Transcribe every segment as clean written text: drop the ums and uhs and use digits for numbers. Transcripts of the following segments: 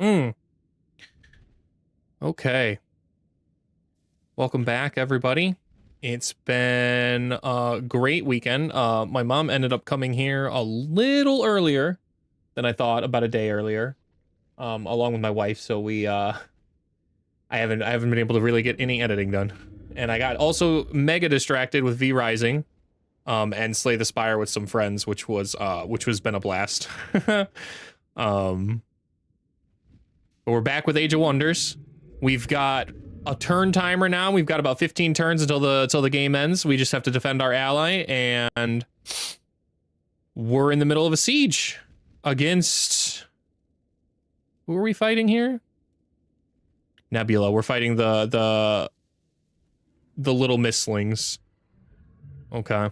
Okay. Welcome back, everybody. It's been a great weekend. My mom ended up coming here a little earlier than I thought, about a day earlier, along with my wife. So I haven't been able to really get any editing done, and I got also mega distracted with V Rising, and Slay the Spire with some friends, which was been a blast. But we're back with Age of Wonders. We've got a turn timer now. We've got about 15 turns until the game ends. We just have to defend our ally, and we're in the middle of a siege against... Who are we fighting here? Nebula. We're fighting the little mistlings. Okay.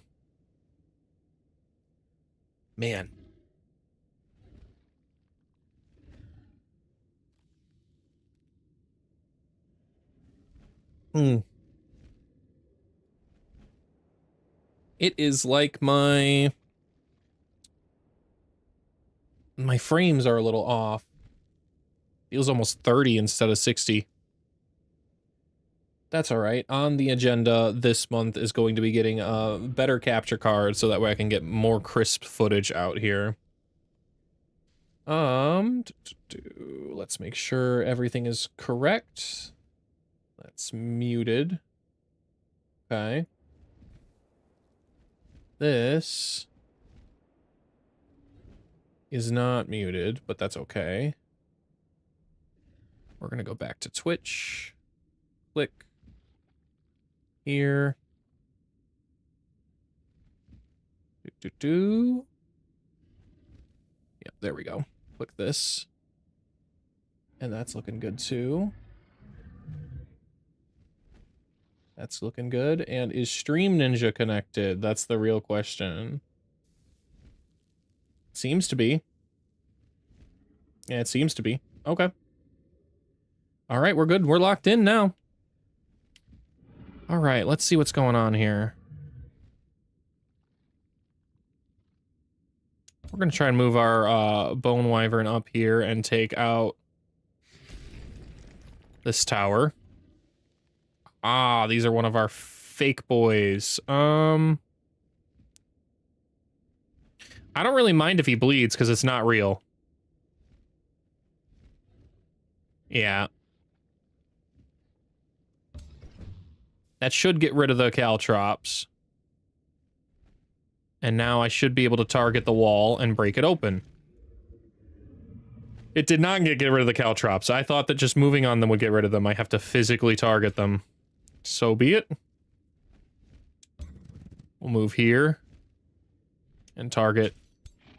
Man. It is like my frames are a little off. Feels almost 30 instead of 60. That's all right. On the agenda this month is going to be getting a better capture card so that way I can get more crisp footage out here. Let's make sure everything is correct. That's muted. Okay. This is not muted, but that's okay. We're gonna go back to Twitch. Click here. Yep, there we go. Click this. And that's looking good too. That's looking good. And is Stream Ninja connected? That's the real question. Seems to be. Yeah, it seems to be. Okay. All right, we're good. We're locked in now. All right, let's see what's going on here. We're going to try and move our Bone Wyvern up here and take out this tower. Ah, these are one of our fake boys. I don't really mind if he bleeds because it's not real. Yeah. That should get rid of the caltrops. And now I should be able to target the wall and break it open. It did not get rid of the caltrops. I thought that just moving on them would get rid of them. I have to physically target them. So be it. We'll move here and target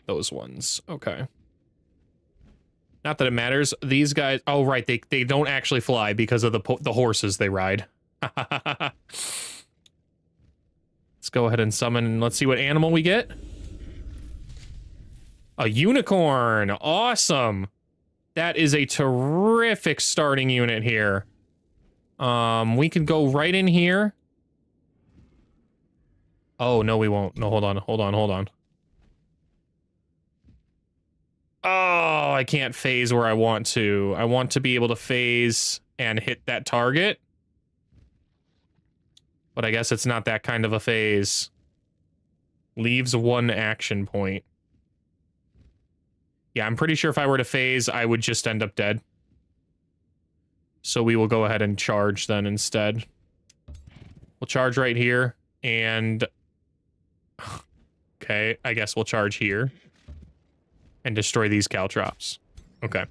those ones. Okay. Not that it matters. These guys... Oh, right. They don't actually fly because of the horses they ride. Let's go ahead and summon, and let's see what animal we get. A unicorn. Awesome. That is a terrific starting unit here. We can go right in here. Oh, no, we won't. No, hold on. Oh, I can't phase where I want to. I want to be able to phase and hit that target. But I guess it's not that kind of a phase. Leaves one action point. Yeah, I'm pretty sure if I were to phase, I would just end up dead. So we will go ahead and charge then instead. We'll charge right here, and... Okay, I guess we'll charge here. And destroy these caltrops. Okay.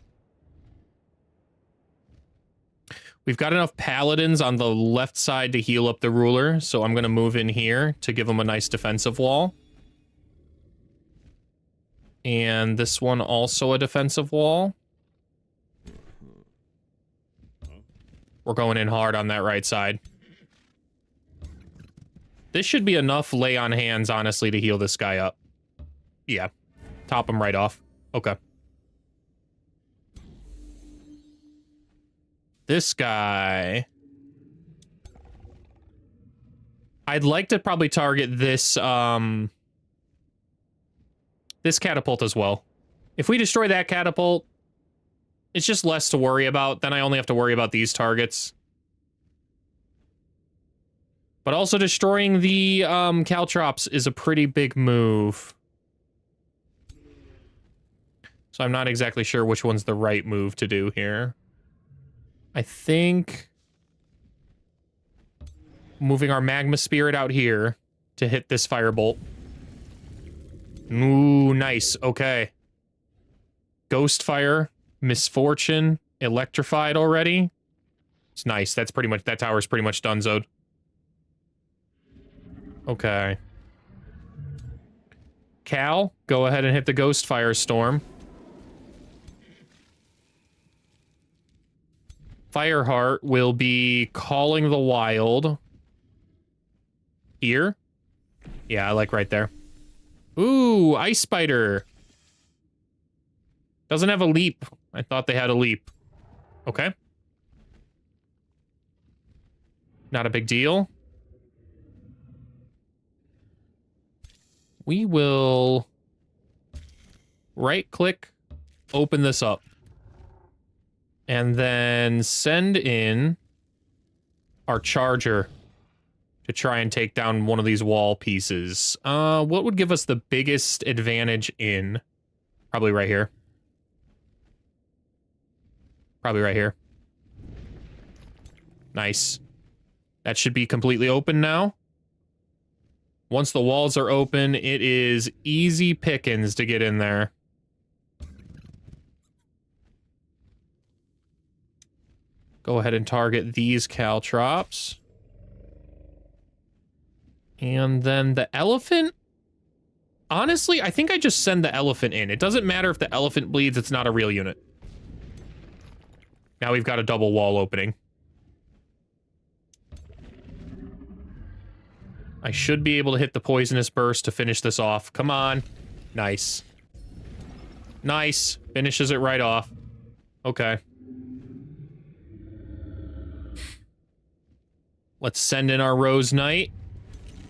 We've got enough paladins on the left side to heal up the ruler, so I'm going to move in here to give them a nice defensive wall. And this one also a defensive wall. We're going in hard on that right side. This should be enough lay on hands, honestly, to heal this guy up. Yeah. Top him right off. Okay. This guy... I'd like to probably target this, this catapult as well. If we destroy that catapult, It's just less to worry about. Then I only have to worry about these targets. But also destroying the caltrops is a pretty big move. So I'm not exactly sure which one's the right move to do here. I think moving our magma spirit out here to hit this firebolt. Ooh, nice. Okay. Ghost fire, misfortune, electrified already. It's nice. That's pretty much, that tower's pretty much donezoed. Okay. Cal, go ahead and hit the ghost firestorm. Fireheart will be calling the wild. Here? Yeah, I like right there. Ooh, Ice Spider. Doesn't have a leap. I thought they had a leap. Okay. Not a big deal. We will right-click, open this up. And then send in our charger to try and take down one of these wall pieces. What would give us the biggest advantage in? Probably right here. Probably right here. Nice. That should be completely open now. Once the walls are open, it is easy pickings to get in there. Go ahead and target these caltrops. And then the elephant? Honestly, I think I just send the elephant in. It doesn't matter if the elephant bleeds, it's not a real unit. Now we've got a double wall opening. I should be able to hit the poisonous burst to finish this off. Come on. Nice. Nice. Finishes it right off. Okay. Let's send in our Rose Knight.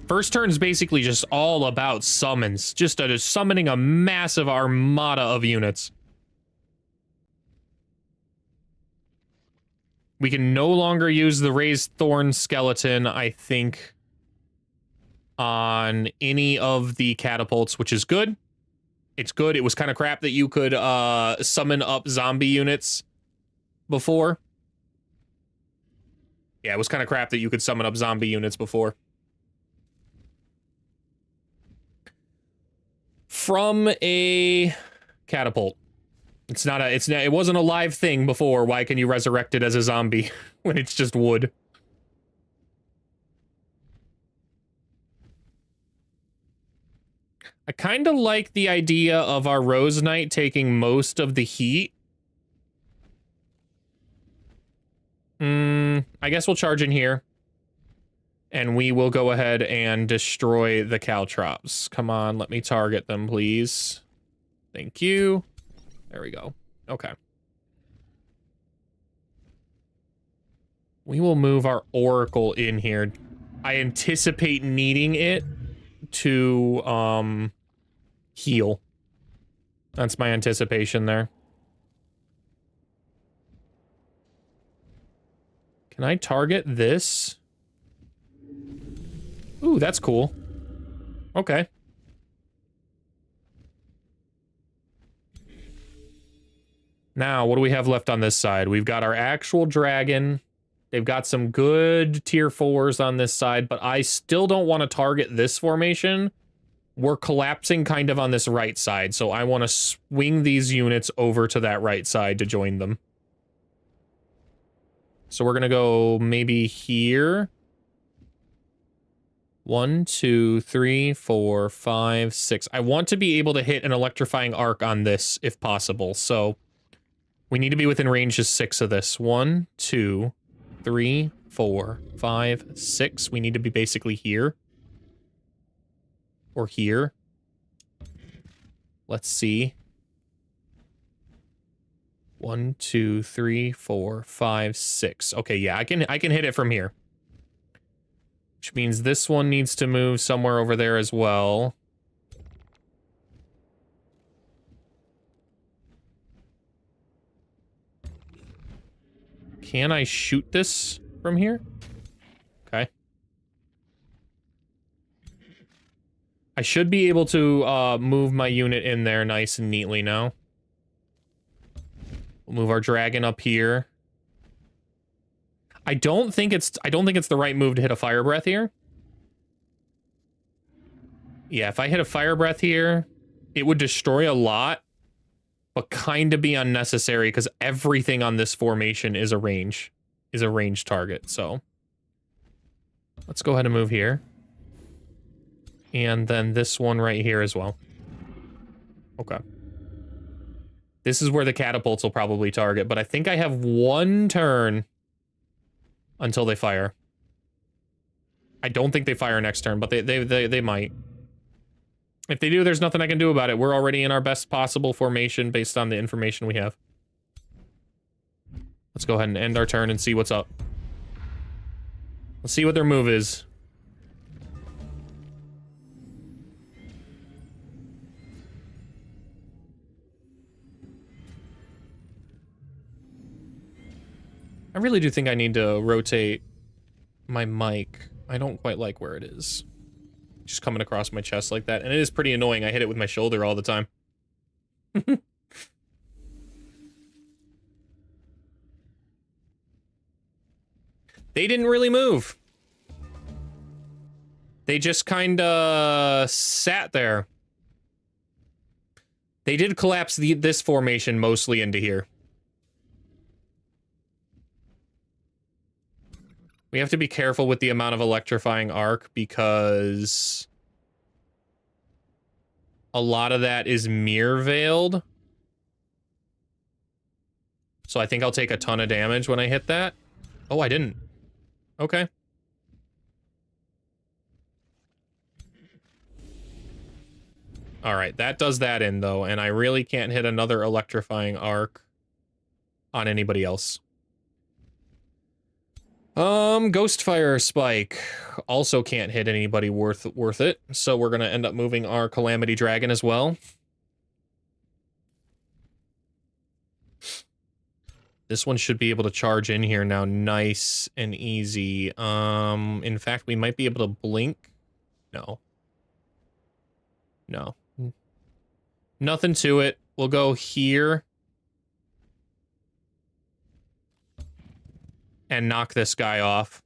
First turn's basically just all about summons. Just summoning a massive armada of units. We can no longer use the Raised Thorn skeleton, I think, on any of the catapults, which is good. It's good. It was kind of crap that you could summon up zombie units before. Yeah, it was kind of crap that you could summon up zombie units before. From a catapult. It wasn't a live thing before. Why can you resurrect it as a zombie when it's just wood? I kind of like the idea of our Rose Knight taking most of the heat. I guess we'll charge in here. And we will go ahead and destroy the caltrops. Come on, let me target them, please. Thank you. There we go. Okay. We will move our Oracle in here. I anticipate needing it to, heal. That's my anticipation there. Can I target this? Ooh, that's cool. Okay. Now, what do we have left on this side? We've got our actual dragon. They've got some good tier 4s on this side, but I still don't want to target this formation. We're collapsing kind of on this right side, so I want to swing these units over to that right side to join them. So we're going to go maybe here. 1, 2, 3, 4, 5, 6. I want to be able to hit an electrifying arc on this if possible, so we need to be within range of 6 of this. 1, 2, 3, 4, 5, 6. We need to be basically here. Or here. Let's see. 1, 2, 3, 4, 5, 6. Okay, yeah, I can hit it from here. Which means this one needs to move somewhere over there as well. Can I shoot this from here? Okay. I should be able to move my unit in there nice and neatly now. We'll move our dragon up here. I don't think it's the right move to hit a fire breath here. Yeah, if I hit a fire breath here, it would destroy a lot, but kind of be unnecessary because everything on this formation is a range target. So let's go ahead and move here. And then this one right here as well. Okay. This is where the catapults will probably target, but I think I have one turn until they fire. I don't think they fire next turn, but they might. If they do, there's nothing I can do about it. We're already in our best possible formation based on the information we have. Let's go ahead and end our turn and see what's up. Let's see what their move is. I really do think I need to rotate my mic. I don't quite like where it is. Just coming across my chest like that. And it is pretty annoying. I hit it with my shoulder all the time. They didn't really move. They just kind of sat there. They did collapse this formation mostly into here. We have to be careful with the amount of electrifying arc because a lot of that is mirror veiled. So I think I'll take a ton of damage when I hit that. Oh, I didn't. Okay. All right, that does that in though, and I really can't hit another electrifying arc on anybody else. Ghostfire Spike also can't hit anybody worth it, so we're gonna end up moving our Calamity Dragon as well. This one should be able to charge in here now nice and easy. In fact, we might be able to blink. No. No. Nothing to it. We'll go here. And knock this guy off.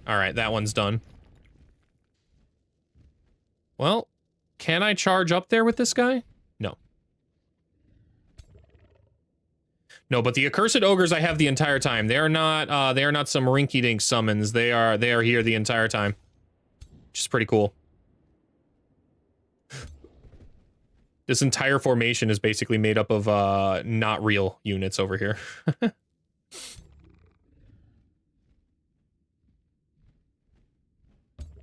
Alright, that one's done. Well, can I charge up there with this guy? No. No, but the accursed ogres I have the entire time. They are not some rinky-dink summons. They are here the entire time. Which is pretty cool. This entire formation is basically made up of not real units over here.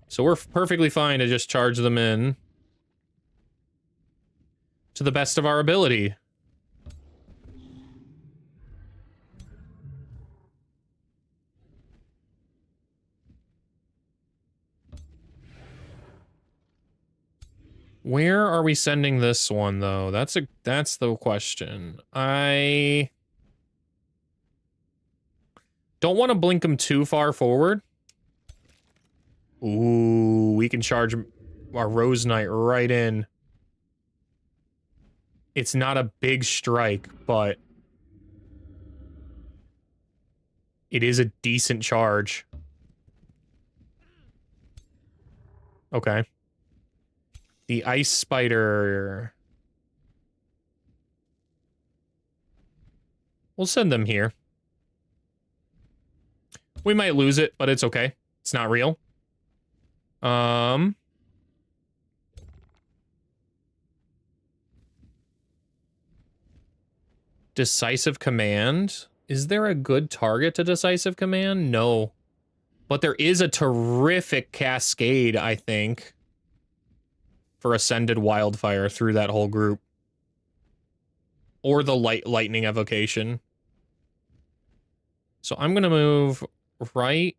So we're perfectly fine to just charge them in to the best of our ability. Where are we sending this one though? That's the question. I don't want to blink them too far forward. Ooh, we can charge our Rose Knight right in. It's not a big strike, but it is a decent charge. Okay. The Ice Spider. We'll send them here. We might lose it, but it's okay. It's not real. Decisive Command. Is there a good target to Decisive Command? No. But there is a terrific cascade, I think, for Ascended Wildfire through that whole group. Or the Lightning Evocation. So I'm gonna move right.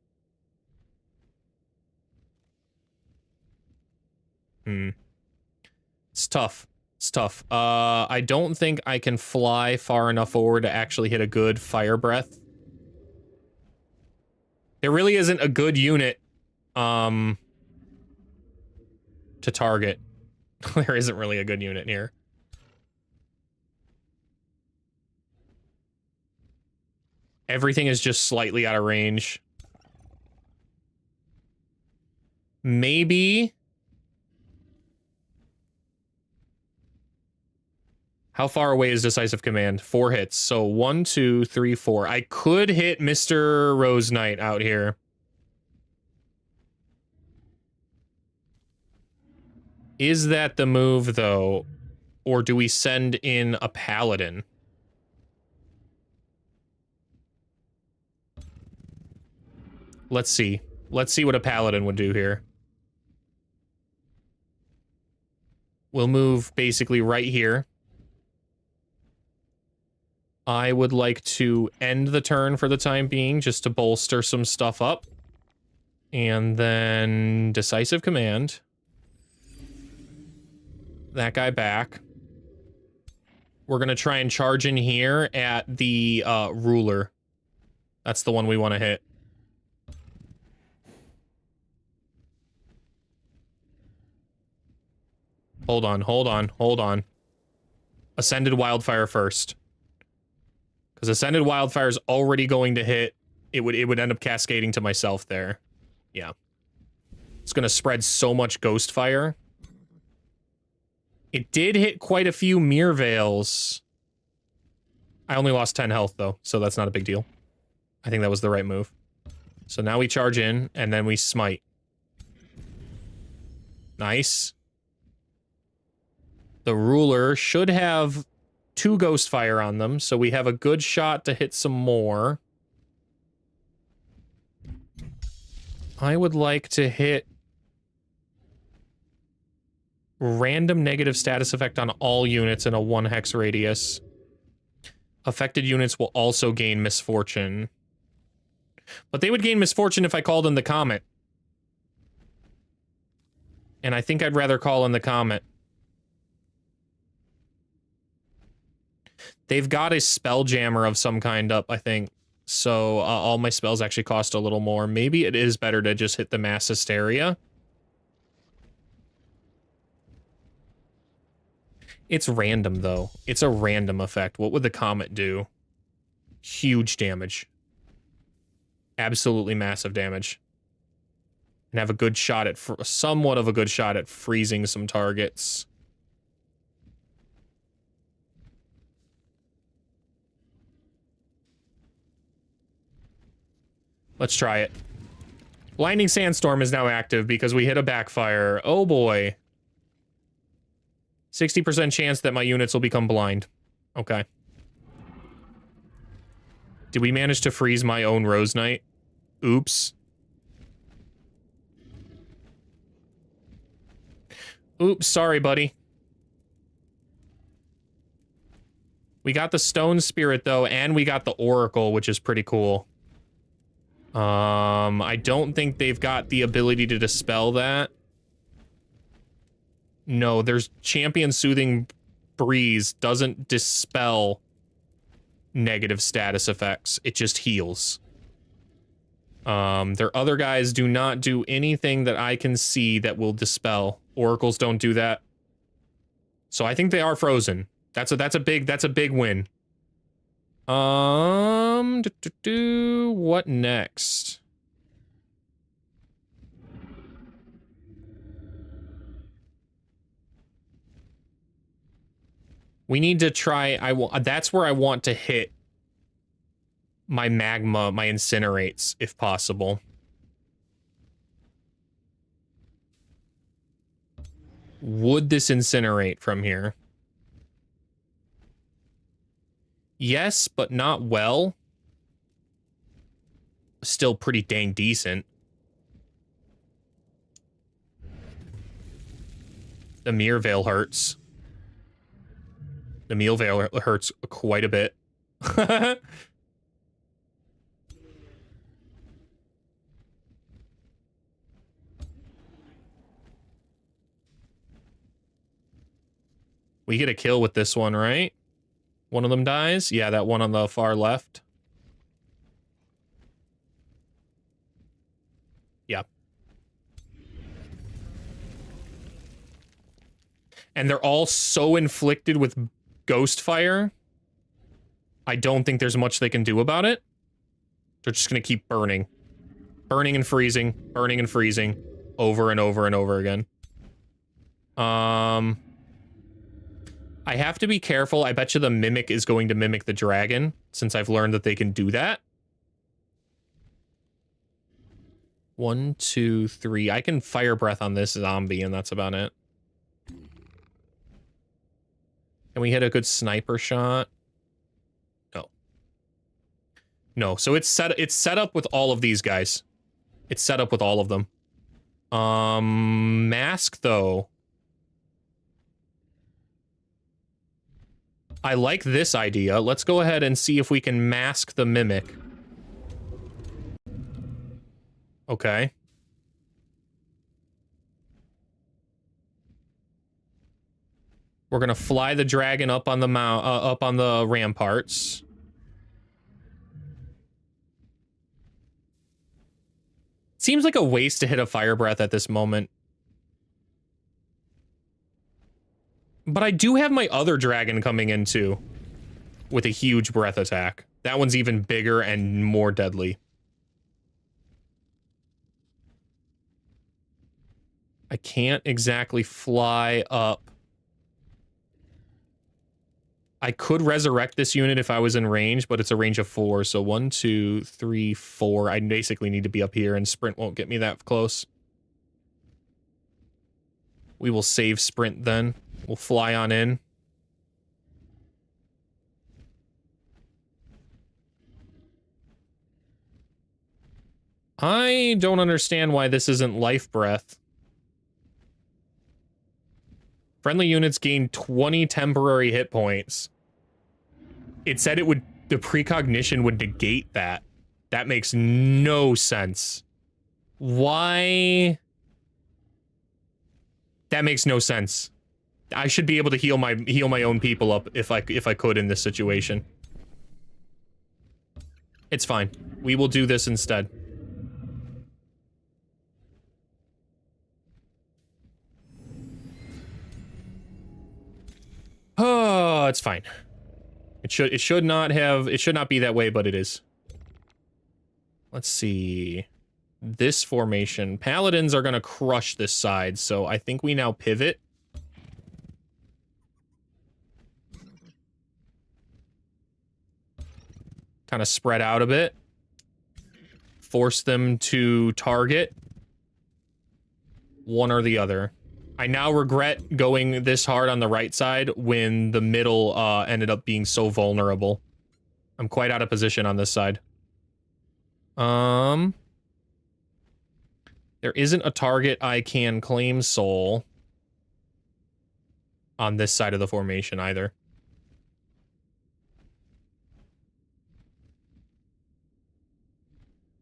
It's tough. It's tough. I don't think I can fly far enough forward to actually hit a good fire breath. There really isn't a good unit, to target. There isn't really a good unit here. Everything is just slightly out of range. Maybe... How far away is Decisive Command? 4 hits. So 1, 2, 3, 4. I could hit Mr. Rose Knight out here. Is that the move, though? Or do we send in a Paladin? Let's see. Let's see what a Paladin would do here. We'll move basically right here. I would like to end the turn for the time being, just to bolster some stuff up. And then Decisive Command. That guy back. We're going to try and charge in here at the ruler. That's the one we want to hit. Hold on, hold on, hold on. Ascended Wildfire first. Because Ascended Wildfire is already going to hit. It would end up cascading to myself there. Yeah. It's going to spread so much Ghost Fire. It did hit quite a few Mirror Veils. I only lost 10 health, though, so that's not a big deal. I think that was the right move. So now we charge in, and then we smite. Nice. The ruler should have 2 Ghost Fire on them, so we have a good shot to hit some more. I would like to hit random negative status effect on all units in a 1 hex radius. Affected units will also gain misfortune. But they would gain misfortune if I called in the Comet. And I think I'd rather call in the Comet. They've got a Spelljammer of some kind up, I think. So all my spells actually cost a little more. Maybe it is better to just hit the Mass Hysteria. It's random, though. It's a random effect. What would the Comet do? Huge damage. Absolutely massive damage. And have a good shot at... somewhat of a good shot at freezing some targets. Let's try it. Blinding Sandstorm is now active because we hit a backfire. Oh boy. 60% chance that my units will become blind. Okay. Did we manage to freeze my own Rose Knight? Oops. Oops, sorry, buddy. We got the Stone Spirit, though, and we got the Oracle, which is pretty cool. I don't think they've got the ability to dispel that. No, there's Champion Soothing Breeze doesn't dispel negative status effects. It just heals. Their other guys do not do anything that I can see that will dispel. Oracles don't do that. So I think they are frozen. That's a big win. What next? We need to try, that's where I want to hit my magma, my incinerates, if possible. Would this incinerate from here? Yes, but not well. Still pretty dang decent. The Mirror Veil hurts. The Mirror Veil hurts quite a bit. We get a kill with this one, right? One of them dies? Yeah, that one on the far left. Yep. And they're all so inflicted with ghost fire. I don't think there's much they can do about it. They're just gonna keep burning. Burning and freezing. Burning and freezing. Over and over and over again. I have to be careful. I bet you the Mimic is going to mimic the dragon, since I've learned that they can do that. 1, 2, 3. I can fire breath on this zombie, and that's about it. Can we hit a good sniper shot? No. No, so it's set up with all of these guys. It's set up with all of them. Mask, though. I like this idea. Let's go ahead and see if we can mask the Mimic. Okay. We're gonna fly the dragon up on the up on the ramparts. Seems like a waste to hit a fire breath at this moment. But I do have my other dragon coming in too, with a huge breath attack. That one's even bigger and more deadly. I can't exactly fly up. I could resurrect this unit if I was in range, but it's a range of 4. So 1, 2, 3, 4. I basically need to be up here, and sprint won't get me that close. We will save sprint then. We'll fly on in. I don't understand why this isn't life breath. Friendly units gain 20 temporary hit points. It said it would, the precognition would negate that. That makes no sense. Why? That makes no sense. I should be able to heal my own people up if I could in this situation. It's fine. We will do this instead. Oh, it's fine. It should not be that way, but it is. Let's see. This formation. Paladins are gonna crush this side, so I think we now pivot. Kind of spread out a bit. Force them to target one or the other. I now regret going this hard on the right side when the middle ended up being so vulnerable. I'm quite out of position on this side. There isn't a target I can claim soul on this side of the formation either.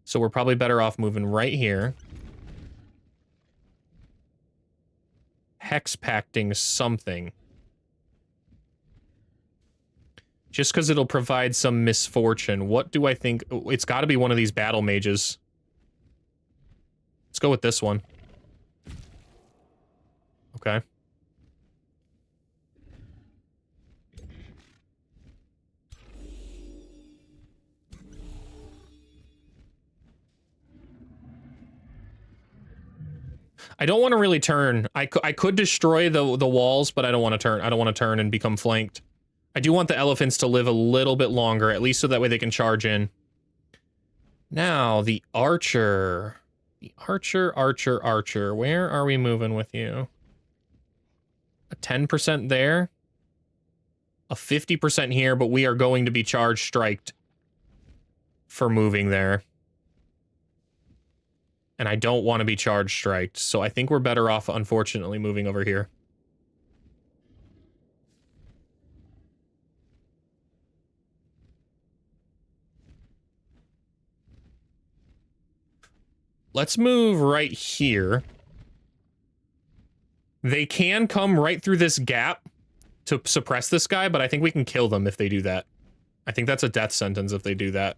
So we're probably better off moving right here. Hex pacting something. Just because it'll provide some misfortune. What do I think? It's got to be one of these battle mages. Let's go with this one. Okay. I don't want to really turn. I could destroy the walls, but I don't want to turn. I don't want to turn and become flanked. I do want the elephants to live a little bit longer, at least so that way they can charge in. Now, the archer. The archer. Where are we moving with you? A 10% there. A 50% here, but we are going to be charge striked for moving there. And I don't want to be charge striked, so I think we're better off, unfortunately, moving over here. Let's move right here. They can come right through this gap to suppress this guy, but I think we can kill them if they do that. I think that's a death sentence if they do that.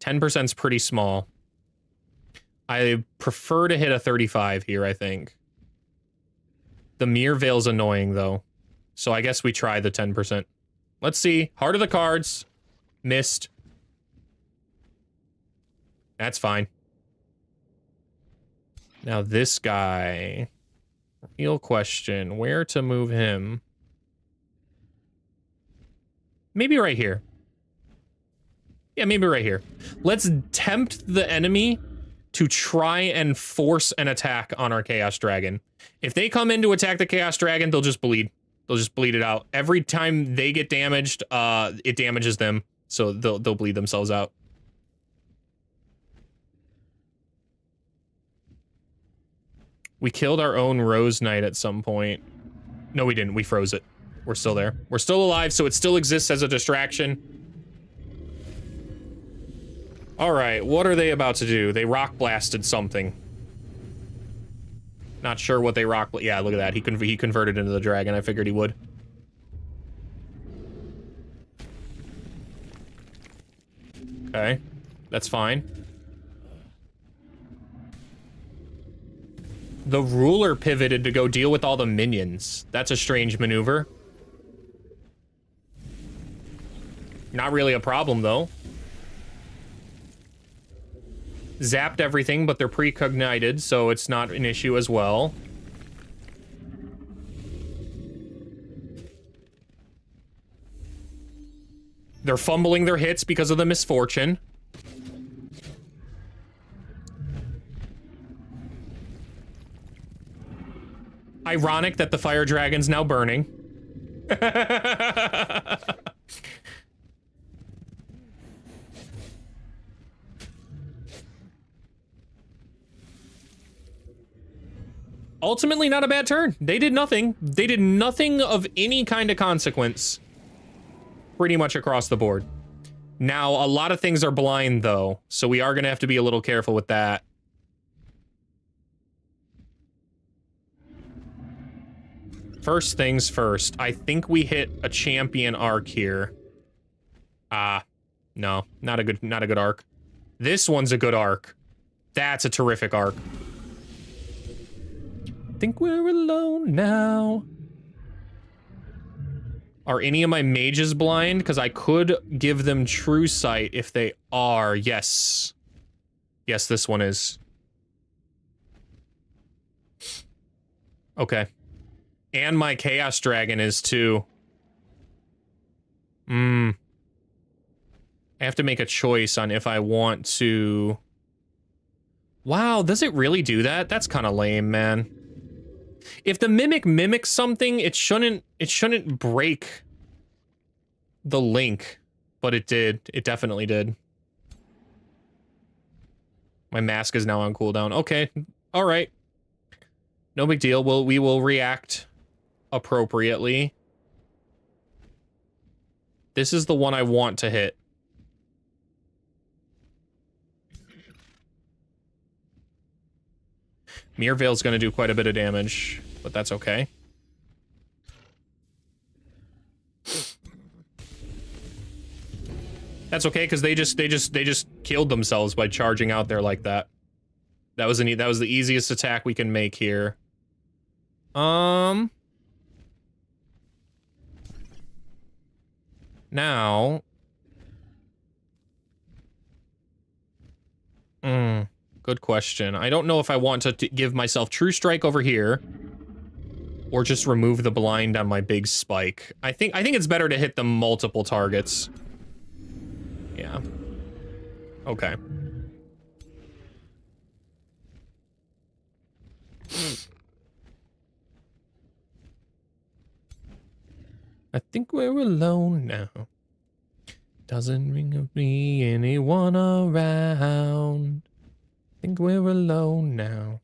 10% is pretty small. I prefer to hit a 35 here, I think. The Mirror Veil's annoying, though. So I guess we try the 10%. Let's see. Heart of the cards. Missed. That's fine. Now this guy. Real question. Where to move him? Maybe right here. Yeah, maybe right here. Let's tempt the enemy to try and force an attack on our Chaos Dragon. If they come in to attack the Chaos Dragon, they'll just bleed. They'll just bleed it out. Every time they get damaged, it damages them. So they'll bleed themselves out. We killed our own Rose Knight at some point. No, we didn't. We froze it. We're still there. We're still alive, so it still exists as a distraction. All right, what are they about to do? They rock blasted something. Not sure what they rock. Yeah, look at that. He converted into the dragon. I figured he would. Okay, that's fine. The ruler pivoted to go deal with all the minions. That's a strange maneuver. Not really a problem, though. Zapped everything, but they're precognited, so it's not an issue as well. They're fumbling their hits because of the misfortune. Ironic that the fire dragon's now burning. Ultimately, not a bad turn. They did nothing. They did nothing of any kind of consequence. Pretty much across the board. Now, a lot of things are blind, though, so we are going to have to be a little careful with that. First things first. I think we hit a champion arc here. No, not a good arc. This one's a good arc. That's a terrific arc. Think we're alone now. Are any of my mages blind? Because I could give them true sight if they are. Yes. Yes, this one is. Okay. And my Chaos Dragon is too. I have to make a choice on if I want to... Wow, does it really do that? That's kind of lame, man. If the Mimic mimics something, it shouldn't break the link, but it did. It definitely did. My mask is now on cooldown. Okay, all right. No big deal. We will react appropriately. This is the one I want to hit. Mirror Veil's gonna do quite a bit of damage, but that's okay. That's okay, because they just killed themselves by charging out there like that. That was the easiest attack we can make here. Now. Good question. I don't know if I want to give myself True Strike over here, or just remove the blind on my big spike. I think it's better to hit them multiple targets. Yeah. Okay. I think we're alone now. Doesn't ring of me anyone around. Think we're alone now.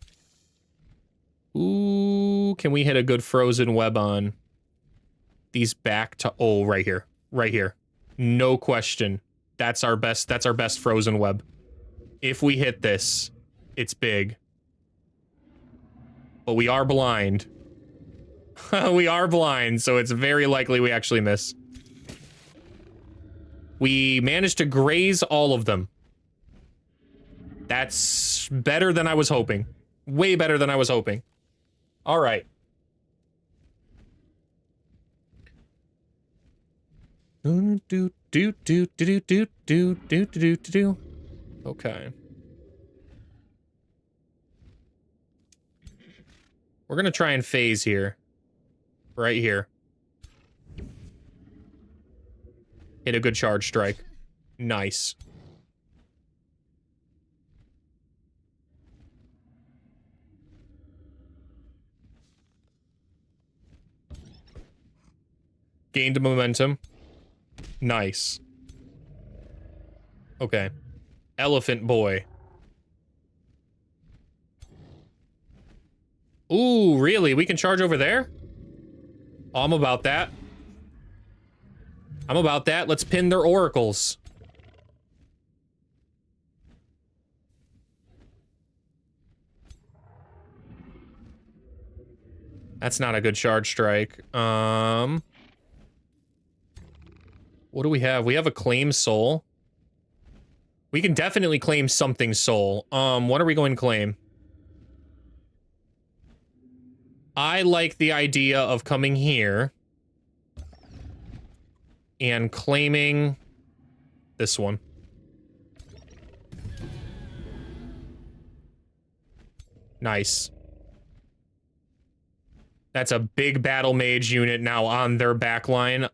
Ooh, can we hit a good frozen web on these back to... Oh, right here. Right here. No question. That's our best frozen web. If we hit this, it's big. But we are blind. We are blind, so it's very likely we actually miss. We managed to graze all of them. That's better than I was hoping. Way better than I was hoping. All right. Okay. We're gonna try and phase here. Right here. Hit a good charge strike. Nice. Gained momentum. Nice. Okay. Elephant boy. Ooh, really? We can charge over there? Oh, I'm about that. I'm about that. Let's pin their oracles. That's not a good charge strike. What do we have? We have a claim soul. We can definitely claim something soul. What are we going to claim? I like the idea of coming here and claiming this one. Nice. That's a big battle mage unit now on their backline.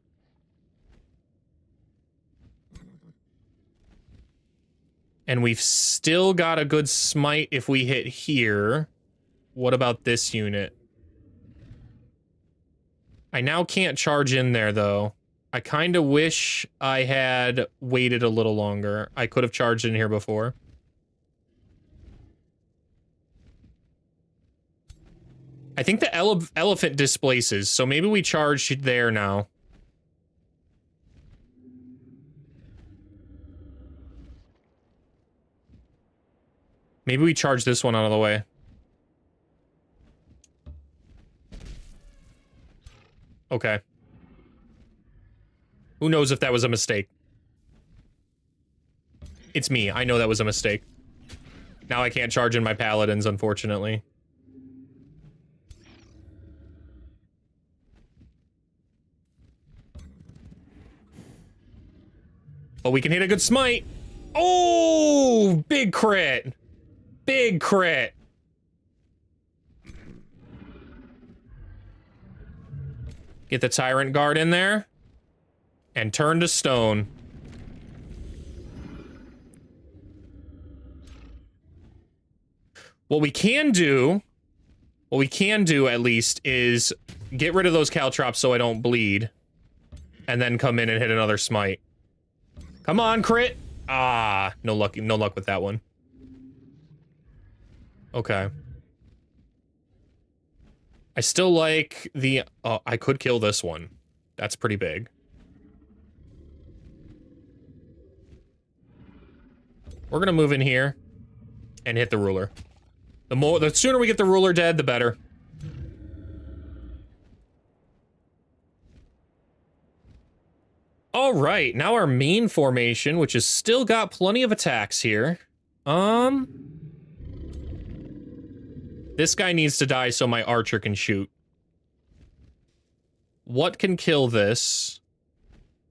And we've still got a good smite if we hit here. What about this unit? I now can't charge in there, though. I kind of wish I had waited a little longer. I could have charged in here before. I think the elephant displaces, so maybe we charge there now. Maybe we charge this one out of the way. Okay. Who knows if that was a mistake? It's me. I know that was a mistake. Now I can't charge in my paladins, unfortunately. But we can hit a good smite. Oh, big crit. Big crit. Get the Tyrant Guard in there. And turn to stone. What we can do at least, is get rid of those caltrops so I don't bleed. And then come in and hit another smite. Come on, crit! Ah, no luck with that one. Okay. I still like the... Oh, I could kill this one. That's pretty big. We're gonna move in here and hit the ruler. The sooner we get the ruler dead, the better. All right, now our main formation, which has still got plenty of attacks here. This guy needs to die so my archer can shoot. What can kill this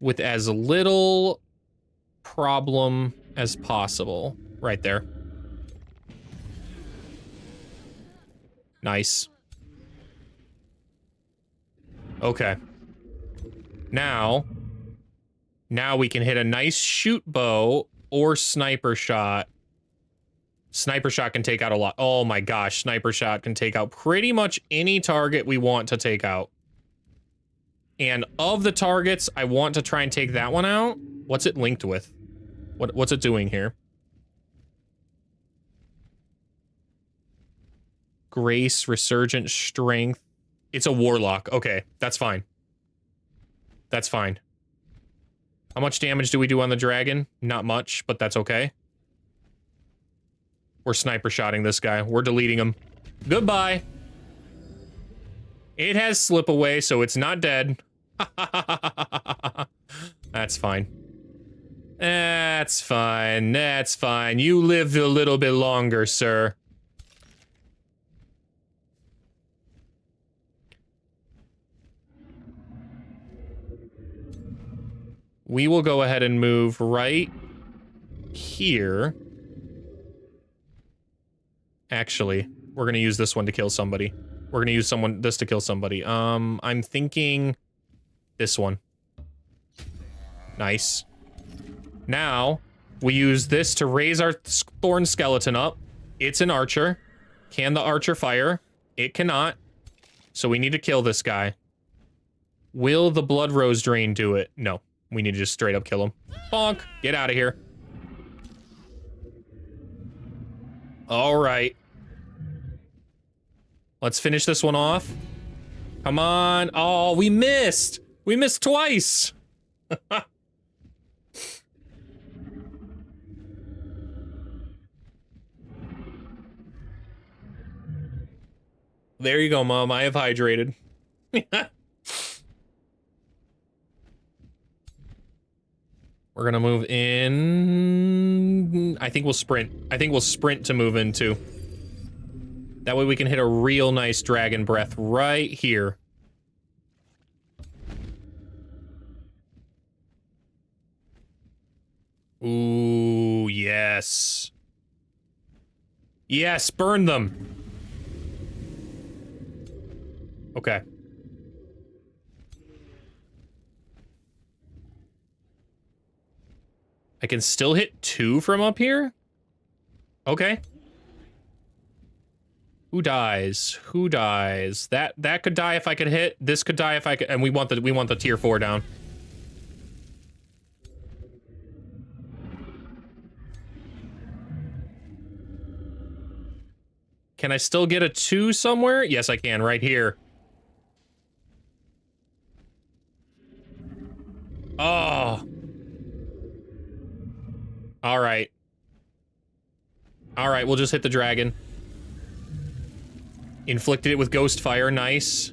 with as little problem as possible? Right there. Nice. Okay. Now we can hit a nice shoot bow or sniper shot. Sniper shot can take out a lot. Oh my gosh, sniper shot can take out pretty much any target we want to take out. And of the targets, I want to try and take that one out. What's it linked with? What's it doing here? Grace, Resurgent, Strength. It's a Warlock. Okay, that's fine. That's fine. How much damage do we do on the dragon? Not much, but that's okay. We're sniper shotting this guy. We're deleting him. Goodbye. It has slip away, so it's not dead. That's fine. That's fine. That's fine. You lived a little bit longer, sir. We will go ahead and move right here. Actually, we're gonna use this one to kill somebody. We're gonna use this to kill somebody. I'm thinking this one. Nice. Now, we use this to raise our thorn skeleton up. It's an archer. Can the archer fire? It cannot. So we need to kill this guy. Will the blood rose drain do it? No. We need to just straight up kill him. Bonk! Get out of here. Alright. Let's finish this one off. Come on. Oh, we missed! We missed twice! There you go, Mom. I have hydrated. We're gonna move in. I think we'll sprint. I think we'll sprint to move in too. That way we can hit a real nice dragon breath right here. Ooh, yes. Yes, burn them. Okay. I can still hit 2 from up here? Okay. Who dies? Who dies? That could die if I could hit. This could die if I could, and we want the tier 4 down. Can I still get a 2 somewhere? Yes, I can, right here. Oh. Alright. Alright, we'll just hit the dragon. Inflicted it with ghost fire, nice.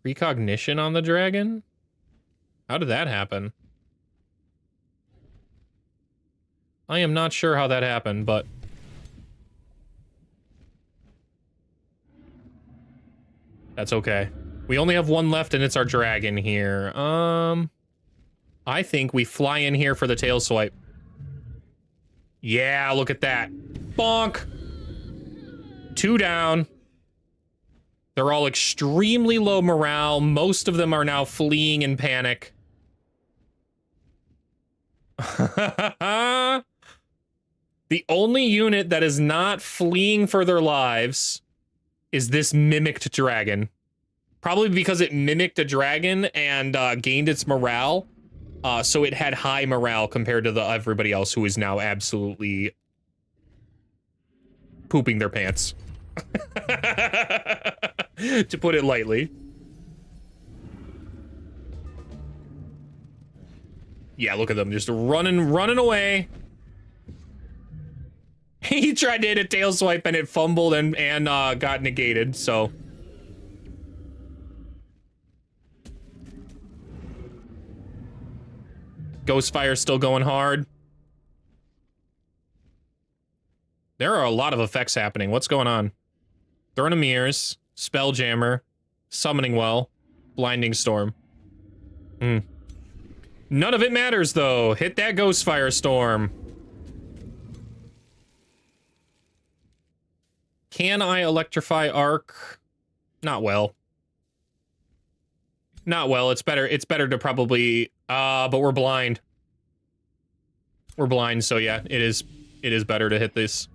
Precognition on the dragon? How did that happen? I am not sure how that happened, but... that's okay. We only have 1 left, and it's our dragon here. I think we fly in here for the tail swipe. Yeah, look at that. Bonk! 2 down. They're all extremely low morale. Most of them are now fleeing in panic. The only unit that is not fleeing for their lives is this mimicked dragon. Probably because it mimicked a dragon and gained its morale. So it had high morale compared to everybody else who is now absolutely pooping their pants. To put it lightly. Yeah, look at them just running away. He tried to hit a tail swipe and it fumbled and got negated, so... Ghostfire still going hard. There are a lot of effects happening. What's going on? Throne of Mirrors, Spelljammer, Summoning Well, Blinding Storm. None of it matters, though. Hit that Ghostfire Storm. Can I electrify Arc? Not well. Not well. It's better to probably... but we're blind. We're blind, so yeah, it is better to hit this.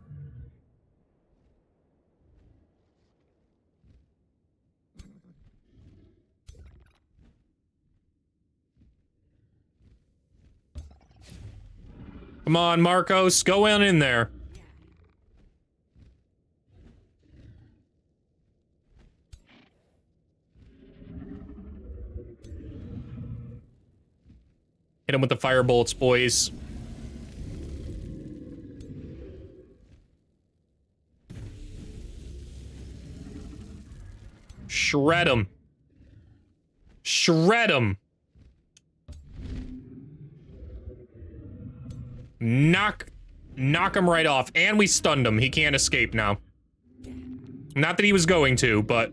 Come on, Marcos, go on in there. Hit him with the fire bolts, boys. Shred him. Shred him. Knock him right off. And we stunned him. He can't escape now. Not that he was going to, but...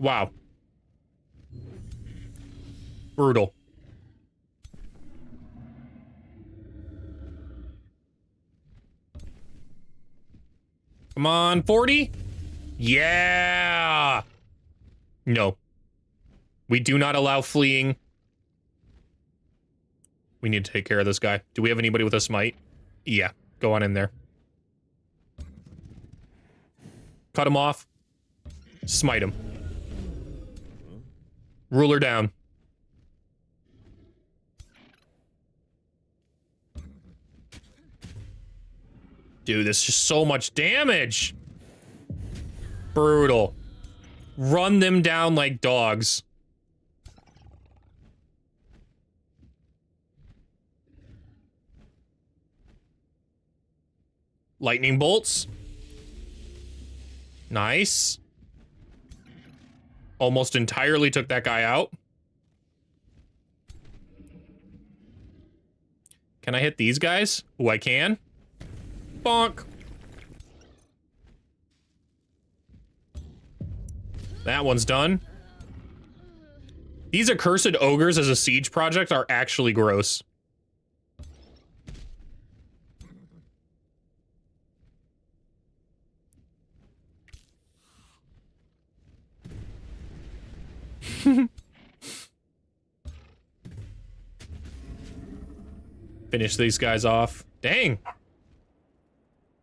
Wow. Brutal. Come on, 40? Yeah! No. We do not allow fleeing. We need to take care of this guy. Do we have anybody with a smite? Yeah, go on in there. Cut him off. Smite him. Ruler down. Dude, this is just so much damage. Brutal. Run them down like dogs. Lightning bolts. Nice. Almost entirely took that guy out. Can I hit these guys? Oh, I can. Bonk. That one's done. These accursed ogres as a siege project are actually gross. Finish these guys off. Dang.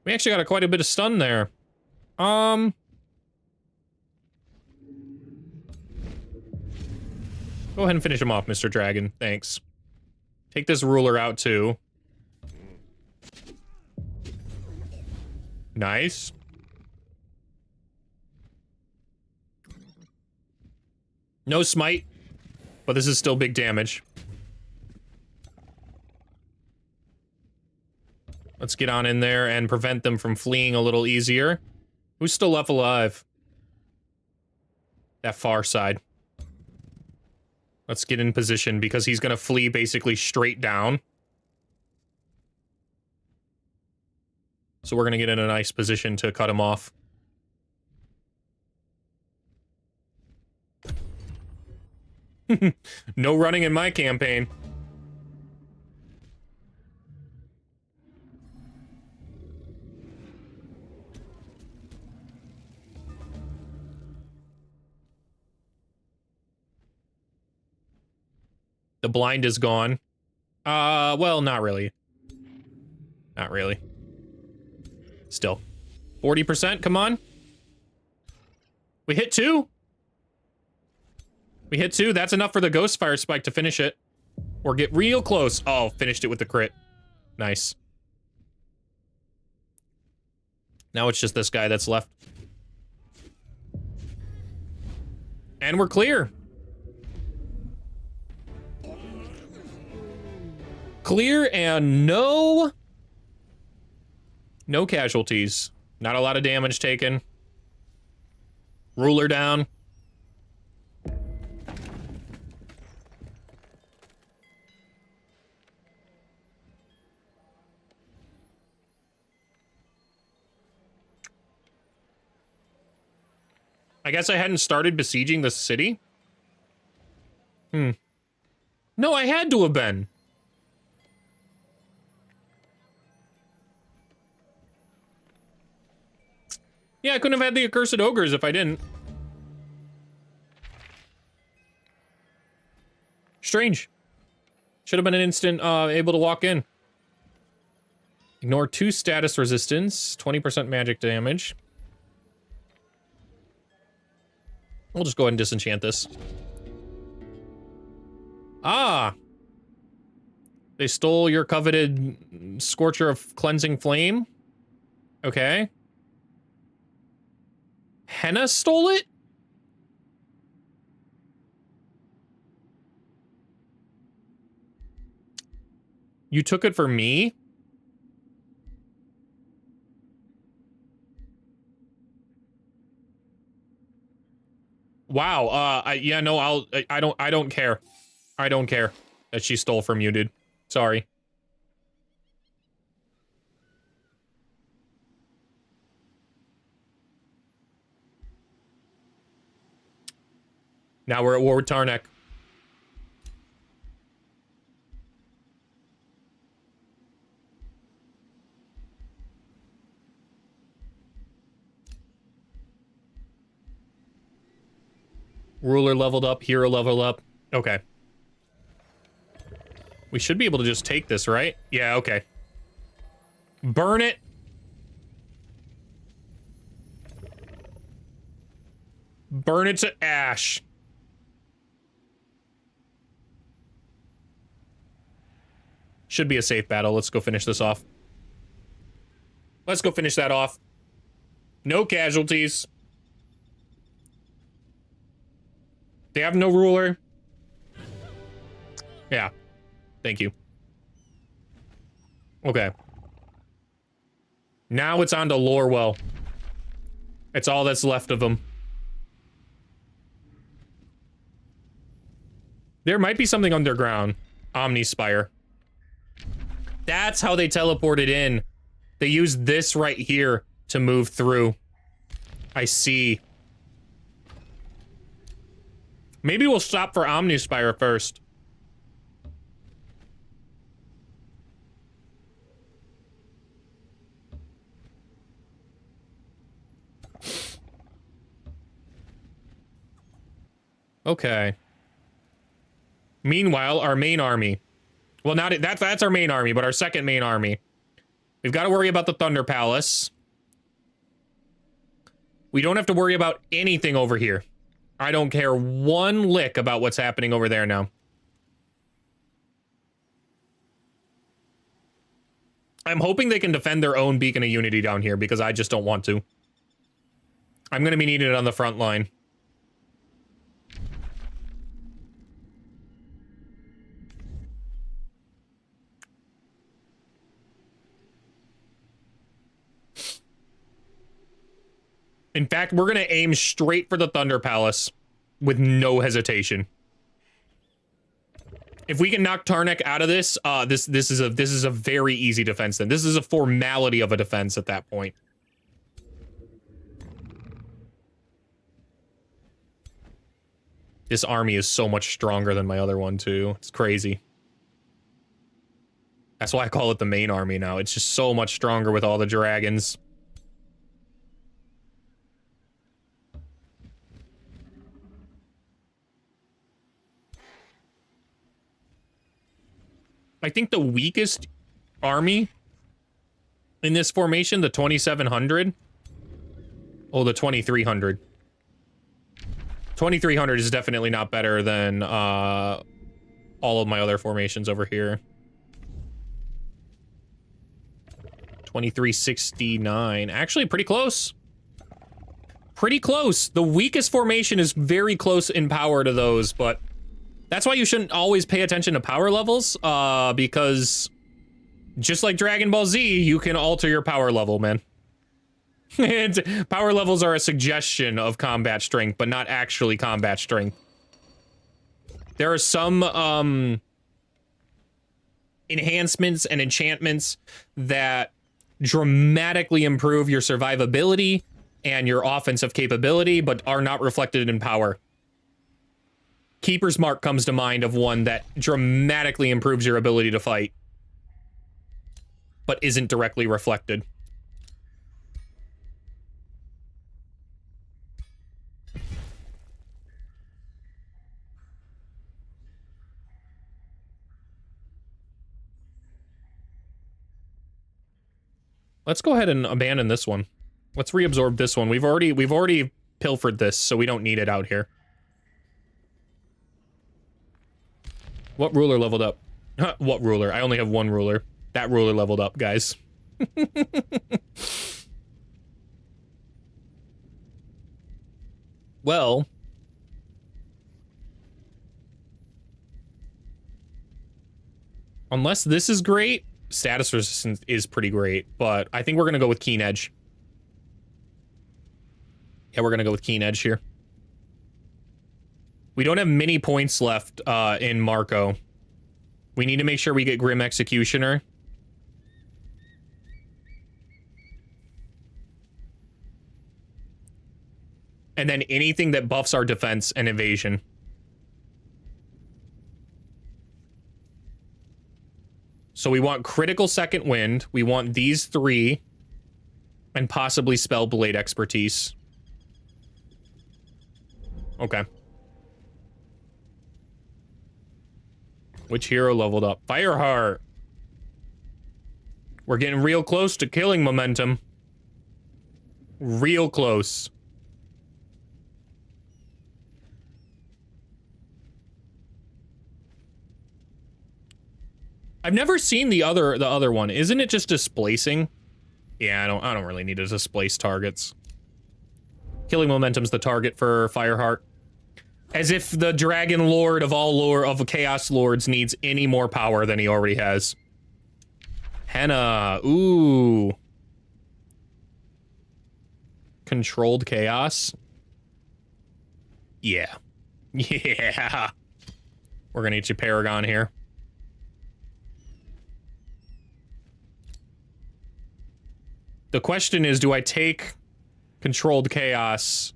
We actually got quite a bit of stun there. Go ahead and finish him off, Mr. Dragon. Thanks. Take this ruler out, too. Nice. No smite, but this is still big damage. Let's get on in there and prevent them from fleeing a little easier. Who's still left alive? That far side. Let's get in position because he's gonna flee basically straight down. So we're gonna get in a nice position to cut him off. No running in my campaign. The blind is gone. Well, not really. Not really. Still. 40%, come on. We hit 2. We hit 2. That's enough for the Ghost Fire Spike to finish it. Or get real close. Oh, finished it with the crit. Nice. Now it's just this guy that's left. And we're clear. Clear and no casualties. Not a lot of damage taken. Ruler down. I guess I hadn't started besieging the city. No, I had to have been. Yeah, I couldn't have had the accursed ogres if I didn't. Strange. Should have been an instant able to walk in. Ignore 2 status resistance, 20% magic damage. We'll just go ahead and disenchant this. Ah! They stole your coveted Scorcher of Cleansing Flame? Okay. Henna stole it? You took it for me? Wow. Yeah, no, I don't care. I don't care that she stole from you, dude. Sorry. Now we're at war with Tarnech. Ruler leveled up, hero leveled up. Okay. We should be able to just take this, right? Yeah, okay. Burn it. Burn it to ash. Should be a safe battle. Let's go finish this off. Let's go finish that off. No casualties. They have no ruler. Yeah. Thank you. Okay. Now it's on to Lorwell. It's all that's left of them. There might be something underground. Omnispire. That's how they teleported in. They used this right here to move through. I see. Maybe we'll stop for Omnispire first. Okay. Meanwhile, our main army. Well, that's our main army, but our second main army. We've got to worry about the Thunder Palace. We don't have to worry about anything over here. I don't care one lick about what's happening over there now. I'm hoping they can defend their own Beacon of Unity down here, because I just don't want to. I'm going to be needing it on the front line. In fact, we're going to aim straight for the Thunder Palace with no hesitation. If we can knock Tarnech out of this, this is a very easy defense then. This is a formality of a defense at that point. This army is so much stronger than my other one too. It's crazy. That's why I call it the main army now. It's just so much stronger with all the dragons. I think the weakest army in this formation, the 2700. Oh, the 2300. 2300 is definitely not better than all of my other formations over here. 2369. Actually, pretty close. Pretty close. The weakest formation is very close in power to those, but that's why you shouldn't always pay attention to power levels, because just like Dragon Ball Z, you can alter your power level, man. And power levels are a suggestion of combat strength, but not actually combat strength. There are some enhancements and enchantments that dramatically improve your survivability and your offensive capability, but are not reflected in power. Keeper's Mark comes to mind of one that dramatically improves your ability to fight, but isn't directly reflected. Let's go ahead and abandon this one. Let's reabsorb this one. We've already pilfered this, so we don't need it out here. What ruler leveled up? What ruler? I only have one ruler. That ruler leveled up, guys. Well, unless this is great, status resistance is pretty great, but I think we're gonna go with Keen Edge. Yeah, we're gonna go with Keen Edge here. We don't have many points left in Marco. We need to make sure we get Grim Executioner. And then anything that buffs our defense and evasion. So we want critical second wind. We want these 3. And possibly Spellblade expertise. Okay. Which hero leveled up? Fireheart. We're getting real close to killing momentum. Real close. I've never seen the other one. Isn't it just displacing? Yeah, I don't really need to displace targets. Killing momentum's the target for Fireheart. As if the Dragon Lord of all lore of Chaos Lords needs any more power than he already has. Henna. Ooh. Controlled Chaos. Yeah. Yeah. We're gonna get you Paragon here. The question is, do I take Controlled Chaos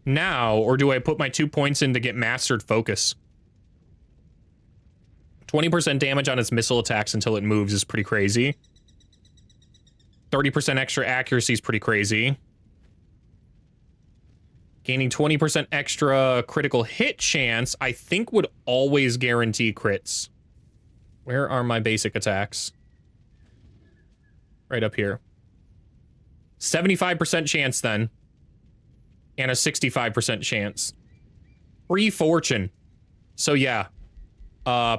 now, or do I put my 2 points in to get Mastered Focus? 20% damage on its missile attacks until it moves is pretty crazy. 30% extra accuracy is pretty crazy. Gaining 20% extra critical hit chance, I think would always guarantee crits. Where are my basic attacks? Right up here. 75% chance then. And a 65% chance. Free fortune. So yeah.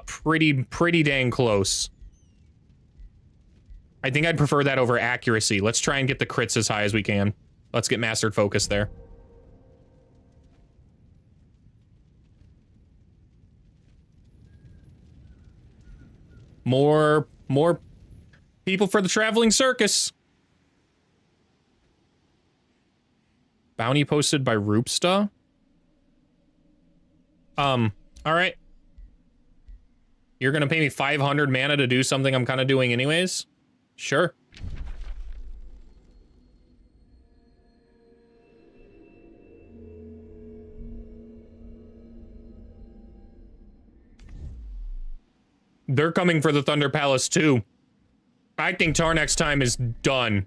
Pretty dang close. I think I'd prefer that over accuracy. Let's try and get the crits as high as we can. Let's get Mastered Focus there. More people for the traveling circus. Bounty posted by Roopsta. All right. You're gonna pay me 500 mana to do something I'm kind of doing anyways? Sure. They're coming for the Thunder Palace too. I think Tarnech's time is done.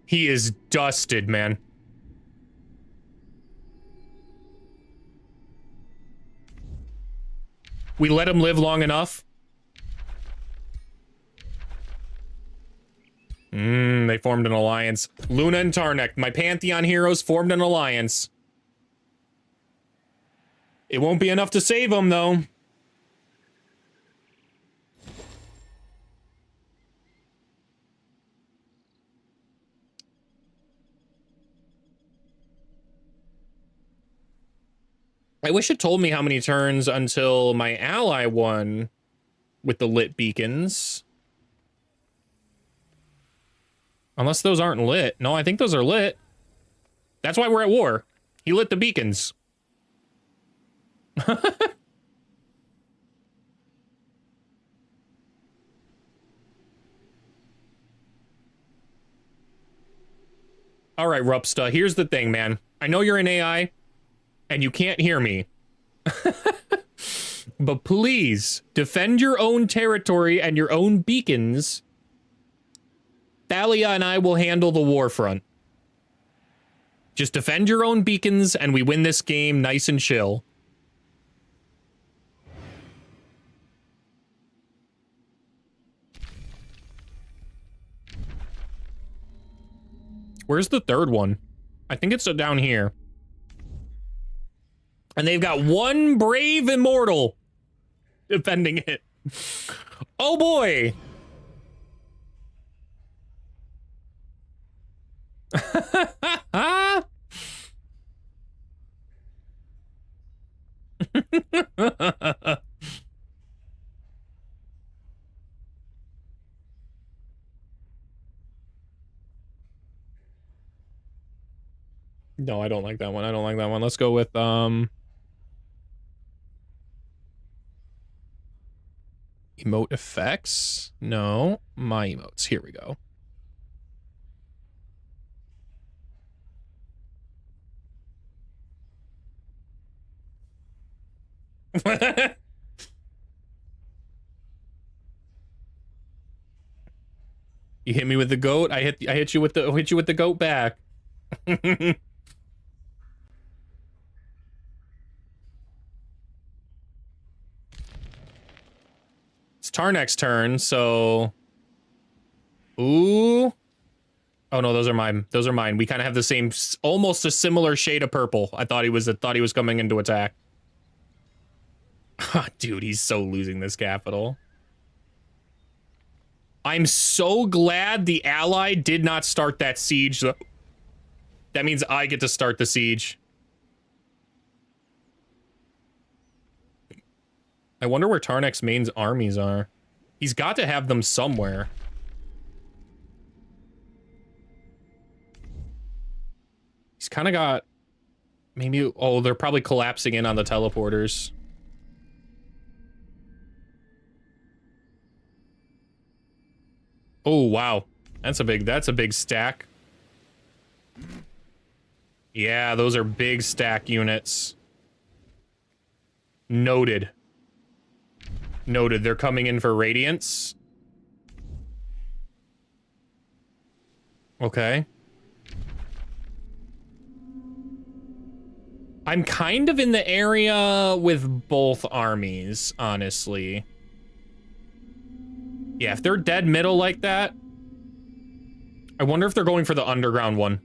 He is dusted, man. We let him live long enough. They formed an alliance. Luna and Tarnech, my Pantheon heroes, formed an alliance. It won't be enough to save them, though. I wish it told me how many turns until my ally won with the lit beacons. Unless those aren't lit. No, I think those are lit. That's why we're at war. He lit the beacons. All right, Rupsta, here's the thing, man. I know you're an AI, and you can't hear me. But please, defend your own territory and your own beacons. Thalia and I will handle the war front. Just defend your own beacons, and we win this game nice and chill. Where's the third one? I think it's down here. And they've got one brave immortal defending it. Oh boy! No, I don't like that one. I don't like that one. Let's go with, emote effects? No. My emotes. Here we go. You hit me with the goat. I hit you with the goat back. It's Tarnech's turn, so ooh. Oh no, those are mine. Those are mine. We kind of have the same, almost a similar shade of purple. I thought he was coming in to attack. Dude, he's so losing this capital. I'm so glad the ally did not start that siege. That means I get to start the siege. I wonder where Tarnech's main armies are. He's got to have them somewhere. He's kind of got... Maybe... Oh, they're probably collapsing in on the teleporters. Oh, wow. That's a big stack. Yeah, those are big stack units. Noted. Noted. They're coming in for Radiance. Okay. I'm kind of in the area with both armies, honestly. Yeah, if they're dead middle like that, I wonder if they're going for the underground one.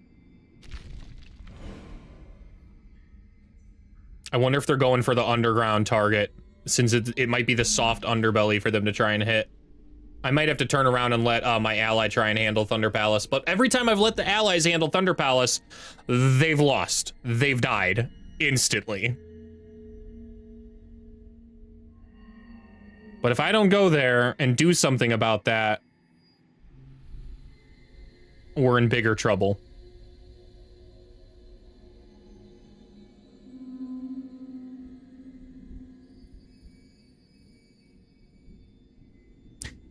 I wonder if they're going for the underground target, since it might be the soft underbelly for them to try and hit. I might have to turn around and let my ally try and handle Thunder Palace, but every time I've let the allies handle Thunder Palace, they've lost. They've died instantly. But if I don't go there and do something about that, we're in bigger trouble.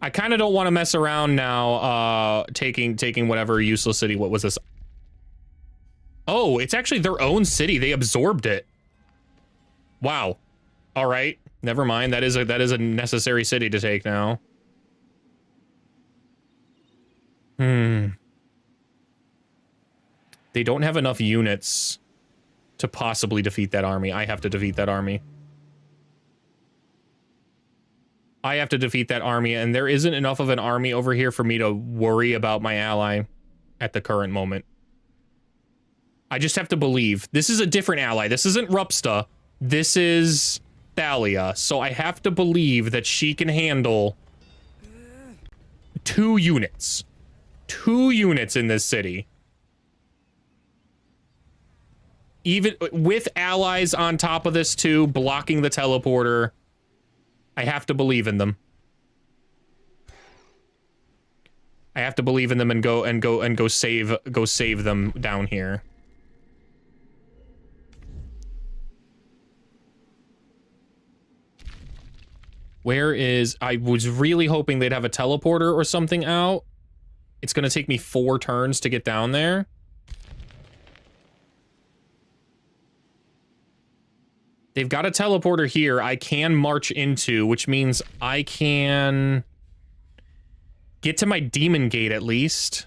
I kind of don't want to mess around now, taking whatever useless city. What was this? Oh, it's actually their own city. They absorbed it. Wow. All right. Never mind. That is a necessary city to take now. They don't have enough units to possibly defeat that army. I have to defeat that army. I have to defeat that army, and there isn't enough of an army over here for me to worry about my ally at the current moment. I just have to believe. This is a different ally. This isn't Rupsta. This is Thalia. So I have to believe that she can handle 2 units. 2 units in this city. Even with allies on top of this too, blocking the teleporter, I have to believe in them. I have to believe in them and go save them down here. Where is... I was really hoping they'd have a teleporter or something out. It's gonna take me 4 turns to get down there. They've got a teleporter here I can march into, which means I can get to my demon gate at least.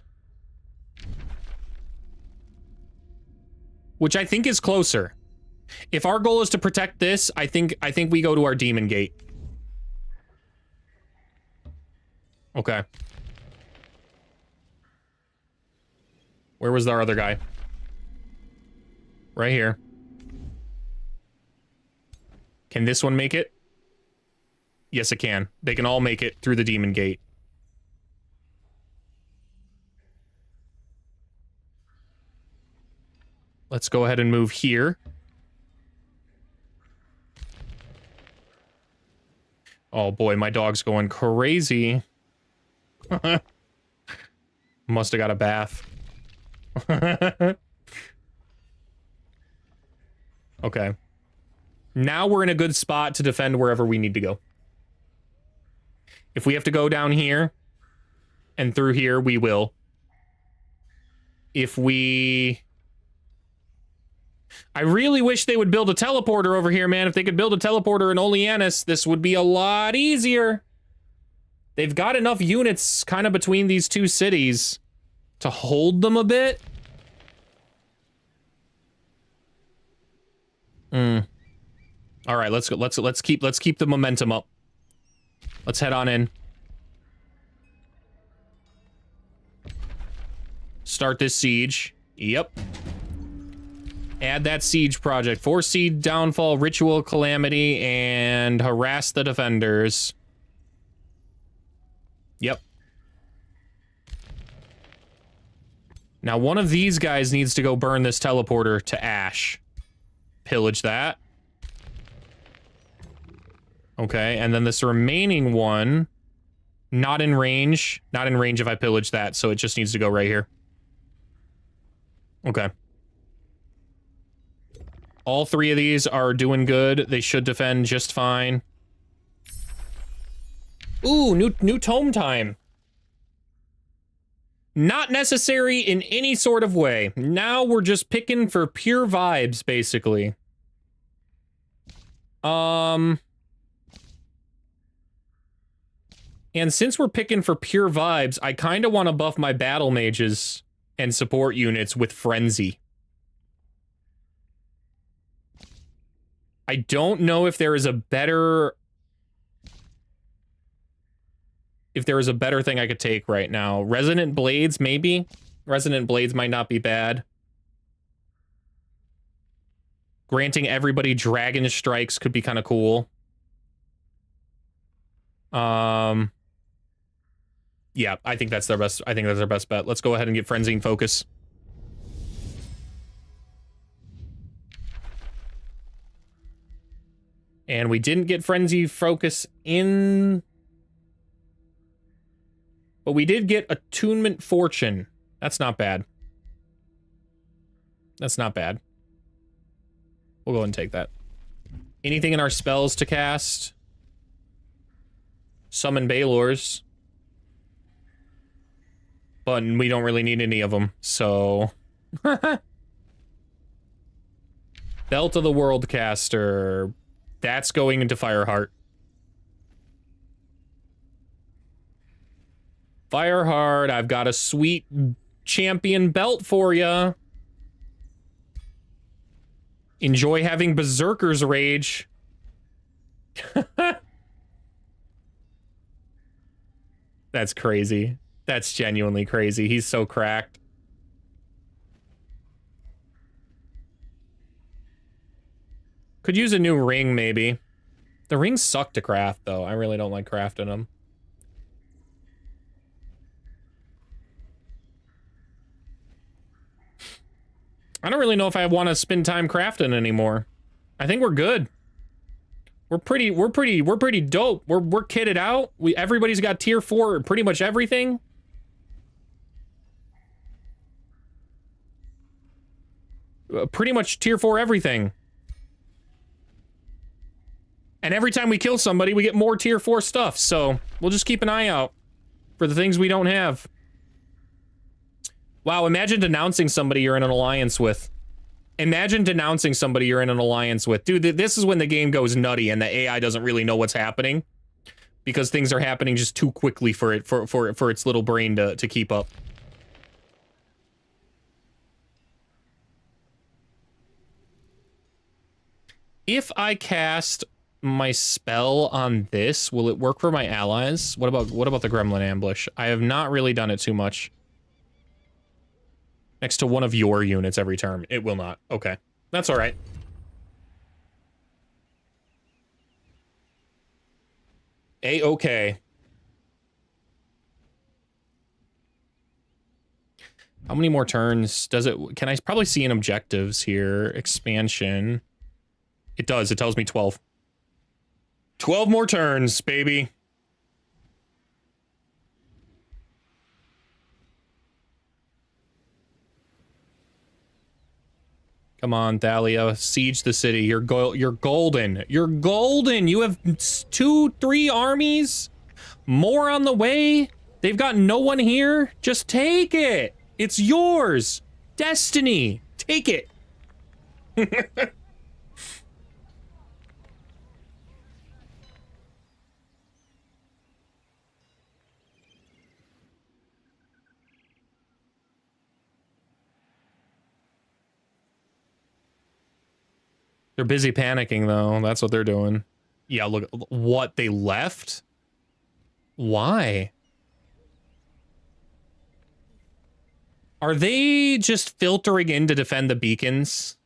Which I think is closer. If our goal is to protect this, I think we go to our demon gate. Okay. Where was our other guy? Right here. Can this one make it? Yes, it can. They can all make it through the demon gate. Let's go ahead and move here. Oh boy, my dog's going crazy. Must have got a bath. Okay. Now we're in a good spot to defend wherever we need to go. If we have to go down here and through here, we will. If we... I really wish they would build a teleporter over here, man. If they could build a teleporter in Oleanis, this would be a lot easier. They've got enough units kind of between these two cities to hold them a bit. All right, let's go. Let's keep the momentum up. Let's head on in. Start this siege. Yep. Add that siege project. Foresee downfall, ritual calamity, and harass the defenders. Yep. Now one of these guys needs to go burn this teleporter to ash. Pillage that. Okay, and then this remaining one, not in range. Not in range if I pillage that, so it just needs to go right here. Okay. All three of these are doing good. They should defend just fine. Ooh, new tome time. Not necessary in any sort of way. Now we're just picking for pure vibes, basically. And since we're picking for pure vibes, I kind of want to buff my battle mages and support units with Frenzy. I don't know if there is a better... if there is a better thing I could take right now. Resonant Blades, maybe? Resonant Blades might not be bad. Granting everybody Dragon Strikes could be kind of cool. Yeah, I think that's their best. I think that's their best bet. Let's go ahead and get Frenzy and Focus. And we didn't get Frenzy Focus in... but we did get Attunement Fortune. That's not bad. That's not bad. We'll go ahead and take that. Anything in our spells to cast? Summon Balors. But we don't really need any of them, so... Belt of the Worldcaster. That's going into Fireheart. Fireheart, I've got a sweet champion belt for ya. Enjoy having Berserker's Rage. That's crazy. That's genuinely crazy. He's so cracked. Could use a new ring, maybe. The rings suck to craft, though. I really don't like crafting them. I don't really know if I want to spend time crafting anymore. I think we're good. We're pretty dope. We're kitted out. Everybody's got tier 4 pretty much everything. Pretty much tier 4 everything. And every time we kill somebody, we get more tier 4 stuff, so we'll just keep an eye out for the things we don't have. Wow, imagine denouncing somebody you're in an alliance with. Imagine denouncing somebody you're in an alliance with. Dude, this is when the game goes nutty and the AI doesn't really know what's happening. Because things are happening just too quickly for it, for its little brain to keep up. If I cast my spell on this, will it work for my allies? What about the Gremlin Ambush? I have not really done it too much. Next to one of your units every turn. It will not. Okay. That's alright. A-okay. How many more turns does it... Can I probably see in objectives here? Expansion. It does. It tells me 12. 12 more turns, baby. Come on, Thalia, siege the city. You're golden. You're golden. You have 2, 3 armies. More on the way. They've got no one here. Just take it. It's yours. Destiny. Take it. They're busy panicking, though. That's what they're doing. Yeah, look. What? They left? Why? Are they just filtering in to defend the beacons?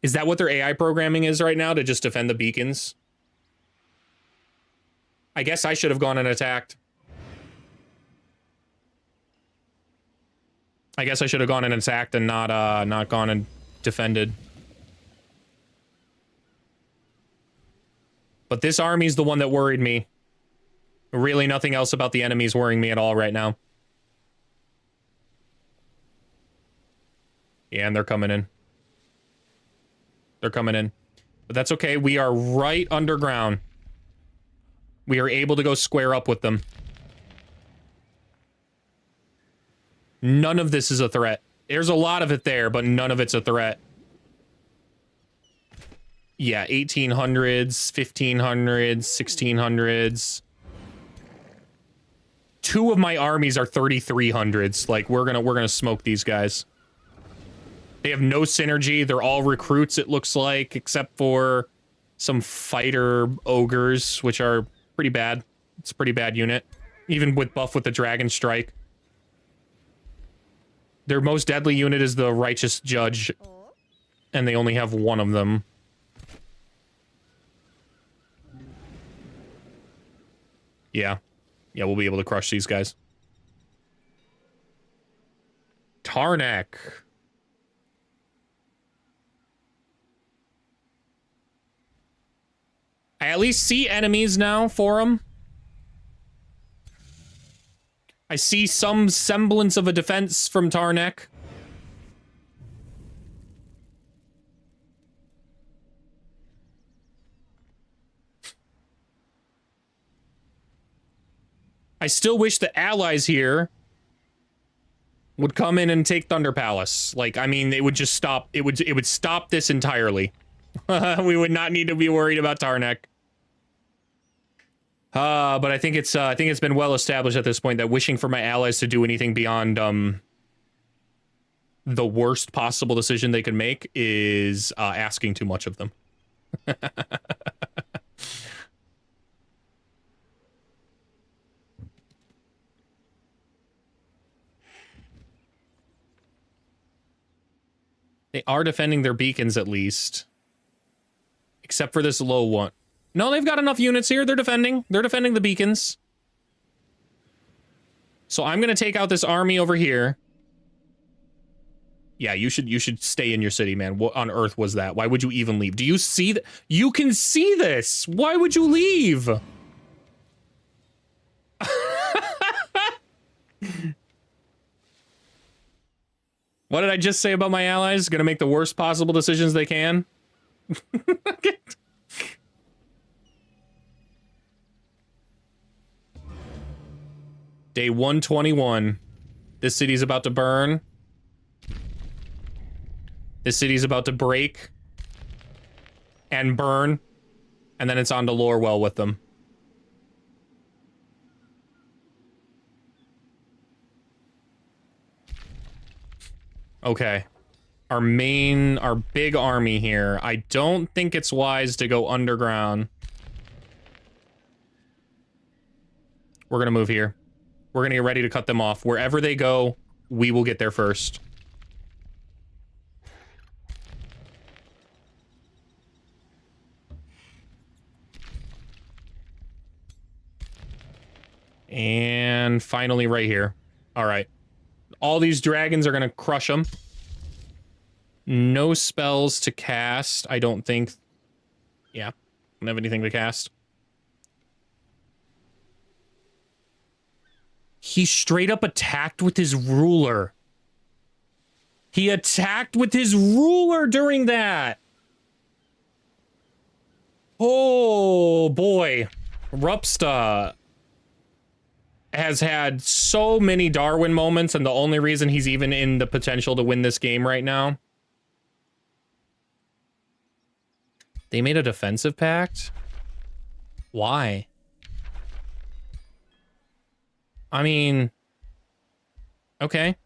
Is that what their AI programming is right now, to just defend the beacons? I guess I should have gone and attacked. I guess I should have gone and attacked and not gone and defended. But this army's the one that worried me. Really, nothing else about the enemy's worrying me at all right now. Yeah, and they're coming in. They're coming in. But that's okay. We are right underground. We are able to go square up with them. None of this is a threat. There's a lot of it there, but none of it's a threat. Yeah, 1800s, 1500s, 1600s. 2 of my armies are 3300s. Like, we're gonna smoke these guys. They have no synergy. They're all recruits, it looks like, except for some fighter ogres, which are pretty bad. It's a pretty bad unit. Even with buff with the Dragon Strike. Their most deadly unit is the Righteous Judge, and they only have 1 of them. Yeah. Yeah, we'll be able to crush these guys. Tarnech. I at least see enemies now for them. I see some semblance of a defense from Tarnech. I still wish the allies here would come in and take Thunder Palace. Like, I mean, it would just stop. It would stop this entirely. We would not need to be worried about Tarnech. But I think it's been well established at this point that wishing for my allies to do anything beyond the worst possible decision they could make is asking too much of them. They are defending their beacons at least. Except for this low one. No, they've got enough units here. They're defending. They're defending the beacons. So I'm going to take out this army over here. Yeah, you should stay in your city, man. What on earth was that? Why would you even leave? Do you see that? You can see this. Why would you leave? What did I just say about my allies? Gonna make the worst possible decisions they can? Day 121. This city's about to burn. This city's about to break. And burn. And then it's on to Lorwell with them. Okay. Our big army here. I don't think it's wise to go underground. We're gonna move here. We're gonna get ready to cut them off. Wherever they go, we will get there first. And finally right here. All right. All these dragons are gonna crush them. No spells to cast, I don't think. Yeah, don't have anything to cast. He straight up attacked with his ruler. He attacked with his ruler during that. Oh, boy. Rupsta has had so many Darwin moments, and the only reason he's even in the potential to win this game right now. They made a defensive pact? Why? I mean... Okay.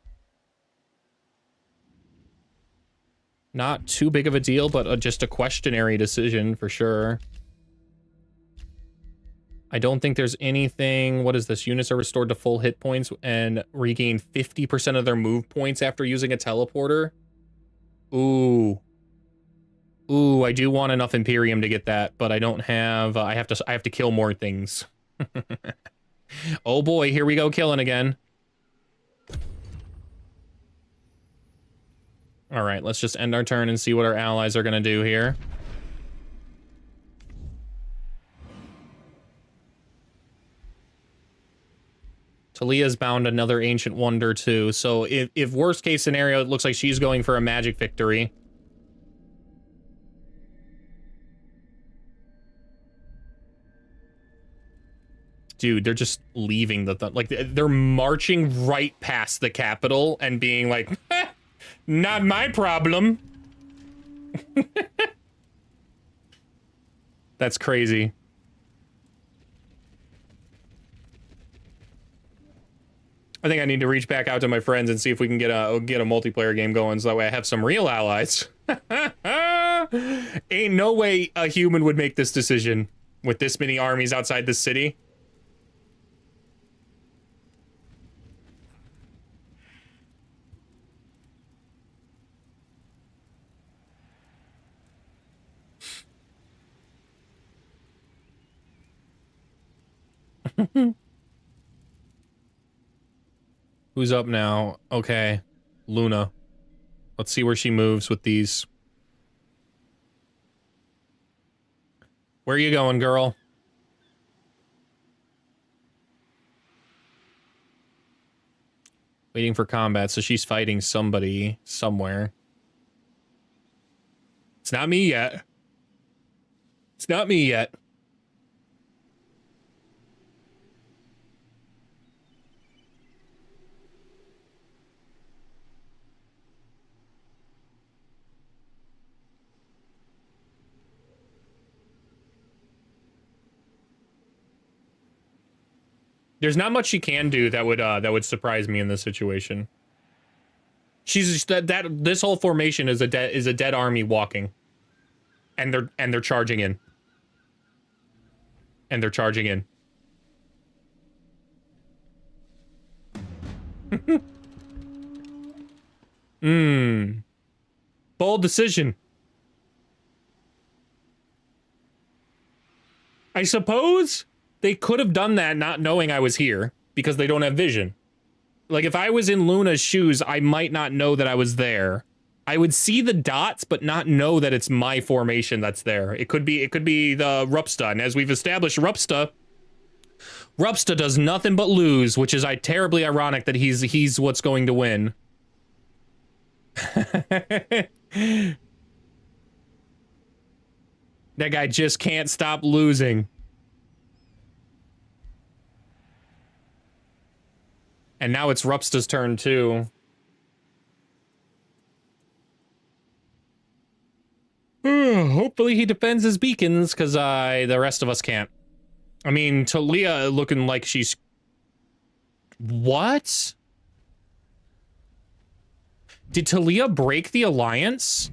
Not too big of a deal, but just a questionary decision for sure. I don't think there's anything... What is this? Units are restored to full hit points and regain 50% of their move points after using a teleporter. Ooh. Ooh, I do want enough Imperium to get that, but I don't have... I have to kill more things. Oh boy, here we go killing again. All right, let's just end our turn and see what our allies are going to do here. Talia's bound another Ancient Wonder too, so if worst case scenario, it looks like she's going for a magic victory. Dude, they're just leaving like, they're marching right past the capital and being like, not my problem. That's crazy. I think I need to reach back out to my friends and see if we can get a multiplayer game going, so that way I have some real allies. Ain't no way a human would make this decision with this many armies outside the city. Who's up now? Okay, Luna. Let's see where she moves with these. Where are you going, girl? Waiting for combat, so she's fighting somebody somewhere. It's not me yet. It's not me yet. There's not much she can do that would surprise me in this situation. She's just, this whole formation is a dead army walking, and they're charging in, and they're charging in. Bold decision. I suppose they could have done that not knowing I was here, because they don't have vision. Like, if I was in Luna's shoes, I might not know that I was there. I would see the dots, but not know that it's my formation that's there. It could be the Rupsta, and as we've established, Rupsta does nothing but lose, which is terribly ironic that he's what's going to win. That guy just can't stop losing. And now it's Rupsta's turn, too. Hopefully he defends his beacons, because the rest of us can't. I mean, Talia looking like she's... What? Did Talia break the alliance?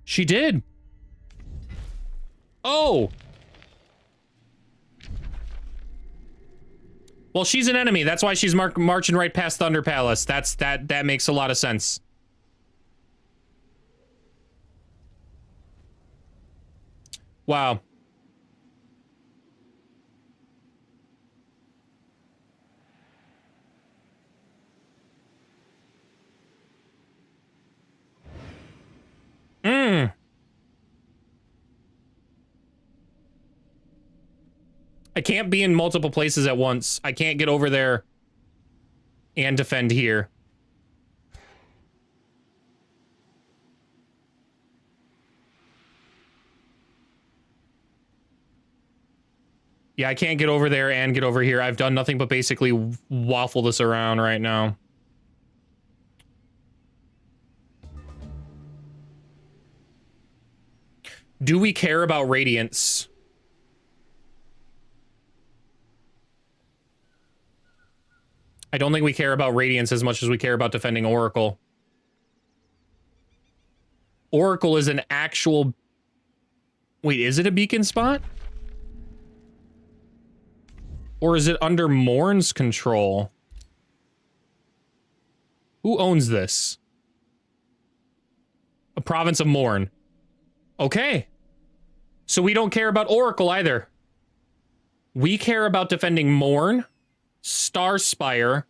She did. Oh. Well, she's an enemy. That's why she's marching right past Thunder Palace. That makes a lot of sense. Wow. I can't be in multiple places at once. I can't get over there and defend here. Yeah, I can't get over there and get over here. I've done nothing but basically waffle this around right now. Do we care about Radiance? I don't think we care about Radiance as much as we care about defending Oracle. Oracle is an actual... Wait, is it a beacon spot? Or is it under Morn's control? Who owns this? A province of Morn. Okay. So we don't care about Oracle either. We care about defending Morn, Starspire.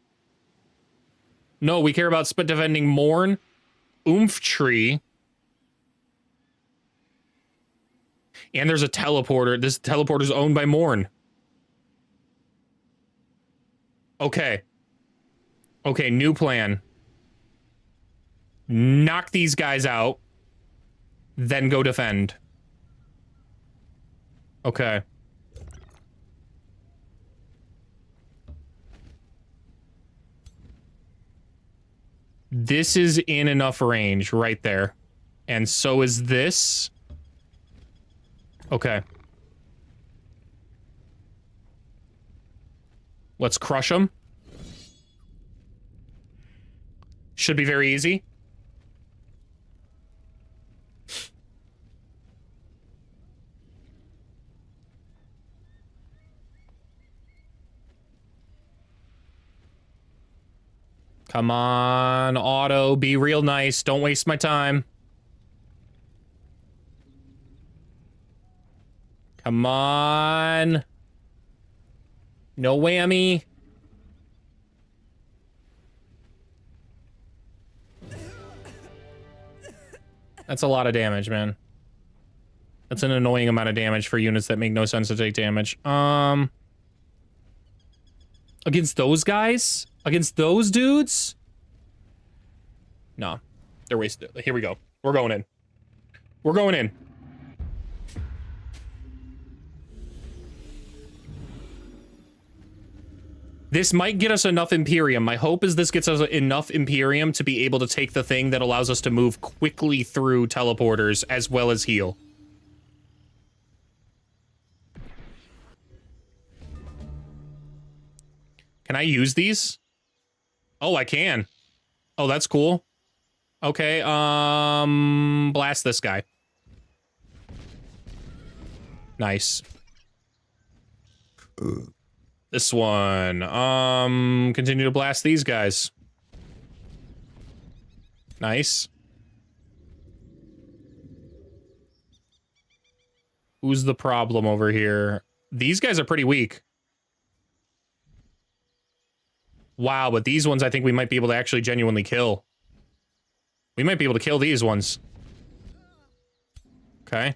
No, we care about defending Morn, Oomph Tree. And there's a teleporter. This teleporter's owned by Morn. Okay. Okay, new plan. Knock these guys out. Then go defend. Okay. This is in enough range right there. And so is this. Okay. Let's crush them. Should be very easy. Come on, Auto, be real nice. Don't waste my time. Come on. No whammy. That's a lot of damage, man. That's an annoying amount of damage for units that make no sense to take damage. Against those guys? Against those dudes? No. They're wasted. Here we go. We're going in. We're going in. This might get us enough Imperium. My hope is this gets us enough Imperium to be able to take the thing that allows us to move quickly through teleporters as well as heal. Can I use these? Oh, I can. Oh, that's cool. Okay, blast this guy. Nice. This one. Continue to blast these guys. Nice. Who's the problem over here? These guys are pretty weak. Wow, but these ones I think we might be able to actually genuinely kill. We might be able to kill these ones. Okay.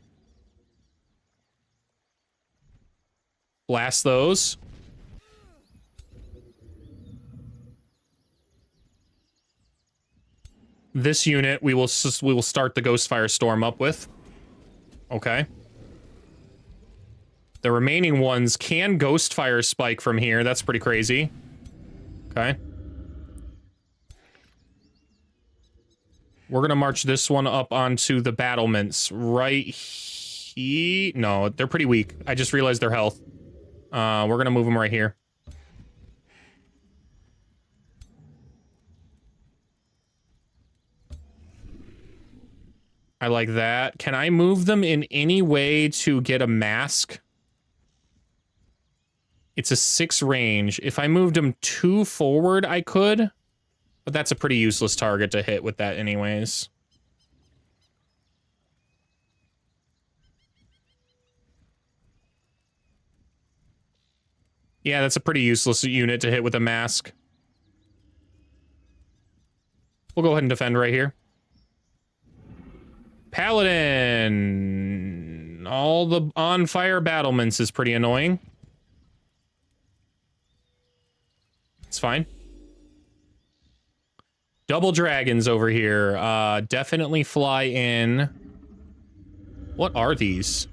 Blast those. This unit we will start the Ghostfire Storm up with. Okay. The remaining ones can Ghostfire Spike from here. That's pretty crazy. Okay. We're gonna march this one up onto the battlements right here. No, they're pretty weak. I just realized their health. We're gonna move them right here. I like that. Can I move them in any way to get a mask? It's a 6 range. If I moved them 2 forward, I could. But that's a pretty useless target to hit with that anyways. Yeah, that's a pretty useless unit to hit with a mask. We'll go ahead and defend right here. Paladin! All the on-fire battlements is pretty annoying. It's fine. Double dragons over here. Definitely fly in. What are these?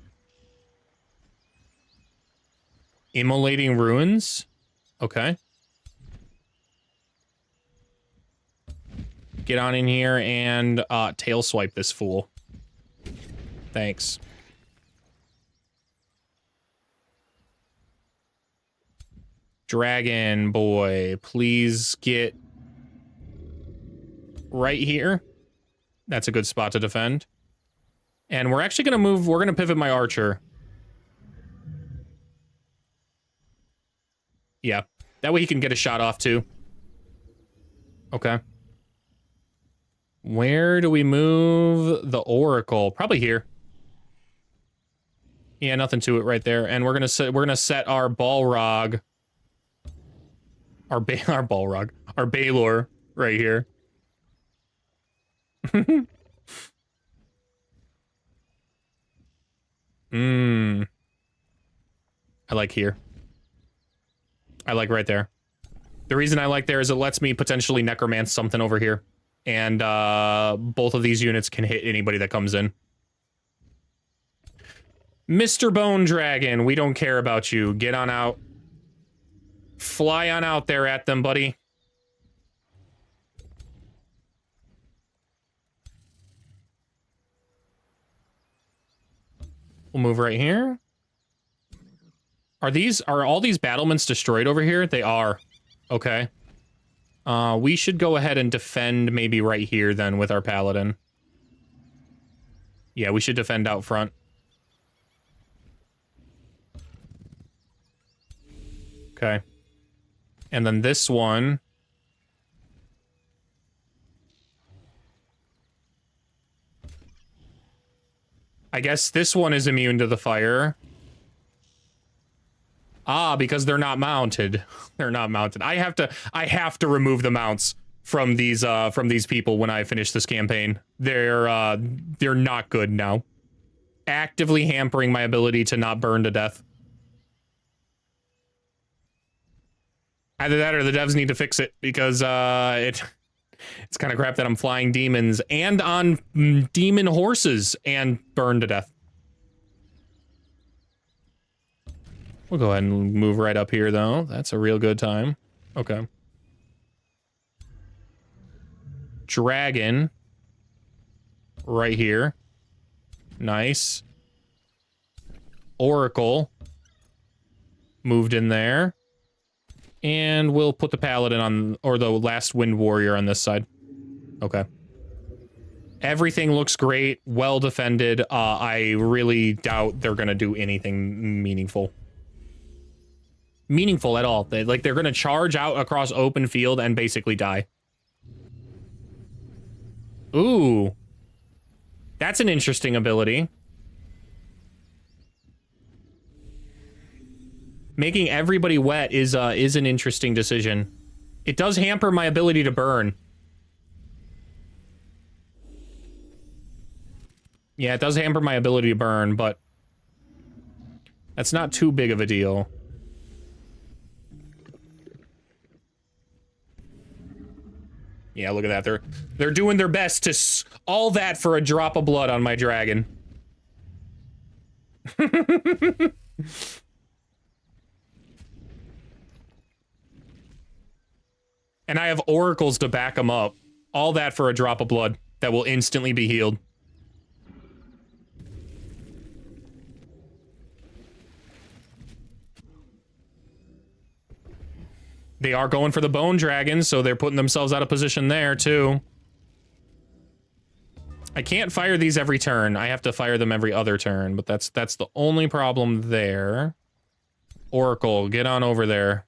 Immolating ruins? Okay. Get on in here and tail swipe this fool. Thanks. Dragon boy, please get right here. That's a good spot to defend. And we're actually going to move, we're going to pivot my archer. Yeah, that way he can get a shot off too. Okay. Where do we move the oracle? Probably here. Yeah, nothing to it right there. And we're gonna set our Balrog, our Balrog, our Balor right here. I like here. I like right there. The reason I like there is it lets me potentially necromance something over here. And both of these units can hit anybody that comes in. Mr. Bone Dragon, we don't care about you. Get on out. Fly on out there at them, buddy. We'll move right here. Are all these battlements destroyed over here? They are. Okay. We should go ahead and defend maybe right here then with our paladin. Yeah, we should defend out front. Okay. And then this one. I guess this one is immune to the fire. Ah, because they're not mounted. They're not mounted. I have to remove the mounts from these people when I finish this campaign. They're not good now. Actively hampering my ability to not burn to death. Either that or the devs need to fix it because it's kind of crap that I'm flying demons and on demon horses and burn to death. We'll go ahead and move right up here, though. That's a real good time. Okay. Dragon. Right here. Nice. Oracle. Moved in there. And we'll put the Paladin on, or the last Wind Warrior on this side. Okay. Everything looks great. Well defended. I really doubt they're going to do anything meaningful. Meaningful at all. They're going to charge out across open field and basically die. Ooh. That's an interesting ability. Making everybody wet is an interesting decision. It does hamper my ability to burn. Yeah, it does hamper my ability to burn, but that's not too big of a deal. Yeah, look at that. They're doing their best to all that for a drop of blood on my dragon. And I have oracles to back them up. All that for a drop of blood that will instantly be healed. They are going for the bone dragon, so they're putting themselves out of position there, too. I can't fire these every turn. I have to fire them every other turn, but that's the only problem there. Oracle, get on over there.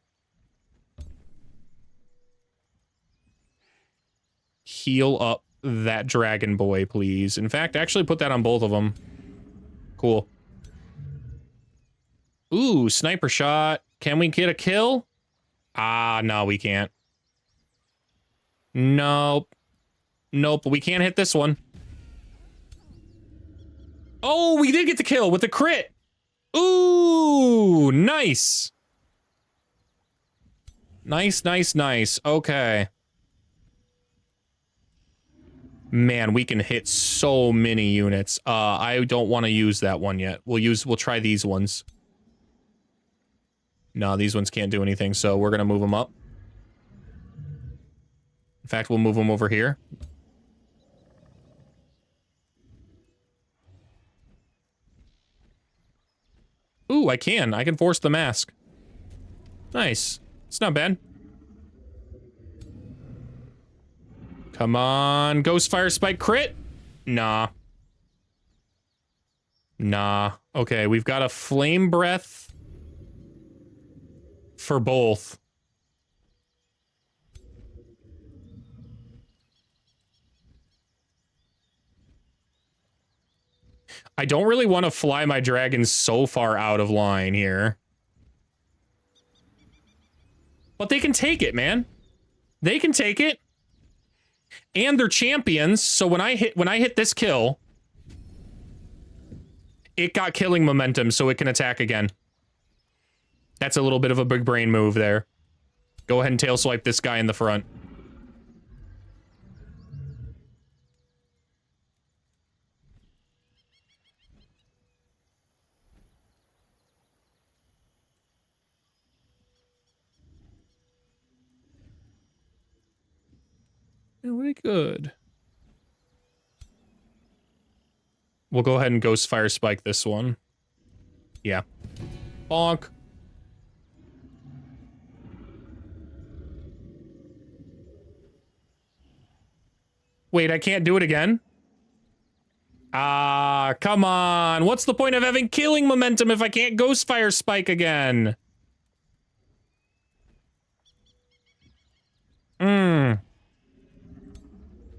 Heal up that dragon boy, please. In fact, actually put that on both of them. Cool. Ooh, sniper shot. Can we get a kill? Ah, no, we can't. Nope. Nope, we can't hit this one. Oh, we did get the kill with the crit. Ooh, nice. Nice, nice, nice. Okay. Man, we can hit so many units. I don't want to use that one yet. We'll try these ones. No, these ones can't do anything, so we're gonna move them up. In fact, we'll move them over here. Ooh, I can force the mask. Nice. It's not bad. Come on, Ghost Fire Spike crit? Nah. Nah. Okay, we've got a Flame Breath for both. I don't really want to fly my dragons so far out of line here. But they can take it, man. They can take it. And they're champions, so when I hit this kill, it got killing momentum, so it can attack again. That's a little bit of a big brain move there. Go ahead and tail swipe this guy in the front. Really good. We'll go ahead and Ghost Fire Spike this one. Yeah. Bonk. Wait, I can't do it again? Ah, come on. What's the point of having killing momentum if I can't Ghost Fire Spike again?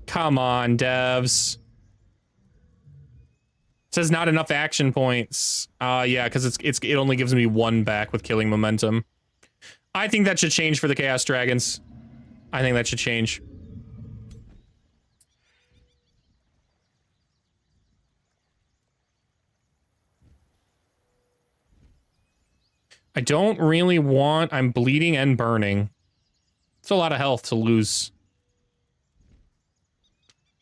Come on, devs. It says not enough action points. Yeah, because it only gives me one back with killing momentum. I think that should change for the Chaos Dragons. I think that should change. I don't really want... I'm bleeding and burning. It's a lot of health to lose.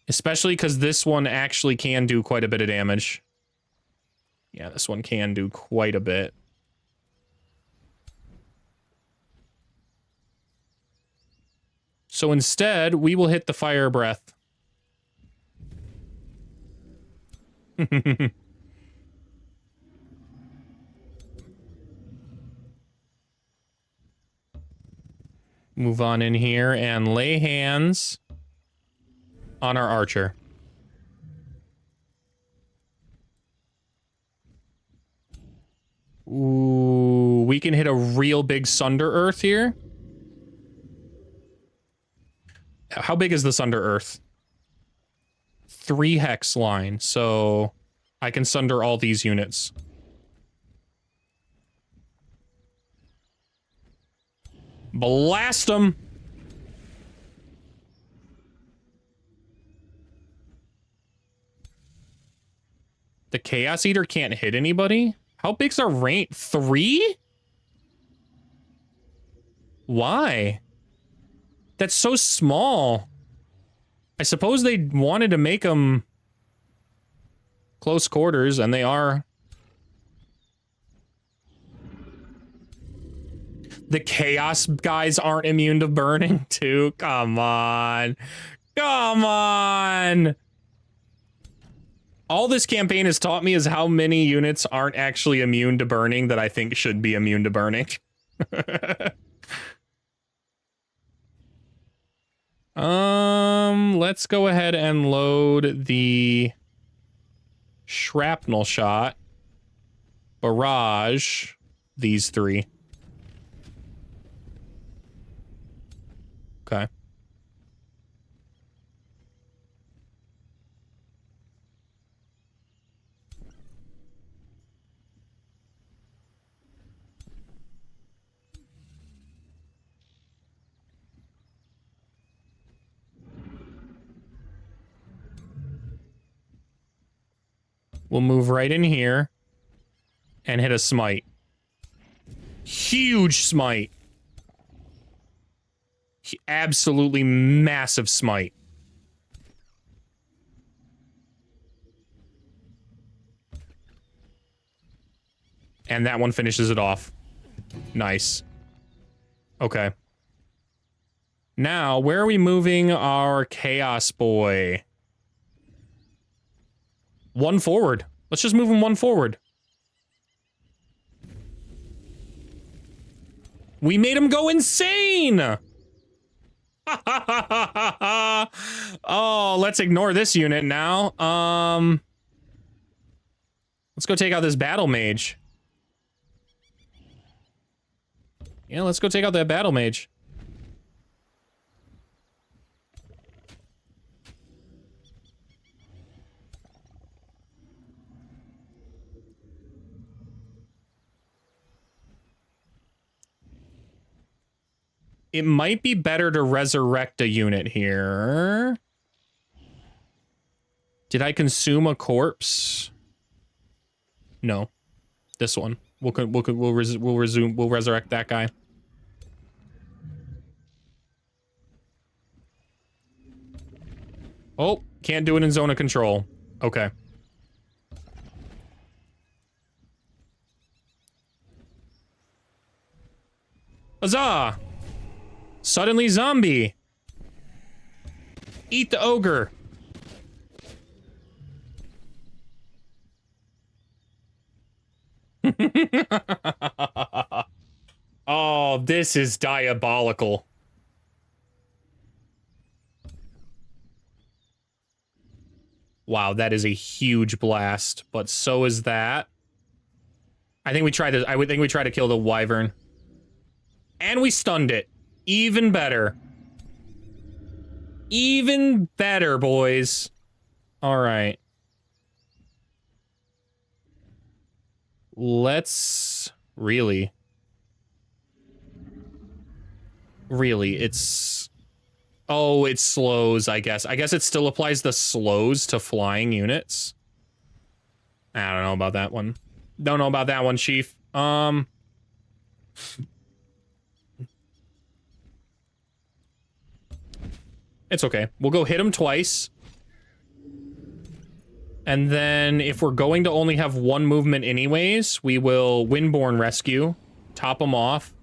Especially because this one actually can do quite a bit of damage. Yeah, this one can do quite a bit. So instead, we will hit the Fire Breath. Move on in here and lay hands on our archer. Ooh, we can hit a real big Sunder Earth here. How big is the Sunder Earth? 3 hex line, so I can sunder all these units. Blast them! The Chaos Eater can't hit anybody? How big's our range? 3? Why? That's so small. I suppose they wanted to make them close quarters, and they are. The Chaos guys aren't immune to burning, too? Come on. Come on! All this campaign has taught me is how many units aren't actually immune to burning that I think should be immune to burning. Let's go ahead and load the shrapnel shot. Barrage these 3. Okay. We'll move right in here and hit a smite. Huge smite. Absolutely massive smite. And that one finishes it off. Nice. Okay. Now, where are we moving our Chaos Boy? One forward. Let's just move him one forward. We made him go insane! Oh, let's ignore this unit now. Let's go take out this battle mage. Yeah, let's go take out that battle mage. It might be better to resurrect a unit here. Did I consume a corpse? No. This one. We'll resurrect that guy. Oh, can't do it in zone of control. Okay. Huzzah! Suddenly zombie. Eat the ogre. Oh, this is diabolical. Wow, that is a huge blast, but so is that. I think we tried this. I would think we tried to kill the wyvern. And we stunned it. Even better. Even better, boys. All right. Let's... Really? Really, it's... Oh, it slows, I guess. I guess it still applies the slows to flying units. I don't know about that one. Don't know about that one, Chief. It's okay. We'll go hit him twice. And then if we're going to only have one movement anyways, we will Windborne Rescue, top him off,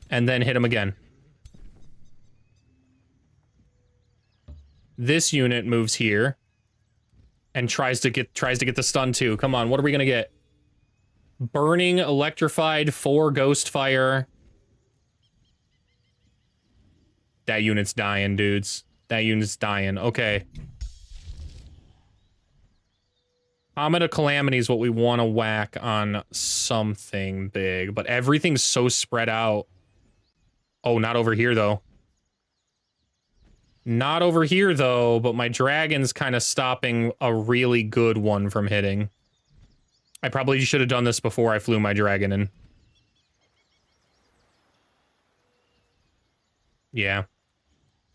and then hit him again. This unit moves here and tries to get the stun too. Come on, what are we gonna get? Burning, electrified, 4 ghost fire. That unit's dying, dudes. That unit's dying. Okay. Comet of Calamity is what we want to whack on something big, but everything's so spread out. Oh, not over here, though. Not over here, though, but my dragon's kind of stopping a really good one from hitting. I probably should have done this before I flew my dragon in. Yeah.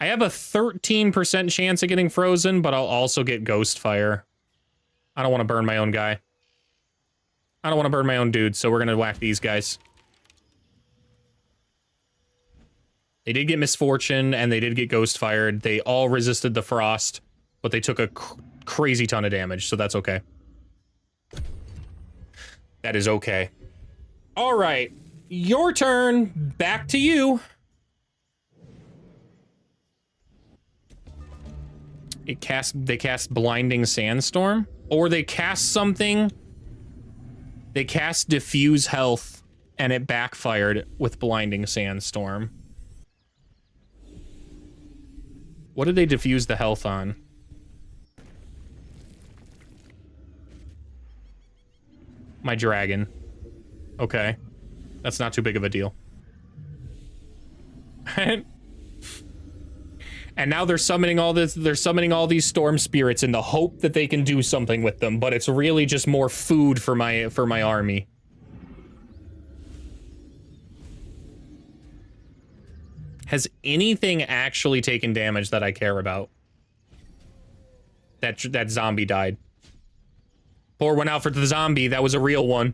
I have a 13% chance of getting frozen, but I'll also get ghost fire. I don't want to burn my own guy. I don't want to burn my own dude, so we're going to whack these guys. They did get misfortune, and they did get ghost fired. They all resisted the frost, but they took a crazy ton of damage, so that's okay. That is okay. All right, your turn. Back to you. They cast Blinding Sandstorm, or they cast something. They cast Diffuse Health, and it backfired with Blinding Sandstorm. What did they diffuse the health on? My dragon. Okay. That's not too big of a deal. And now they're summoning all this, they're summoning all these storm spirits in the hope that they can do something with them, but it's really just more food for my army. Has anything actually taken damage that I care about? That zombie died. Pour one out for the zombie. That was a real one.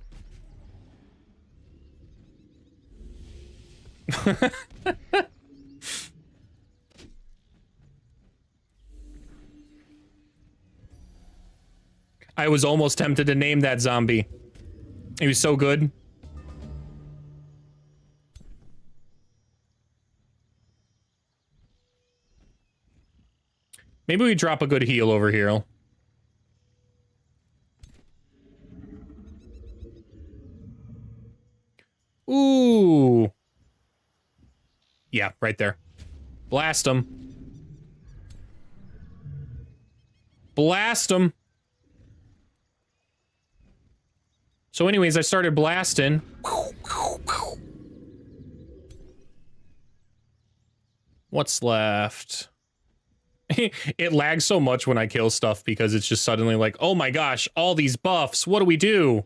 I was almost tempted to name that zombie. He was so good. Maybe we drop a good heal over here. Ooh. Yeah, right there. Blast him. Blast him. So anyways, I started blasting. What's left? It lags so much when I kill stuff because it's just suddenly like, oh my gosh, all these buffs, what do we do?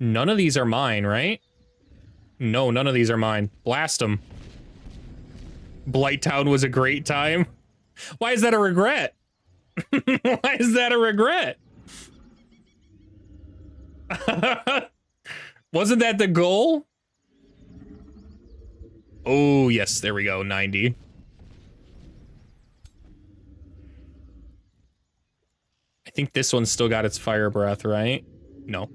None of these are mine, right? No, none of these are mine. Blast them. Blighttown was a great time. Why is that a regret? Why is that a regret? Wasn't that the goal? Oh, yes, there we go, 90. I think this one's still got its fire breath, right? No.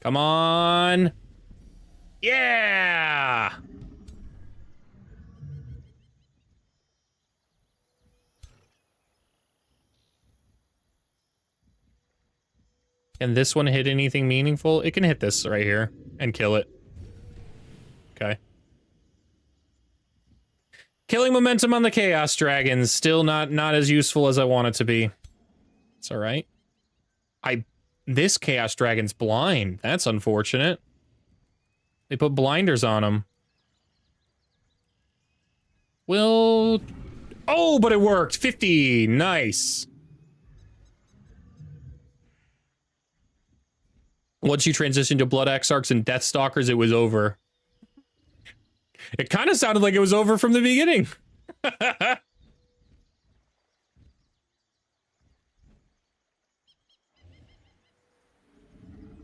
Come on. Yeah! Can this one hit anything meaningful? It can hit this right here and kill it. Okay. Killing momentum on the Chaos Dragons. Still not as useful as I want it to be. It's alright. This Chaos Dragon's blind. That's unfortunate. They put blinders on him. Well... Oh, but it worked! 50! Nice! Once you transitioned to Blood Exarchs and Deathstalkers, it was over. It kind of sounded like it was over from the beginning.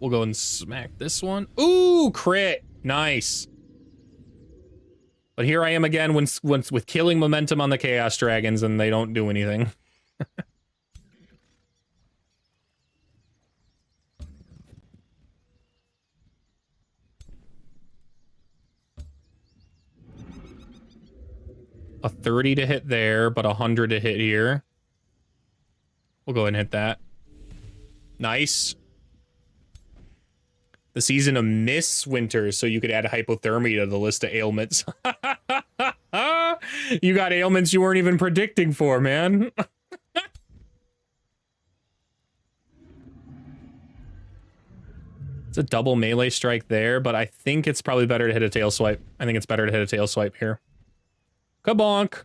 We'll go and smack this one. Ooh, crit! Nice. But here I am again with killing momentum on the Chaos Dragons and they don't do anything. A 30 to hit there, but 100 to hit here. We'll go ahead and hit that. Nice. The season of Miss Winter, so you could add hypothermia to the list of ailments. You got ailments you weren't even predicting for, man. It's a double melee strike there, but I think it's probably better to hit a tail swipe. I think it's better to hit a tail swipe here. Kabonk!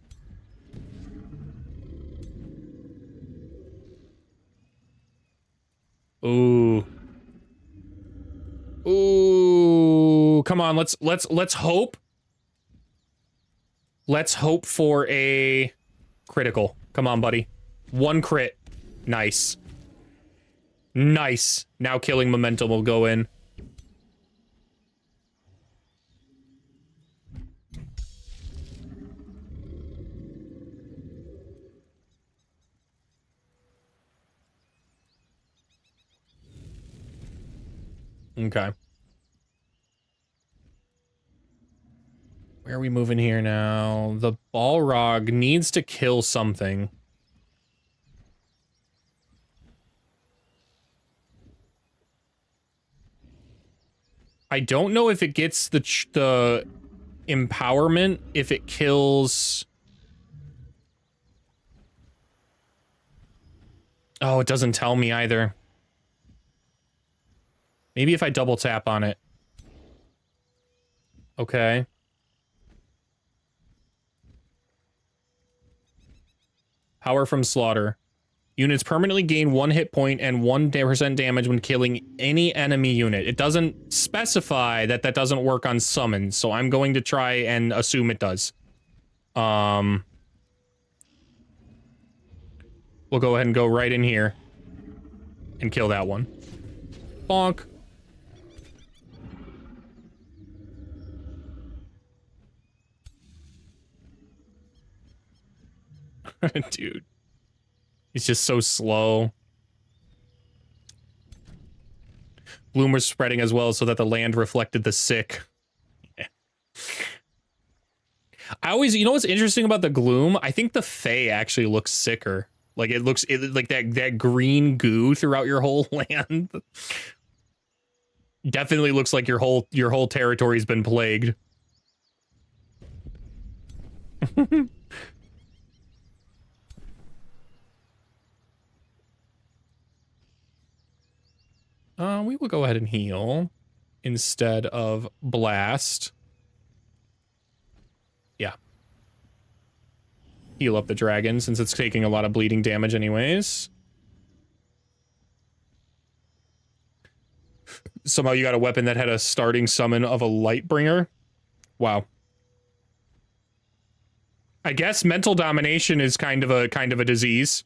Ooh. Ooh, come on, let's hope. Let's hope for a critical. Come on, buddy. One crit. Nice. Nice. Now killing momentum will go in. Okay. Where are we moving here now? The Balrog needs to kill something. I don't know if it gets the empowerment if it kills... Oh, it doesn't tell me either. Maybe if I double tap on it. Okay. Power from Slaughter. Units permanently gain 1 hit point and 1% damage when killing any enemy unit. It doesn't specify that that doesn't work on summons, so I'm going to try and assume it does. We'll go ahead and go right in here and kill that one. Bonk. Dude. He's just so slow. Bloom was spreading as well so that the land reflected the sick. Yeah. I always, you know what's interesting about the gloom? I think the Fae actually looks sicker. Like it looks like that green goo throughout your whole land. Definitely looks like your whole territory's been plagued. We will go ahead and heal instead of blast. Yeah. Heal up the dragon since it's taking a lot of bleeding damage anyways. Somehow you got a weapon that had a starting summon of a Lightbringer. Wow. I guess mental domination is kind of a disease.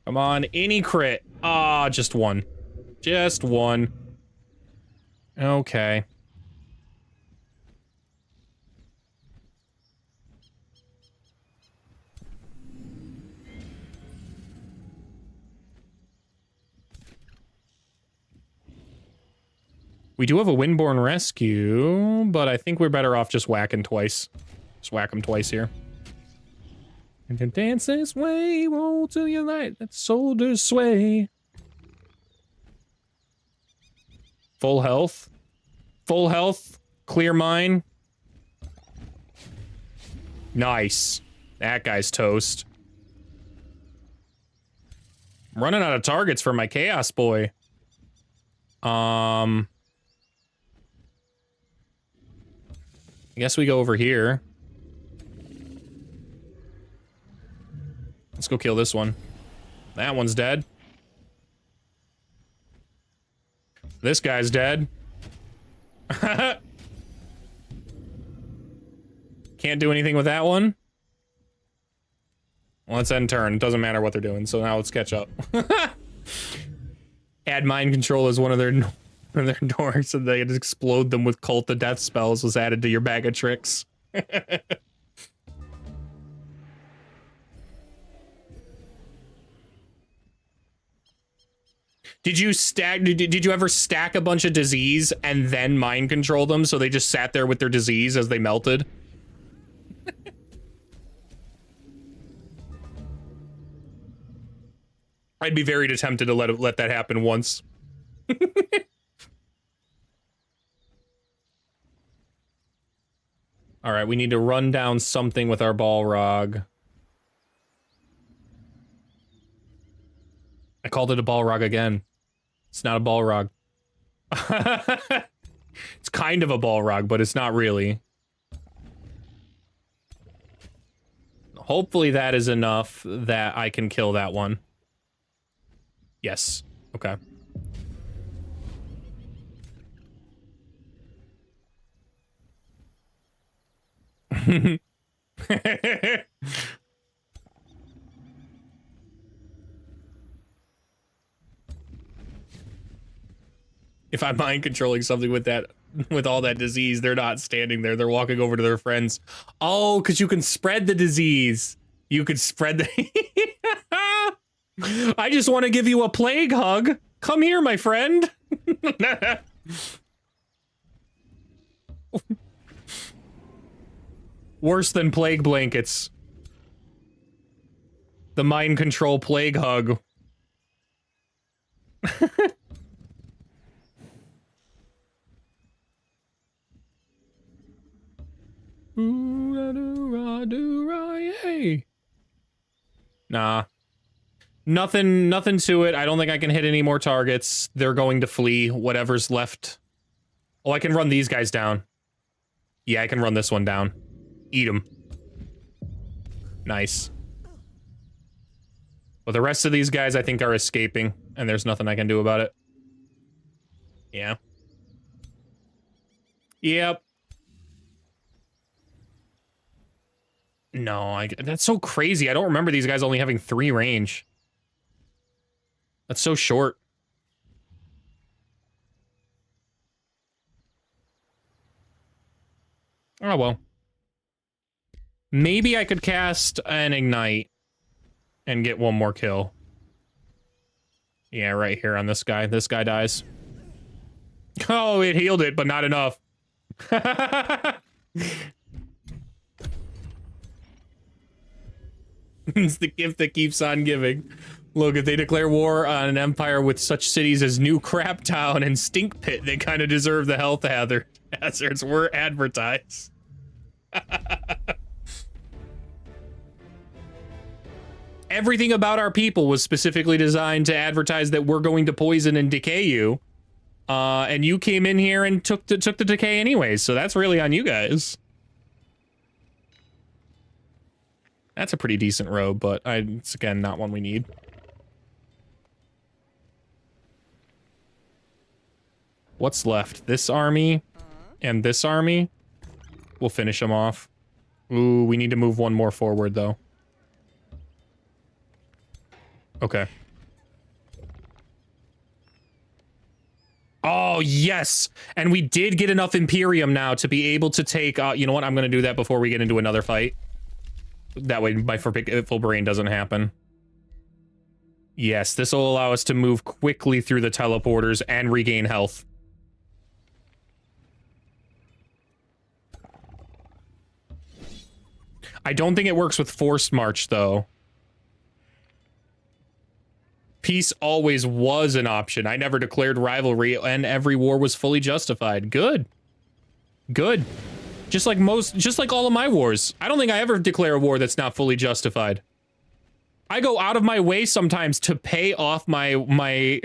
Come on, any crit. Ah, just one. Just one. Okay. We do have a Windborn Rescue, but I think we're better off just whacking twice. Just whack them twice here. And can dance this way, roll till you light that shoulders sway. Full health. Full health. Clear mine. Nice. That guy's toast. I'm running out of targets for my Chaos Boy. I guess we go over here. Let's go kill this one. That one's dead. This guy's dead. Can't do anything with that one. Well, let's end turn. Doesn't matter what they're doing, so now let's catch up. Add mind control as one of their dorks, and they explode them with cult of death spells was added to your bag of tricks. Did you ever stack a bunch of disease and then mind control them so they just sat there with their disease as they melted? I'd be very tempted to let that happen once. All right, we need to run down something with our Balrog. I called it a Balrog again. It's not a Balrog. It's kind of a Balrog, but it's not really. Hopefully that is enough that I can kill that one. Yes. Okay. If I'm mind controlling something with all that disease, they're not standing there. They're walking over to their friends. Oh, because you can spread the disease. You could spread the... I just want to give you a plague hug. Come here, my friend. Worse than plague blankets. The mind control plague hug. Yay. Nah. Nothing to it. I don't think I can hit any more targets. They're going to flee. Whatever's left. Oh, I can run these guys down. Yeah, I can run this one down. Eat him. Nice. But the rest of these guys, I think, are escaping, and there's nothing I can do about it. Yeah. Yep. No, that's so crazy. I don't remember these guys only having 3 range. That's so short. Oh, well. Maybe I could cast an Ignite and get one more kill. Yeah, right here on this guy. This guy dies. Oh, it healed it, but not enough. It's the gift that keeps on giving. Look, if they declare war on an empire with such cities as New Craptown and Stink Pit, they kind of deserve the health hazards were advertised. Everything about our people was specifically designed to advertise that we're going to poison and decay you. And you came in here and took the decay anyways, so that's really on you guys. That's a pretty decent robe, but it's, again, not one we need. What's left? This army and this army. We'll finish them off. Ooh, we need to move one more forward, though. Okay. Oh, yes! And we did get enough Imperium now to be able to take... you know what? I'm going to do that before we get into another fight. That way my forgetful brain doesn't happen. Yes, this will allow us to move quickly through the teleporters and regain health. I don't think it works with Forced March, though. Peace always was an option. I never declared rivalry, and every war was fully justified. Good. Good. Just like all of my wars. I don't think I ever declare a war that's not fully justified. I go out of my way sometimes to pay off to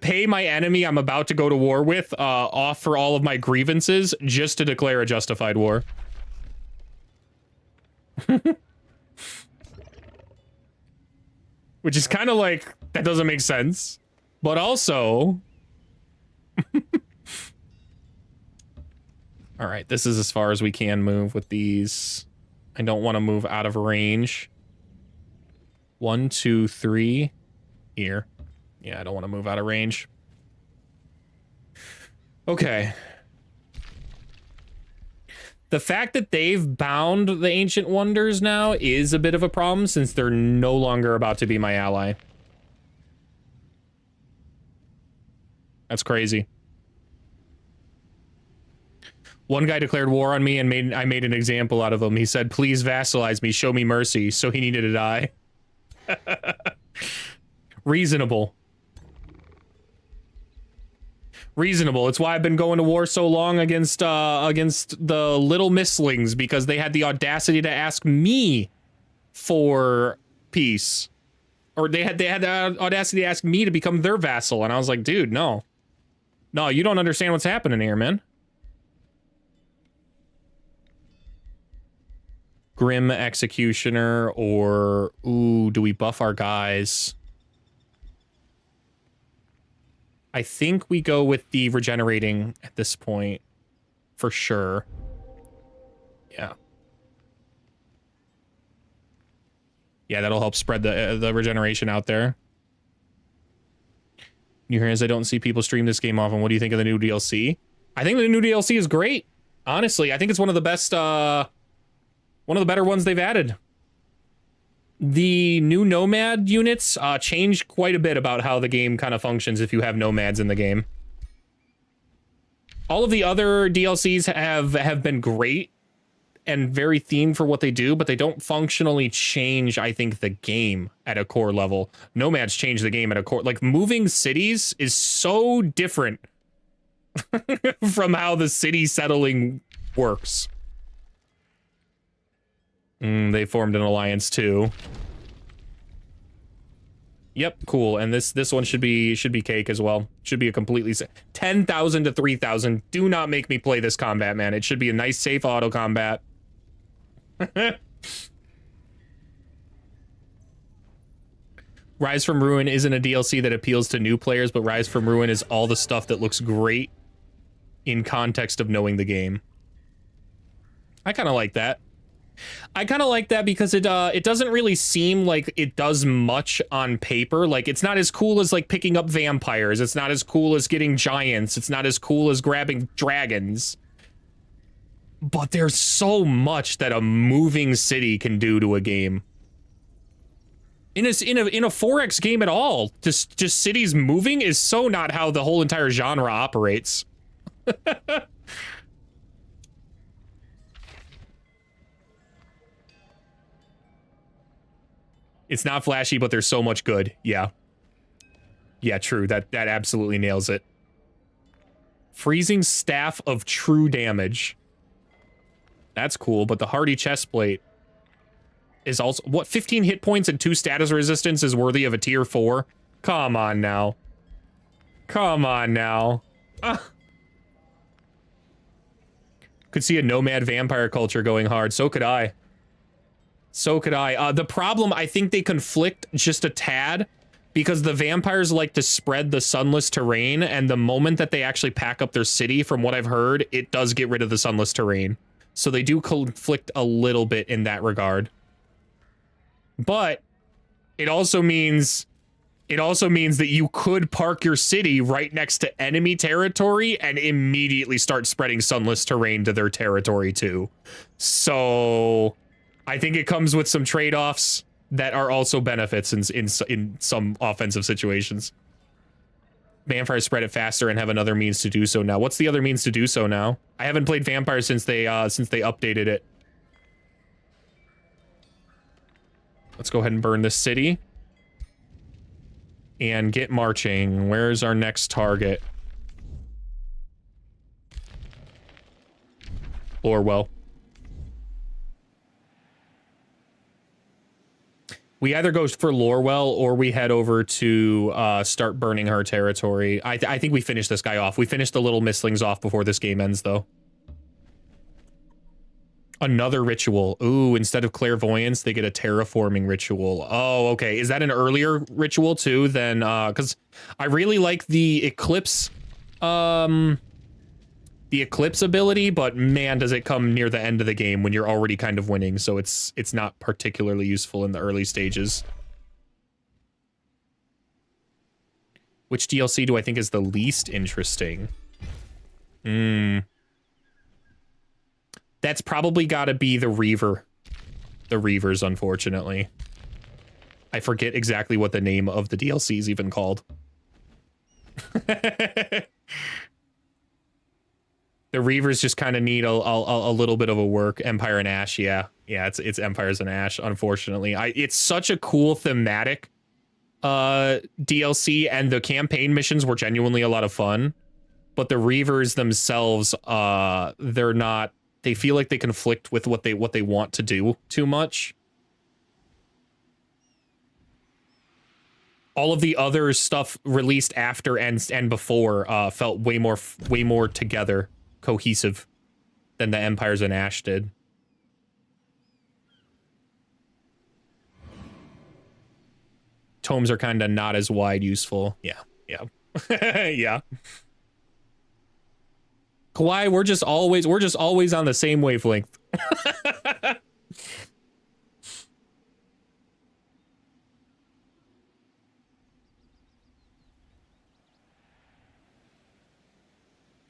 pay my enemy I'm about to go to war with off for all of my grievances just to declare a justified war. Which is kind of like, that doesn't make sense. But also... Alright, this is as far as we can move with these. I don't want to move out of range. 1, 2, 3. Here. Yeah, I don't want to move out of range. Okay. The fact that they've bound the Ancient Wonders now is a bit of a problem since they're no longer about to be my ally. That's crazy. One guy declared war on me and I made an example out of him. He said, please vassalize me, show me mercy. So he needed to die. Reasonable. Reasonable. It's why I've been going to war so long against the little misslings, because they had the audacity to ask me for peace. Or they had the audacity to ask me to become their vassal, and I was like, dude, no. No, you don't understand what's happening here, man. Grim Executioner, or ooh, do we buff our guys? I think we go with the regenerating at this point, for sure. Yeah. Yeah, that'll help spread the regeneration out there. New Heroes, I don't see people stream this game often. What do you think of the new DLC? I think the new DLC is great. Honestly, I think it's one of the best, one of the better ones they've added. The new Nomad units changed quite a bit about how the game kind of functions if you have Nomads in the game. All of the other DLCs have been great and very themed for what they do, but they don't functionally change, I think, the game at a core level. Nomads change the game at a core. Like, moving cities is so different from how the city settling works. They formed an alliance too. Yep, cool. And this one should be cake as well. Should be a completely 10,000 to 3,000. Do not make me play this combat, man. It should be a nice, safe auto combat. Rise from Ruin isn't a DLC that appeals to new players, but Rise from Ruin is all the stuff that looks great in context of knowing the game. I kind of like that. I kind of like that because it doesn't really seem like it does much on paper. Like, it's not as cool as, like, picking up vampires. It's not as cool as getting giants. It's not as cool as grabbing dragons. But there's so much that a moving city can do to a game. In a 4X game at all, just cities moving is so not how the whole entire genre operates. It's not flashy, but there's so much good. Yeah. Yeah, true. That absolutely nails it. Freezing staff of true damage. That's cool, but the hardy chestplate is also... What, 15 hit points and 2 status resistance is worthy of a tier 4? Come on now. Come on now. Could see a nomad vampire culture going hard. So could I. So could I. The problem, I think they conflict just a tad, because the vampires like to spread the sunless terrain, and the moment that they actually pack up their city, from what I've heard, it does get rid of the sunless terrain. So they do conflict a little bit in that regard. But it also means that you could park your city right next to enemy territory and immediately start spreading sunless terrain to their territory too. So I think it comes with some trade-offs that are also benefits in some offensive situations. Vampires spread it faster and have another means to do so now. What's the other means to do so now? I haven't played Vampire since they updated it. Let's go ahead and burn this city. And get marching. Where's our next target? Orwell. We either go for Lorwell or we head over to start burning her territory. I think we finish this guy off. We finish the little mislings off before this game ends, though. Another ritual. Ooh, instead of clairvoyance, they get a terraforming ritual. Oh, okay. Is that an earlier ritual, too, than... because I really like the Eclipse... the Eclipse ability, but man, does it come near the end of the game when you're already kind of winning, so it's not particularly useful in the early stages. Which DLC do I think is the least interesting? That's probably gotta be the Reaver. The Reavers, unfortunately. I forget exactly what the name of the DLC is even called. The Reavers just kind of need a little bit of a work. Empire and Ash, yeah. Yeah, it's Empires and Ash, unfortunately. It's such a cool thematic DLC, and the campaign missions were genuinely a lot of fun. But the Reavers themselves, they're not... They feel like they conflict with what they want to do too much. All of the other stuff released after and before felt way more together, cohesive than the Empires and Ash did. Tomes are kind of not as wide useful. Yeah. Yeah. Kawhi, we're just always on the same wavelength.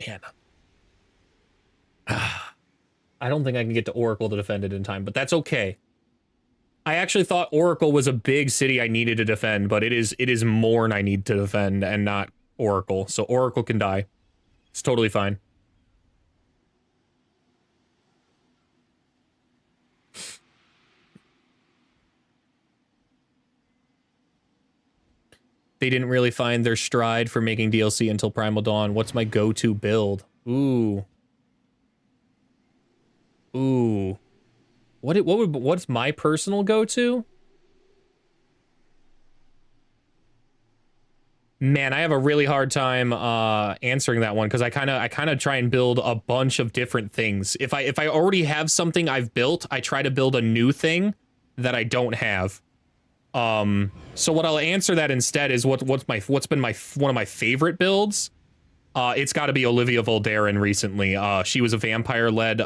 Man. I don't think I can get to Oracle to defend it in time, but that's okay. I actually thought Oracle was a big city I needed to defend, but it is Morn I need to defend and not Oracle. So Oracle can die. It's totally fine. They didn't really find their stride for making DLC until Primal Dawn. What's my go-to build? Ooh. What's my personal go-to? Man, I have a really hard time answering that one, because I kind of try and build a bunch of different things. If I already have something I've built, I try to build a new thing that I don't have. So what I'll answer that instead is what's been one of my favorite builds. It's got to be Olivia Voldaren recently. She was a vampire-led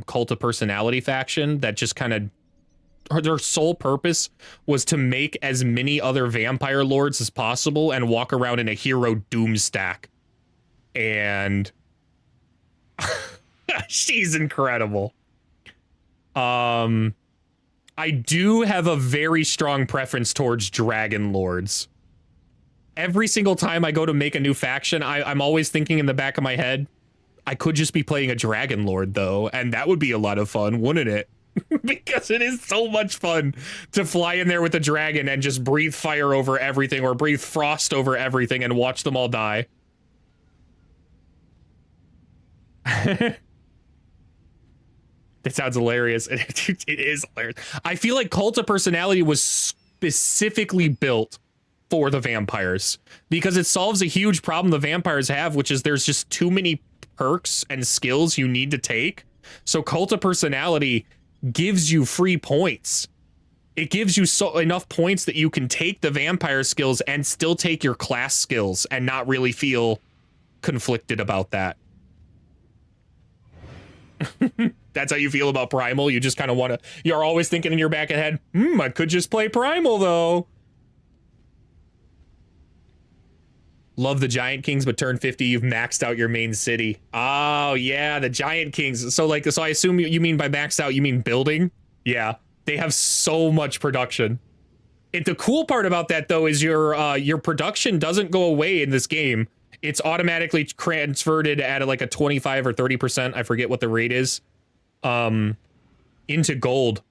cult of personality faction that just kind of... Their sole purpose was to make as many other vampire lords as possible and walk around in a hero doom stack. And... She's incredible. I do have a very strong preference towards Dragon Lords. Every single time I go to make a new faction, I'm always thinking in the back of my head, I could just be playing a Dragon Lord, though, and that would be a lot of fun, wouldn't it? Because it is so much fun to fly in there with a dragon and just breathe fire over everything or breathe frost over everything and watch them all die. It sounds hilarious. It is hilarious. I feel like Cult of Personality was specifically built for the vampires because it solves a huge problem the vampires have, which is there's just too many perks and skills you need to take. So Cult of Personality gives you free points. It gives you enough points that you can take the vampire skills and still take your class skills and not really feel conflicted about that. That's how you feel about Primal? You just kind of want to... You're always thinking in your back of head, I could just play Primal, though. Love the Giant Kings, but turn 50, you've maxed out your main city. Oh, yeah, the Giant Kings. So I assume you mean by maxed out, you mean building? Yeah, they have so much production. The cool part about that, though, is your production doesn't go away in this game. It's automatically transferred at like a 25 or 30%. I forget what the rate is. Into gold.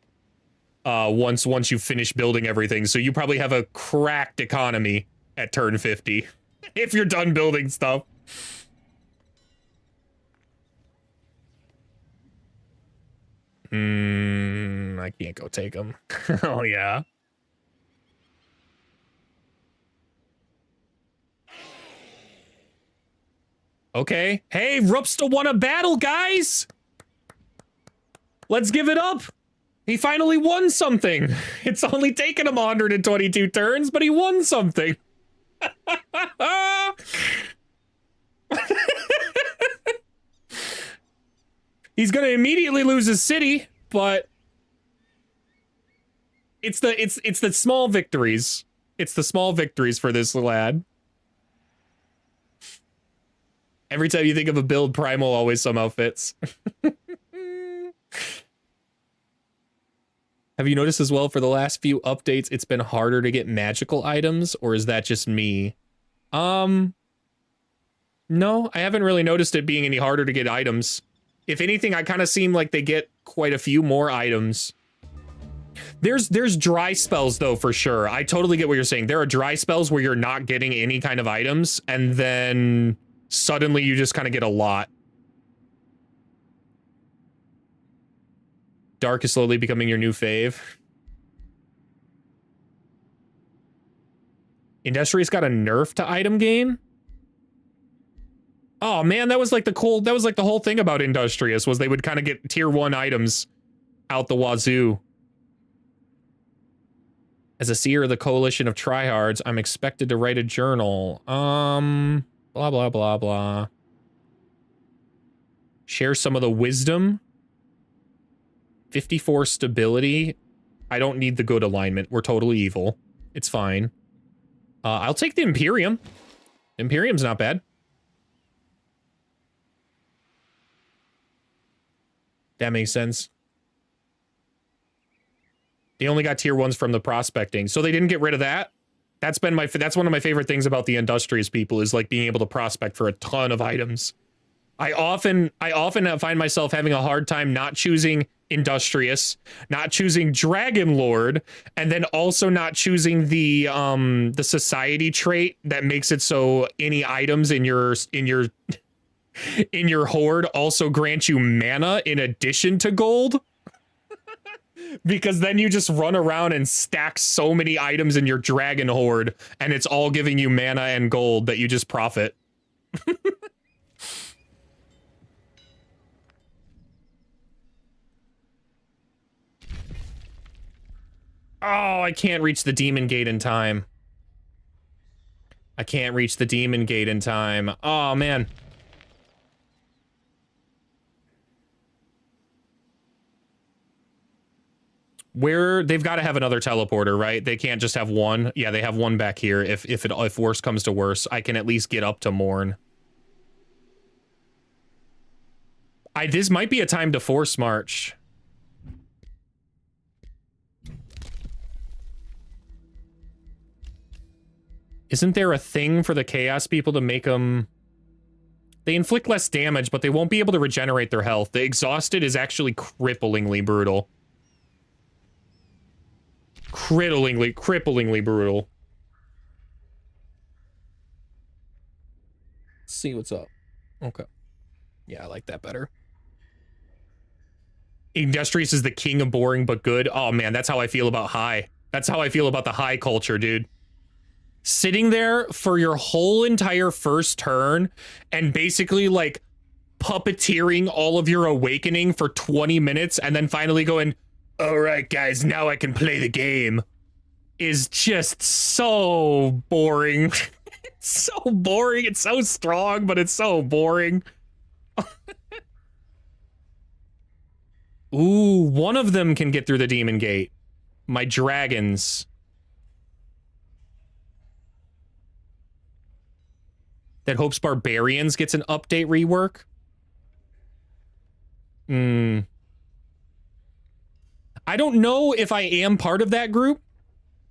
Once you finish building everything. So you probably have a cracked economy at turn 50 if you're done building stuff. I can't go take them. Oh, yeah. Okay. Hey, Rupsta won a battle, guys! Let's give it up! He finally won something! It's only taken him 122 turns, but he won something! He's gonna immediately lose his city, but... It's the small victories. It's the small victories for this lad. Every time you think of a build, Primal always somehow fits. Have you noticed as well for the last few updates, it's been harder to get magical items, or is that just me? No, I haven't really noticed it being any harder to get items. If anything, I kind of seem like they get quite a few more items. There's dry spells, though, for sure. I totally get what you're saying. There are dry spells where you're not getting any kind of items, and then suddenly you just kind of get a lot. Dark is slowly becoming your new fave. Industrious got a nerf to item gain? Oh man, that was like the whole thing about Industrious, was they would kind of get tier 1 items out the wazoo. As a seer of the coalition of tryhards, I'm expected to write a journal. Blah, blah, blah, blah. Share some of the wisdom. 54 stability. I don't need the good alignment. We're totally evil. It's fine. I'll take the Imperium. Imperium's not bad. That makes sense. They only got tier 1s from the prospecting, so they didn't get rid of that. That's one of my favorite things about the Industrious people, is like being able to prospect for a ton of items. I often find myself having a hard time not choosing Industrious, not choosing Dragon Lord, and then also not choosing the society trait that makes it so any items in your horde also grant you mana in addition to gold. Because then you just run around and stack so many items in your dragon horde, and it's all giving you mana and gold that you just profit. Oh, I can't reach the demon gate in time. I can't reach the demon gate in time. Oh, man. They've got to have another teleporter, right? They can't just have one. Yeah, they have one back here. If worse comes to worse, I can at least get up to Morn. This might be a time to force march. Isn't there a thing for the Chaos people to make them... They inflict less damage, but they won't be able to regenerate their health. The Exhausted is actually cripplingly brutal. Cripplingly brutal. Let's see what's up. Okay. Yeah, I like that better. Industrious is the king of boring but good. Oh man, that's how I feel about high. That's how I feel about the high culture, dude. Sitting there for your whole entire first turn and basically like puppeteering all of your awakening for 20 minutes and then finally going, all right, guys, now I can play the game, is just so boring. It's so boring. It's so strong, but it's so boring. Ooh, one of them can get through the demon gate. My dragons. That hopes Barbarians gets an update rework. I don't know if I am part of that group.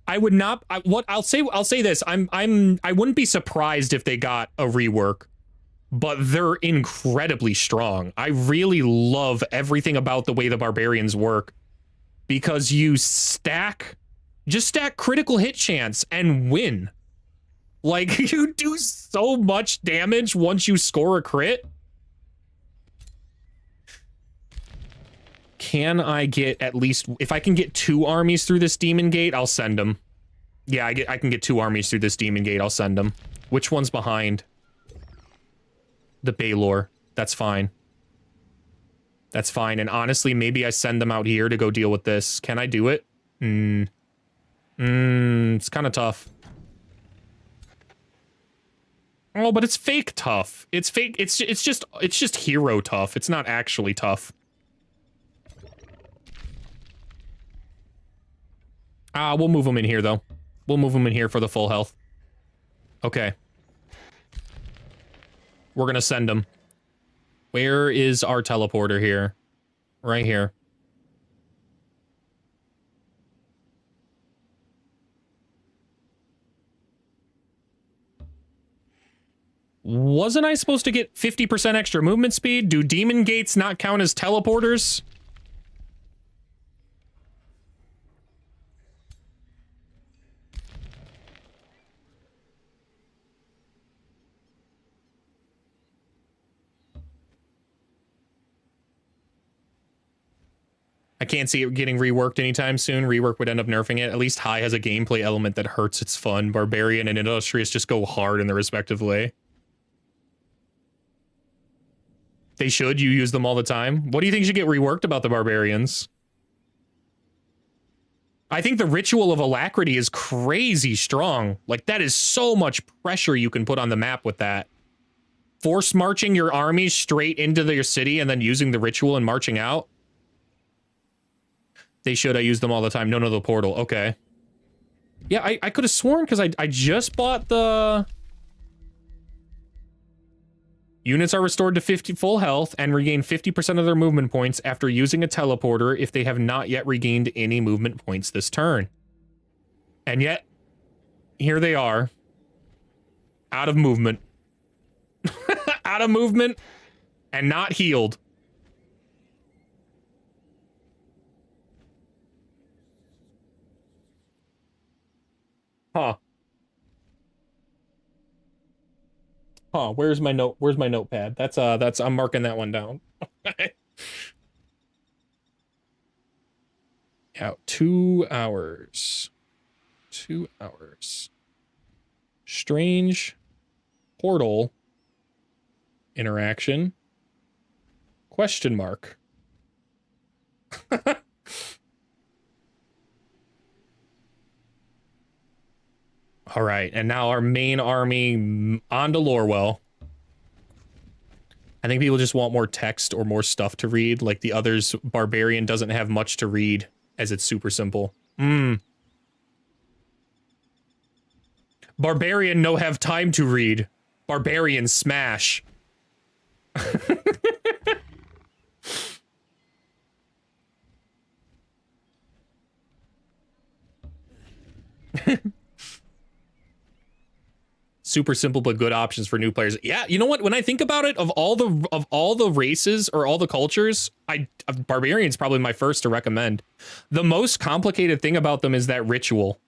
I would not. I'll say this. I wouldn't be surprised if they got a rework, but they're incredibly strong. I really love everything about the way the Barbarians work, because you just stack critical hit chance and win. Like, you do so much damage once you score a crit. Can I get at least... If I can get 2 armies through this demon gate, I'll send them. Yeah, I can get 2 armies through this demon gate, I'll send them. Which one's behind? The Baylor. That's fine. That's fine. And honestly, maybe I send them out here to go deal with this. Can I do it? It's kind of tough. Oh, but it's fake tough. It's fake. It's just hero tough. It's not actually tough. We'll move them in here though. We'll move them in here for the full health. Okay. We're gonna send them. Where is our teleporter here? Right here. Wasn't I supposed to get 50% extra movement speed? Do demon gates not count as teleporters? I can't see it getting reworked anytime soon. Rework would end up nerfing it. At least High has a gameplay element that hurts its fun. Barbarian and Industrious just go hard in their respective way. They should. You use them all the time. What do you think should get reworked about the Barbarians? I think the Ritual of Alacrity is crazy strong. Like, that is so much pressure you can put on the map with that. Force marching your armies straight into your city and then using the ritual and marching out. They should. I use them all the time. No, the portal. Okay. Yeah, I could have sworn because I just bought the... Units are restored to 50 full health and regain 50% of their movement points after using a teleporter if they have not yet regained any movement points this turn. And yet, here they are. Out of movement. Out of movement and not healed. Huh. Huh, where's my notepad? That's I'm marking that one down. Yeah, 2 hours. 2 hours. Strange portal interaction. Question mark. All right, and now our main army onto Lorwell. I think people just want more text or more stuff to read. Like the others, Barbarian doesn't have much to read, as it's super simple. Barbarian no have time to read. Barbarian smash. Super simple but good options for new players. Yeah, you know what? When I think about it, of all the races or all the cultures, Barbarian's probably my first to recommend. The most complicated thing about them is that ritual.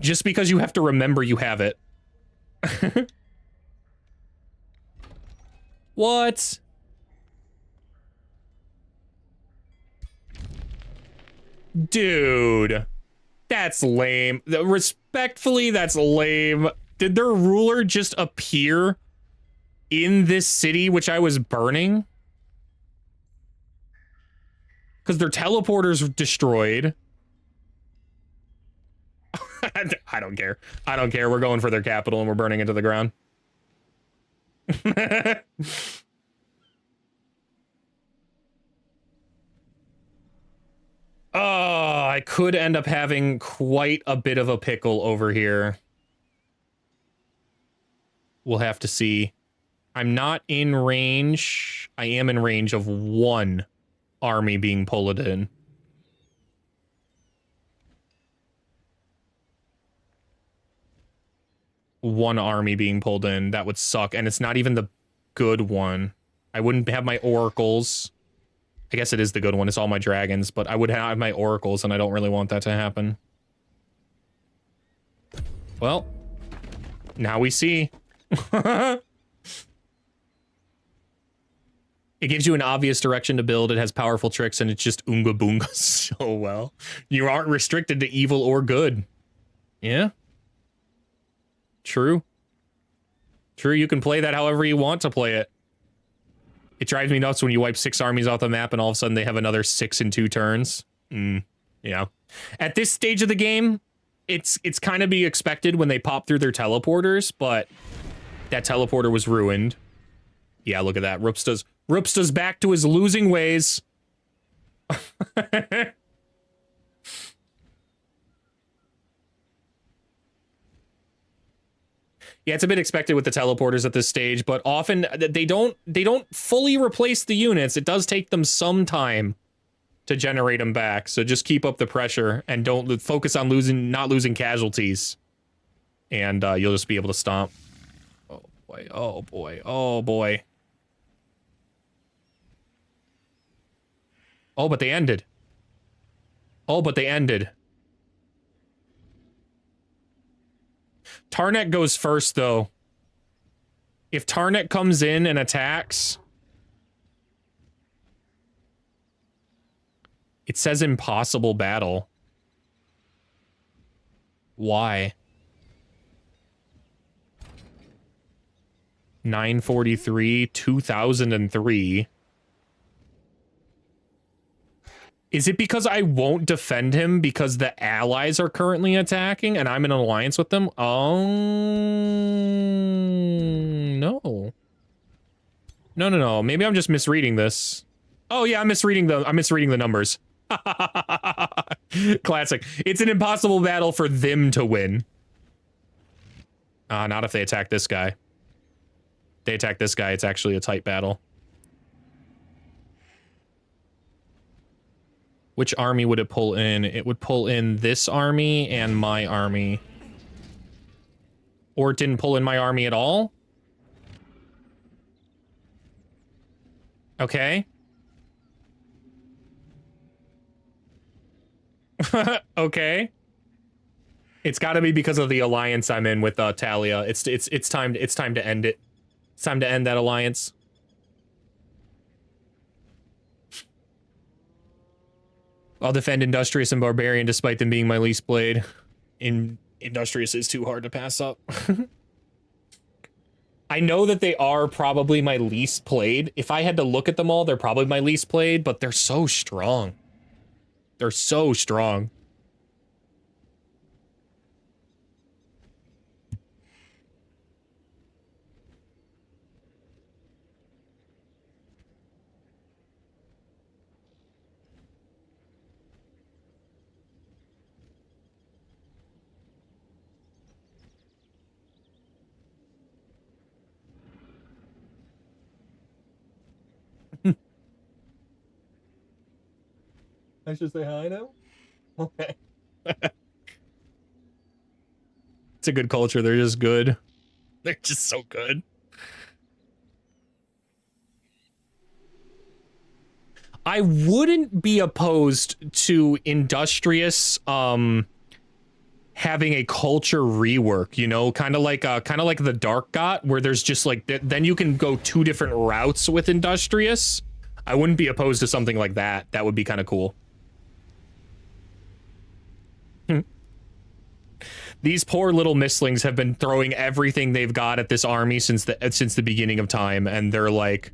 Just because you have to remember you have it. What? Dude. That's lame. Respectfully, that's lame. Did their ruler just appear in this city which I was burning? Because their teleporter's destroyed. I don't care. I don't care. We're going for their capital and we're burning into the ground. Oh, I could end up having quite a bit of a pickle over here. We'll have to see. I'm not in range. I am in range of one army being pulled in. One army being pulled in. That would suck. And it's not even the good one. I wouldn't have my oracles. I guess it is the good one. It's all my dragons, but I would have my oracles, and I don't really want that to happen. Well, now we see. It gives you an obvious direction to build. It has powerful tricks, and it's just Oonga Boonga so well. You aren't restricted to evil or good. Yeah. True. True, you can play that however you want to play it. It drives me nuts when you wipe 6 armies off the map and all of a sudden they have another 6 in 2 turns. Yeah. At this stage of the game, it's kind of be expected when they pop through their teleporters, but that teleporter was ruined. Yeah, look at that. Rupsta's back to his losing ways. Yeah, it's a bit expected with the teleporters at this stage, but often they don't fully replace the units. It does take them some time to generate them back. So just keep up the pressure and don't focus on not losing casualties. And you'll just be able to stomp. Oh boy, oh boy, oh boy. Oh, but they ended. Oh, but they ended. Tarnech goes first, though. If Tarnech comes in and attacks... It says impossible battle. Why? 943, 2003. Is it because I won't defend him because the allies are currently attacking and I'm in an alliance with them? Oh, no. No. Maybe I'm just misreading this. Oh yeah, I'm misreading the numbers. Classic. It's an impossible battle for them to win. Not if they attack this guy. They attack this guy, it's actually a tight battle. Which army would it pull in? It would pull in this army and my army. Or it didn't pull in my army at all? Okay. Okay. It's got to be because of the alliance I'm in with Talia. It's time to end it. It's time to end that alliance. I'll defend Industrious and Barbarian despite them being my least played. Industrious is too hard to pass up. I know that they are probably my least played. If I had to look at them all, they're probably my least played, but they're so strong. They're so strong. I should say hi now? Okay. It's a good culture. They're just good. They're just so good. I wouldn't be opposed to Industrious having a culture rework, you know, kind of like the Dark got, where there's just like then you can go two different routes with Industrious. I wouldn't be opposed to something like that. That would be kind of cool. These poor little mislings have been throwing everything they've got at this army since the beginning of time, and they're like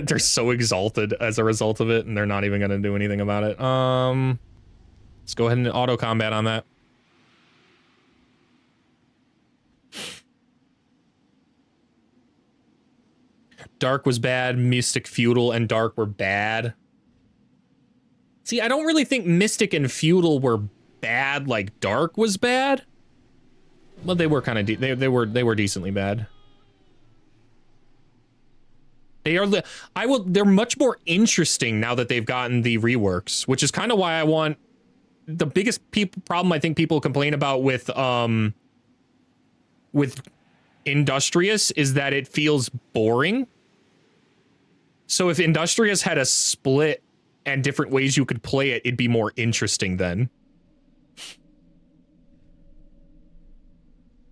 they're so exalted as a result of it, and they're not even going to do anything about it. Let's go ahead and auto combat on that. Dark was bad, Mystic, Feudal, and Dark were bad. See, I don't really think Mystic and Feudal were bad like Dark was bad. Well, they were kind of they were decently bad. They are they're much more interesting now that they've gotten the reworks, which is kind of why I want the biggest problem I think people complain about with Industrious is that it feels boring. So if Industrious had a split and different ways you could play it, it'd be more interesting then.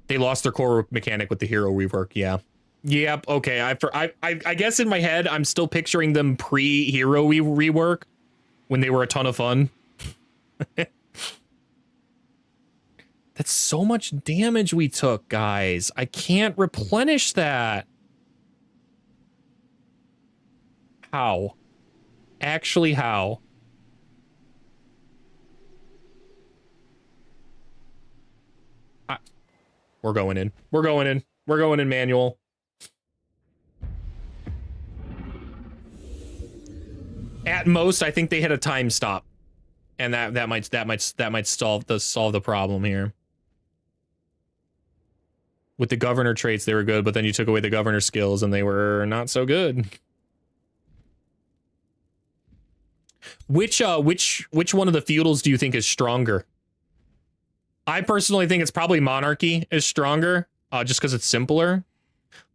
They lost their core mechanic with the hero rework, yeah. Yep, okay, I guess in my head, I'm still picturing them pre-hero rework when they were a ton of fun. That's so much damage we took, guys. I can't replenish that. How? Actually, how? We're going in. We're going in. We're going in manual. At most, I think they hit a time stop, and that might solve the problem here. With the governor traits, they were good, but then you took away the governor skills, and they were not so good. Which one of the feudals do you think is stronger? I personally think it's probably Monarchy is stronger, just because it's simpler.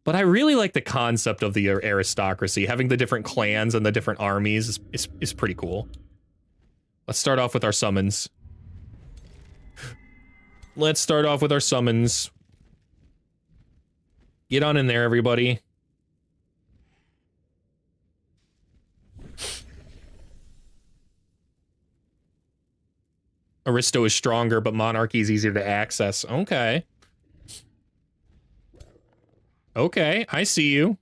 But I really like the concept of the aristocracy. Having the different clans and the different armies is pretty cool. Let's start off with our summons. Let's start off with our summons. Get on in there, everybody. Aristo is stronger, but Monarchy is easier to access. Okay. Okay, I see you.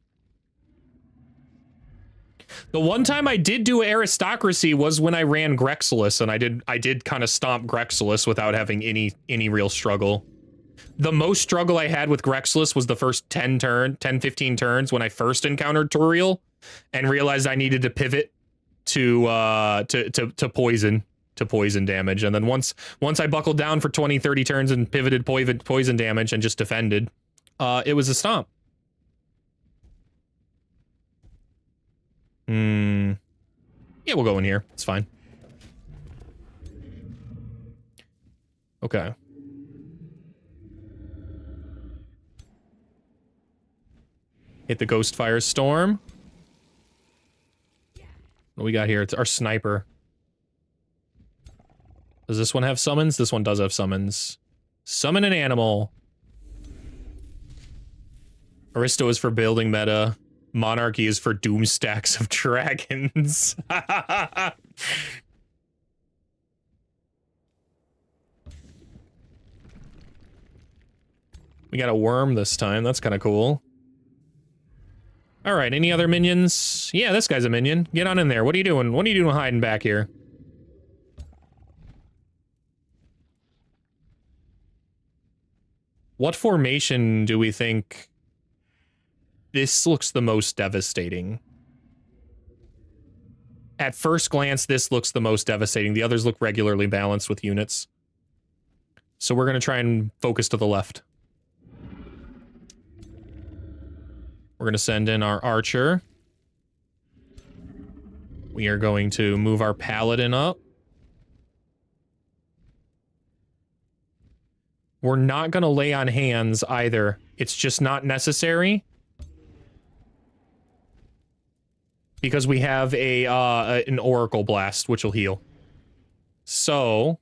The one time I did do aristocracy was when I ran Grexilus, and I did kind of stomp Grexilus without having any real struggle. The most struggle I had with Grexilus was the first 10, 15 turns when I first encountered Turiel and realized I needed to pivot to poison damage. And then once I buckled down for 20, 30 turns and pivoted poison damage and just defended, it was a stomp. Yeah, we'll go in here. It's fine. Okay. Hit the Ghostfire Storm. What do we got here? It's our sniper. Does this one have summons? This one does have summons. Summon an animal. Aristo is for building meta. Monarchy is for doom stacks of dragons. We got a worm this time. That's kind of cool. All right, any other minions? Yeah, this guy's a minion. Get on in there. What are you doing? What are you doing hiding back here? What formation do we think this looks the most devastating? At first glance, this looks the most devastating. The others look regularly balanced with units. So we're going to try and focus to the left. We're going to send in our archer. We are going to move our paladin up. We're not gonna lay on hands either. It's just not necessary. Because we have an Oracle Blast, which will heal. So,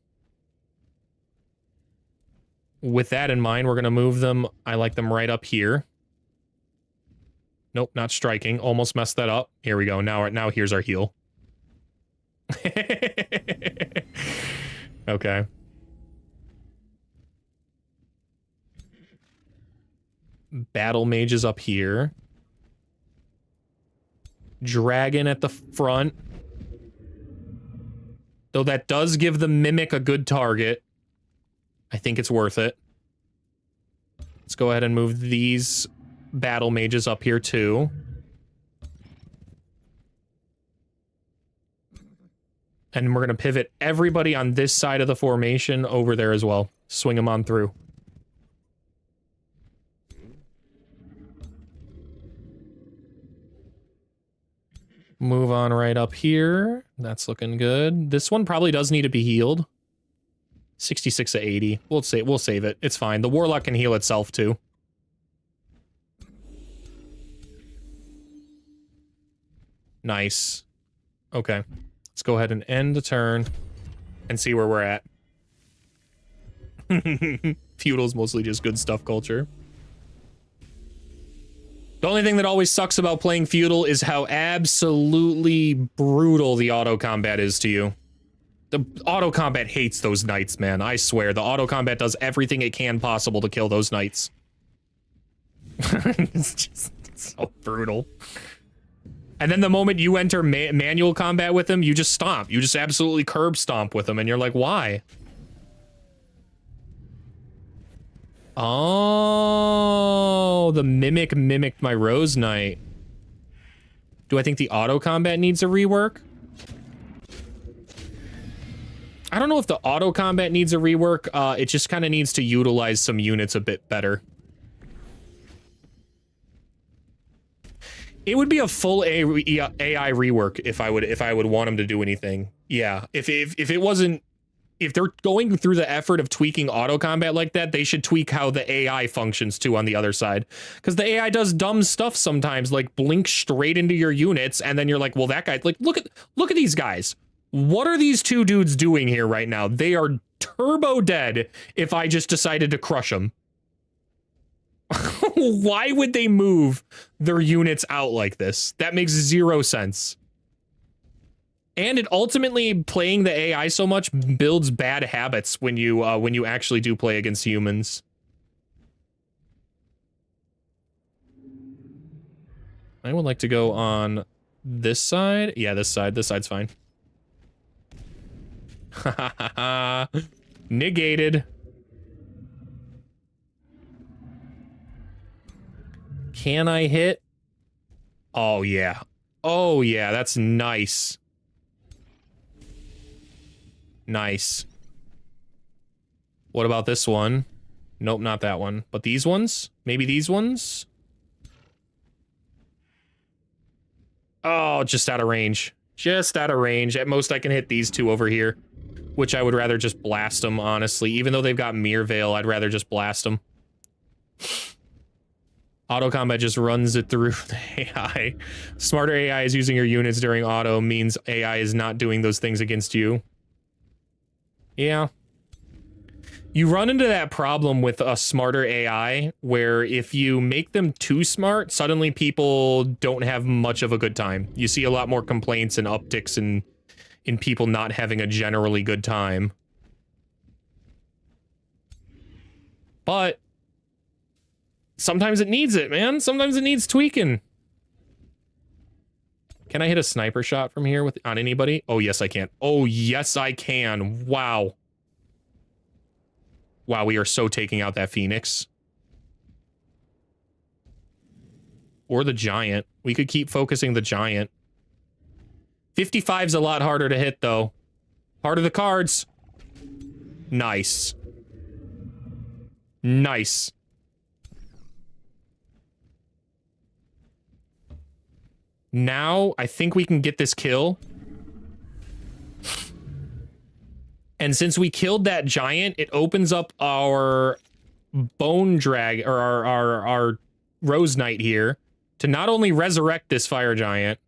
with that in mind, we're gonna move them. I like them right up here. Nope, not striking. Almost messed that up. Here we go. Now here's our heal. Okay. Battle mages up here. Dragon at the front. Though that does give the Mimic a good target. I think it's worth it. Let's go ahead and move these battle mages up here too. And we're going to pivot everybody on this side of the formation over there as well. Swing them on through. Move on right up here. That's looking good. This one probably does need to be healed. 66 to 80. We'll save it. It's fine. The Warlock can heal itself too. Nice. Okay. Let's go ahead and end the turn and see where we're at. Feudal's mostly just good stuff culture. The only thing that always sucks about playing Feudal is how absolutely brutal the auto combat is to you. The auto combat hates those knights, man. I swear, the auto combat does everything it can possible to kill those knights. It's just so brutal. And then the moment you enter manual combat with them, you just stomp. You just absolutely curb stomp with them, and you're like, why? Oh, the Mimic mimicked my Rose Knight. Do I think the auto combat needs a rework? I don't know if the auto combat needs a rework. It just kind of needs to utilize some units a bit better. It would be a full AI rework if I would want them to do anything. Yeah, if it wasn't, if they're going through the effort of tweaking auto combat like that, they should tweak how the AI functions too on the other side. Because the AI does dumb stuff sometimes, like blink straight into your units, and then you're like, well, that guy, like, look at these guys. What are these two dudes doing here right now? They are turbo dead if I just decided to crush them. Why would they move their units out like this? That makes zero sense. And it ultimately, playing the AI so much builds bad habits when you actually do play against humans. I would like to go on this side. Yeah, this side. This side's fine. Negated. Can I hit? Oh, yeah. Oh, yeah, that's nice. Nice. What about this one? Nope, not that one. But these ones? Maybe these ones? Oh, just out of range. Just out of range. At most, I can hit these two over here. Which I would rather just blast them, honestly. Even though they've got Mirror Veil, I'd rather just blast them. Auto combat just runs it through the AI. Smarter AI is using your units during auto means AI is not doing those things against you. Yeah. You run into that problem with a smarter AI where if you make them too smart, suddenly people don't have much of a good time. You see a lot more complaints and upticks in people not having a generally good time. But sometimes it needs it, man. Sometimes it needs tweaking. Can I hit a sniper shot from here on anybody? Oh, yes, I can. Oh, yes, I can. Wow. Wow, we are so taking out that Phoenix. Or the Giant. We could keep focusing the Giant. 55's a lot harder to hit, though. Heart of the cards. Nice. Nice. Now, I think we can get this kill. And since we killed that Giant, it opens up our Bone Drag, or our Rose Knight here, to not only resurrect this fire giant,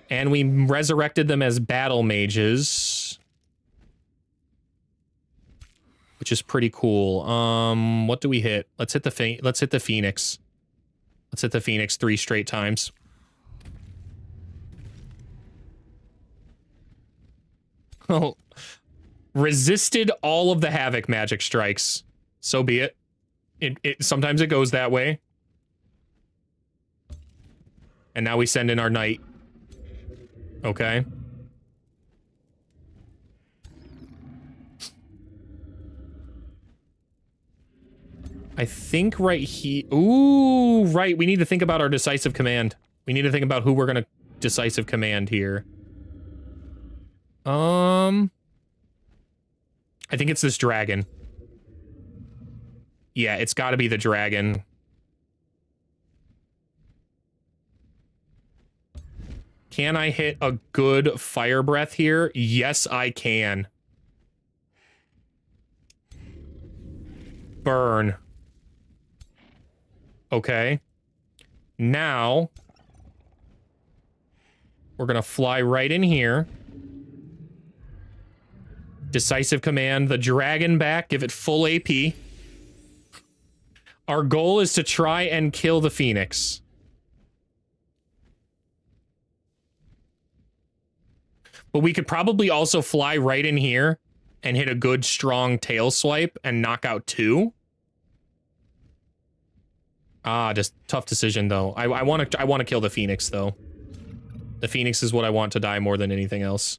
and we resurrected them as battle mages, which is pretty cool. What do we hit? Let's hit the Phoenix. Let's hit the Phoenix 3 straight times. Oh, resisted all of the Havoc magic strikes. So be it. It sometimes it goes that way. And now we send in our knight. Okay. I think right here... Ooh, right. We need to think about our decisive command. We need to think about who we're going to decisive command here. I think it's this dragon. Yeah, it's got to be the dragon. Can I hit a good fire breath here? Yes, I can. Burn. Okay. Now, we're gonna fly right in here. Decisive command, the dragon back, give it full AP. Our goal is to try and kill the Phoenix. But we could probably also fly right in here and hit a good strong tail swipe and knock out 2. Ah, just tough decision though. I want to kill the Phoenix though. The Phoenix is what I want to die more than anything else.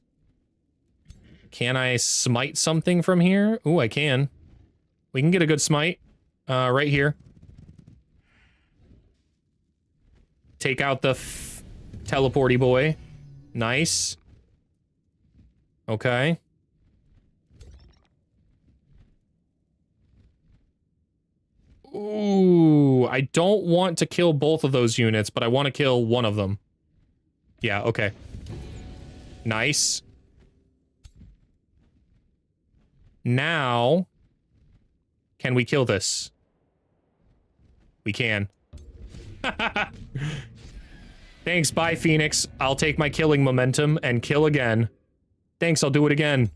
Can I smite something from here? Ooh, I can. We can get a good smite. Right here. Take out the teleporty boy. Nice. Okay. Ooh, I don't want to kill both of those units, but I want to kill one of them. Yeah, okay. Nice. Now, can we kill this? We can. Thanks, bye, Phoenix. I'll take my killing momentum and kill again. Thanks, I'll do it again.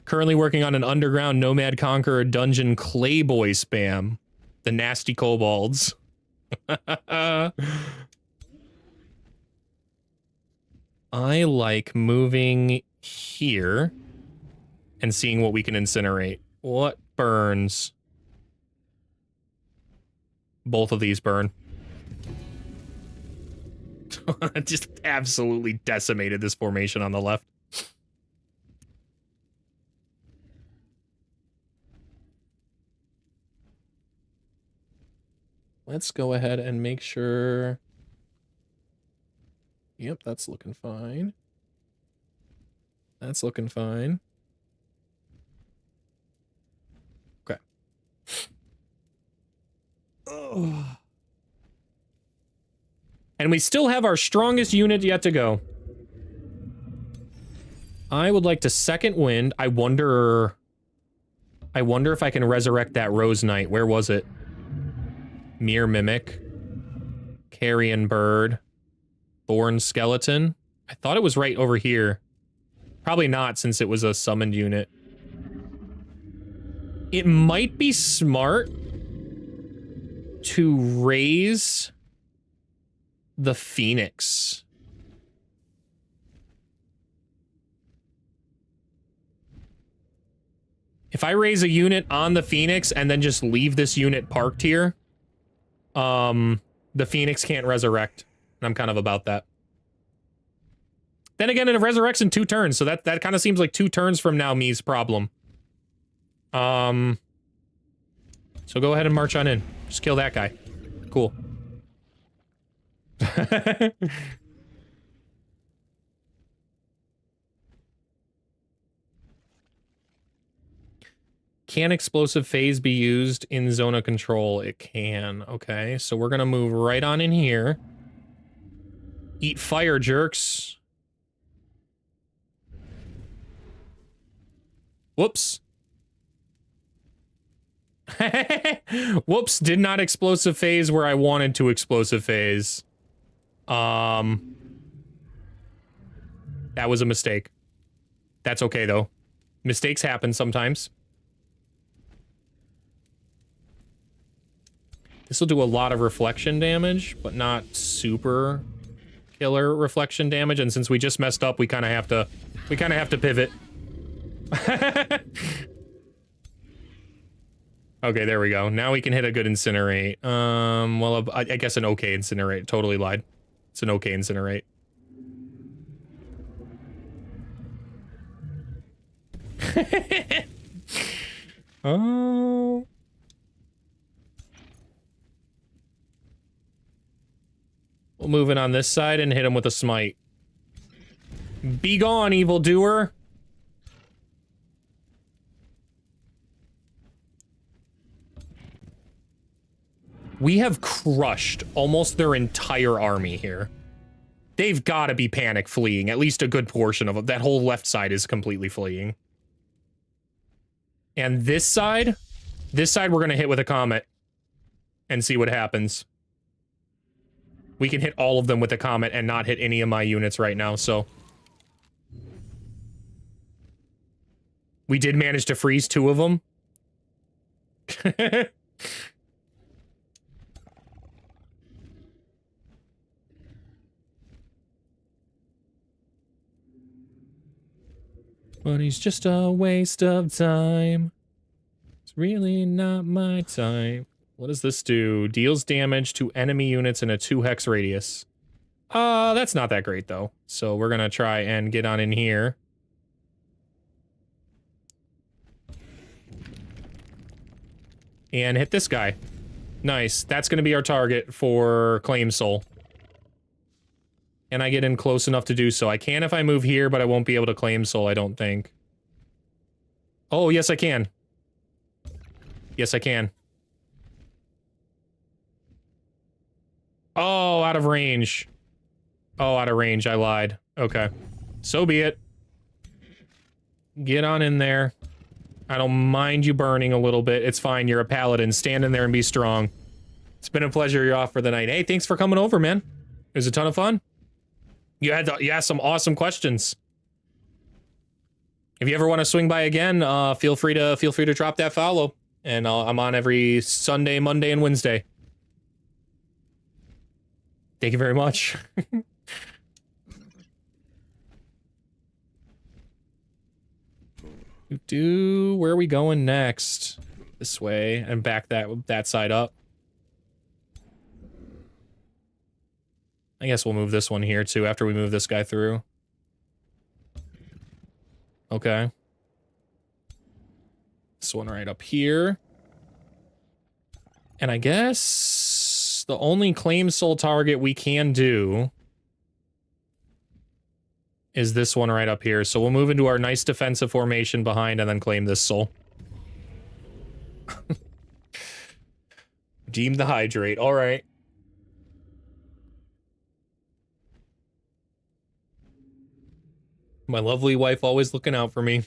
Currently working on an underground Nomad Conqueror dungeon Clayboy spam. The nasty kobolds. I like moving here and seeing what we can incinerate. What burns? Both of these burn. Just absolutely decimated this formation on the left. Let's go ahead and make sure... Yep, that's looking fine. That's looking fine. Okay. Ugh. And we still have our strongest unit yet to go. I would like to second wind. I wonder if I can resurrect that Rose Knight. Where was it? Mere Mimic. Carrion Bird. Thorn Skeleton. I thought it was right over here. Probably not, since it was a summoned unit. It might be smart to raise the Phoenix. If I raise a unit on the Phoenix and then just leave this unit parked here, the Phoenix can't resurrect. And I'm kind of about that. Then again, it resurrects in 2 turns, so that kind of seems like 2 turns from now me's problem. So go ahead and march on in. Just kill that guy. Cool. Can explosive phase be used in zone of control? It can. Okay, so we're gonna move right on in here. Eat fire, jerks. Whoops. Whoops, did not explosive phase where I wanted to explosive phase. That was a mistake. That's okay, though. Mistakes happen sometimes. This will do a lot of reflection damage, but not super killer reflection damage. And since we just messed up, we kind of have to pivot. Okay, there we go. Now we can hit a good incinerate. Well, I guess an okay incinerate. Totally lied. It's an okay incinerate. Oh. We'll move in on this side and hit him with a smite. Be gone, evildoer. We have crushed almost their entire army here. They've got to be panic fleeing. At least a good portion of them. That whole left side is completely fleeing. And this side we're going to hit with a comet and see what happens. We can hit all of them with a comet and not hit any of my units right now, so. We did manage to freeze 2 of them. But he's just a waste of time. It's really not my time. What does this do? Deals damage to enemy units in a 2-hex radius. That's not that great, though. So we're gonna try and get on in here. And hit this guy. Nice. That's gonna be our target for Claim Soul. And I get in close enough to do so. I can if I move here, but I won't be able to Claim Soul, I don't think. Oh, yes, I can. Yes, I can. Oh, out of range. Oh, out of range, I lied. Okay. So be it. Get on in there. I don't mind you burning a little bit. It's fine, you're a paladin. Stand in there and be strong. It's been a pleasure. You're off for the night. Hey, thanks for coming over, man. It was a ton of fun. You asked some awesome questions. If you ever want to swing by again, feel free to drop that follow. And I'm on every Sunday, Monday, and Wednesday. Thank you very much. Where are we going next? This way, and back that side up. I guess we'll move this one here too after we move this guy through. Okay. This one right up here. And I guess the only Claim Soul target we can do is this one right up here. So we'll move into our nice defensive formation behind and then claim this soul. Deem the hydrate. All right. My lovely wife always looking out for me.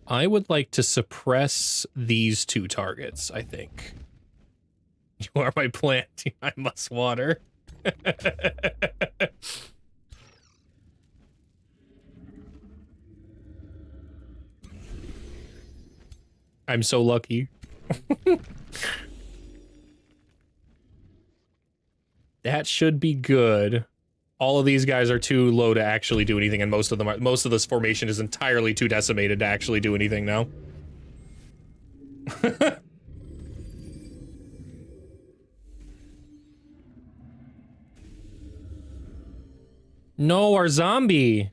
I would like to suppress these 2 targets, I think. You are my plant. I must water. I'm so lucky. That should be good. All of these guys are too low to actually do anything, and most of this formation is entirely too decimated to actually do anything now. No, our zombie.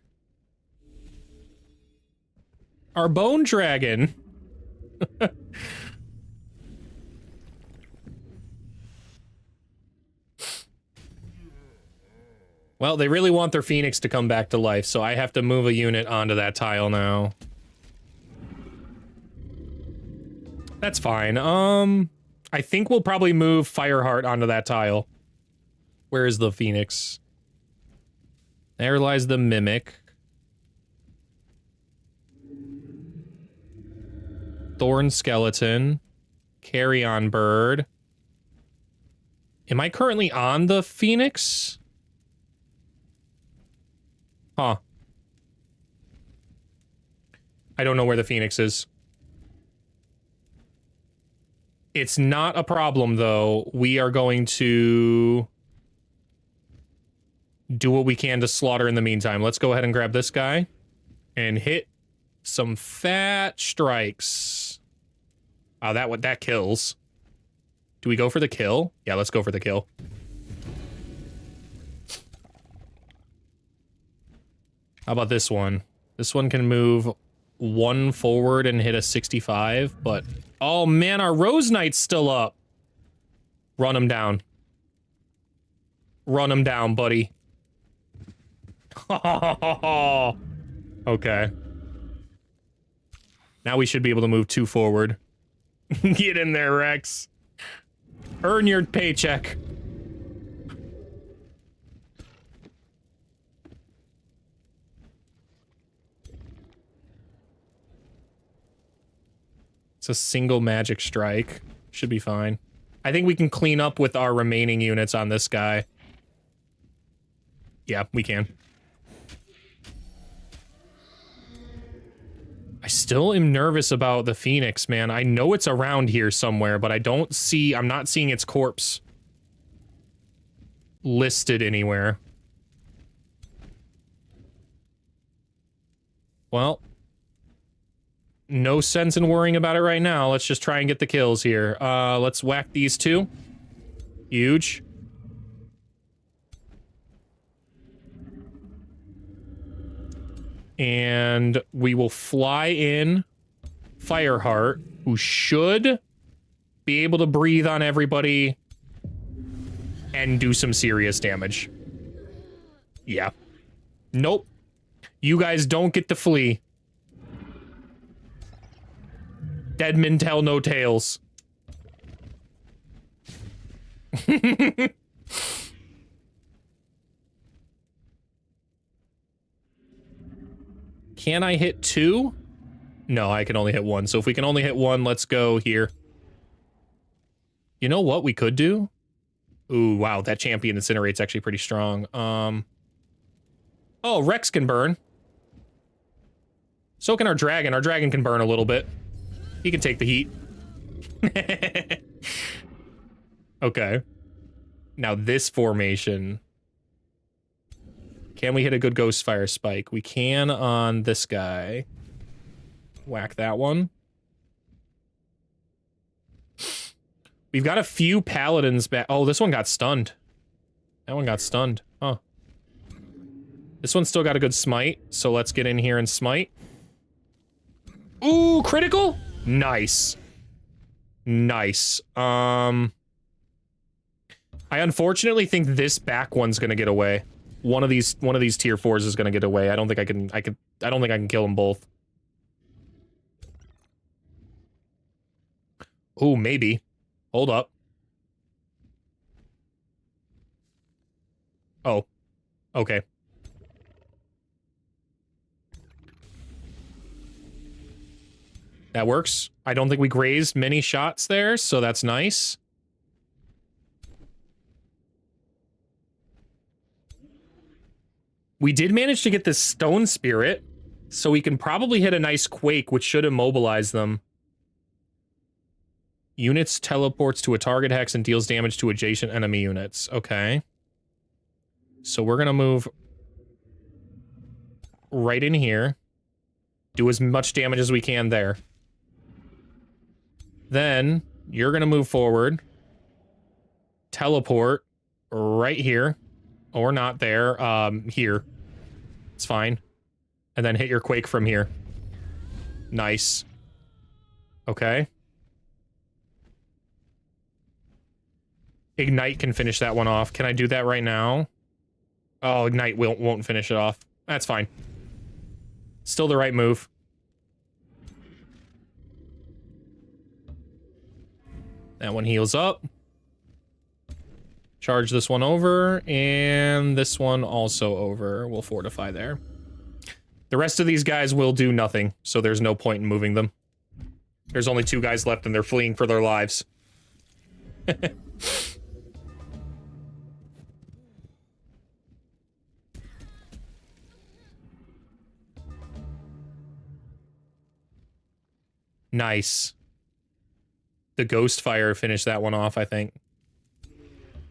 Our bone dragon. Well, they really want their Phoenix to come back to life, so I have to move a unit onto that tile now. That's fine. I think we'll probably move Fireheart onto that tile. Where is the Phoenix? There lies the Mimic. Thorn Skeleton. Carrion Bird. Am I currently on the Phoenix? Huh. I don't know where the Phoenix is. It's not a problem, though. We are going to do what we can to slaughter in the meantime. Let's go ahead and grab this guy and hit some fat strikes. Oh, that kills. Do we go for the kill? Yeah, let's go for the kill. How about this one? This one can move 1 forward and hit a 65, but... Oh, man, our Rose Knight's still up. Run him down. Run him down, buddy. Okay. Now we should be able to move 2 forward. Get in there, Rex. Earn your paycheck. It's a single magic strike. Should be fine. I think we can clean up with our remaining units on this guy. Yeah, we can. I still am nervous about the Phoenix, man. I know it's around here somewhere, but I'm not seeing its corpse listed anywhere. Well, no sense in worrying about it right now. Let's just try and get the kills here. Let's whack these 2. Huge. And we will fly in Fireheart, who should be able to breathe on everybody and do some serious damage. Yeah. Nope. You guys don't get to flee. Dead men tell no tales. Can I hit 2? No, I can only hit 1. So if we can only hit 1, let's go here. You know what we could do? Ooh, wow, that champion incinerate's actually pretty strong. Oh, Rex can burn. So can our dragon. Our dragon can burn a little bit. He can take the heat. Okay. Now this formation. Can we hit a good ghost fire spike? We can on this guy. Whack that one. We've got a few paladins back. Oh, this one got stunned. That one got stunned. Huh. This one's still got a good smite, so let's get in here and smite. Ooh, critical? Nice. Nice. I unfortunately think this back one's gonna get away. One of these tier 4s is gonna get away. I don't think I don't think I can kill them both. Oh, maybe. Hold up. Oh. Okay. That works. I don't think we grazed many shots there, so that's nice. We did manage to get this stone spirit, so we can probably hit a nice quake, which should immobilize them. Units teleports to a target hex and deals damage to adjacent enemy units. Okay. So we're gonna move right in here. Do as much damage as we can there. Then, you're gonna move forward. Teleport right here. Or not there, here. It's fine. And then hit your quake from here. Nice. Okay. Ignite can finish that one off. Can I do that right now? Oh, Ignite won't finish it off. That's fine. Still the right move. That one heals up. Charge this one over, and this one also over. We'll fortify there. The rest of these guys will do nothing, so there's no point in moving them. There's only 2 guys left, and they're fleeing for their lives. Nice. The ghost fire finished that one off, I think.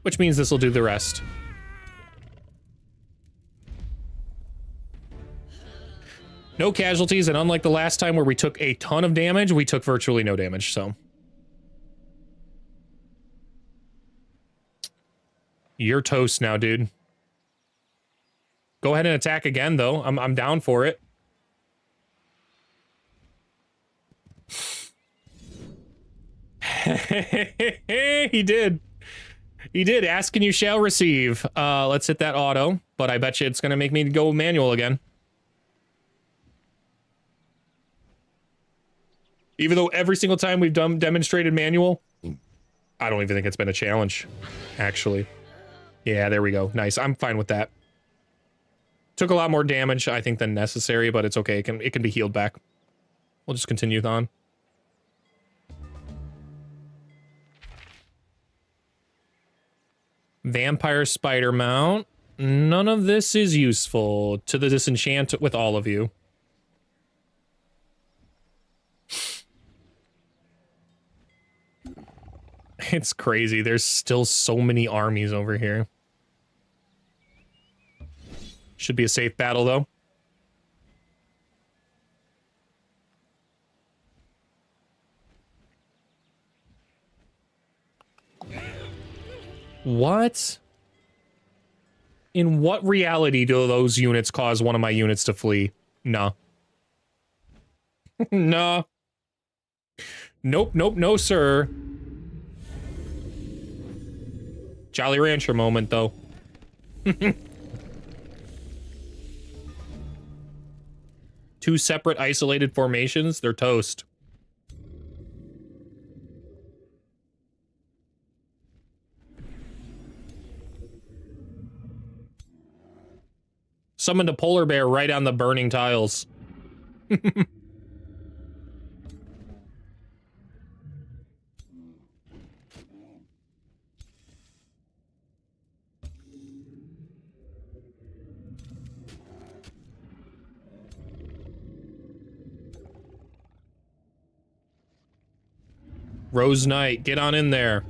Which means this will do the rest. No casualties, and unlike the last time where we took a ton of damage, we took virtually no damage, so. You're toast now, dude. Go ahead and attack again, though. I'm down for it. He did. He did. Ask and you shall receive. Let's hit that auto, but I bet you it's gonna make me go manual again. Even though every single time we've demonstrated manual, I don't even think it's been a challenge, actually. Yeah, there we go. Nice. I'm fine with that. Took a lot more damage, I think, than necessary, but it's okay. It can be healed back. We'll just continue on. Vampire spider mount. None of this is useful to the disenchant with all of you. It's crazy. There's still so many armies over here. Should be a safe battle, though. What? In what reality do those units cause one of my units to flee? No. No. Nope, nope, no, sir. Jolly Rancher moment, though. Two separate isolated formations, they're toast. Summoned a polar bear right on the burning tiles. Rose Knight, get on in there.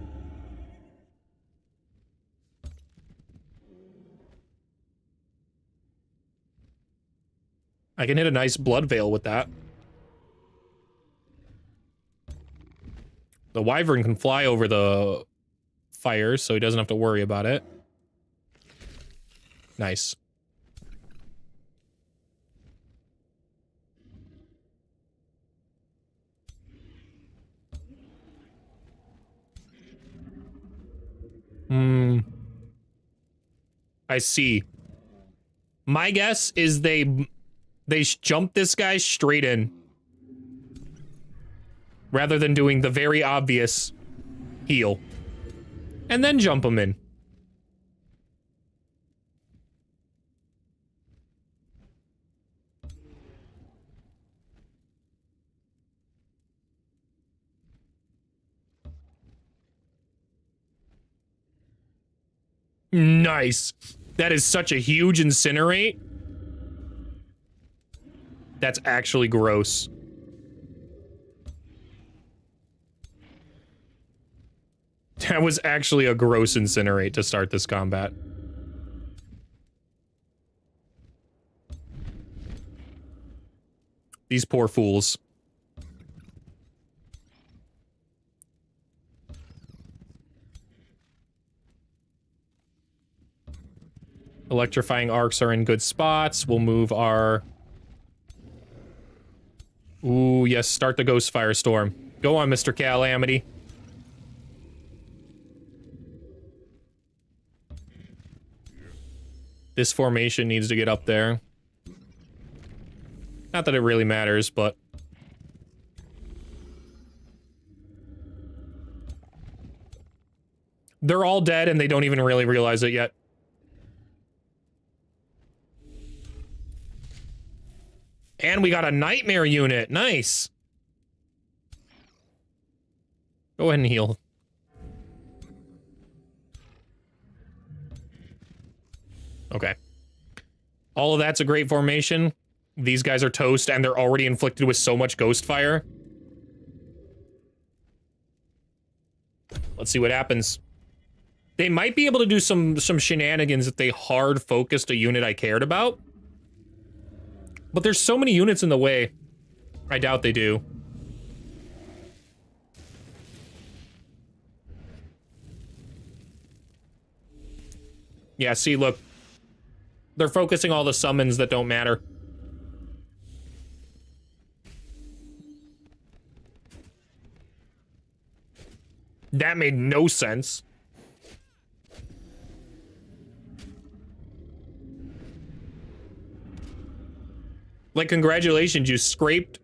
I can hit a nice blood veil with that. The wyvern can fly over the fires, so he doesn't have to worry about it. Nice. I see. My guess is they jump this guy straight in. Rather than doing the very obvious heal. And then jump him in. Nice. That is such a huge incinerate. That's actually gross. That was actually a gross incinerate to start this combat. These poor fools. Electrifying arcs are in good spots. We'll move our... Ooh, yes, start the Ghost Firestorm. Go on, Mr. Calamity. This formation needs to get up there. Not that it really matters, but... They're all dead and they don't even really realize it yet. And we got a nightmare unit. Nice. Go ahead and heal. Okay. All of that's a great formation. These guys are toast, and they're already inflicted with so much ghost fire. Let's see what happens. They might be able to do some shenanigans if they hard focused a unit I cared about. But there's so many units in the way. I doubt they do. Yeah, see, look. They're focusing all the summons that don't matter. That made no sense. Like, congratulations, you scraped...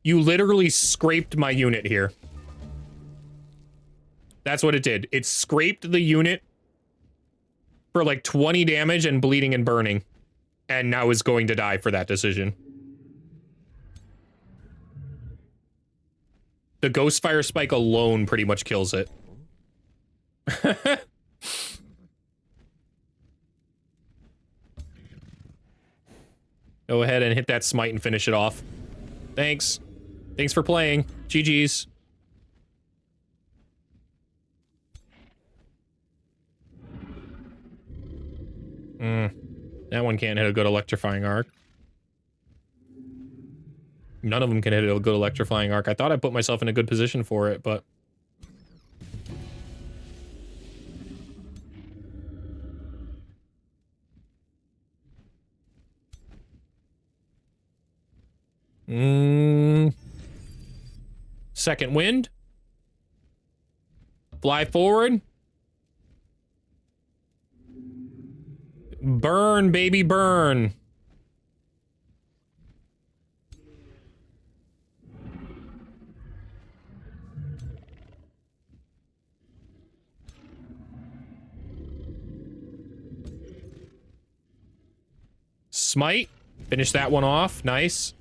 You literally scraped my unit here. That's what it did. It scraped the unit for like 20 damage and bleeding and burning. And now is going to die for that decision. The Ghostfire Spike alone pretty much kills it. Go ahead and hit that smite and finish it off. Thanks. Thanks for playing. GG's. That one can't hit a good electrifying arc. None of them can hit a good electrifying arc. I thought I put myself in a good position for it, but... Second wind. Fly forward. Burn, baby, burn. Smite. Finish that one off. Nice.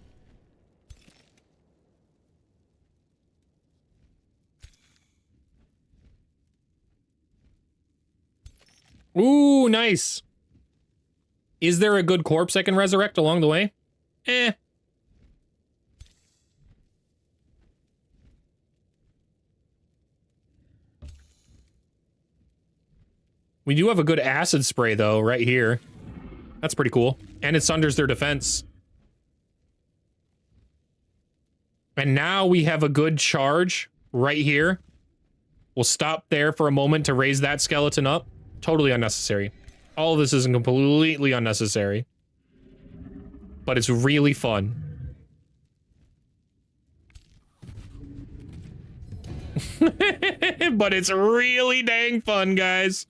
Ooh, nice. Is there a good corpse I can resurrect along the way? Eh. We do have a good acid spray, though, right here. That's pretty cool. And it sunders their defense. And now we have a good charge right here. We'll stop there for a moment to raise that skeleton up. Totally unnecessary. All of this is completely unnecessary. But it's really fun. But it's really dang fun, guys.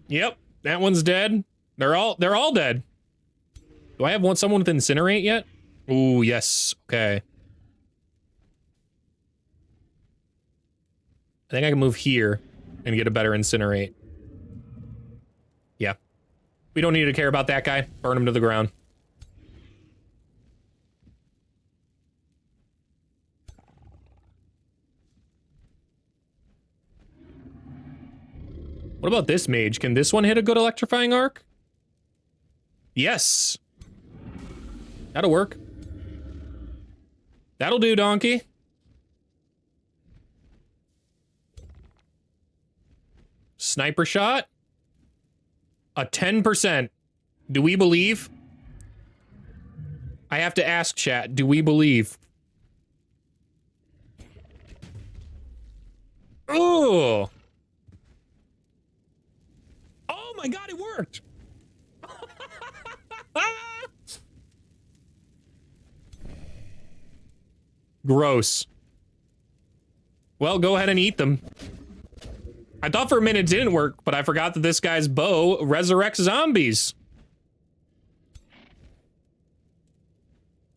Yep, that one's dead. They're all dead. Do I have someone with incinerate yet? Ooh, yes. Okay. I think I can move here and get a better incinerate. Yeah. We don't need to care about that guy. Burn him to the ground. What about this mage? Can this one hit a good electrifying arc? Yes. That'll work. That'll do, donkey. Sniper shot. A 10%. Do we believe? I have to ask chat, do we believe? Oh. Oh my god, it worked. Gross. Well, go ahead and eat them. I thought for a minute it didn't work, but I forgot that this guy's bow resurrects zombies.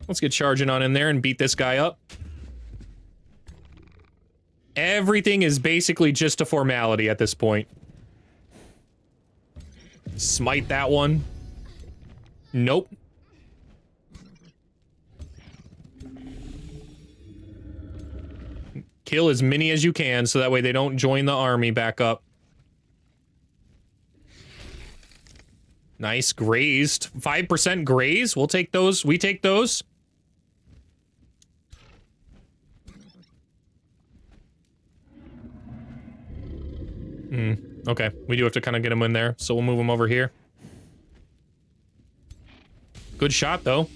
Let's get charging on in there and beat this guy up. Everything is basically just a formality at this point. Smite that one. Nope. Kill as many as you can so that way they don't join the army back up. Nice, grazed. 5% graze, we'll take those. We take those. Okay, we do have to kind of get him in there, so we'll move him over here. Good shot, though.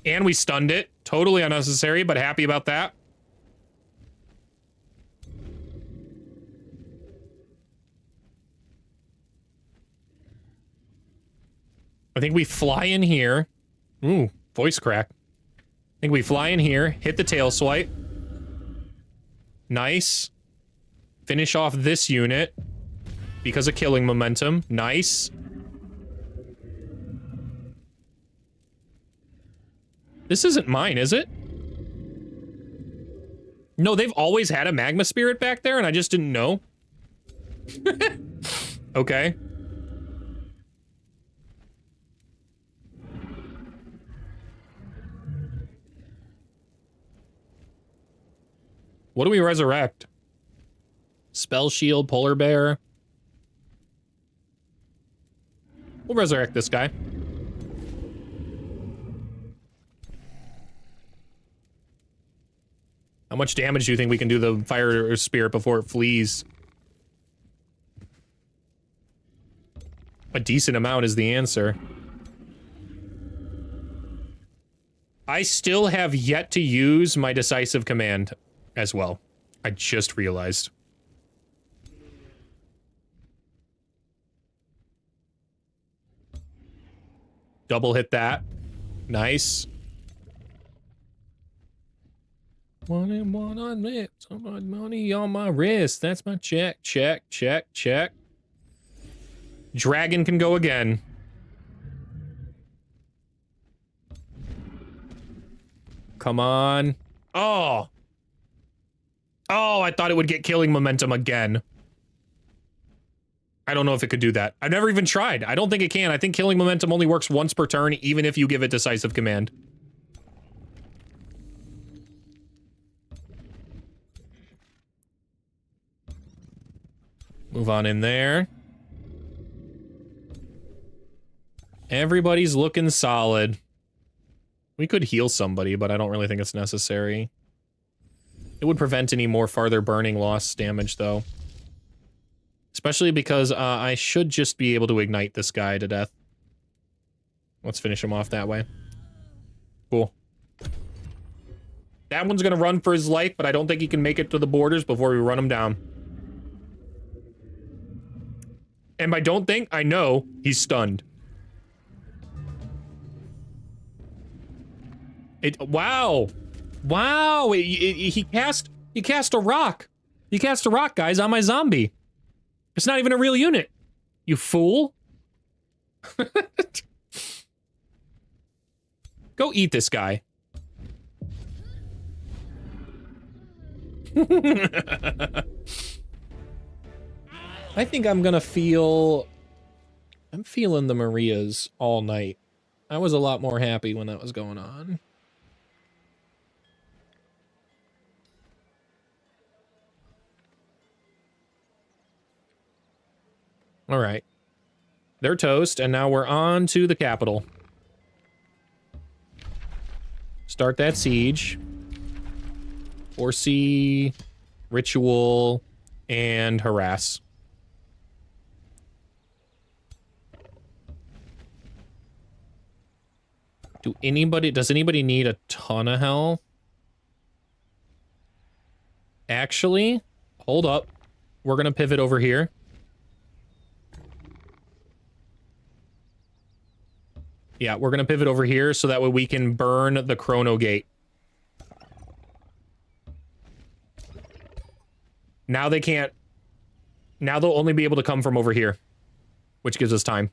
And we stunned it. Totally unnecessary, but happy about that. I think we fly in here. Ooh, voice crack. I think we fly in here, hit the tail swipe. Nice. Finish off this unit because of killing momentum. Nice. This isn't mine, is it? No, they've always had a magma spirit back there and I just didn't know. Okay. What do we resurrect? Spell shield, polar bear. We'll resurrect this guy. How much damage do you think we can do the fire spirit before it flees? A decent amount is the answer. I still have yet to use my decisive command as well. I just realized. Double hit that. Nice. One and one on lips, money on my wrist. That's my check, check, check, check. Dragon can go again. Come on. Oh. Oh, I thought it would get killing momentum again. I don't know if it could do that. I've never even tried. I don't think it can. I think killing momentum only works once per turn, even if you give it decisive command. Move on in there. Everybody's looking solid. We could heal somebody, but I don't really think it's necessary. It would prevent any more farther burning loss damage, though. Especially because I should just be able to ignite this guy to death. Let's finish him off that way. Cool. That one's gonna run for his life, but I don't think he can make it to the borders before we run him down. And by don't think, I know he's stunned. Wow. Wow, he cast a rock. He cast a rock, guys, on my zombie. It's not even a real unit. You fool. Go eat this guy. I think I'm gonna feel... I'm feeling the Marias all night. I was a lot more happy when that was going on. All right. They're toast, and now we're on to the capital. Start that siege. Foresee, ritual, and harass. Does anybody need a ton of health? Actually, hold up. We're gonna pivot over here. Yeah, we're gonna pivot over here so that way we can burn the Chrono Gate. Now they can't... Now they'll only be able to come from over here, which gives us time.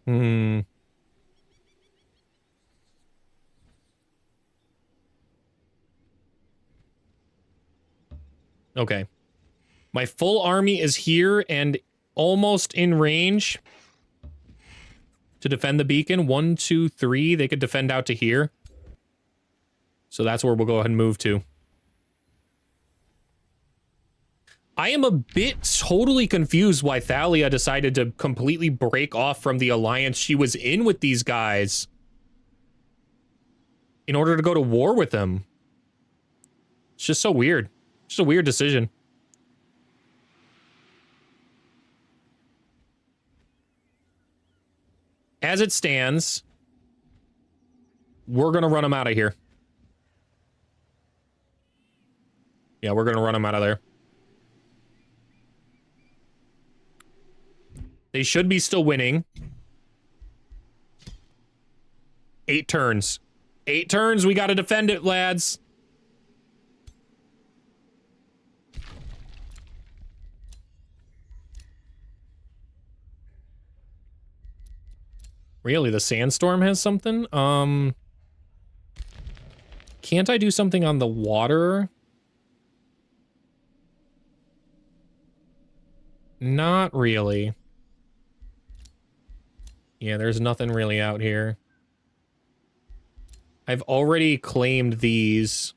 Hmm. Okay. My full army is here and almost in range to defend the beacon. 1, 2, 3. They could defend out to here. So that's where we'll go ahead and move to. I am a bit totally confused why Thalia decided to completely break off from the alliance she was in with these guys in order to go to war with them. It's just so weird. Just a weird decision. As it stands, we're gonna run them out of here. Yeah, we're gonna run them out of there. They should be still winning. 8 turns. 8 turns, we gotta defend it, lads. Really, the sandstorm has something? Can't I do something on the water? Not really. Yeah, there's nothing really out here. I've already claimed these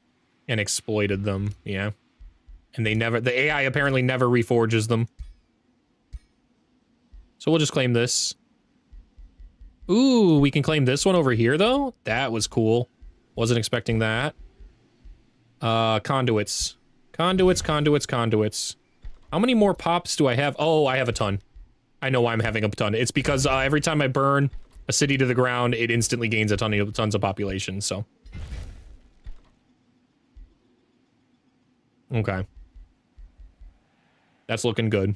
and exploited them, yeah. And they never, the AI apparently never reforges them. So we'll just claim this. Ooh, we can claim this one over here, though? That was cool. Wasn't expecting that. Conduits. Conduits, conduits, conduits. How many more pops do I have? Oh, I have a ton. I know why I'm having a ton. It's because every time I burn a city to the ground, it instantly gains a tons of population, so. Okay. That's looking good.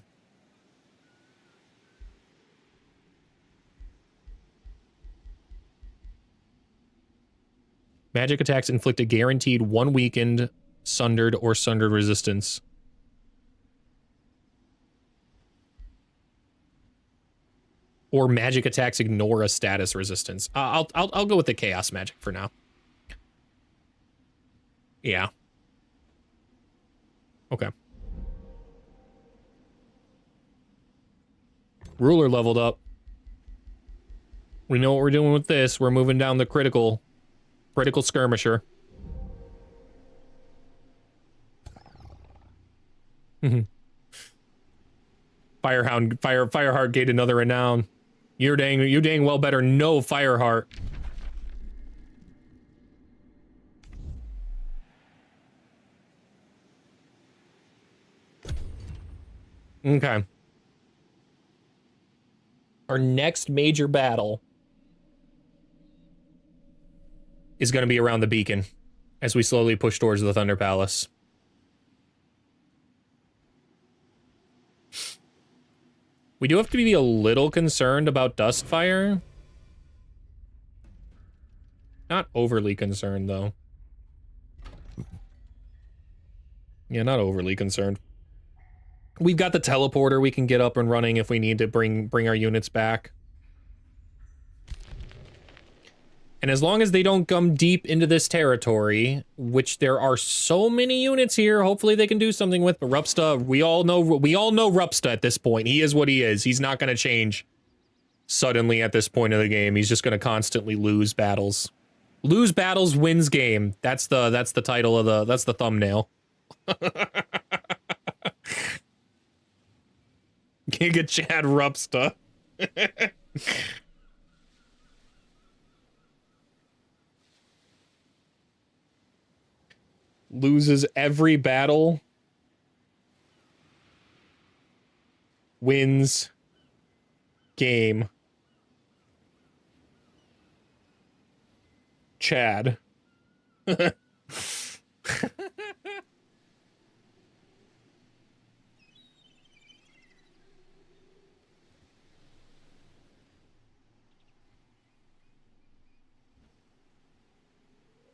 Magic attacks inflict a guaranteed 1 weakened, sundered, or sundered resistance. Or magic attacks ignore a status resistance. I'll go with the chaos magic for now. Yeah. Okay. Ruler leveled up. We know what we're doing with this. We're moving down the critical skirmisher. Fireheart gained another renown. You dang well better know Fireheart. Okay. Our next major battle is going to be around the beacon as we slowly push towards the Thunder Palace. We do have to be a little concerned about Dustfire. Not overly concerned, though. Yeah, not overly concerned. We've got the teleporter we can get up and running if we need to bring our units back. And as long as they don't come deep into this territory, which there are so many units here, hopefully they can do something with. But Rupsta, we all know Rupsta at this point. He is what he is. He's not going to change suddenly at this point of the game. He's just going to constantly lose battles. Lose battles, wins game. That's the title of that's the thumbnail. Giga Chad Rupsta. Loses every battle. Wins game. Chad.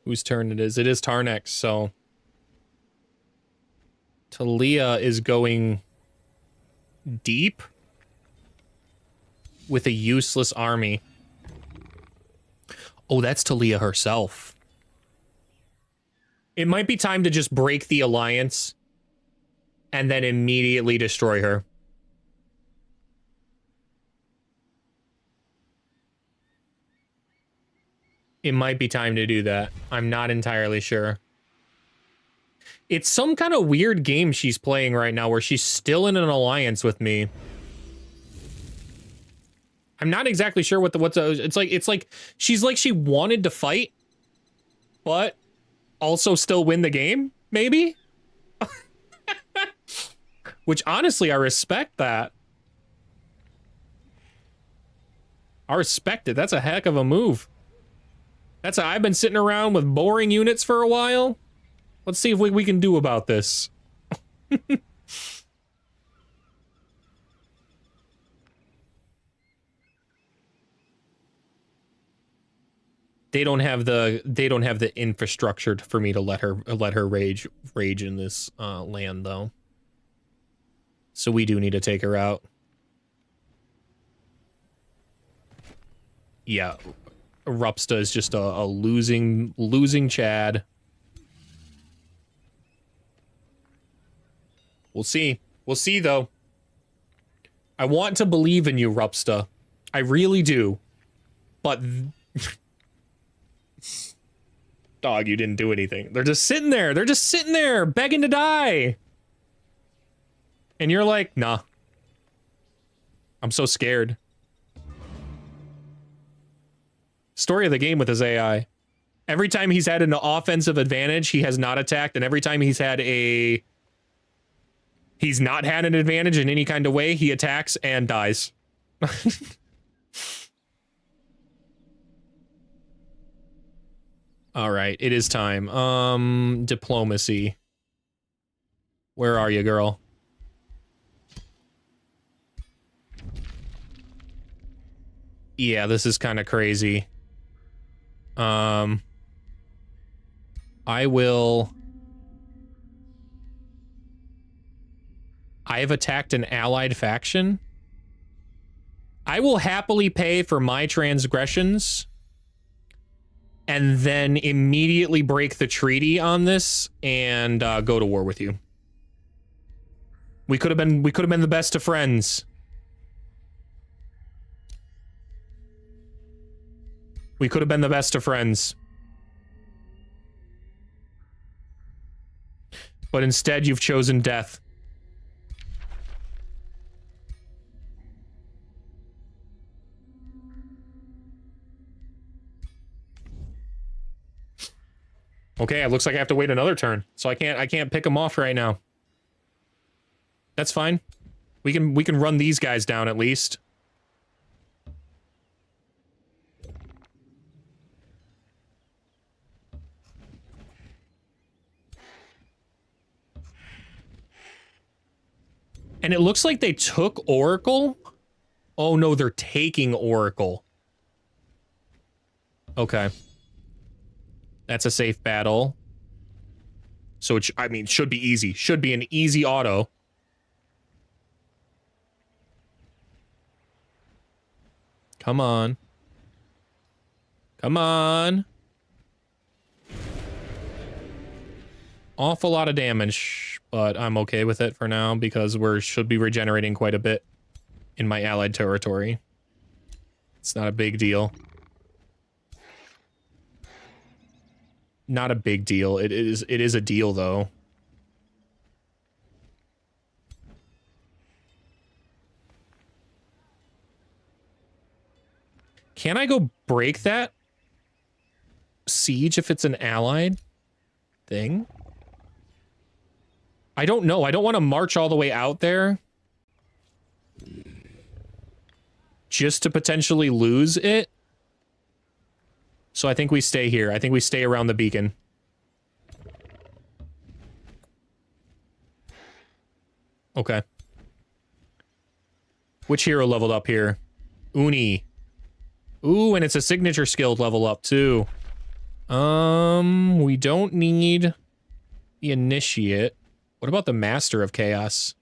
Whose turn it is? It is Tarnech, so Talia is going deep. with a useless army. Oh, that's Talia herself. It might be time to just break the alliance and then immediately destroy her. It might be time to do that. I'm not entirely sure. It's some kind of weird game she's playing right now where she's still in an alliance with me. I'm not exactly sure what it's like she's like she wanted to fight, but also still win the game, maybe? Which honestly, I respect that. I respect it. That's a heck of a move. I've been sitting around with boring units for a while. Let's see if we can do about this. They don't have the infrastructure for me to let her rage in this land though. So we do need to take her out. Yeah, Rupsta is just a losing Chad. We'll see. We'll see though. I want to believe in you, Rupsta. I really do. But dog, you didn't do anything. They're just sitting there. They're just sitting there begging to die. And you're like, nah. I'm so scared. Story of the game with his AI. Every time he's had an offensive advantage, he has not attacked. And every time he's not had an advantage in any kind of way, he attacks and dies. All right, it is time. Diplomacy. Where are you, girl? Yeah, this is kind of crazy. I have attacked an allied faction. I will happily pay for my transgressions and then immediately break the treaty on this and go to war with you. We could have been the best of friends. We could have been the best of friends. But instead, you've chosen death. Okay, it looks like I have to wait another turn. So I can't pick them off right now. That's fine. We can run these guys down at least. And it looks like they took Oracle. Oh no, they're taking Oracle. Okay. That's a safe battle. So it I mean, should be easy. Should be an easy auto. Come on. Come on. Awful lot of damage, but I'm okay with it for now because we should be regenerating quite a bit in my allied territory. It's not a big deal. Not a big deal. It is a deal though. Can I go break that siege if it's an allied thing? I don't know. I don't want to march all the way out there just to potentially lose it. So I think we stay here. I think we stay around the beacon. Okay. Which hero leveled up here? Uni. Ooh, and it's a signature skilled level up too. We don't need the initiate. What about the Master of Chaos?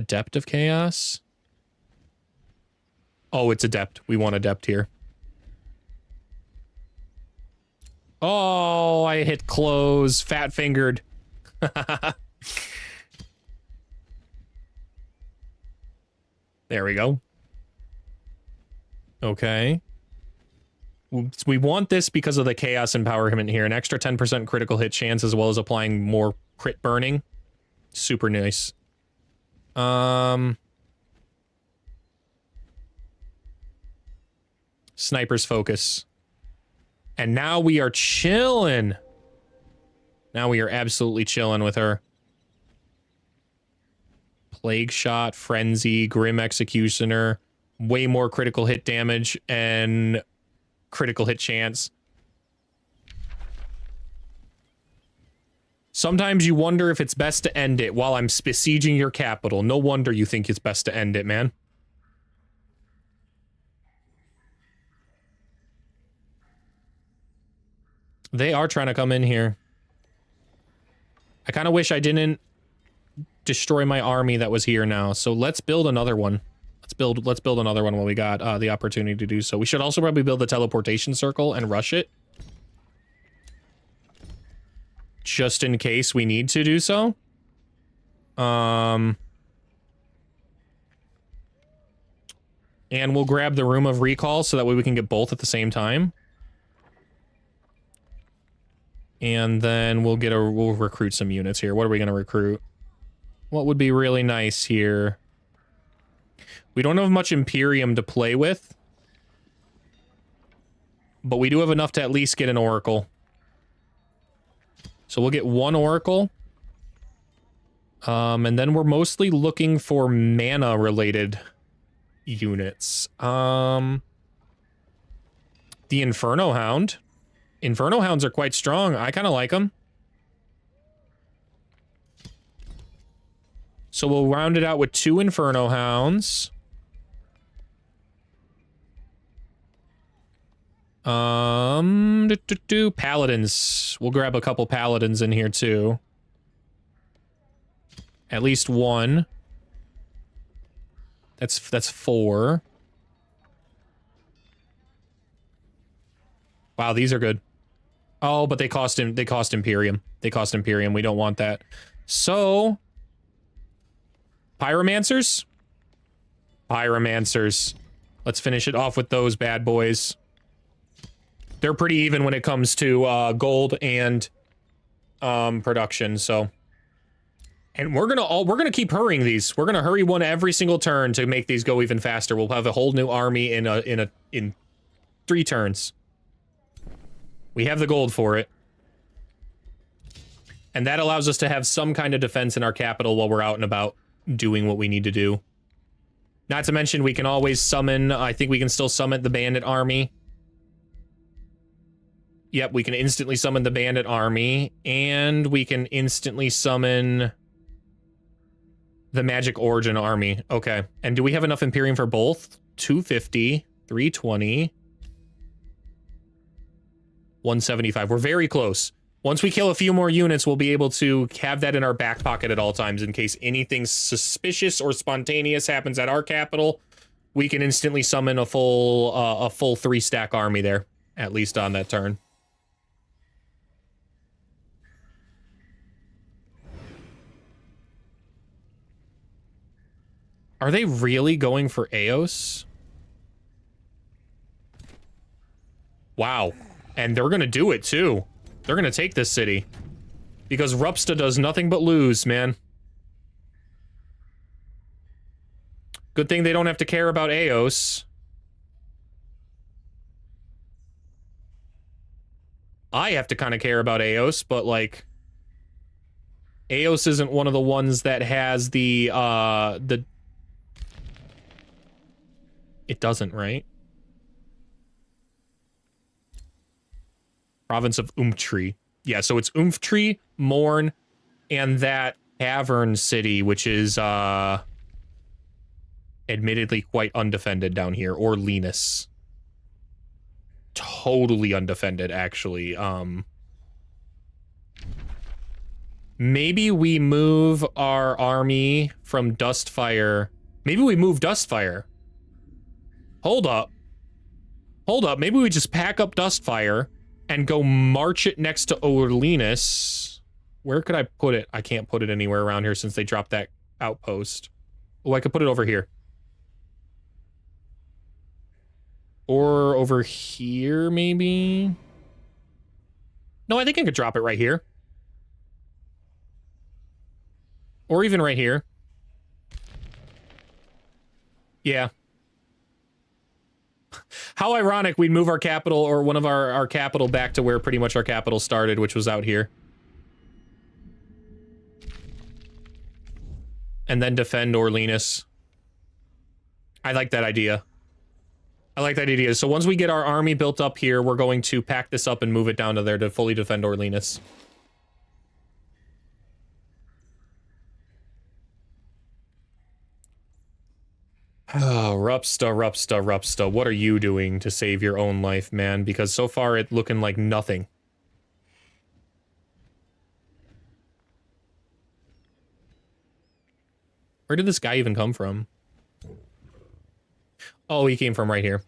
Adept of Chaos? Oh, it's Adept. We want Adept here. Oh, I hit close. Fat-fingered. There we go. Okay. We want this because of the Chaos Empowerment here. An extra 10% critical hit chance as well as applying more crit burning. Super nice. Sniper's Focus. And now we are chilling. Now we are absolutely chilling with her. Plague Shot, Frenzy, Grim Executioner. Way more critical hit damage and critical hit chance. Sometimes you wonder if it's best to end it while I'm besieging your capital. No wonder you think it's best to end it, man. They are trying to come in here. I kind of wish I didn't destroy my army that was here now. So let's build another one. Let's build another one when we got the opportunity to do so. We should also probably build the teleportation circle and rush it. Just in case we need to do so. And we'll grab the Room of Recall so that way we can get both at the same time. And then we'll recruit some units here. What are we going to recruit? What would be really nice here? We don't have much Imperium to play with. But we do have enough to at least get an Oracle. So we'll get one Oracle. And then we're mostly looking for mana-related units. The Inferno Hound. Inferno Hounds are quite strong. I kind of like them. So we'll round it out with 2 Inferno Hounds. Paladins. We'll grab a couple Paladins in here too. At least one. That's 4. Wow, these are good. Oh, but they cost Imperium. They cost Imperium. We don't want that. So, Pyromancers? Pyromancers. Let's finish it off with those bad boys. They're pretty even when it comes to gold and production, so. And we're gonna keep hurrying these. We're gonna hurry one every single turn to make these go even faster. We'll have a whole new army in 3 turns. We have the gold for it. And that allows us to have some kind of defense in our capital while we're out and about doing what we need to do. Not to mention, we can always summon, I think we can still summon the bandit army. Yep, we can instantly summon the bandit army, and we can instantly summon the magic origin army. Okay, and do we have enough Imperium for both? 250, 320... 175. We're very close. Once we kill a few more units, we'll be able to have that in our back pocket at all times in case anything suspicious or spontaneous happens at our capital. We can instantly summon a full 3-stack army there, at least on that turn. Are they really going for Eos? Wow. And they're gonna do it, too. They're gonna take this city. Because Rupsta does nothing but lose, man. Good thing they don't have to care about Eos. I have to kind of care about Eos, but, like... Eos isn't one of the ones that has the... It doesn't, right? Province of Umftri. Yeah, so it's Umftri, Morn, and that Cavern City, which is, admittedly quite undefended down here, or Linus. Totally undefended, actually. Maybe we move our army from Dustfire. Maybe we move Dustfire. Hold up. Hold up. Maybe we just pack up Dustfire and go march it next to Orleanis. Where could I put it? I can't put it anywhere around here since they dropped that outpost. Oh, I could put it over here. Or over here, maybe? No, I think I could drop it right here. Or even right here. Yeah. How ironic we'd move our capital, or one of our capital, back to where pretty much our capital started, which was out here. And then defend Orleanis. I like that idea. I like that idea. So once we get our army built up here, we're going to pack this up and move it down to there to fully defend Orleanis. Oh, Rupsta, what are you doing to save your own life, man? Because so far it's looking like nothing. Where did this guy even come from? Oh, he came from right here.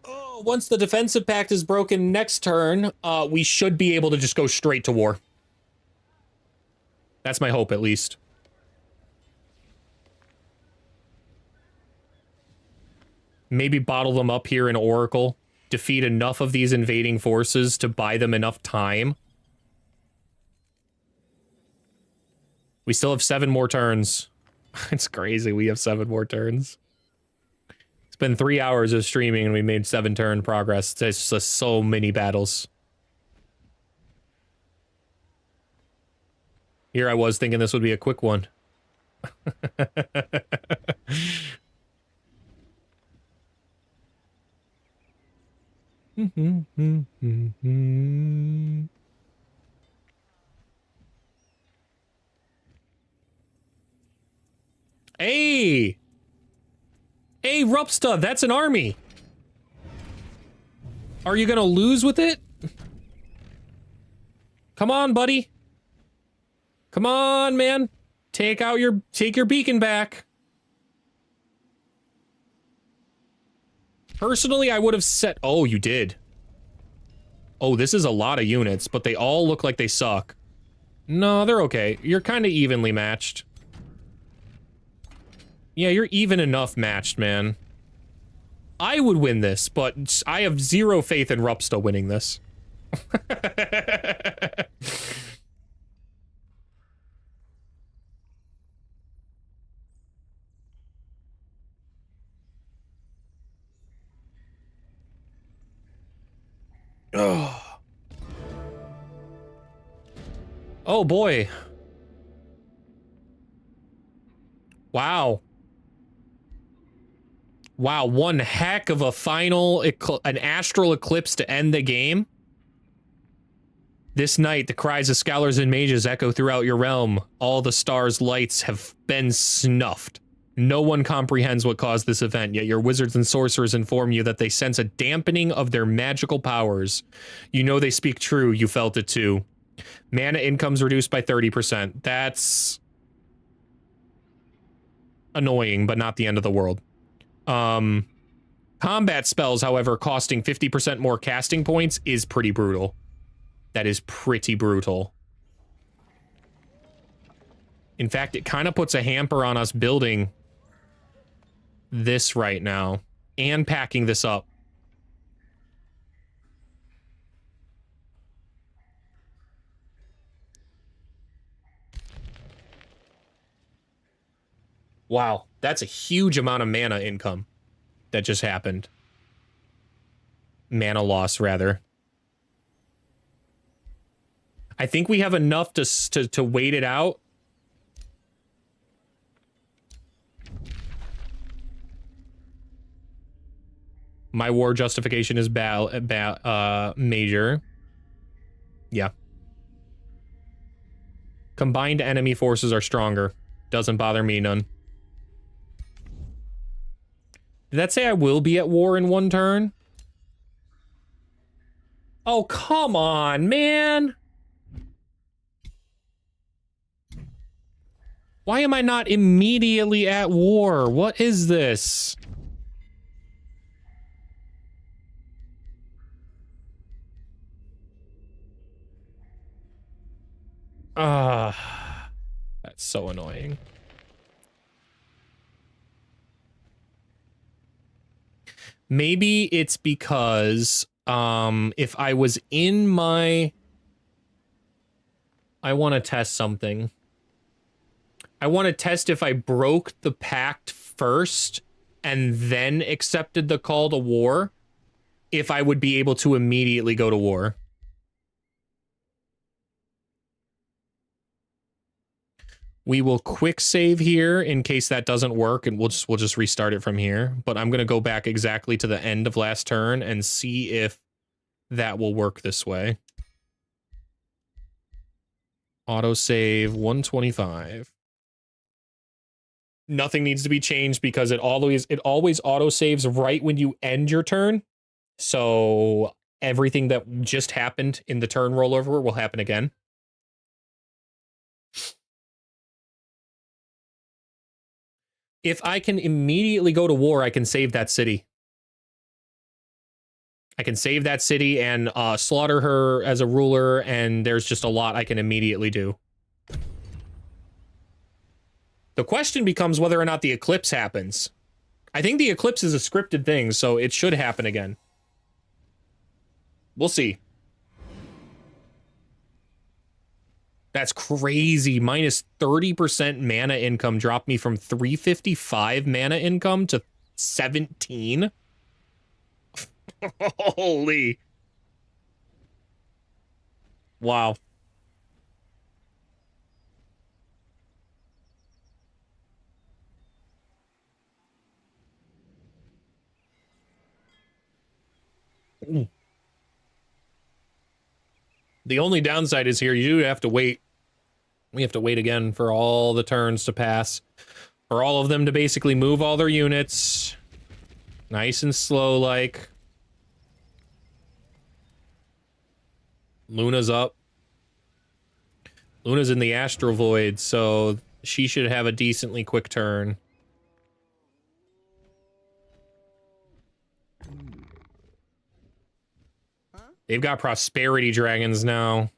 Oh, once the defensive pact is broken next turn, we should be able to just go straight to war. That's my hope, at least. Maybe bottle them up here in Oracle. Defeat enough of these invading forces to buy them enough time. We still have 7 more turns. It's crazy, we have 7 more turns. It's been 3 hours of streaming and we made 7 turn progress. There's just so many battles. Here I was thinking this would be a quick one. Hey! Hey, Rupsta, that's an army! Are you gonna lose with it? Come on, buddy. Come on, man. Take your beacon back. Personally, I would have set... Oh, you did. Oh, this is a lot of units, but they all look like they suck. No, they're okay. You're kind of evenly matched. Yeah, you're even enough matched, man. I would win this, but I have zero faith in Rupsta winning this. Oh. Oh boy. Wow. Wow, one heck of a final, an astral eclipse to end the game. This night, the cries of scholars and mages echo throughout your realm. All the stars' lights have been snuffed. No one comprehends what caused this event, yet your wizards and sorcerers inform you that they sense a dampening of their magical powers. You know they speak true, you felt it too. Mana income's reduced by 30%. That's annoying, but not the end of the world. Combat spells, however, costing 50% more casting points is pretty brutal. That is pretty brutal. In fact, it kind of puts a hamper on us building this right now and packing this up. Wow, that's a huge amount of mana income that just happened. Mana loss, rather. I think we have enough to wait it out. My war justification is major. Yeah. Combined enemy forces are stronger. Doesn't bother me none. Did that say I will be at war in 1 turn? Oh, come on, man. Why am I not immediately at war? What is this? Ah, that's so annoying. Maybe it's because if I was in my... I want to test something. I want to test if I broke the pact first and then accepted the call to war, if I would be able to immediately go to war. We will quick save here in case that doesn't work, and we'll just restart it from here. But I'm gonna go back exactly to the end of last turn and see if that will work this way. Autosave 125. Nothing needs to be changed because it always autosaves right when you end your turn. So everything that just happened in the turn rollover will happen again. If I can immediately go to war, I can save that city. I can save that city and slaughter her as a ruler, and there's just a lot I can immediately do. The question becomes whether or not the eclipse happens. I think the eclipse is a scripted thing, so it should happen again. We'll see. That's crazy. Minus 30% mana income dropped me from 355 mana income to 17. Holy. Wow. The only downside is here, you do have to wait. We have to wait again for all the turns to pass. For all of them to basically move all their units. Nice and slow, like. Luna's up. Luna's in the Astral Void, so she should have a decently quick turn. They've got Prosperity Dragons now.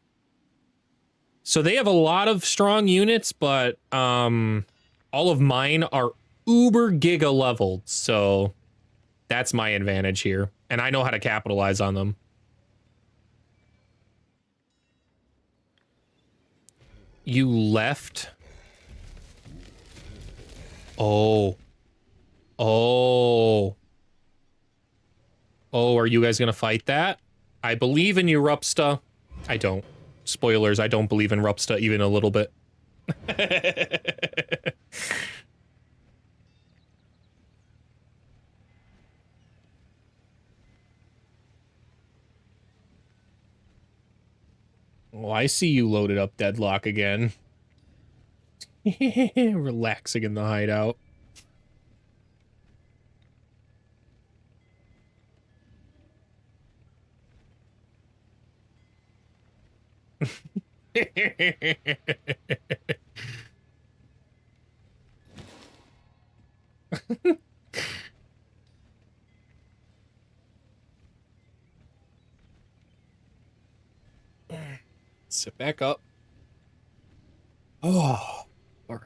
So they have a lot of strong units, but all of mine are uber giga leveled, so that's my advantage here. And I know how to capitalize on them. You left? Oh. Oh. Oh, are you guys gonna fight that? I believe in you, Rupsta. I don't. Spoilers, I don't believe in Rupsta even a little bit. Oh, I see you loaded up Deadlock again. Relaxing in the hideout. Sit back up. Oh, all right.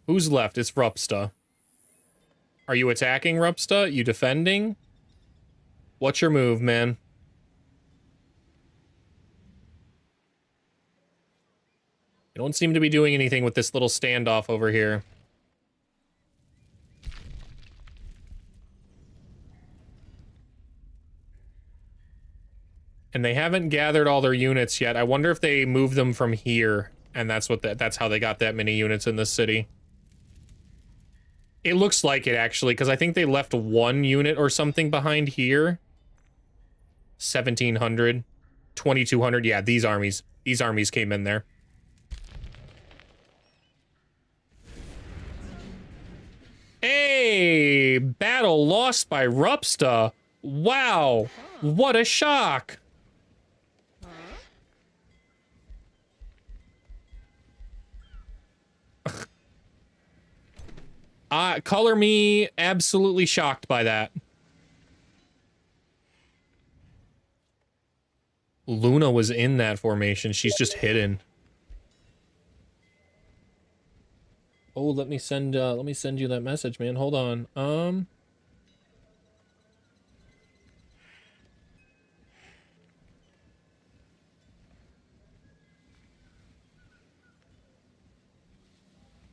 Who's left? It's Rupsta. Are you attacking, Rupsta? You defending? What's your move, man? You don't seem to be doing anything with this little standoff over here. And they haven't gathered all their units yet. I wonder if they moved them from here, and that's how they got that many units in this city. It looks like it, actually, because I think they left one unit or something behind here. 1,700. 2,200. Yeah, these armies. These armies came in there. Hey, battle lost by Rupsta. Wow, what a shock. Color me absolutely shocked by that. Luna was in that formation. She's just hidden. Oh, let me send you that message, man. Hold on.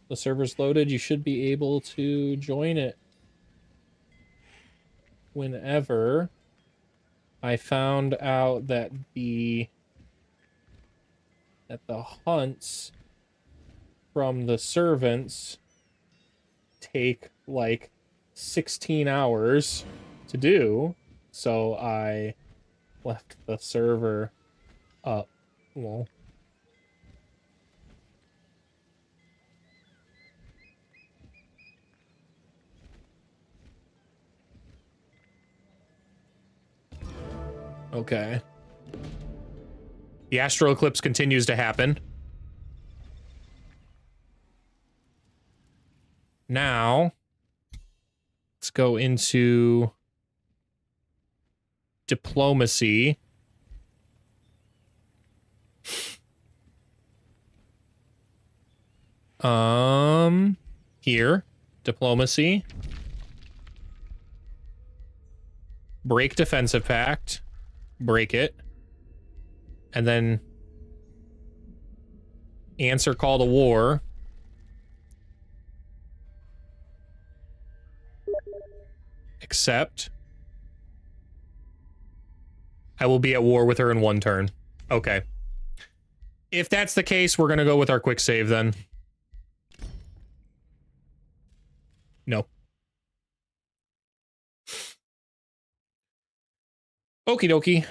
The server's loaded. You should be able to join it whenever. I found out that the hunts from the servants take like 16 hours to do, so I left the server up. Well, okay. The astral eclipse continues to happen. Now, let's go into diplomacy. Here, diplomacy. Break defensive pact. Break it. And then answer call to war. Accept. I will be at war with her in 1 turn. Okay. If that's the case, we're gonna go with our quick save then. No. Okie dokie.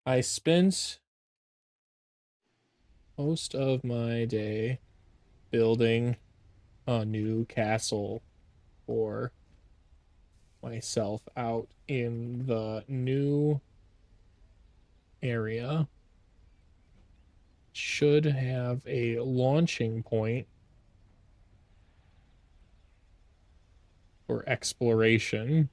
I spent most of my day building a new castle for myself out in the new area. Should have a launching point for exploration.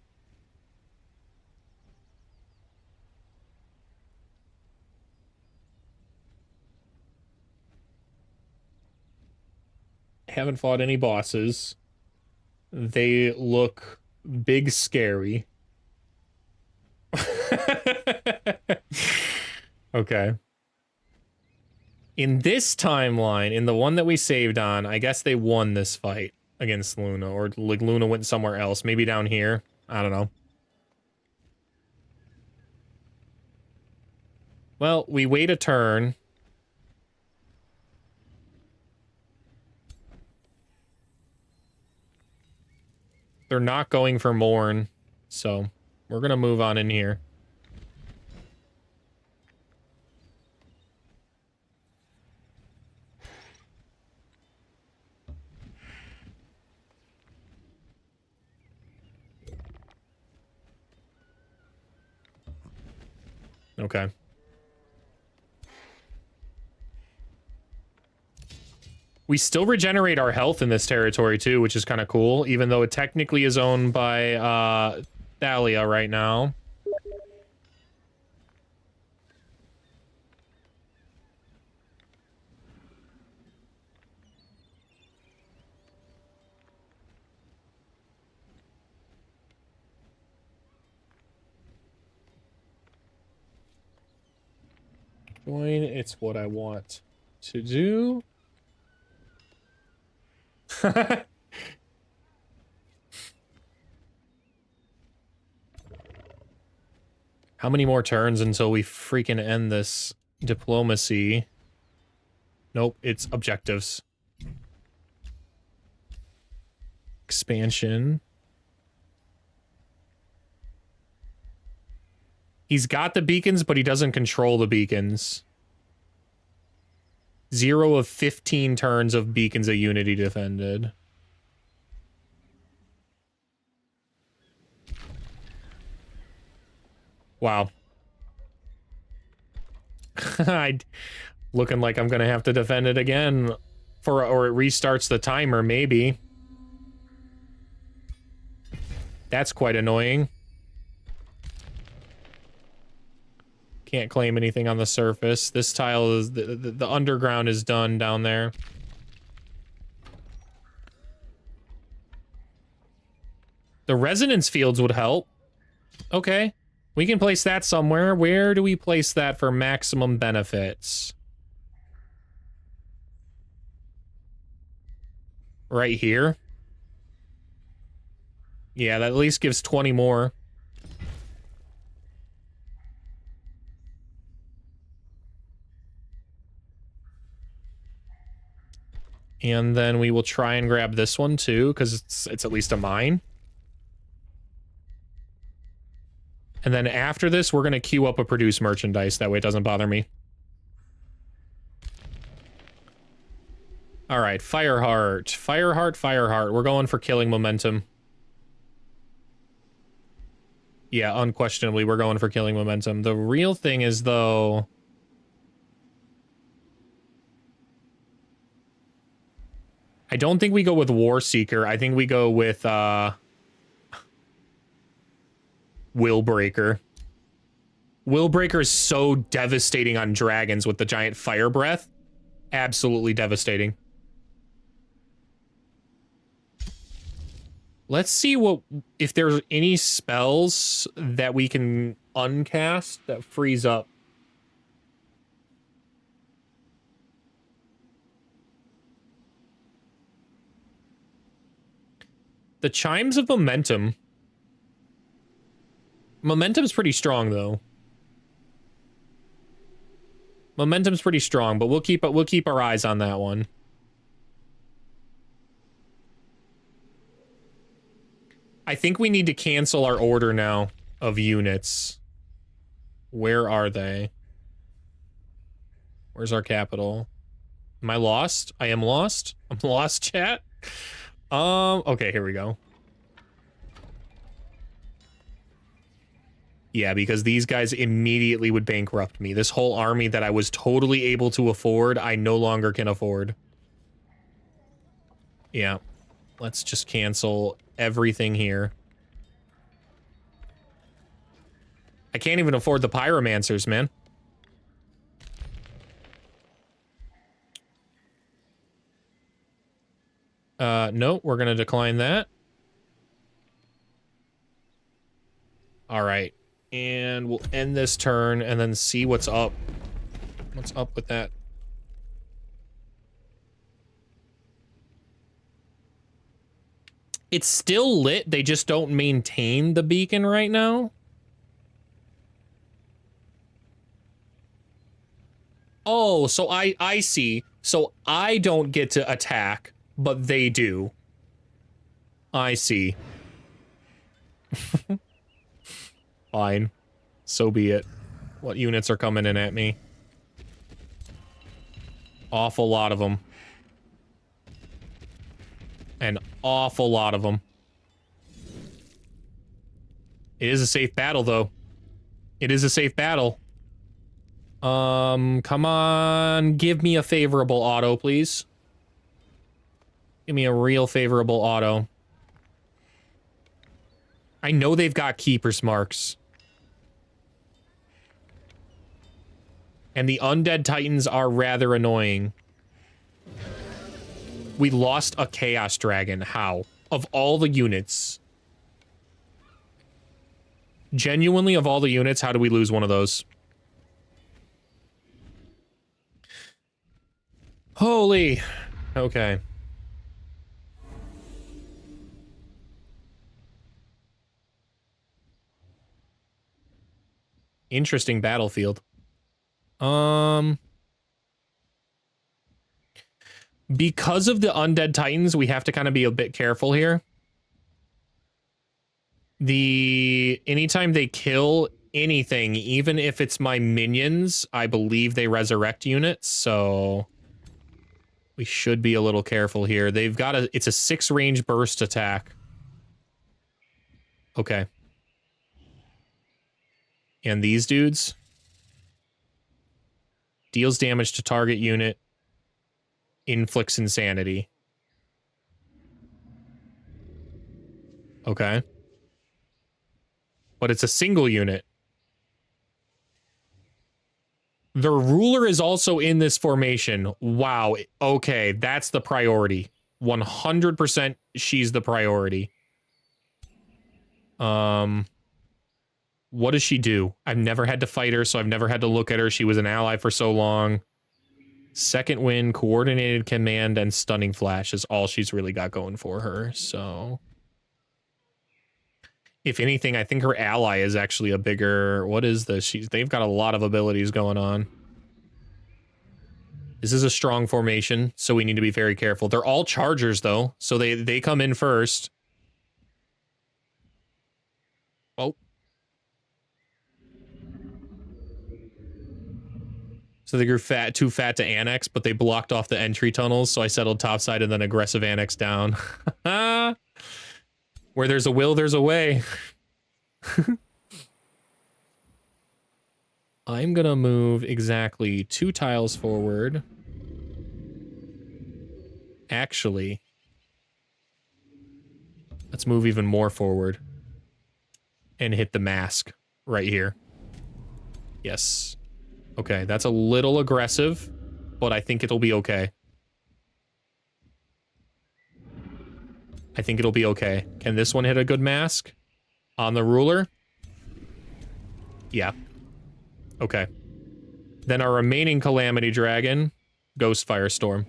Haven't fought any bosses. They look big scary. Okay. In this timeline, in the one that we saved on, I guess they won this fight against Luna, or like Luna went somewhere else, maybe down here. I don't know. Well, we wait a turn. They're not going for Morn, so we're gonna move on in here. Okay. We still regenerate our health in this territory too, which is kind of cool, even though it technically is owned by Thalia right now. Join, it's what I want to do. How many more turns until we freaking end this diplomacy? Nope, it's objectives. Expansion. He's got the beacons, but he doesn't control the beacons. 0 of 15 turns of beacons of unity defended. Wow. Looking like I'm gonna have to defend it again. Or it restarts the timer, maybe. That's quite annoying. Can't claim anything on the surface. This tile is... The underground is done down there. The resonance fields would help. Okay. We can place that somewhere. Where do we place that for maximum benefits? Right here? Yeah, that at least gives 20 more. And then we will try and grab this one too, because it's at least a mine. And then after this, we're going to queue up a produce merchandise. That way it doesn't bother me. All right, Fireheart. Fireheart, Fireheart. We're going for killing momentum. Yeah, unquestionably, we're going for killing momentum. The real thing is, though... I don't think we go with War Seeker. I think we go with, Willbreaker. Willbreaker is so devastating on dragons with the giant fire breath. Absolutely devastating. Let's see if there's any spells that we can uncast that freeze up. The Chimes of Momentum. Momentum's pretty strong, though. Momentum's pretty strong, but we'll keep our eyes on that one. I think we need to cancel our order now of units. Where are they? Where's our capital? Am I lost? I am lost. I'm lost, chat. Okay, here we go. Yeah, because these guys immediately would bankrupt me. This whole army that I was totally able to afford, I no longer can afford. Yeah. Let's just cancel everything here. I can't even afford the pyromancers, man. No, we're gonna decline that. All right. And we'll end this turn and then see what's up. What's up with that? It's still lit. They just don't maintain the beacon right now. Oh, so I see. So I don't get to attack, but they do. I see. Fine. So be it. What units are coming in at me? Awful lot of them. An awful lot of them. It is a safe battle, though. It is a safe battle. Come on. Give me a favorable auto, please. Give me a real favorable auto. I know they've got Keeper's Marks. And the Undead Titans are rather annoying. We lost a Chaos Dragon. How? Of all the units. Genuinely, of all the units, how do we lose one of those? Holy. Okay. Interesting battlefield. Because of the Undead Titans, we have to kind of be a bit careful here. Anytime they kill anything, even if it's my minions, I believe they resurrect units, so we should be a little careful here. They've got it's a 6-range burst attack. Okay. And these dudes deals damage to target unit, inflicts insanity. Okay. But it's a single unit. The ruler is also in this formation. Wow. Okay, that's the priority. 100% she's the priority. What does she do? I've never had to fight her, so I've never had to look at her. She was an ally for so long. Second wind, coordinated command, and stunning flash is all she's really got going for her, so... If anything, I think her ally is actually a bigger... What is this? They've got a lot of abilities going on. This is a strong formation, so we need to be very careful. They're all chargers, though, so they come in first. Oh. So they grew too fat to annex, but they blocked off the entry tunnels, so I settled topside and then aggressive annex down. Where there's a will, there's a way. I'm gonna move exactly 2 tiles forward. Actually, let's move even more forward and hit the mask right here. Yes. Okay, that's a little aggressive, but I think it'll be okay. I think it'll be okay. Can this one hit a good mask? On the ruler? Yeah. Okay. Then our remaining Calamity Dragon, Ghost Firestorm.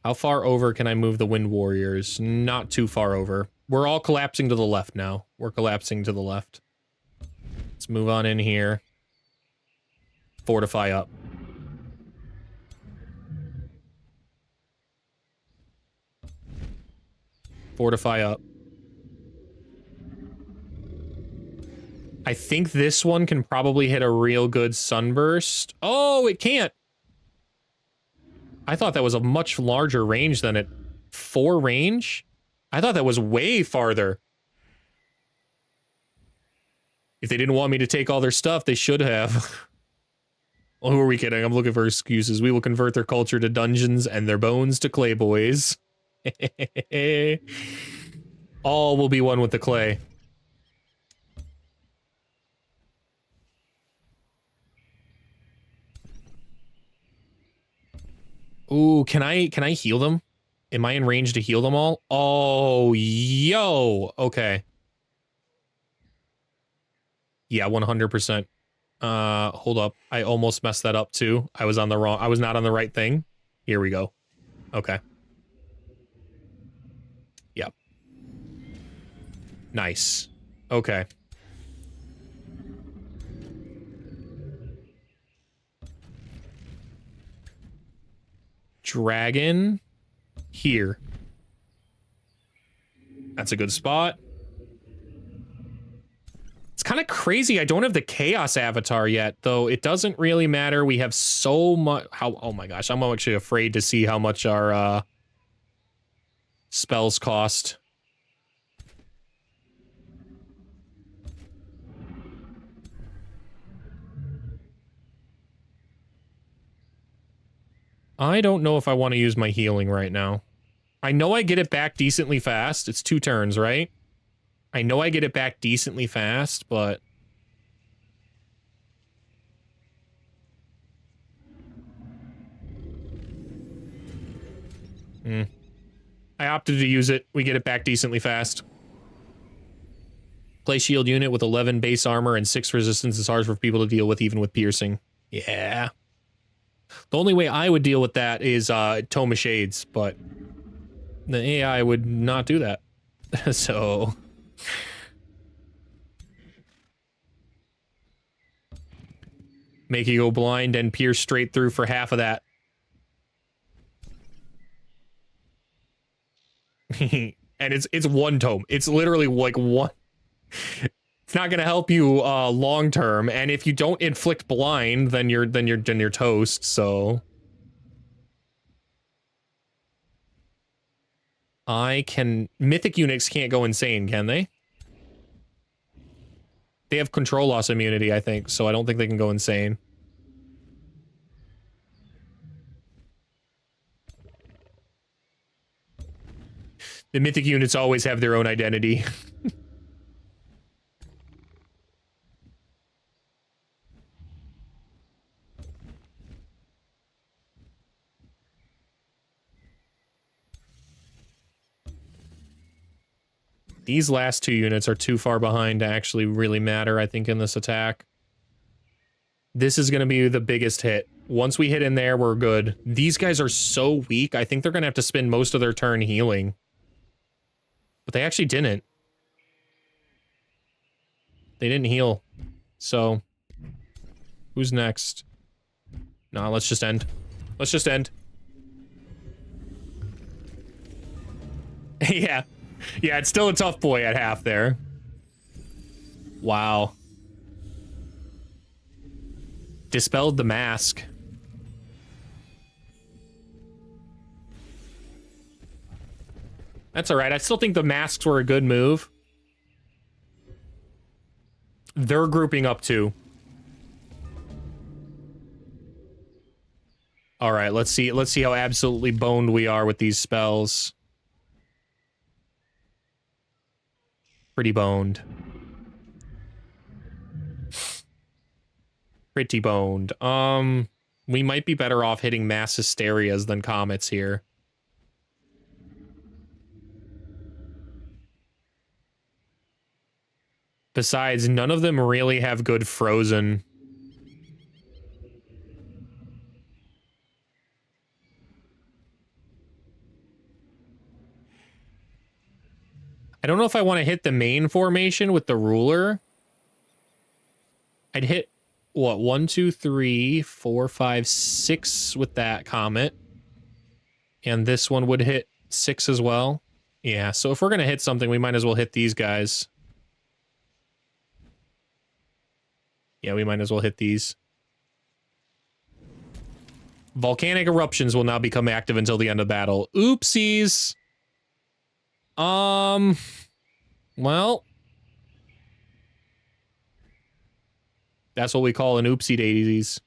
How far over can I move the Wind Warriors? Not too far over. We're all collapsing to the left now. We're collapsing to the left. Let's move on in here. Fortify up. Fortify up. I think this one can probably hit a real good sunburst. Oh, it can't. I thought that was a much larger range than it. 4 range? I thought that was way farther. If they didn't want me to take all their stuff, they should have. Well, who are we kidding? I'm looking for excuses. We will convert their culture to dungeons and their bones to clay boys. All will be one with the clay. Ooh, can I heal them? Am I in range to heal them all? Oh, yo. Okay. Yeah, 100%. Hold up. I almost messed that up too. I was not on the right thing. Here we go. Okay. Yep. Nice. Okay. Dragon here. That's a good spot. It's kind of crazy. I don't have the Chaos Avatar yet, though. It doesn't really matter. We have so much. Oh my gosh, I'm actually afraid to see how much our spells cost. I don't know if I want to use my healing right now. I know I get it back decently fast. It's 2 turns, right? I know I get it back decently fast, but... I opted to use it. We get it back decently fast. Play shield unit with 11 base armor and 6 resistance is hard for people to deal with, even with piercing. Yeah. The only way I would deal with that is Tome of Shades, but the AI would not do that. So... Make you go blind and pierce straight through for half of that. And it's one tome. It's literally like one. It's not gonna help you long term, and if you don't inflict blind, then you're toast. So mythic eunuchs can't go insane, can they? They have control loss immunity, I think, so I don't think they can go insane. The mythic units always have their own identity. These last two units are too far behind to actually really matter, I think, in this attack. This is going to be the biggest hit. Once we hit in there, we're good. These guys are so weak, I think they're going to have to spend most of their turn healing. But they actually didn't. They didn't heal. So, who's next? Nah, let's just end. Let's just end. Yeah. Yeah, it's still a tough boy at half there. Wow. Dispelled the mask. That's alright. I still think the masks were a good move. They're grouping up too. Alright, let's see how absolutely boned we are with these spells. Pretty boned. Pretty boned. We might be better off hitting mass hysterias than comets here. Besides, none of them really have good frozen. I don't know if I want to hit the main formation with the ruler. I'd hit, what, 1, 2, 3, 4, 5, 6 with that comet. And this one would hit 6 as well. Yeah, so if we're going to hit something, we might as well hit these guys. Yeah, we might as well hit these. Volcanic eruptions will now become active until the end of battle. Oopsies. Well. That's what we call an oopsie daisies.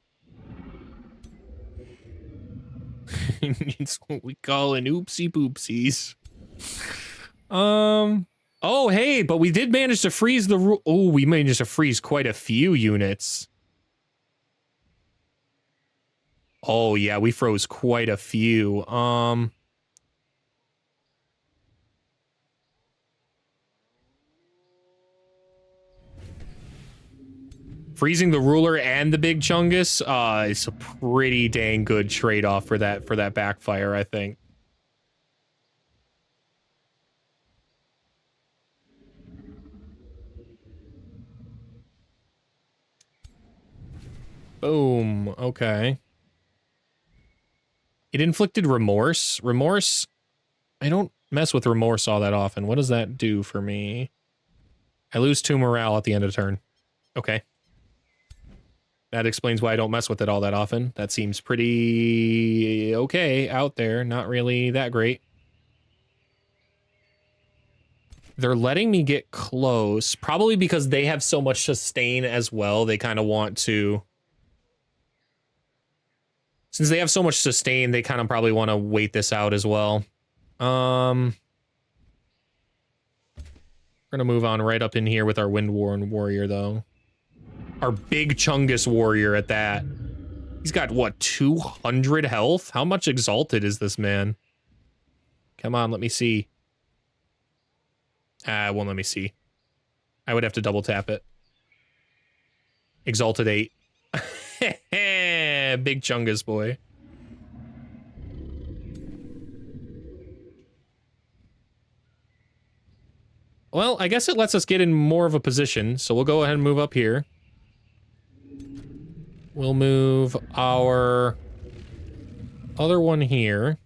It's what we call an oopsie poopsies. Oh, hey, but we did manage to freeze the oh, we managed to freeze quite a few units. Oh, yeah, we froze quite a few. Freezing the ruler and the big chungus is a pretty dang good trade-off for that backfire, I think. Boom. Okay. It inflicted remorse. Remorse? I don't mess with remorse all that often. What does that do for me? I lose 2 morale at the end of turn. Okay. That explains why I don't mess with it all that often. That seems pretty okay out there. Not really that great. They're letting me get close. Probably because they have so much sustain as well. They kind of want to... Since they have so much sustain, they kind of probably want to wait this out as well. We're gonna move on right up in here with our Windworn Warrior, though. Our big Chungus Warrior at that. He's got, what, 200 health? How much exalted is this man? Come on, let me see. It won't let me see. I would have to double tap it. Exalted 8. Big Chungus boy. Well, I guess it lets us get in more of a position, so we'll go ahead and move up here. We'll move our other one here.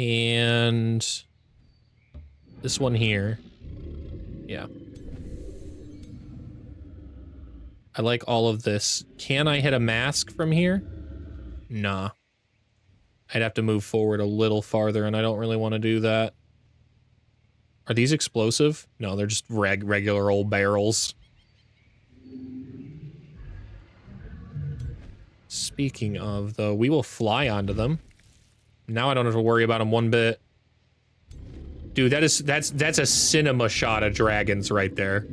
And this one here. Yeah. I like all of this. Can I hit a mask from here? Nah. I'd have to move forward a little farther, and I don't really want to do that. Are these explosive? No, they're just regular old barrels. Speaking of, though, we will fly onto them. Now I don't have to worry about them one bit. Dude, that's a cinema shot of dragons right there.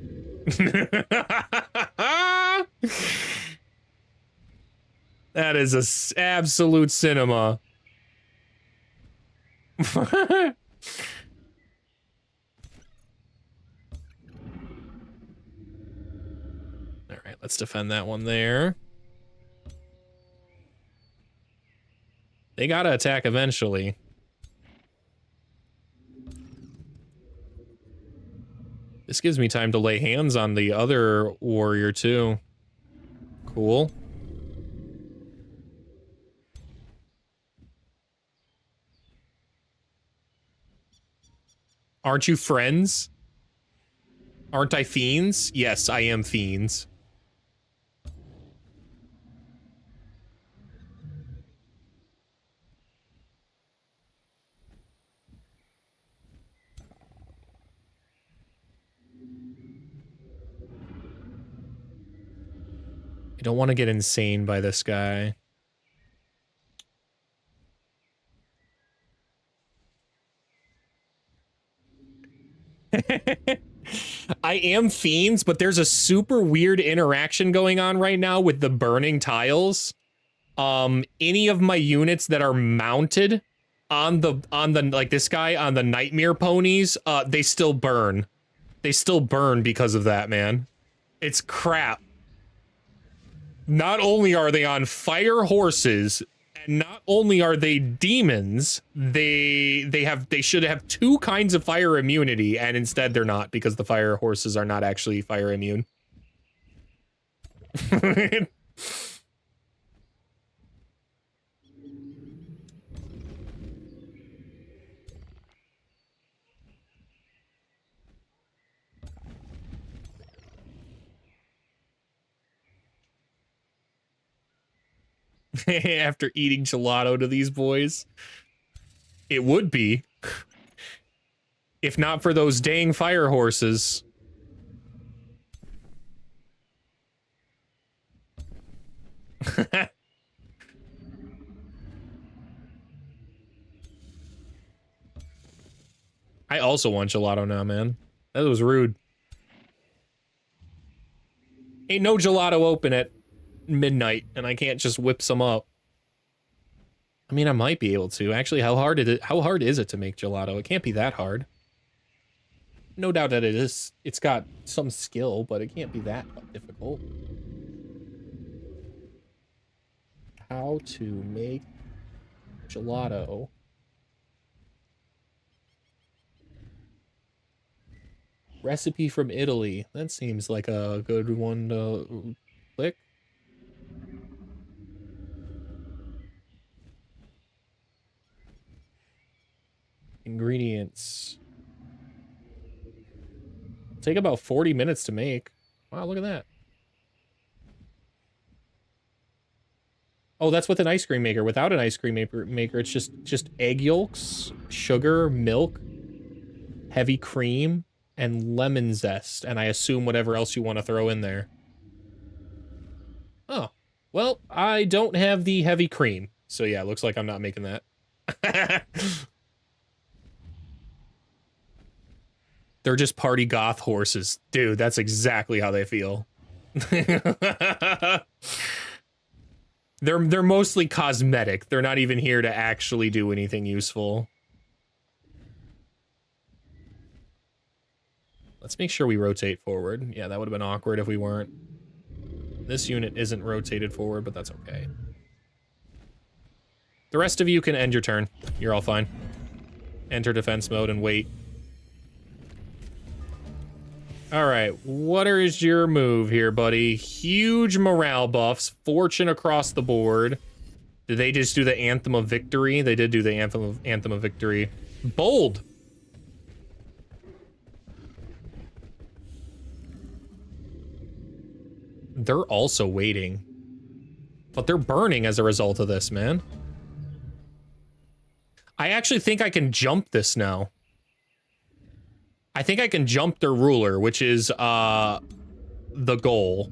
That is a absolute cinema. All right, let's defend that one there. They gotta attack eventually. This gives me time to lay hands on the other warrior, too. Cool. Aren't you friends? Aren't I fiends? Yes, I am fiends. I don't want to get insane by this guy. I am fiends, but there's a super weird interaction going on right now with the burning tiles. Any of my units that are mounted on the like this guy on the nightmare ponies, they still burn. They still burn because of that, man. It's crap. Not only are they on fire horses, and not only are they demons, they should have two kinds of fire immunity, and instead they're not, because the fire horses are not actually fire immune. After eating gelato to these boys. It would be. If not for those dang fire horses. I also want gelato now, man. That was rude. Ain't no gelato open at midnight, and I can't just whip some up. I mean, I might be able to. Actually, how hard is it to make gelato? It can't be that hard. No doubt that it is. It's got some skill, but it can't be that difficult. How to make gelato. Recipe from Italy. That seems like a good one to click. Ingredients. Take about 40 minutes to make. Wow, look at that. Oh, that's with an ice cream maker. Without an ice cream maker, it's just egg yolks, sugar, milk, heavy cream, and lemon zest, and I assume whatever else you want to throw in there. Oh, well, I don't have the heavy cream, so yeah, looks like I'm not making that. They're just party goth horses. Dude, that's exactly how they feel. They're mostly cosmetic. They're not even here to actually do anything useful. Let's make sure we rotate forward. Yeah, that would have been awkward if we weren't. This unit isn't rotated forward, but that's okay. The rest of you can end your turn. You're all fine. Enter defense mode and wait. Alright, what is your move here, buddy? Huge morale buffs, fortune across the board. Did they just do the Anthem of Victory? They did do the Anthem of Victory. Bold! They're also waiting. But they're burning as a result of this, man. I actually think I can jump this now. I think I can jump their ruler, which is, the goal.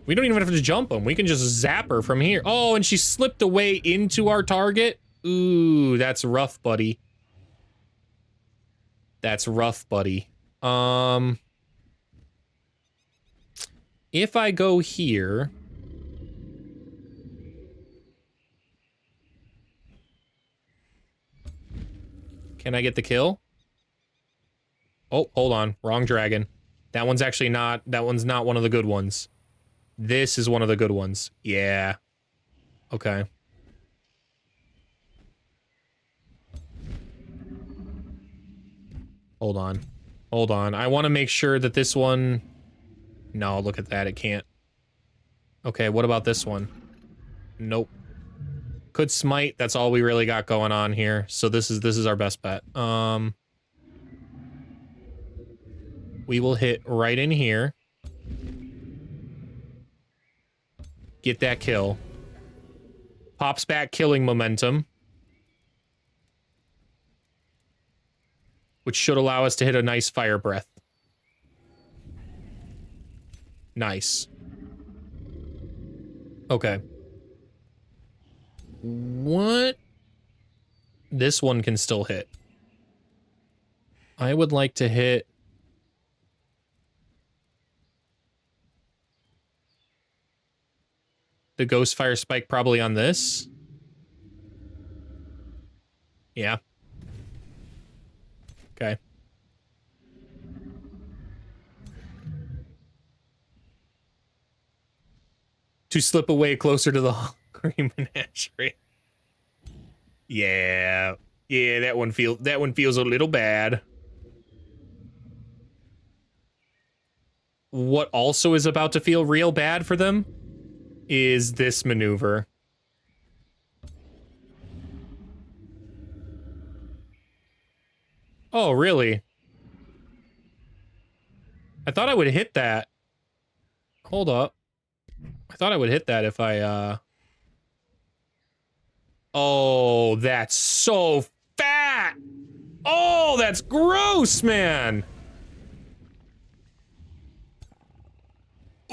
We don't even have to jump them. We can just zap her from here. Oh, and she slipped away into our target. Ooh, that's rough, buddy. That's rough, buddy. If I go here... Can I get the kill? Oh, hold on. Wrong dragon. That one's actually not... That one's not one of the good ones. This is one of the good ones. Yeah. Okay. Hold on. Hold on. I want to make sure that this one... No, look at that. It can't. Okay, what about this one? Nope. Could smite. That's all we really got going on here. So this is our best bet. We will hit right in here. Get that kill. Pops back killing momentum. Which should allow us to hit a nice fire breath. Nice. Okay. What? This one can still hit. I would like to hit... the Ghost Fire Spike probably on this. Yeah. Okay. To slip away closer to the Hungry Menagerie. Yeah. Yeah, that one feels a little bad. What also is about to feel real bad for them is this maneuver. Oh, really? I thought I would hit that. Hold up. I thought I would hit that if I, Oh, that's so fat! Oh, that's gross, man!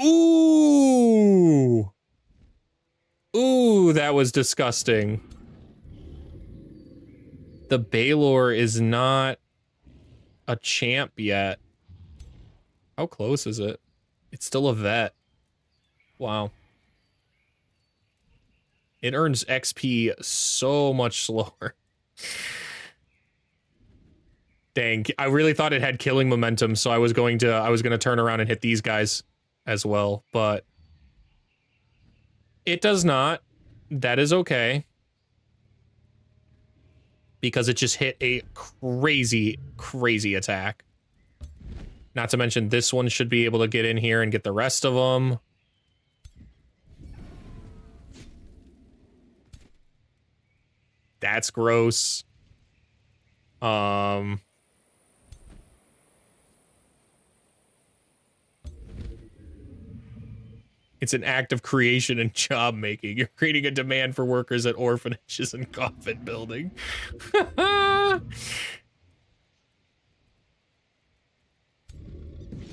Ooh! Ooh, that was disgusting. The Baylor is not a champ yet. How close is it? It's still a vet. Wow. It earns XP so much slower. Dang, I really thought it had killing momentum, so I was gonna turn around and hit these guys as well, but it does not. That is okay. Because it just hit a crazy, crazy attack. Not to mention this one should be able to get in here and get the rest of them. That's gross. It's an act of creation and job making. You're creating a demand for workers at orphanages and coffin building.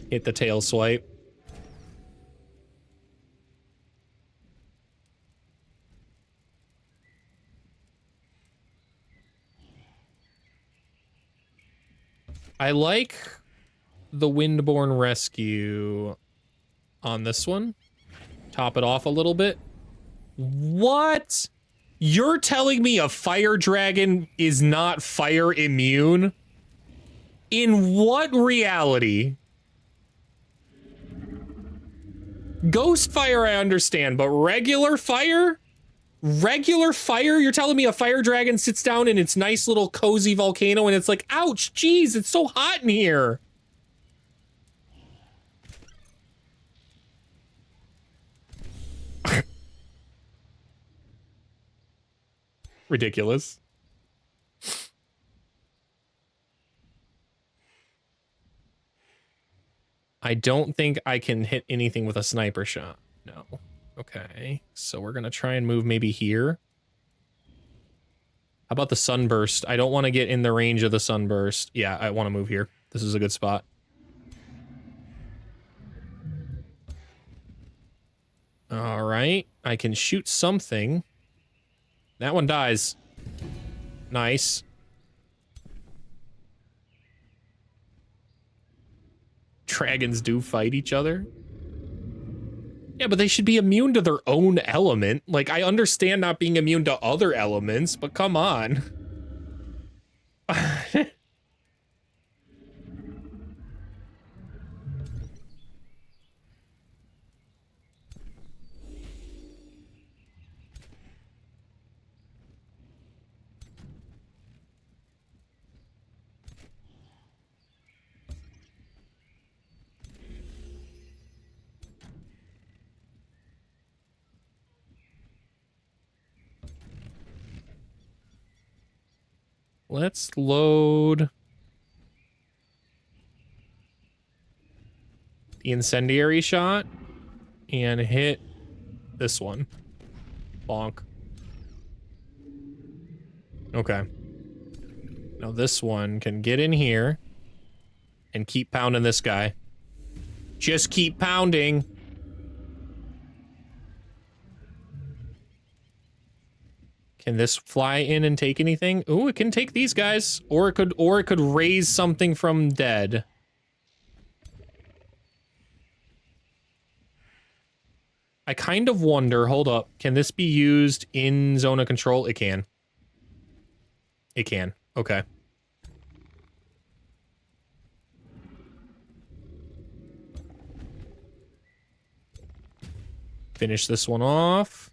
Hit the tail swipe. I like the Windborne Rescue on this one. Top it off a little bit. What? You're telling me a fire dragon is not fire immune? In what reality? Ghost fire I understand, but regular fire? Regular fire? You're telling me a fire dragon sits down in its nice little cozy volcano and it's like, ouch, geez, it's so hot in here. Ridiculous. I don't think I can hit anything with a sniper shot. No. Okay. So we're going to try and move maybe here. How about the sunburst? I don't want to get in the range of the sunburst. Yeah, I want to move here. This is a good spot. All right. I can shoot something. That one dies. Nice. Dragons do fight each other. Yeah, but they should be immune to their own element. Like, I understand not being immune to other elements, but come on. Let's load the incendiary shot and hit this one. Bonk. Okay. Now this one can get in here and keep pounding this guy. Just keep pounding. Can this fly in and take anything? Ooh, it can take these guys. Or it could raise something from dead. I kind of wonder, hold up, can this be used in zone of control? It can. It can. Okay. Finish this one off.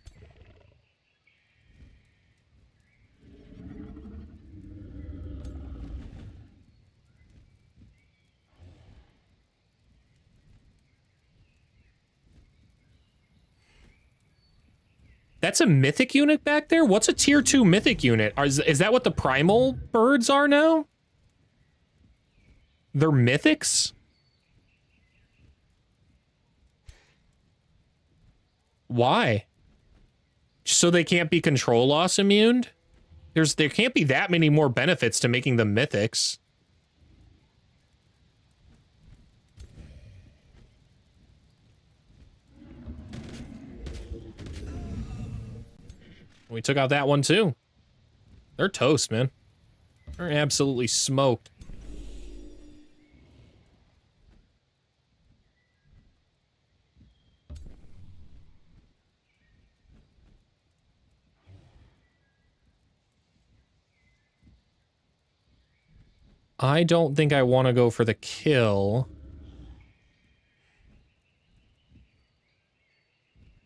That's a mythic unit back there? What's a tier 2 mythic unit? Is that what the primal birds are now? They're mythics? Why? So they can't be control loss immune? There can't be that many more benefits to making them mythics. We took out that one too. They're toast, man. They're absolutely smoked. I don't think I want to go for the kill.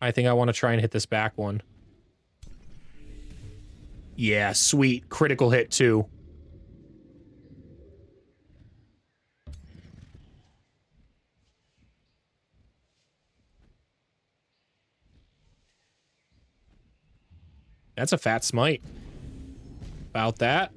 I think I want to try and hit this back one. Yeah, sweet. Critical hit, too. That's a fat smite. About that.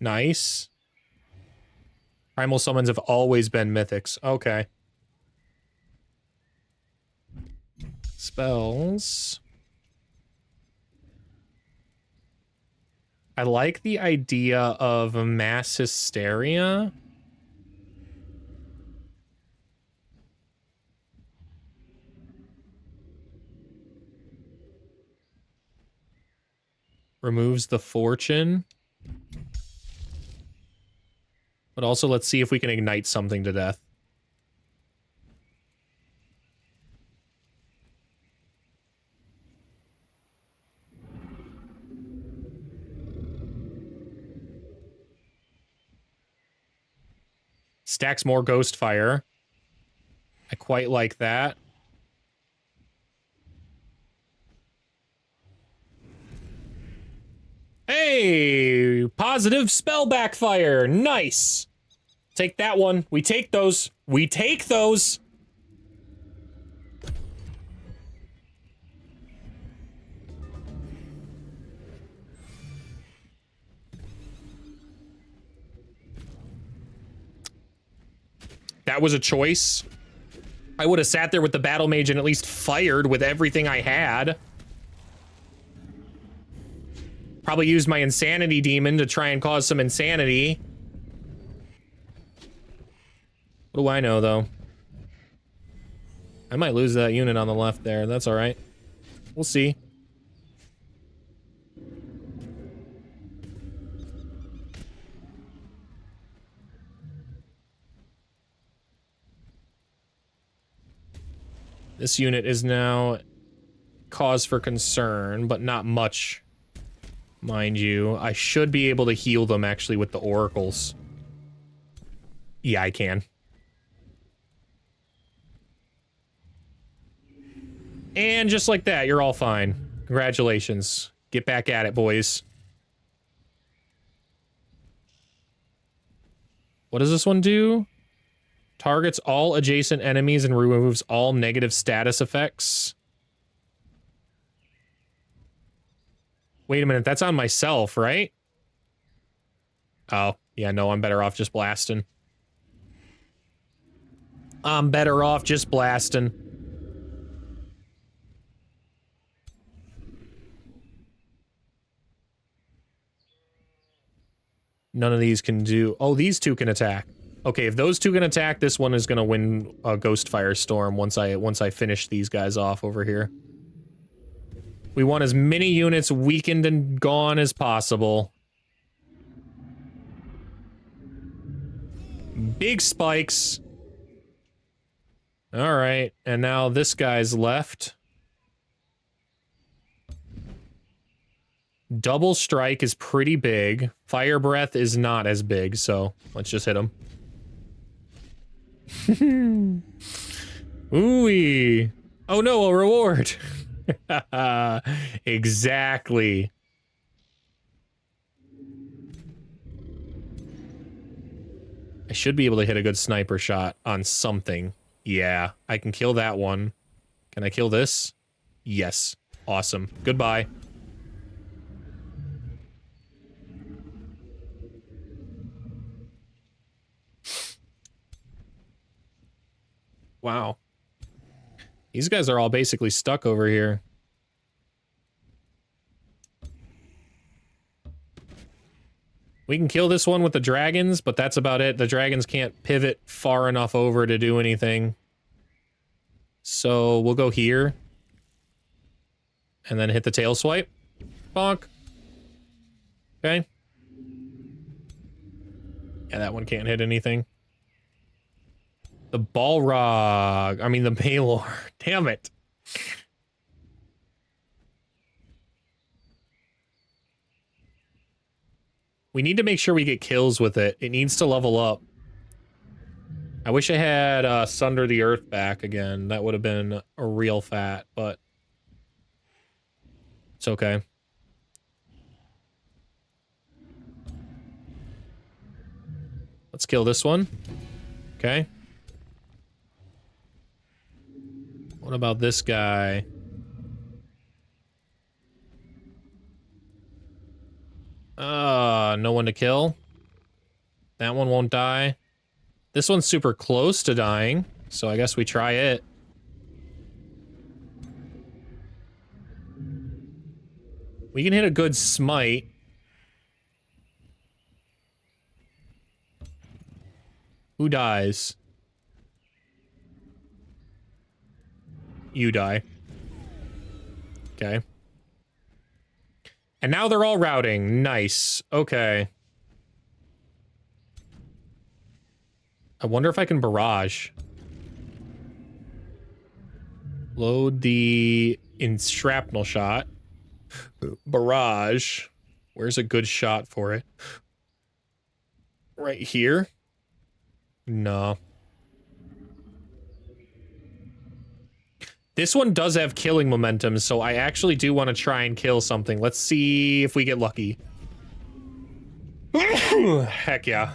Nice. Primal summons have always been mythics. Okay. Spells. I like the idea of mass hysteria. Removes the fortune. But also, let's see if we can ignite something to death. Stacks more ghost fire. I quite like that. Hey, positive spell backfire. Nice. Take that one. We take those. We take those. That was a choice. I would have sat there with the battle mage and at least fired with everything I had. Probably used my insanity demon to try and cause some insanity. What do I know, though? I might lose that unit on the left there. That's all right. We'll see. This unit is now cause for concern, but not much, mind you. I should be able to heal them, actually, with the oracles. Yeah, I can. And just like that, you're all fine. Congratulations. Get back at it, boys. What does this one do? Targets all adjacent enemies and removes all negative status effects. Wait a minute, that's on myself, right? Oh, yeah, no, I'm better off just blasting. I'm better off just blasting. None of these can do... Oh, these two can attack. Okay, if those two can attack, this one is gonna win a Ghost Firestorm once I finish these guys off over here. We want as many units weakened and gone as possible. Big spikes. Alright, and now this guy's left. Double strike is pretty big. Fire breath is not as big, so let's just hit him. Ooh-wee. Oh no, a reward. Exactly. I should be able to hit a good sniper shot on something. Yeah, I can kill that one. Can I kill this? Yes. Awesome. Goodbye. Wow. These guys are all basically stuck over here. We can kill this one with the dragons, but that's about it. The dragons can't pivot far enough over to do anything. So we'll go here. And then hit the tail swipe. Bonk. Okay. Yeah, that one can't hit anything. The Balrog. I mean, the Balor. Damn it. We need to make sure we get kills with it. It needs to level up. I wish I had Sunder the Earth back again. That would have been a real fat, but it's okay. Let's kill this one. Okay. What about this guy? No one to kill. That one won't die. This one's super close to dying, so I guess we try it. We can hit a good smite. Who dies? You die. Okay. And now they're all routing. Nice. Okay. I wonder if I can barrage. Load the shrapnel shot. Barrage. Where's a good shot for it? Right here. No. This one does have killing momentum, so I actually do want to try and kill something. Let's see if we get lucky. Heck yeah.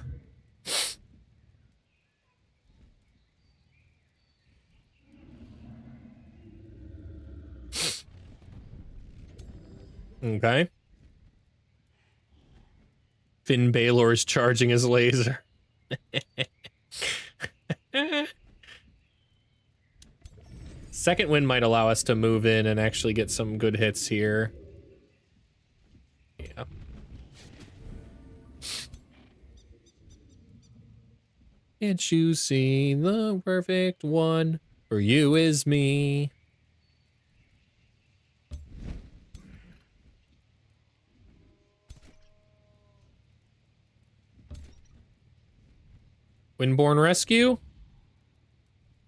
Okay. Finn Balor's charging his laser. Second wind might allow us to move in and actually get some good hits here. Yeah. Can't you see the perfect one for you is me? Windborne Rescue?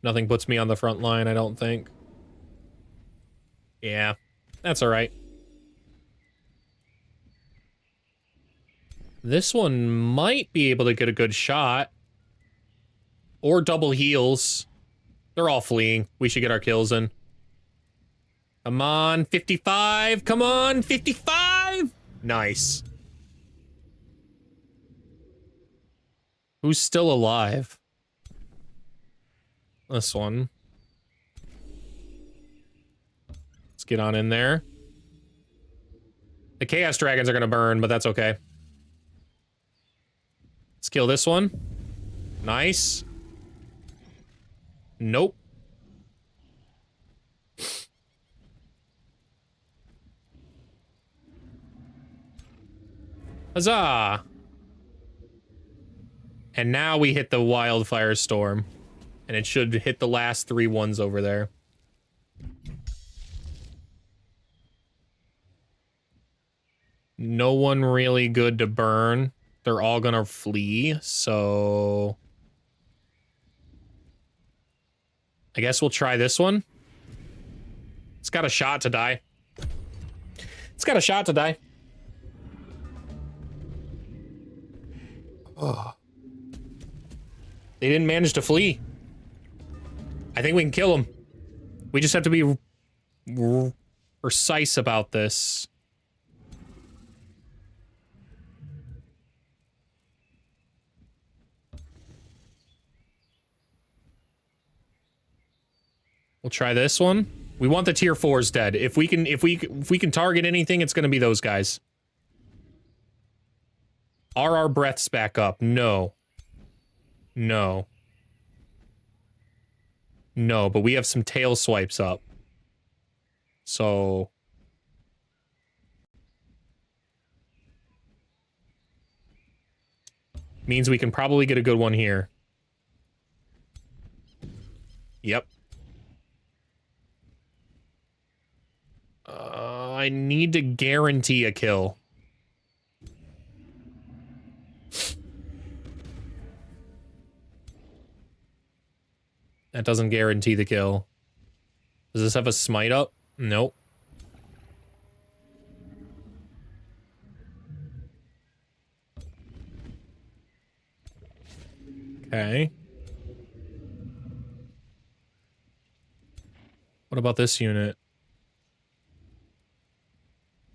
Nothing puts me on the front line, I don't think. Yeah, that's all right. This one might be able to get a good shot. Or double heals. They're all fleeing. We should get our kills in. Come on, 55. Come on, 55. Nice. Who's still alive? This one. Let's get on in there. The Chaos Dragons are gonna burn, but that's okay. Let's kill this one. Nice. Nope. Huzzah! And now we hit the Wildfire Storm. And it should hit the last 3 ones over there. No one really good to burn. They're all gonna flee, so... I guess we'll try this one. It's got a shot to die. It's got a shot to die. Oh. They didn't manage to flee. I think we can kill them. We just have to be precise about this. We'll try this one. We want the tier 4s dead. If we can target anything, it's gonna be those guys. Are our breaths back up? No. No. No, but we have some tail swipes up. So... means we can probably get a good one here. Yep. I need to guarantee a kill. That doesn't guarantee the kill. Does this have a smite up? Nope. Okay. What about this unit?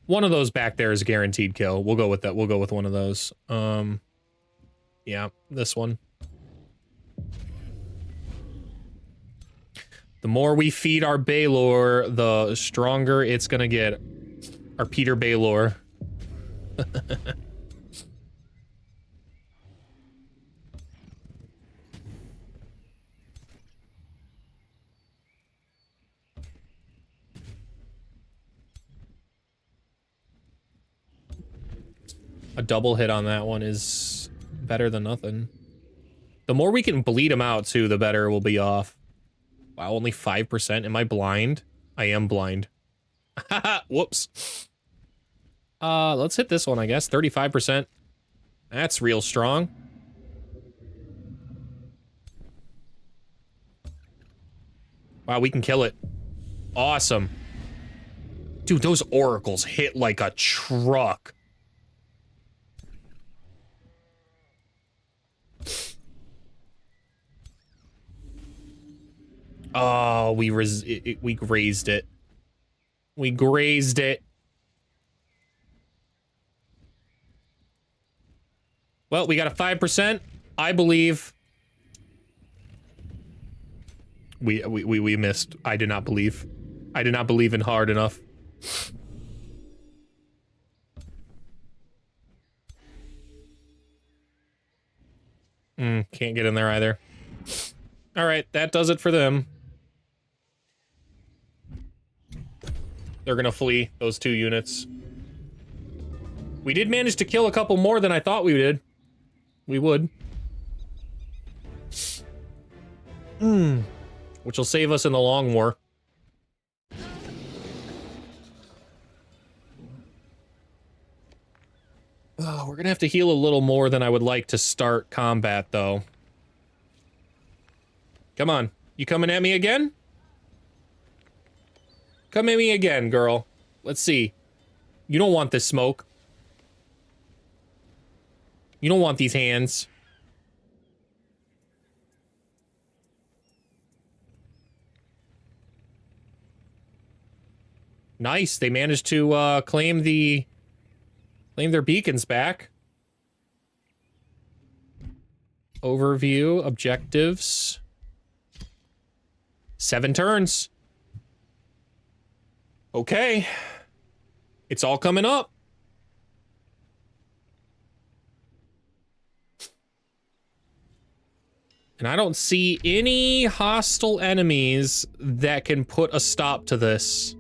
One of those back there is a guaranteed kill. We'll go with that. We'll go with one of those. Yeah, this one. The more we feed our Balor, the stronger it's gonna get. Our Peter Balor. A double hit on that one is better than nothing. The more we can bleed him out, too, the better we'll be off. Wow, only 5%. Am I blind? I am blind. Whoops. Let's hit this one, I guess. 35%. That's real strong. Wow, we can kill it. Awesome. Dude, those oracles hit like a truck. Oh, we grazed it. We grazed it. Well, we got a 5%. I believe. We missed. I did not believe. I did not believe in hard enough. Can't get in there either. All right, that does it for them. They're gonna flee, those 2 units. We did manage to kill a couple more than I thought we did. We would. Which will save us in the long war. Oh, we're gonna have to heal a little more than I would like to start combat, though. Come on. You coming at me again? Come at me again, girl. Let's see. You don't want this smoke. You don't want these hands. Nice. They managed to claim their beacons back. Overview, objectives. 7 turns. Okay. It's all coming up. And I don't see any hostile enemies that can put a stop to this.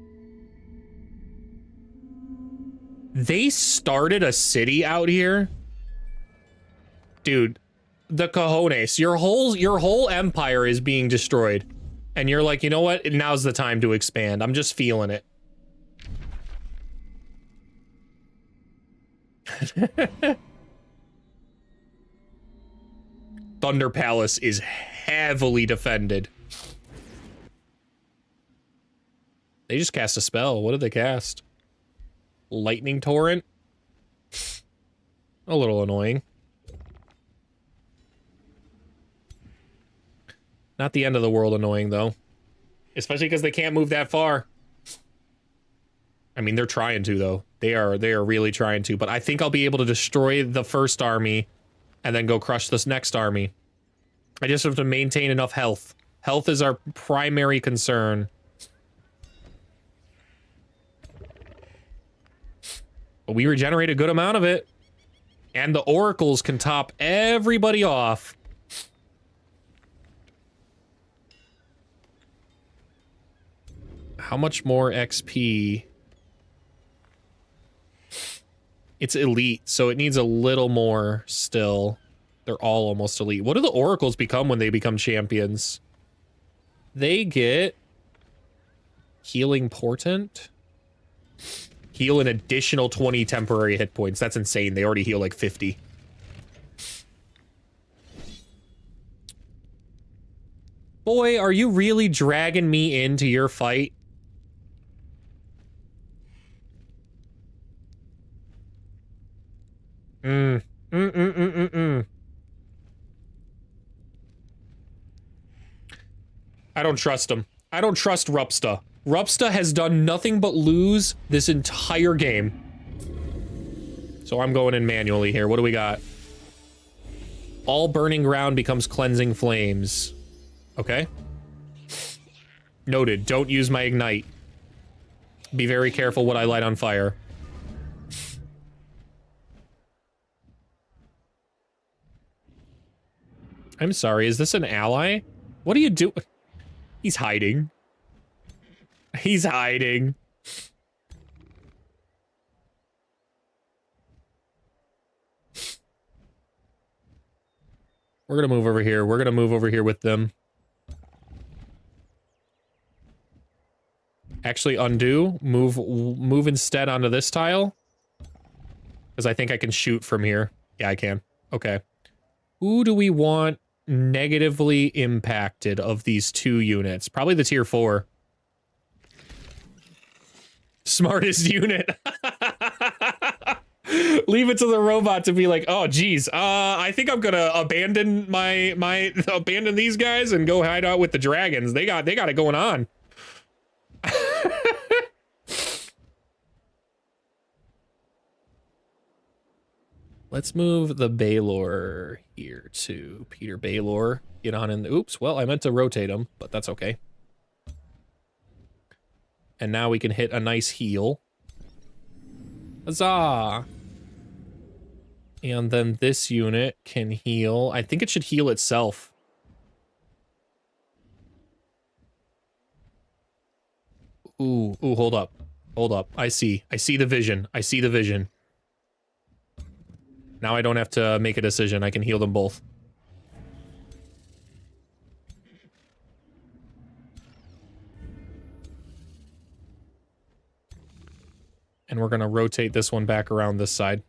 They started a city out here? Dude, the cojones. Your whole empire is being destroyed. And you're like, you know what? Now's the time to expand. I'm just feeling it. Thunder Palace is heavily defended. They just cast a spell. What did they cast? Lightning Torrent? A little annoying. Not the end of the world annoying, though. Especially because they can't move that far. I mean, they're trying to, though. They are really trying to, but I think I'll be able to destroy the first army and then go crush this next army. I just have to maintain enough health. Health is our primary concern. But we regenerate a good amount of it. And the oracles can top everybody off. How much more XP? It's elite, so it needs a little more still. They're all almost elite. What do the oracles become when they become champions? They get healing portent. Heal an additional 20 temporary hit points. That's insane. They already heal like 50. Boy, are you really dragging me into your fight? I don't trust him. I don't trust Rupsta. Rupsta has done nothing but lose this entire game. So I'm going in manually here. What do we got? All burning ground becomes cleansing flames. Okay. Noted. Don't use my ignite. Be very careful what I light on fire. I'm sorry, is this an ally? What are you doing? He's hiding. He's hiding. We're gonna move over here. We're gonna move over here with them. Actually, undo. Move instead onto this tile. Because I think I can shoot from here. Yeah, I can. Okay. Who do we want negatively impacted of these 2 units? Probably the tier 4. Smartest unit. Leave it to the robot to be like, oh geez, I think I'm gonna abandon abandon these guys and go hide out with the dragons. They got it going on. Let's move the Baylor here to Peter Baylor. Get on in the, oops, well, I meant to rotate him, but that's okay. And now we can hit a nice heal. Huzzah! And then this unit can heal. I think it should heal itself. Ooh, hold up. Hold up. I see the vision. I see the vision. Now I don't have to make a decision. I can heal them both. And we're gonna rotate this one back around this side.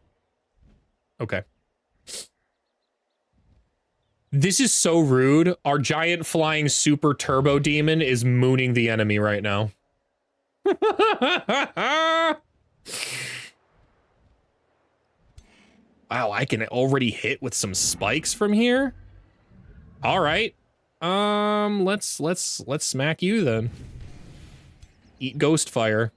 Okay. This is so rude. Our giant flying super turbo demon is mooning the enemy right now. Wow, I can already hit with some spikes from here. All right. Let's smack you then. Eat ghost fire.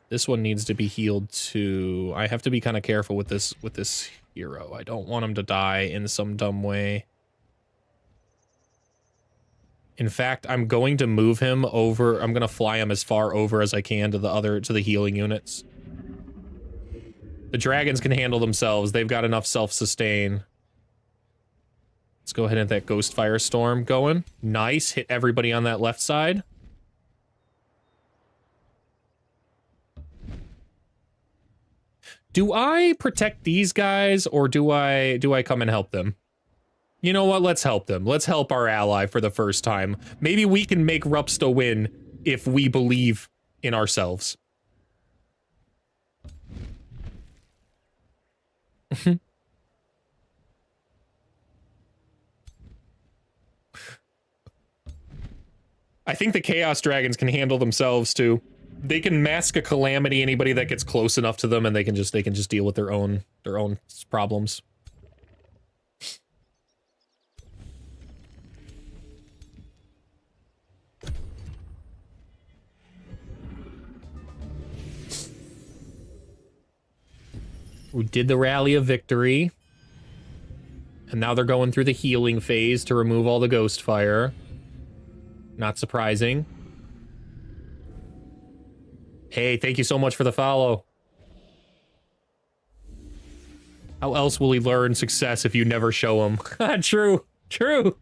This one needs to be healed too. I have to be kind of careful with this hero. I don't want him to die in some dumb way. In fact, I'm going to move him over. I'm going to fly him as far over as I can to the healing units. The dragons can handle themselves. They've got enough self-sustain. Let's go ahead and get that ghost firestorm going. Nice. Hit everybody on that left side. Do I protect these guys or do I come and help them? You know what? Let's help them. Let's help our ally for the first time. Maybe we can make Rupsta win if we believe in ourselves. I think the Chaos Dragons can handle themselves too. They can mask a calamity anybody that gets close enough to them, and they can just deal with their own problems. We did the Rally of Victory. And now they're going through the healing phase to remove all the ghost fire. Not surprising. Hey, thank you so much for the follow. How else will he learn success if you never show him? True. True.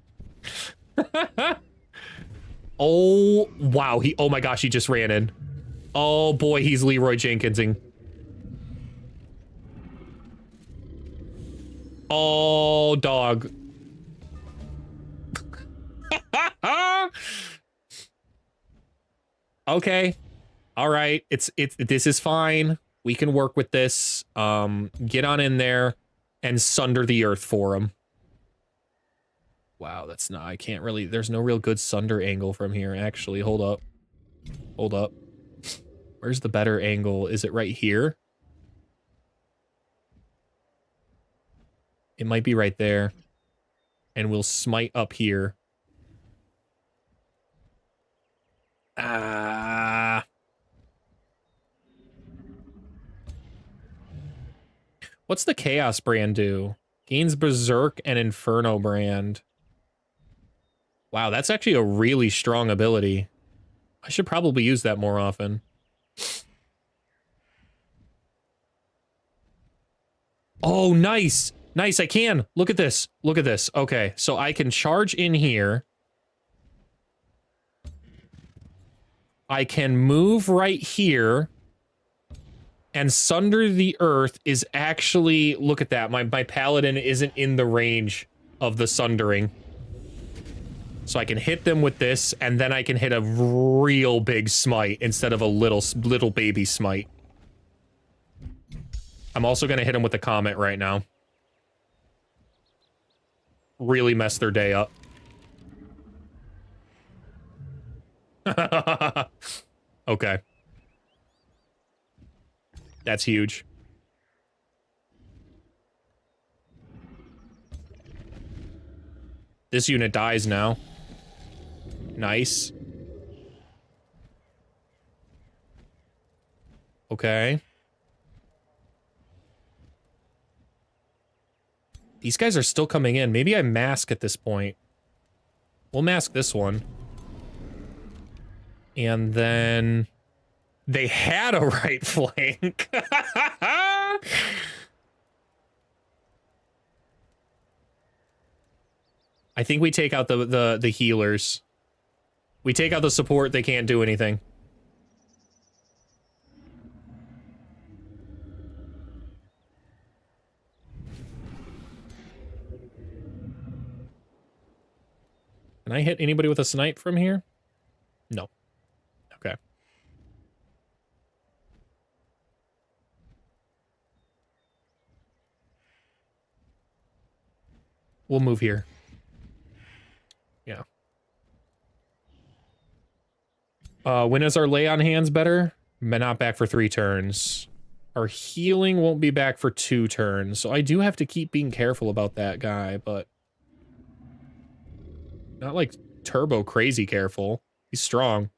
Oh, wow. Oh my gosh, he just ran in. Oh boy, he's Leroy Jenkinsing. Oh, dog. Okay. All right. This is fine. We can work with this. Get on in there and sunder the earth for him. Wow, that's not, I can't really, there's no real good sunder angle from here, actually. Hold up. Hold up. Where's the better angle? Is it right here? It might be right there. And we'll smite up here. Ah. What's the Chaos brand do? Gains Berserk and Inferno brand. Wow, that's actually a really strong ability. I should probably use that more often. Oh, nice! Nice, I can! Look at this. Look at this. Okay, so I can charge in here. I can move right here. And Sunder the Earth is actually... Look at that. My Paladin isn't in the range of the Sundering. So I can hit them with this, and then I can hit a real big smite instead of a little baby smite. I'm also going to hit them with the Comet right now. Really mess their day up. Okay. That's huge. This unit dies now. Nice. Okay. These guys are still coming in. Maybe I mask at this point. We'll mask this one. And then... They had a right flank. I think we take out the healers. We take out the support, they can't do anything. Can I hit anybody with a snipe from here? No. Okay. We'll move here. Yeah. When is our lay on hands better? Not back for 3 turns. Our healing won't be back for 2 turns, so I do have to keep being careful about that guy, but... Not like turbo crazy careful. He's strong.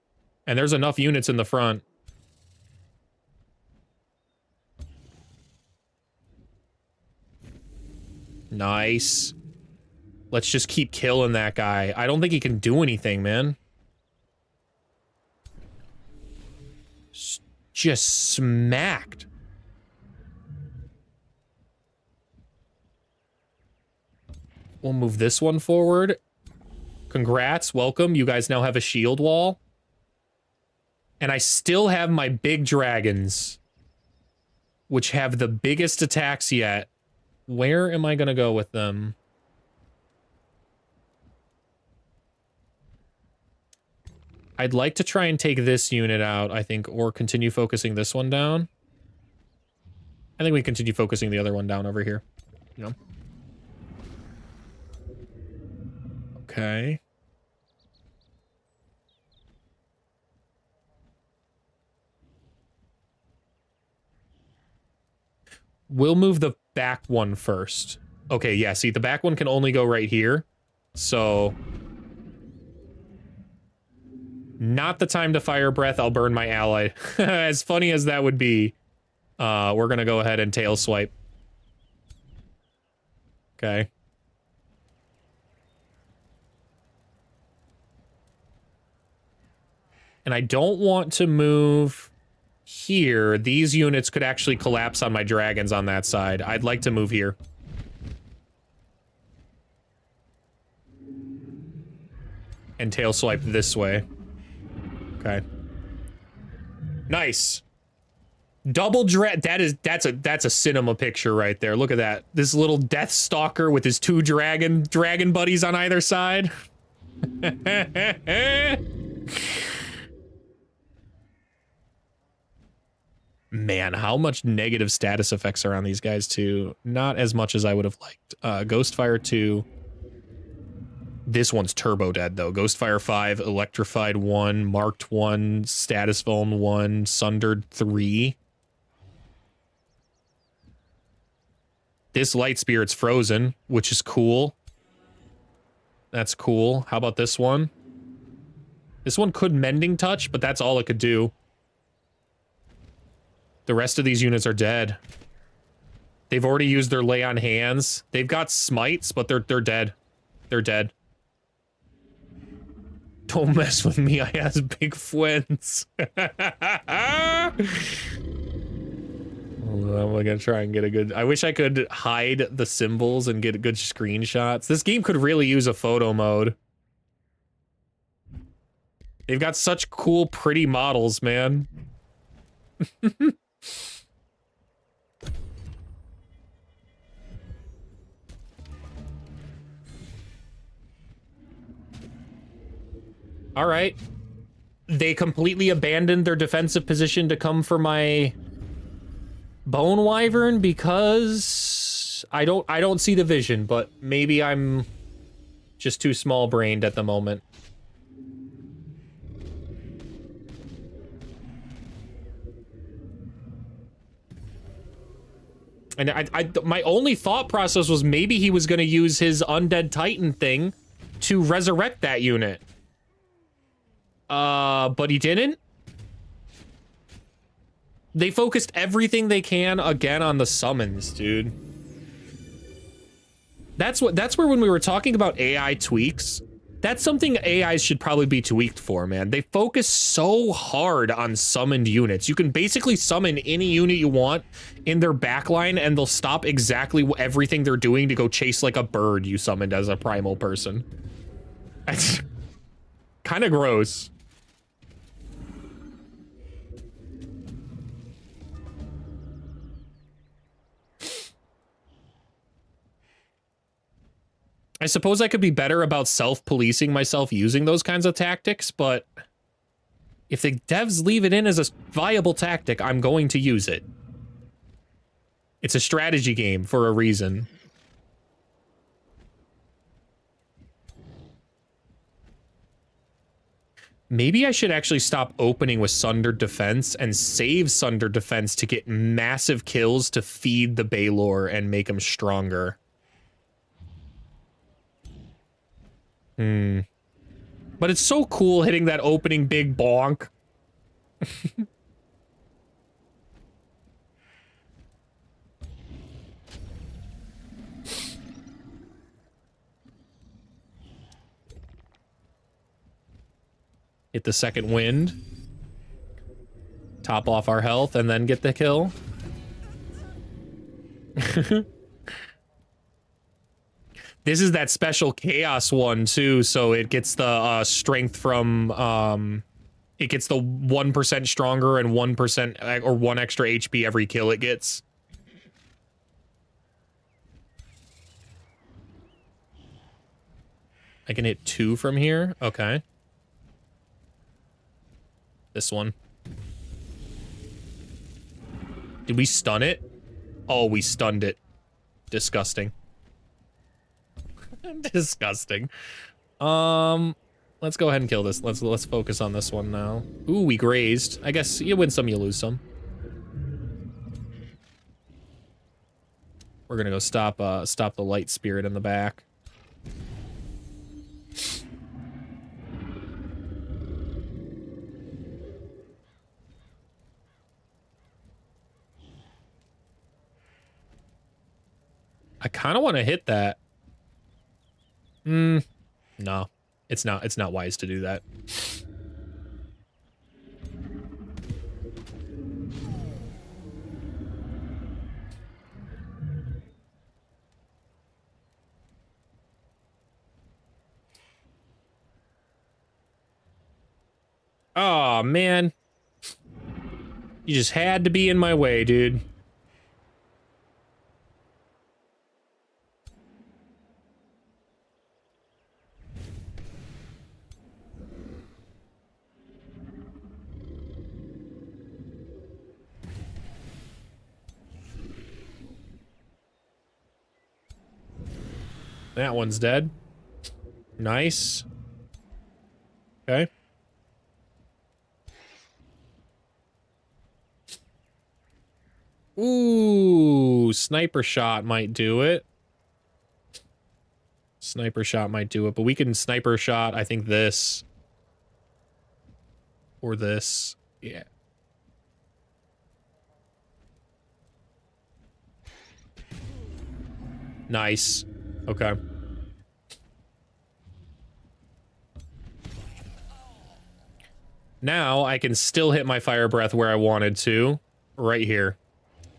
And there's enough units in the front. Nice. Let's just keep killing that guy. I don't think he can do anything, man. Just smacked. We'll move this one forward. Congrats, welcome. You guys now have a shield wall. And I still have my big dragons, which have the biggest attacks yet. Where am I gonna go with them? I'd like to try and take this unit out, I think, or continue focusing this one down. I think we continue focusing the other one down over here. You know? Okay. We'll move the back one first. Okay, yeah, see, the back one can only go right here. So... Not the time to fire breath, I'll burn my ally. As funny as that would be, we're gonna go ahead and tail swipe. Okay. And I don't want to move here. These units could actually collapse on my dragons on that side. I'd like to move here. And tail swipe this way. Okay. Nice. Double that's a cinema picture right there. Look at that. This little Death Stalker with his 2 dragon buddies on either side. Man, how much negative status effects are on these guys too? Not as much as I would have liked. Ghostfire 2. This one's turbo dead, though. Ghostfire 5, Electrified 1, Marked 1, Status Vuln 1, Sundered 3. This Light Spirit's frozen, which is cool. That's cool. How about this one? This one could Mending Touch, but that's all it could do. The rest of these units are dead. They've already used their Lay on Hands. They've got Smites, but they're dead. They're dead. Don't mess with me, I has big friends. I'm gonna try and get a good... I wish I could hide the symbols and get good screenshots. This game could really use a photo mode. They've got such cool, pretty models, man. All right. They completely abandoned their defensive position to come for my Bone Wyvern because I don't see the vision, but maybe I'm just too small-brained at the moment. And my only thought process was maybe he was going to use his Undead Titan thing to resurrect that unit. But he didn't. They focused everything they can again on the summons, dude. That's where when we were talking about AI tweaks, that's something AIs should probably be tweaked for, man. They focus so hard on summoned units. You can basically summon any unit you want in their backline and they'll stop exactly everything they're doing to go chase like a bird you summoned as a primal person. That's kind of gross. I suppose I could be better about self-policing myself using those kinds of tactics, but if the devs leave it in as a viable tactic, I'm going to use it. It's a strategy game for a reason. Maybe I should actually stop opening with Sundered Defense and save Sundered Defense to get massive kills to feed the Baylor and make him stronger. But it's so cool hitting that opening big bonk. Hit the second wind. Top off our health and then get the kill. This is that special chaos one too, so it gets the strength from it gets the 1% stronger and 1% or 1 extra HP every kill it gets. I can hit 2 from here. Okay. This one. Did we stun it? Oh, we stunned it. Disgusting. Disgusting. Let's go ahead and kill this. Let's focus on this one now. Ooh, we grazed. I guess you win some, you lose some. We're gonna go stop the light spirit in the back. I kind of want to hit that. No. It's not wise to do that. Oh, man. You just had to be in my way, dude. That one's dead. Nice. Okay. Ooh, sniper shot might do it. Sniper shot might do it, but we can sniper shot, I think, this. Or this. Yeah. Nice. Okay. Now I can still hit my fire breath where I wanted to. Right here.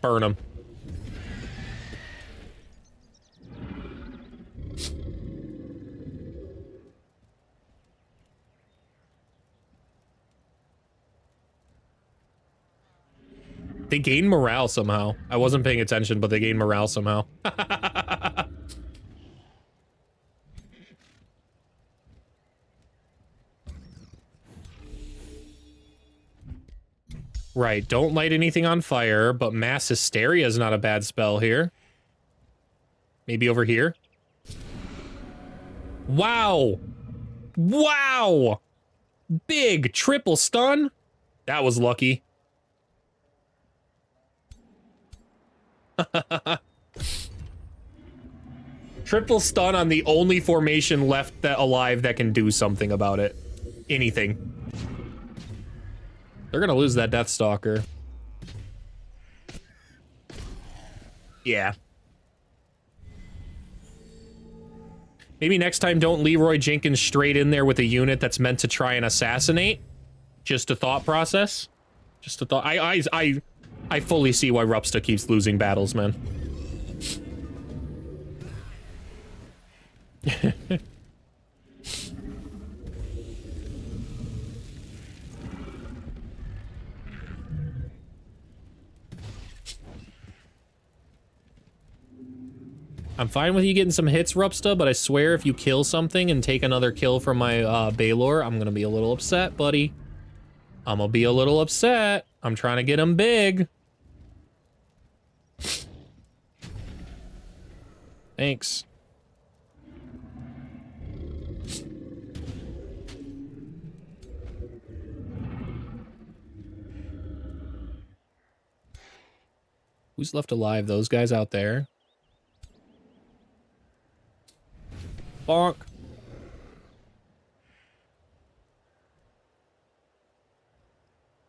Burn him. They gain morale somehow. I wasn't paying attention, but they gain morale somehow. Right, don't light anything on fire, but mass hysteria is not a bad spell here. Maybe over here. Wow! Wow! Big triple stun? That was lucky. Triple stun on the only formation left that alive that can do something about it. Anything. They're gonna lose that Deathstalker. Yeah. Maybe next time don't Leroy Jenkins straight in there with a unit that's meant to try and assassinate. Just a thought process. Just a thought. I fully see why Rupsta keeps losing battles, man. I'm fine with you getting some hits, Rupsta, but I swear if you kill something and take another kill from my Baylor, I'm gonna be a little upset, buddy. I'm gonna be a little upset. I'm trying to get him big. Thanks. Who's left alive? Those guys out there? Bonk.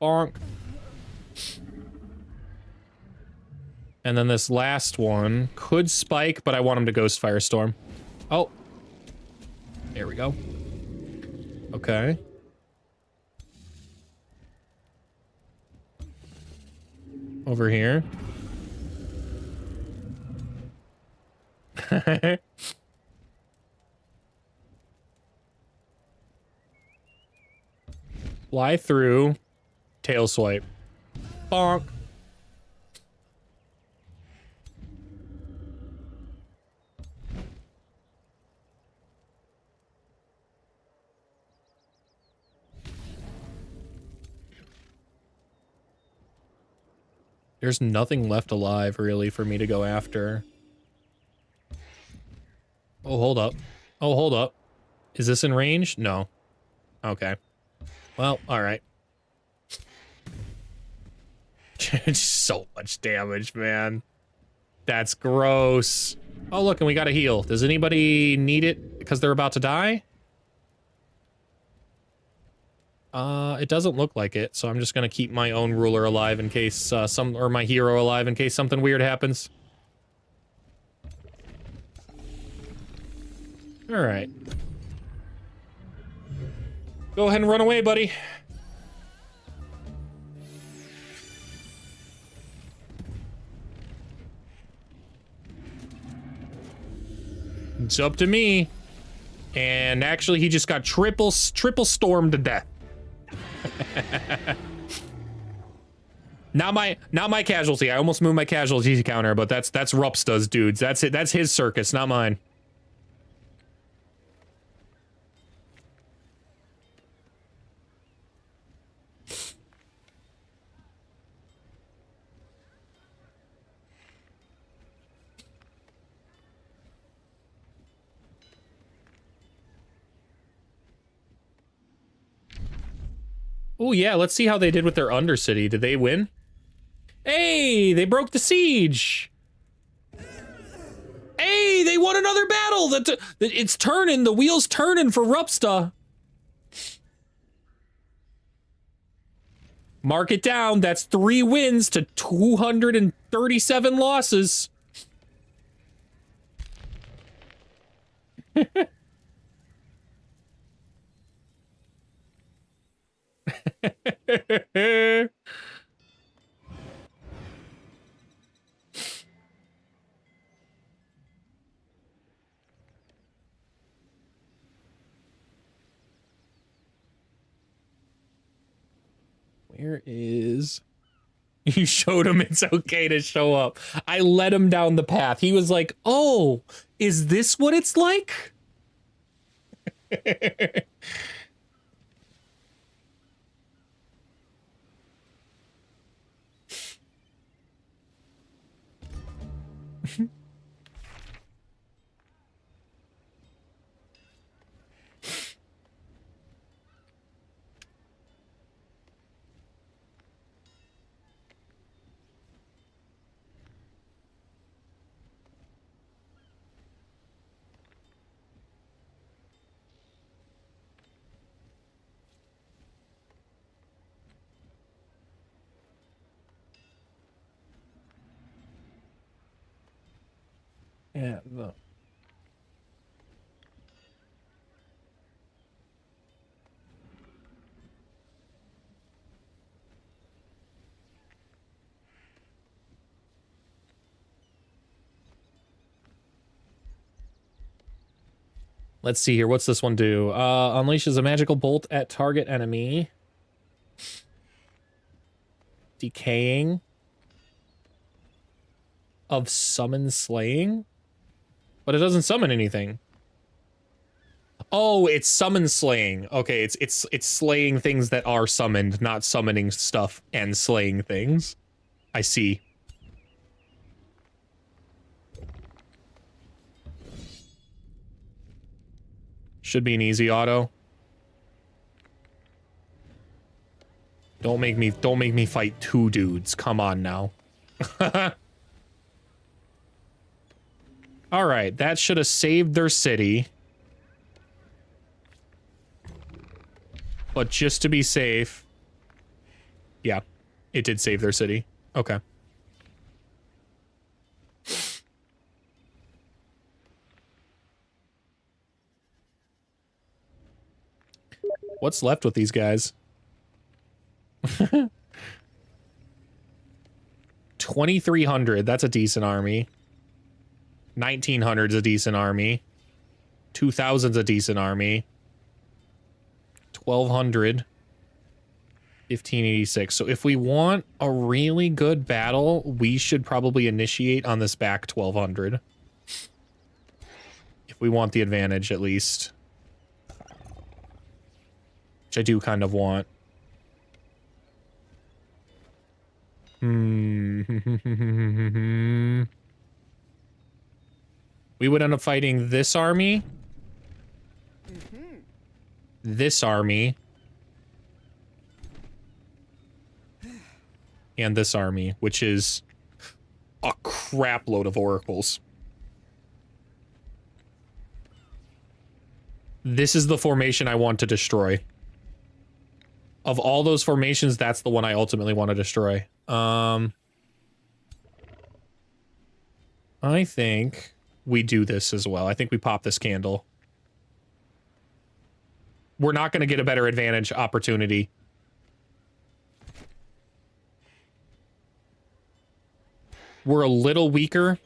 Bonk. And then this last one could spike, but I want him to Ghost Firestorm. Oh. There we go. Okay. Over here. Fly through. Tail swipe. Bonk. There's nothing left alive, really, for me to go after. Oh, hold up. Oh, hold up. Is this in range? No. Okay. Well, alright. So much damage, man. That's gross. Oh, look, and we got a heal. Does anybody need it because they're about to die? It doesn't look like it, so I'm just gonna keep my own ruler alive in case or my hero alive in case something weird happens. All right. Go ahead and run away, buddy. It's up to me. And actually, he just got triple stormed to death. Not my casualty. I almost moved my casualty counter, but that's Rupsta's dudes. That's it. That's his circus, not mine. Oh yeah, let's see how they did with their Undercity. Did they win? Hey, they broke the siege. Hey, they won another battle. It's turning. The wheel's turning for Rupsta. Mark it down. That's 3 wins to 237 losses. Where is... You showed him it's okay to show up. I led him down the path. He was like, oh, is this what it's like? Yeah. Let's see here. What's this one do? Unleashes a magical bolt at target enemy. Decaying. Of summon slaying? But it doesn't summon anything. Oh, it's summon slaying. Okay, it's slaying things that are summoned, not summoning stuff and slaying things. I see. Should be an easy auto. Don't make me fight two dudes. Come on now. All right, that should have saved their city. But just to be safe, yeah, it did save their city. Okay. What's left with these guys? 2,300, that's a decent army. 1,900's a decent army. 2,000's a decent army. 1,200. 1,586. So if we want a really good battle, we should probably initiate on this back 1,200. If we want the advantage, at least. Which I do kind of want. We would end up fighting this army. This army. And this army, which is a crap load of oracles. This is the formation I want to destroy. Of all those formations, that's the one I ultimately want to destroy. I think we do this as well. I think we pop this candle. We're not going to get a better advantage opportunity. We're a little weaker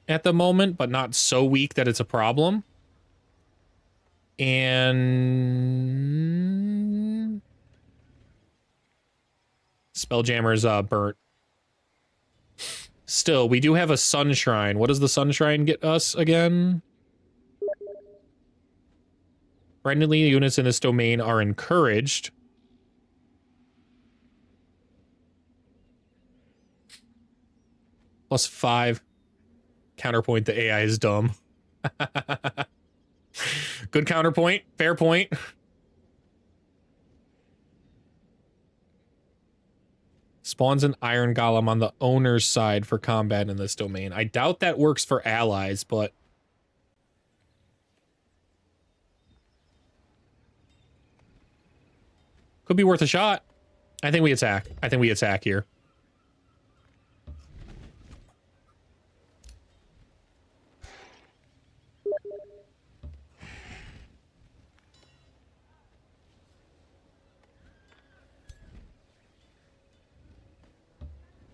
at the moment, but not so weak that it's a problem. And Spelljammer's burnt. Still, we do have a Sun Shrine. What does the Sun Shrine get us again? Friendly units in this domain are encouraged. +5. Counterpoint, the AI is dumb. Good counterpoint. Fair point. Spawns an Iron Golem on the owner's side for combat in this domain. I doubt that works for allies, but... could be worth a shot. I think we attack. I think we attack here.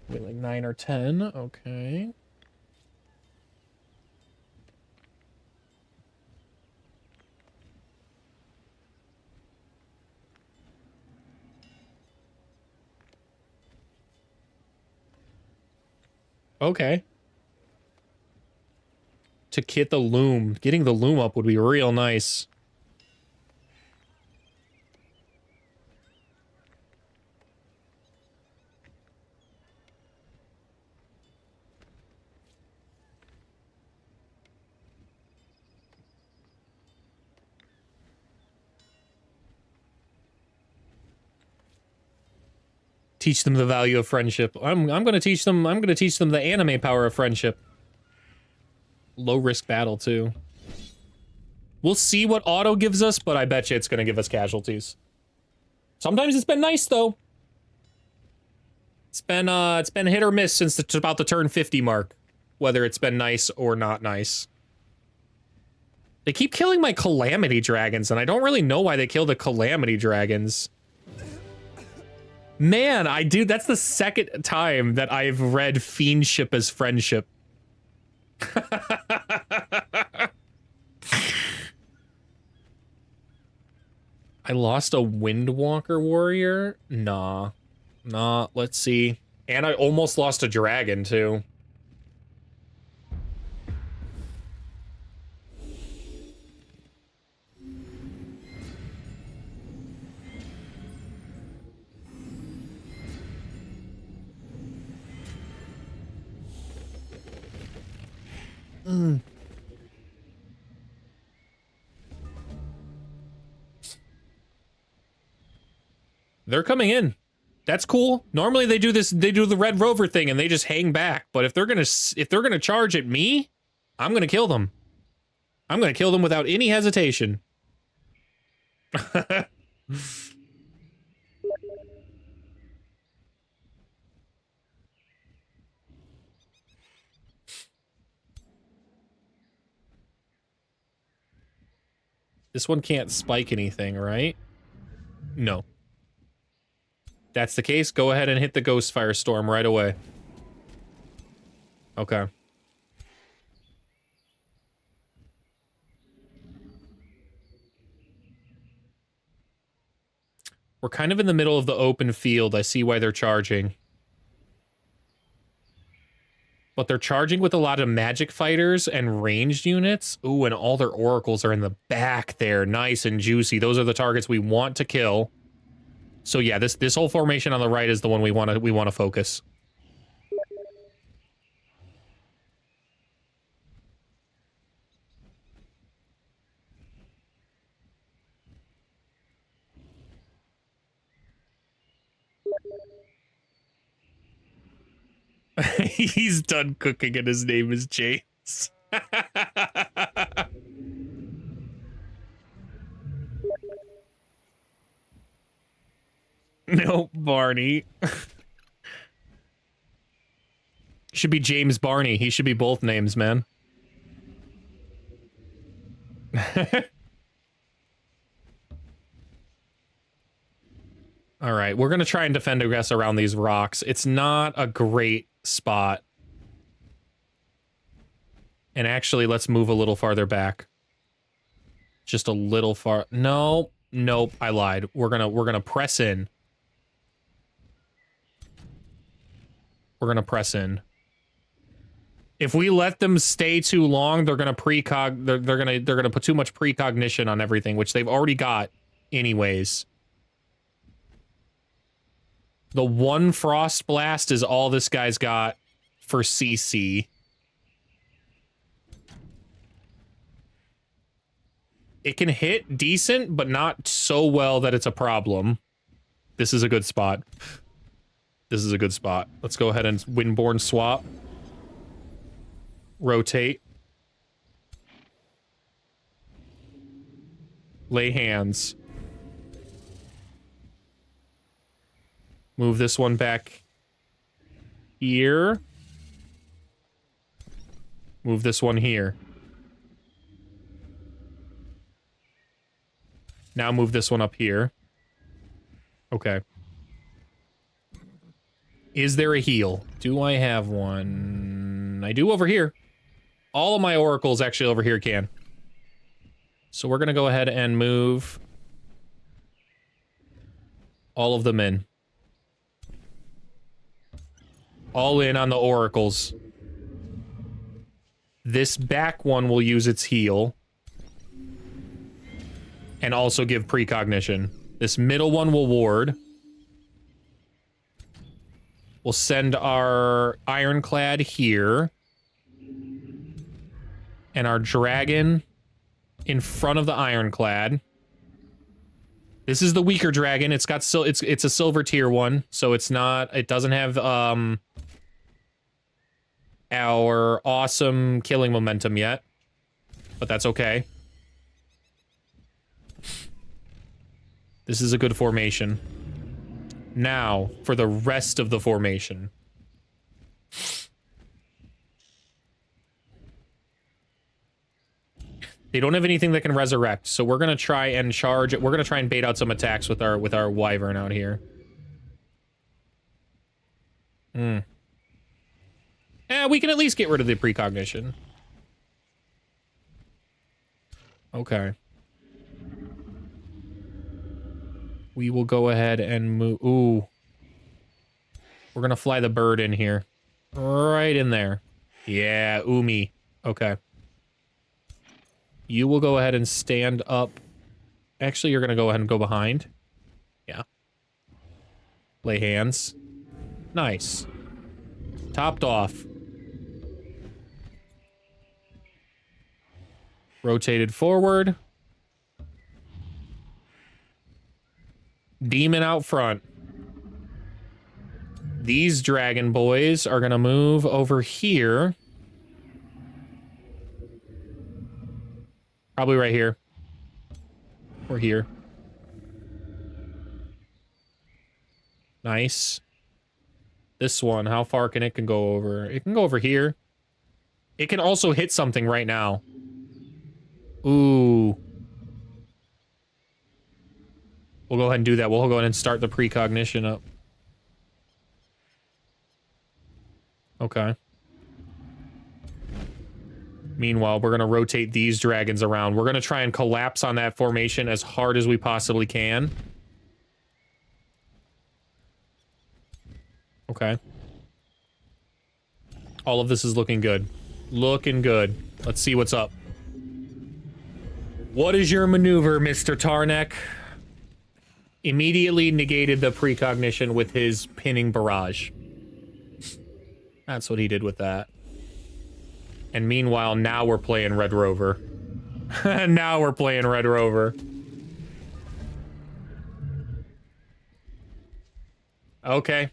Maybe like 9 or 10. Okay. Okay. To get the loom. Getting the loom up would be real nice. Teach them the value of friendship. I'm gonna teach them the anime power of friendship. Low risk battle too. We'll see what auto gives us, but I bet you it's gonna give us casualties. Sometimes it's been nice though. It's been hit or miss since it's about the turn 50 mark. whether it's been nice or not nice. They keep killing my Calamity Dragons, and I don't really know why they kill the Calamity Dragons. Man, that's the second time that I've read Fiendship as friendship. I lost a Windwalker warrior? Nah. Let's see. And I almost lost a dragon, too. They're coming in. That's cool. Normally they do the Red Rover thing and they just hang back. But if they're gonna charge at me, I'm gonna kill them. I'm gonna kill them without any hesitation. This one can't spike anything, right? No. That's the case. Go ahead and hit the Ghost Firestorm right away. Okay. We're kind of in the middle of the open field. I see why they're charging. But they're charging with a lot of magic fighters and ranged units. Ooh, and all their oracles are in the back there. Nice and juicy. Those are the targets we want to kill. So yeah, this whole formation on the right is the one we want to focus. He's done cooking and his name is James. No, Barney. Should be James Barney. He should be both names, man. All right, we're going to try and defend aggress around these rocks. It's not a great spot. And actually, let's move a little farther back. Just a little far. No, nope, I lied. We're gonna press in. We're gonna press in. If we let them stay too long, they're gonna they're gonna put too much precognition on everything, which they've already got anyways. The one Frost Blast is all this guy's got for CC. It can hit decent, but not so well that it's a problem. This is a good spot. This is a good spot. Let's go ahead and Windborn swap. Rotate. Lay hands. Move this one back here. Move this one here. Now move this one up here. Okay. Is there a heal? Do I have one? I do over here. All of my oracles actually over here can. So we're gonna go ahead and move all of them in. All in on the oracles. This back one will use its heal. And also give precognition. This middle one will ward. We'll send our Ironclad here. And our dragon in front of the Ironclad. This is the weaker dragon. It's got it's a silver tier one, so it doesn't have our awesome killing momentum yet. But that's okay. This is a good formation. Now, for the rest of the formation. They don't have anything that can resurrect, so we're gonna try and charge it. We're gonna try and bait out some attacks with our wyvern out here. We can at least get rid of the precognition. Okay. We will go ahead and move. Ooh. We're gonna fly the bird in here. Right in there. Yeah, Umi. Okay. You will go ahead and stand up. Actually, you're gonna go ahead and go behind. Yeah. Lay hands. Nice. Topped off. Rotated forward. Demon out front. These dragon boys are gonna move over here. Probably right here. Or here. Nice. This one, how far can it go over? It can go over here. It can also hit something right now. Ooh. We'll go ahead and do that. We'll go ahead and start the precognition up. Okay. Meanwhile, we're going to rotate these dragons around. We're going to try and collapse on that formation as hard as we possibly can. Okay. All of this is looking good. Looking good. Let's see what's up. What is your maneuver, Mr. Tarnech? Immediately negated the precognition with his pinning barrage. That's what he did with that. And meanwhile, now we're playing Red Rover. Now we're playing Red Rover. Okay.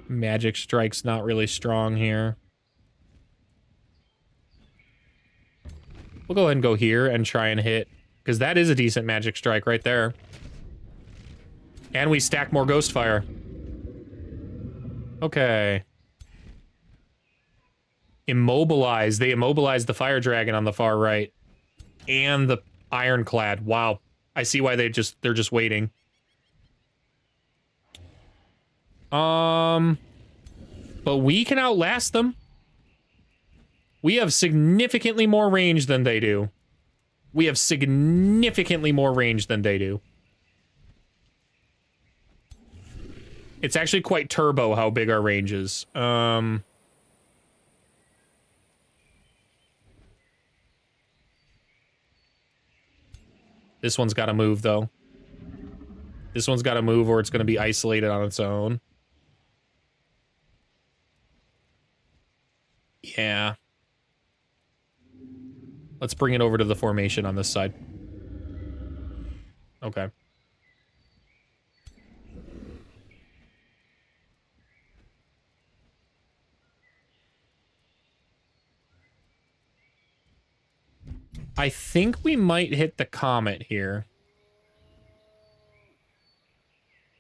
Magic Strike's not really strong here. We'll go ahead and go here and try and hit, because that is a decent Magic Strike right there. And we stack more Ghost Fire. Okay. Immobilize. They immobilized the Fire Dragon on the far right. And the Ironclad. Wow. I see why they're just waiting. But we can outlast them. We have significantly more range than they do. We have significantly more range than they do. It's actually quite turbo how big our range is. This one's got to move, though. This one's got to move or it's going to be isolated on its own. Yeah. Let's bring it over to the formation on this side. Okay. I think we might hit the comet here.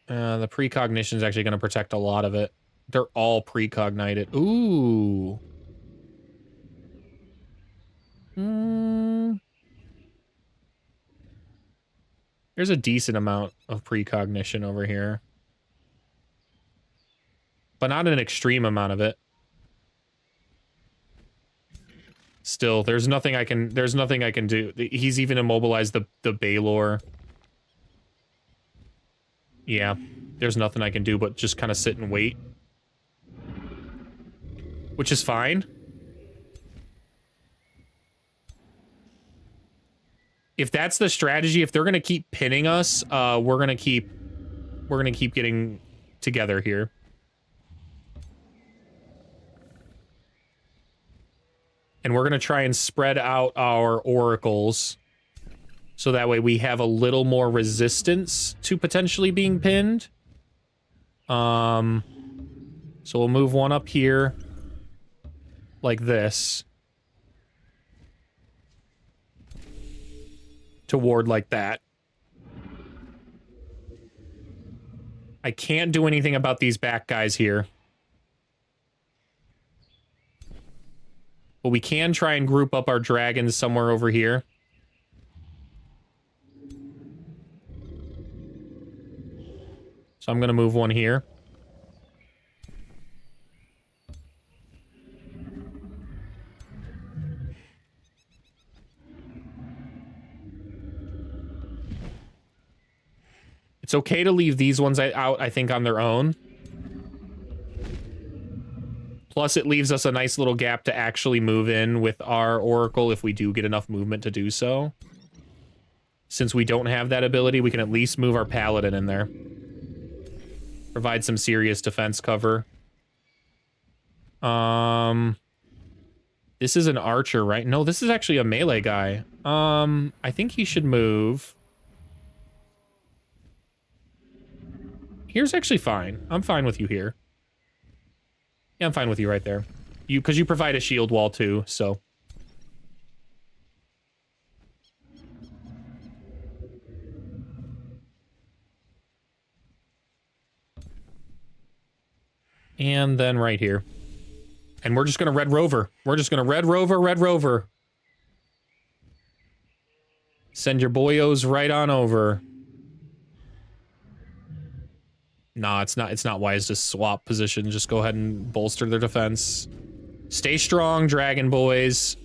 The precognition is actually going to protect a lot of it. They're all precognited. Ooh. There's a decent amount of precognition over here. But not an extreme amount of it. Still, there's nothing I can do. He's even immobilized the Baylor. Yeah, there's nothing I can do but just kind of sit and wait. Which is fine. If that's the strategy, if they're gonna keep pinning us, we're gonna keep getting together here. And we're gonna try and spread out our oracles so that way we have a little more resistance to potentially being pinned. So we'll move one up here like this. to ward like that. I can't do anything about these back guys here. But we can try and group up our dragons somewhere over here. So I'm going to move one here. It's okay to leave these ones out, I think, on their own. Plus, it leaves us a nice little gap to actually move in with our Oracle if we do get enough movement to do so. Since we don't have that ability, we can at least move our Paladin in there. Provide some serious defense cover. This is an archer, right? No, this is actually a melee guy. I think he should move. Here's actually fine. I'm fine with you here. Yeah, I'm fine with you right there. Because you provide a shield wall too, so. And then right here. And we're just gonna Red Rover. We're just gonna Red Rover, Red Rover. Send your boyos right on over. Nah, it's not wise to swap position. Just go ahead and bolster their defense. Stay strong, dragon boys.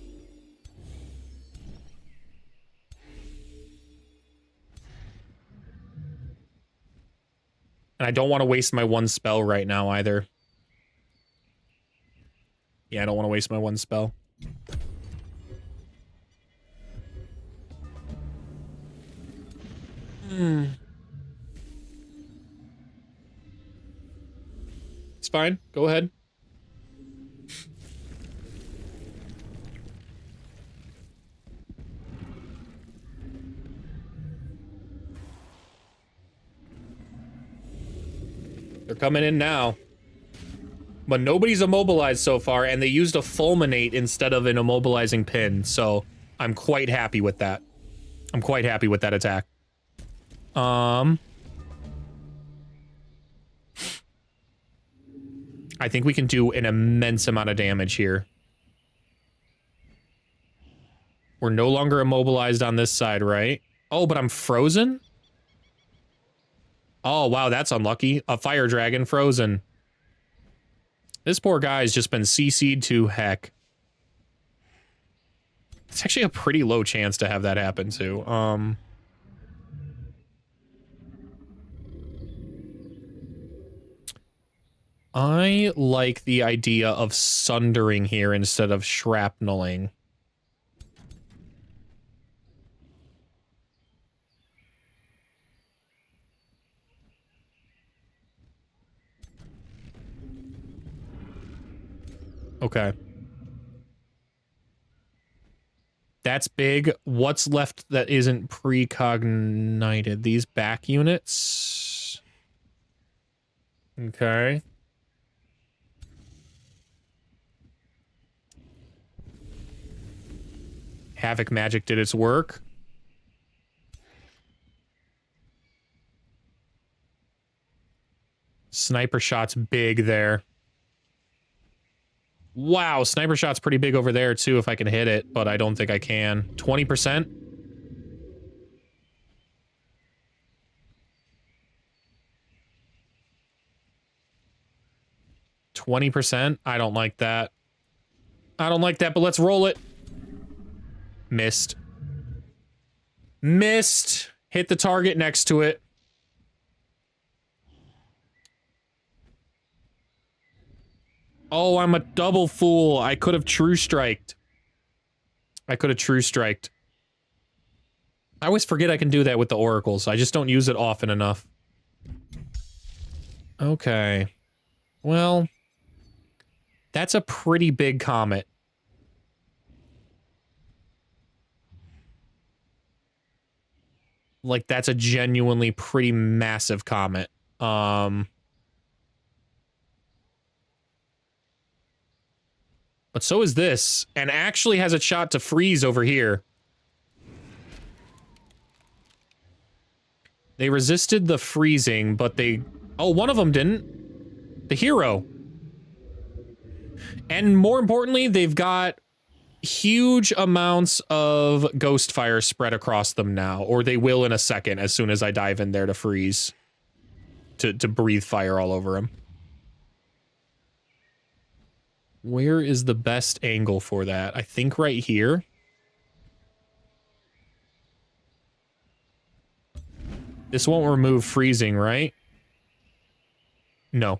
And I don't want to waste my one spell right now either. Yeah, I don't want to waste my one spell. It's fine. Go ahead. They're coming in now. But nobody's immobilized so far, and they used a fulminate instead of an immobilizing pin, so I'm quite happy with that. I'm quite happy with that attack. I think we can do an immense amount of damage here. We're no longer immobilized on this side, right? Oh, but I'm frozen? Oh, wow, that's unlucky. A fire dragon frozen. This poor guy's just been CC'd to heck. It's actually a pretty low chance to have that happen, too. I like the idea of sundering here instead of shrapneling. Okay. That's big. What's left that isn't precognited? These back units? Okay. Havoc magic did its work. Sniper shot's big there. Wow, sniper shot's pretty big over there too if I can hit it, but I don't think I can. 20%? %? I don't like that. I don't like that, but let's roll it. Missed. Missed. Hit the target next to it. Oh, I'm a double fool. I could have true striked. I could have true striked. I always forget I can do that with the oracles. I just don't use it often enough. Okay. Well, that's a pretty big comet. Like, that's a genuinely pretty massive comet. But so is this, and actually has a shot to freeze over here. They resisted the freezing, but they... Oh, one of them didn't. The hero. And more importantly, they've got huge amounts of ghost fire spread across them now, or they will in a second as soon as I dive in there to freeze. To breathe fire all over him. Where is the best angle for that? I think right here. This won't remove freezing, right? No.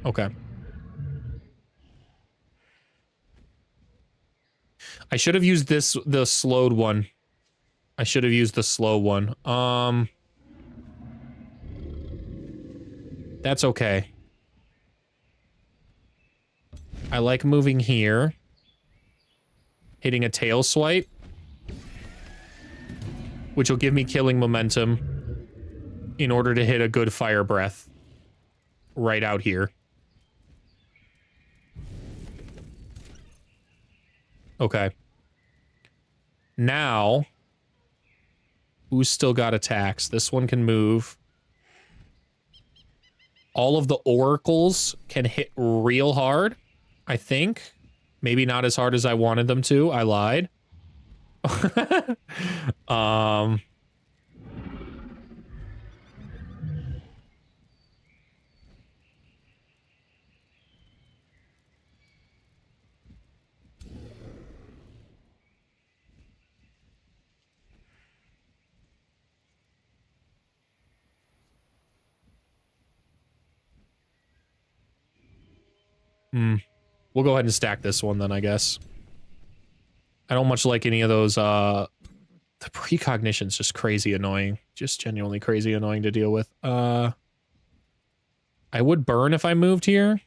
Okay. I should have used the slowed one. I should have used the slow one. That's okay. I like moving here. Hitting a tail swipe. Which will give me killing momentum in order to hit a good fire breath. Right out here. Okay. Now, who's still got attacks? This one can move. All of the oracles can hit real hard, I think. Maybe not as hard as I wanted them to. I lied. We'll go ahead and stack this one then, I guess. I don't much like any of those, the precognition's just crazy annoying. Just genuinely crazy annoying to deal with. I would burn if I moved here.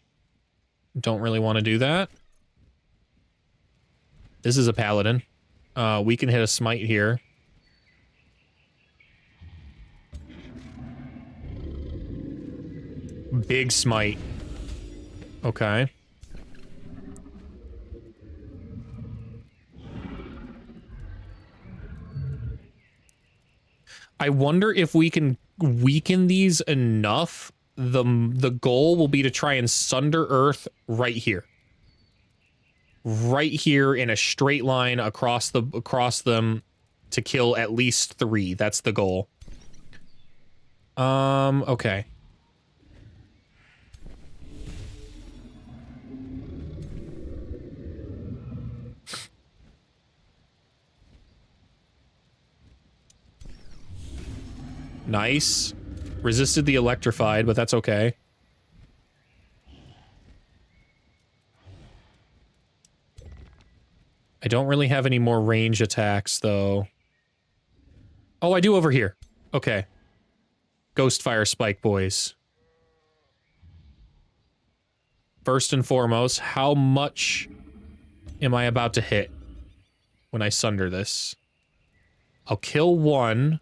Don't really want to do that. This is a paladin. We can hit a smite here. Big smite. Okay. I wonder if we can weaken these enough. The goal will be to try and sunder Earth right here. Right here in a straight line across them to kill at least 3. That's the goal. Okay. Nice. Resisted the electrified, but that's okay. I don't really have any more range attacks, though. Oh, I do over here. Okay. Ghost Fire Spike, boys. First and foremost, how much am I about to hit when I sunder this? I'll kill one.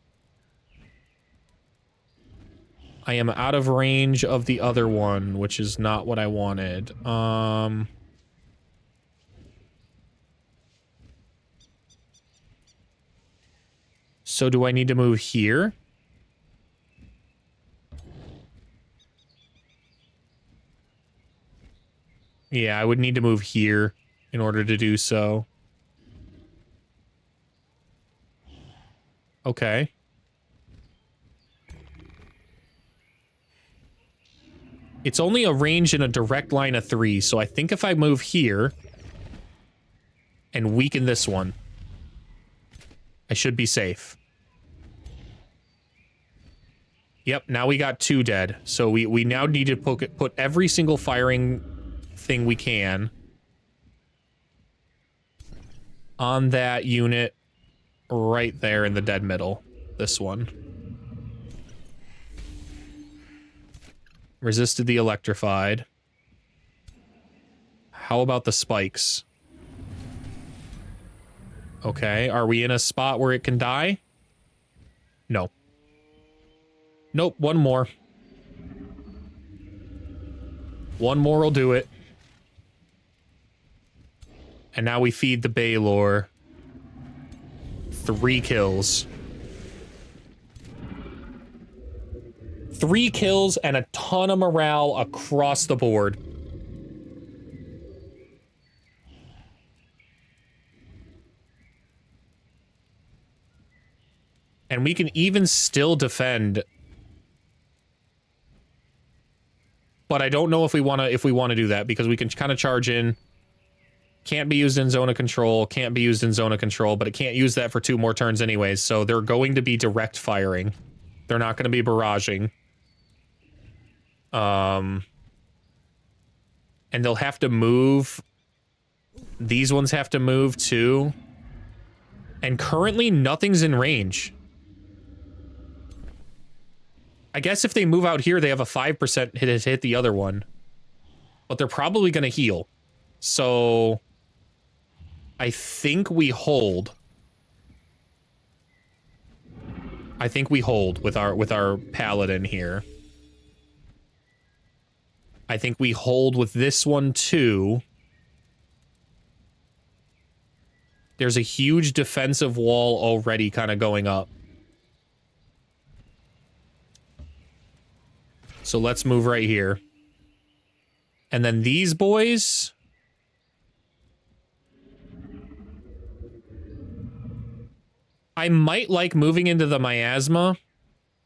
I am out of range of the other one, which is not what I wanted. So do I need to move here? Yeah, I would need to move here in order to do so. Okay. It's only a range in a direct line of 3, so I think if I move here and weaken this one, I should be safe. Yep, now we got 2 dead. So we now need to put every single firing thing we can on that unit right there in the dead middle. This one. Resisted the electrified. How about the spikes? Okay, are we in a spot where it can die? No. Nope, one more. One more will do it. And now we feed the Baylor. 3 kills. 3 kills and a ton of morale across the board. And we can even still defend. But I don't know if we want to do that, because we can kind of charge in. Can't be used in zone of control, can't be used in zone of control, but it can't use that for 2 more turns anyways, so they're going to be direct firing. They're not going to be barraging. And they'll have to move. These ones have to move too. And currently nothing's in range. I guess if they move out here, they have a 5% hit to hit the other one. But they're probably going to heal. So I think we hold. I think we hold with our paladin here. I think we hold with this one too. There's a huge defensive wall already kind of going up. So let's move right here. And then these boys. I might like moving into the miasma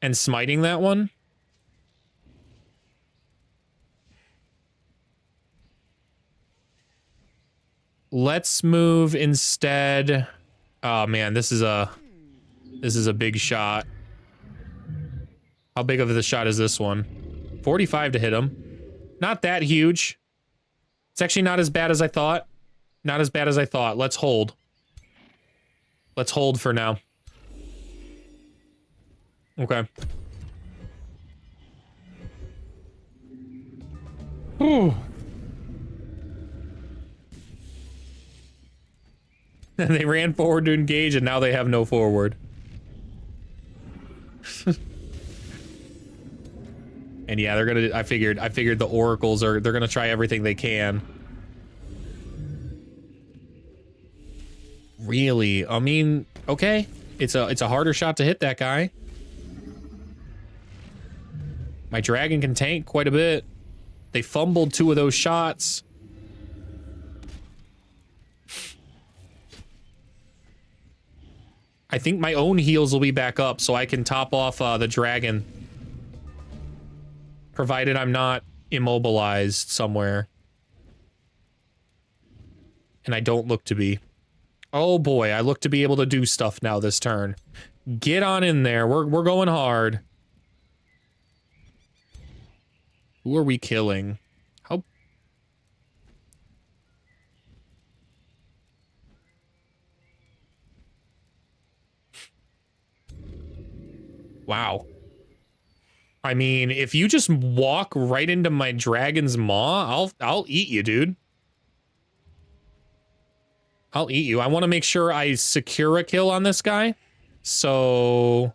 and smiting that one. Let's move instead. Oh man, this is a big shot. How big of a shot is this one? 45 to hit him. Not that huge. It's actually not as bad as I thought. Not as bad as I thought. Let's hold. Let's hold for now. Okay. Whew. They ran forward to engage, and now they have no forward. And yeah, they're gonna. I figured the oracles they're gonna try everything they can. Really? I mean, okay. It's a harder shot to hit that guy. My dragon can tank quite a bit. They fumbled 2 of those shots. I think my own heals will be back up, so I can top off the dragon. Provided I'm not immobilized somewhere. And I don't look to be. Oh boy, I look to be able to do stuff now this turn. Get on in there. We're going hard. Who are we killing? How? Wow. I mean, if you just walk right into my dragon's maw, I'll eat you, dude. I'll eat you. I want to make sure I secure a kill on this guy. So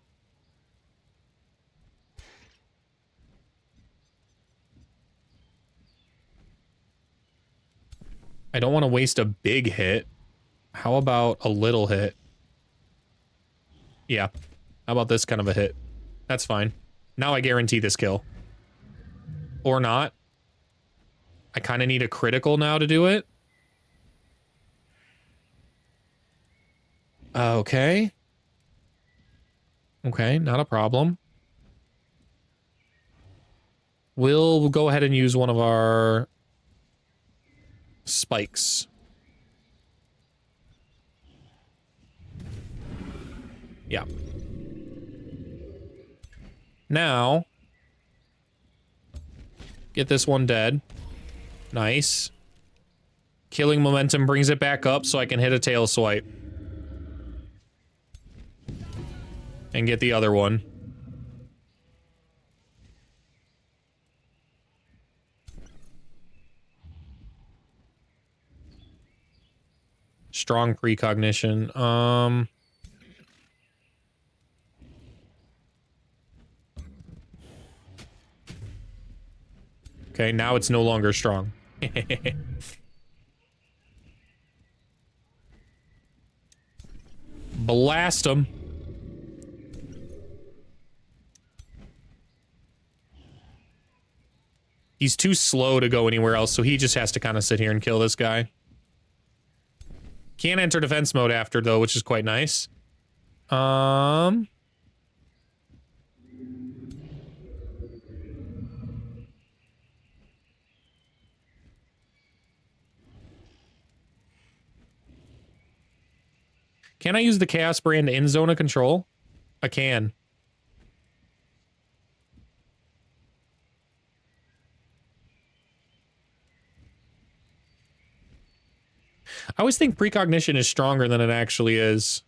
I don't want to waste a big hit. How about a little hit? Yeah. How about this kind of a hit? That's fine. Now I guarantee this kill. Or not. I kind of need a critical now to do it. Okay. Okay, not a problem. We'll go ahead and use one of our spikes. Yeah. Now, get this one dead. Nice. Killing momentum brings it back up so I can hit a tail swipe. And get the other one. Strong precognition. Okay, now it's no longer strong. Blast him. He's too slow to go anywhere else, so he just has to kind of sit here and kill this guy. Can't enter defense mode after, though, which is quite nice. Can I use the Chaos Brand in zone of control? I can. I always think precognition is stronger than it actually is.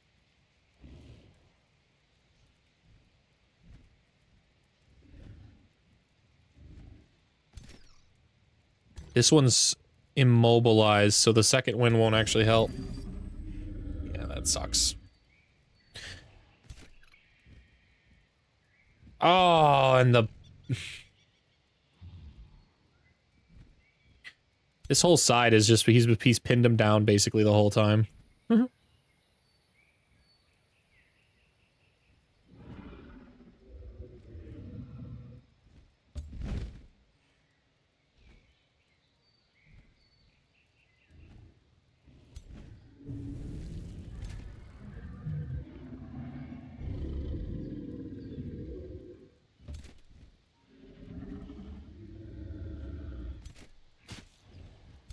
This one's immobilized, so the second wind won't actually help. Yeah, that sucks. Oh, and the... This whole side is just... He's pinned him down basically the whole time.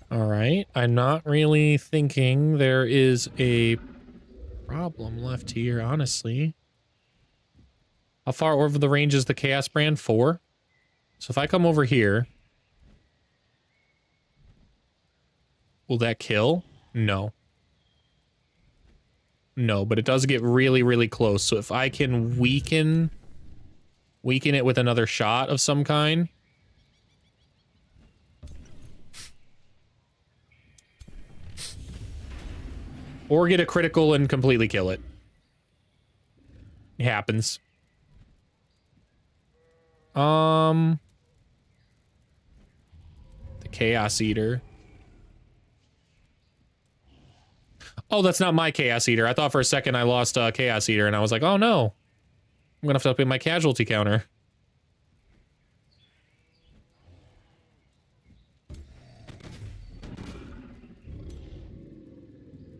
Alright, I'm not really thinking there is a problem left here, honestly. How far over the range is the Chaos Brand? 4? So if I come over here... Will that kill? No. No, but it does get really, really close. So if I can weaken it with another shot of some kind... Or get a critical and completely kill it. It happens. The Chaos Eater. Oh, that's not my Chaos Eater. I thought for a second I lost Chaos Eater, and I was like, oh no. I'm gonna have to up in my casualty counter.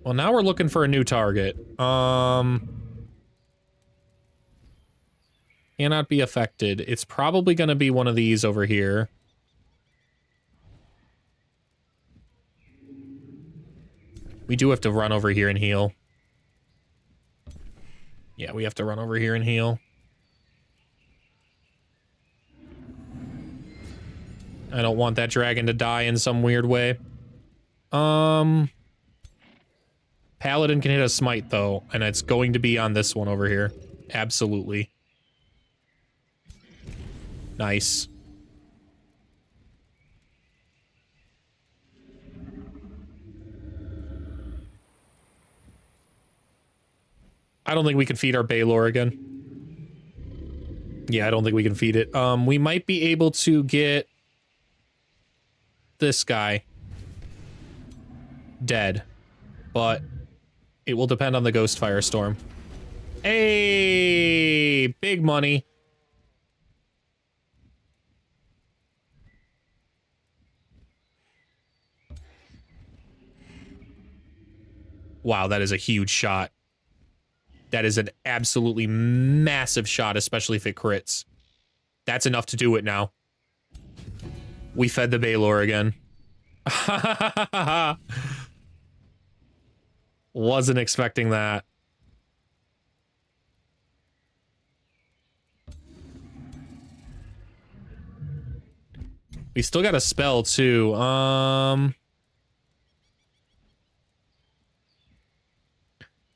Well, now we're looking for a new target. Cannot be affected. It's probably gonna be one of these over here. We do have to run over here and heal. Yeah, we have to run over here and heal. I don't want that dragon to die in some weird way. Paladin can hit a smite, though, and it's going to be on this one over here. Absolutely. Nice. I don't think we can feed our Baylor again. Yeah, I don't think we can feed it. We might be able to get this guy dead, but it will depend on the Ghost Firestorm. Hey, big money. Wow, that is a huge shot. That is an absolutely massive shot, especially if it crits. That's enough to do it now. We fed the Baylor again. Wasn't expecting that. We still got a spell, too.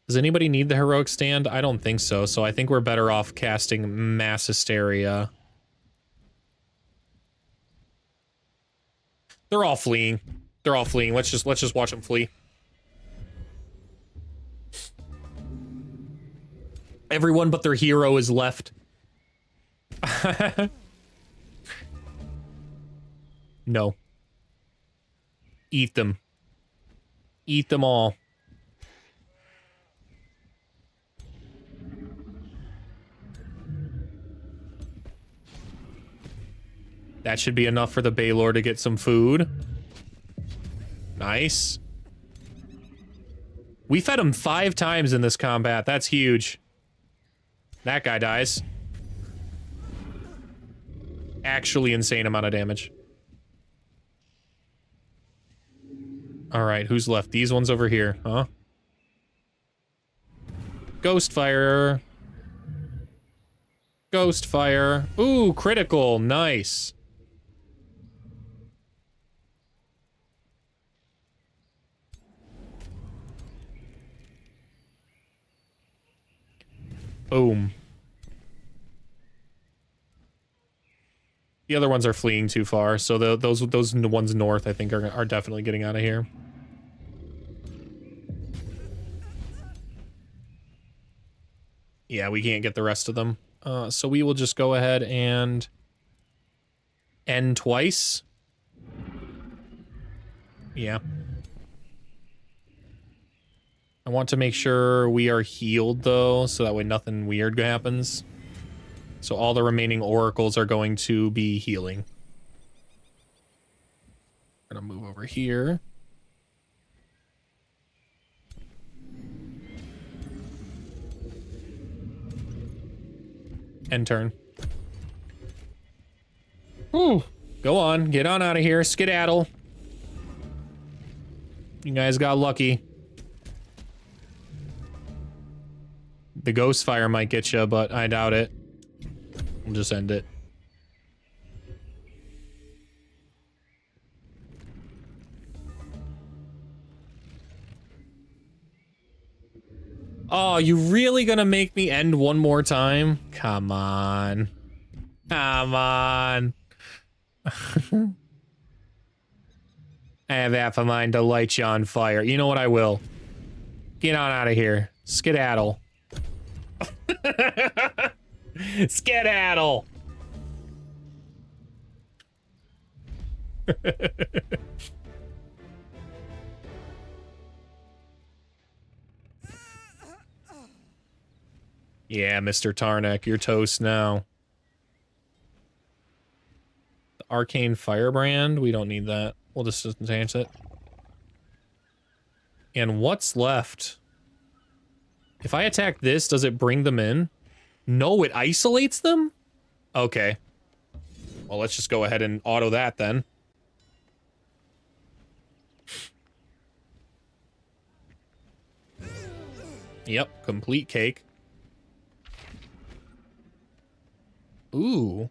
Does anybody need the heroic stand? I don't think so, so I think we're better off casting Mass Hysteria. They're all fleeing. They're all fleeing. Let's just watch them flee. Everyone but their hero is left. No. Eat them. Eat them all. That should be enough for the Baylor to get some food. Nice. We fed him 5 times in this combat. That's huge. That guy dies. Actually insane amount of damage. All right, who's left? These ones over here, huh? Ghost fire. Ghost fire. Ooh, critical. Nice. Boom. The other ones are fleeing too far, so those ones north, I think, are definitely getting out of here. Yeah, we can't get the rest of them. So we will just go ahead and end twice. Yeah. I want to make sure we are healed, though, so that way nothing weird happens. So all the remaining oracles are going to be healing. I'm gonna move over here. End turn. Ooh, go on, get on out of here, skedaddle. You guys got lucky. The ghost fire might get you, but I doubt it. We'll just end it. Oh, you really gonna make me end one more time? Come on. Come on. I have half a mind to light you on fire. You know what I will? Get on out of here. Skedaddle. Skedaddle. Yeah, Mr. Tarnech, you're toast now. The arcane firebrand, we don't need that. We'll just enhance it. And what's left? If I attack this, does it bring them in? No, it isolates them? Okay. Well, let's just go ahead and auto that then. Yep, complete cake. Ooh.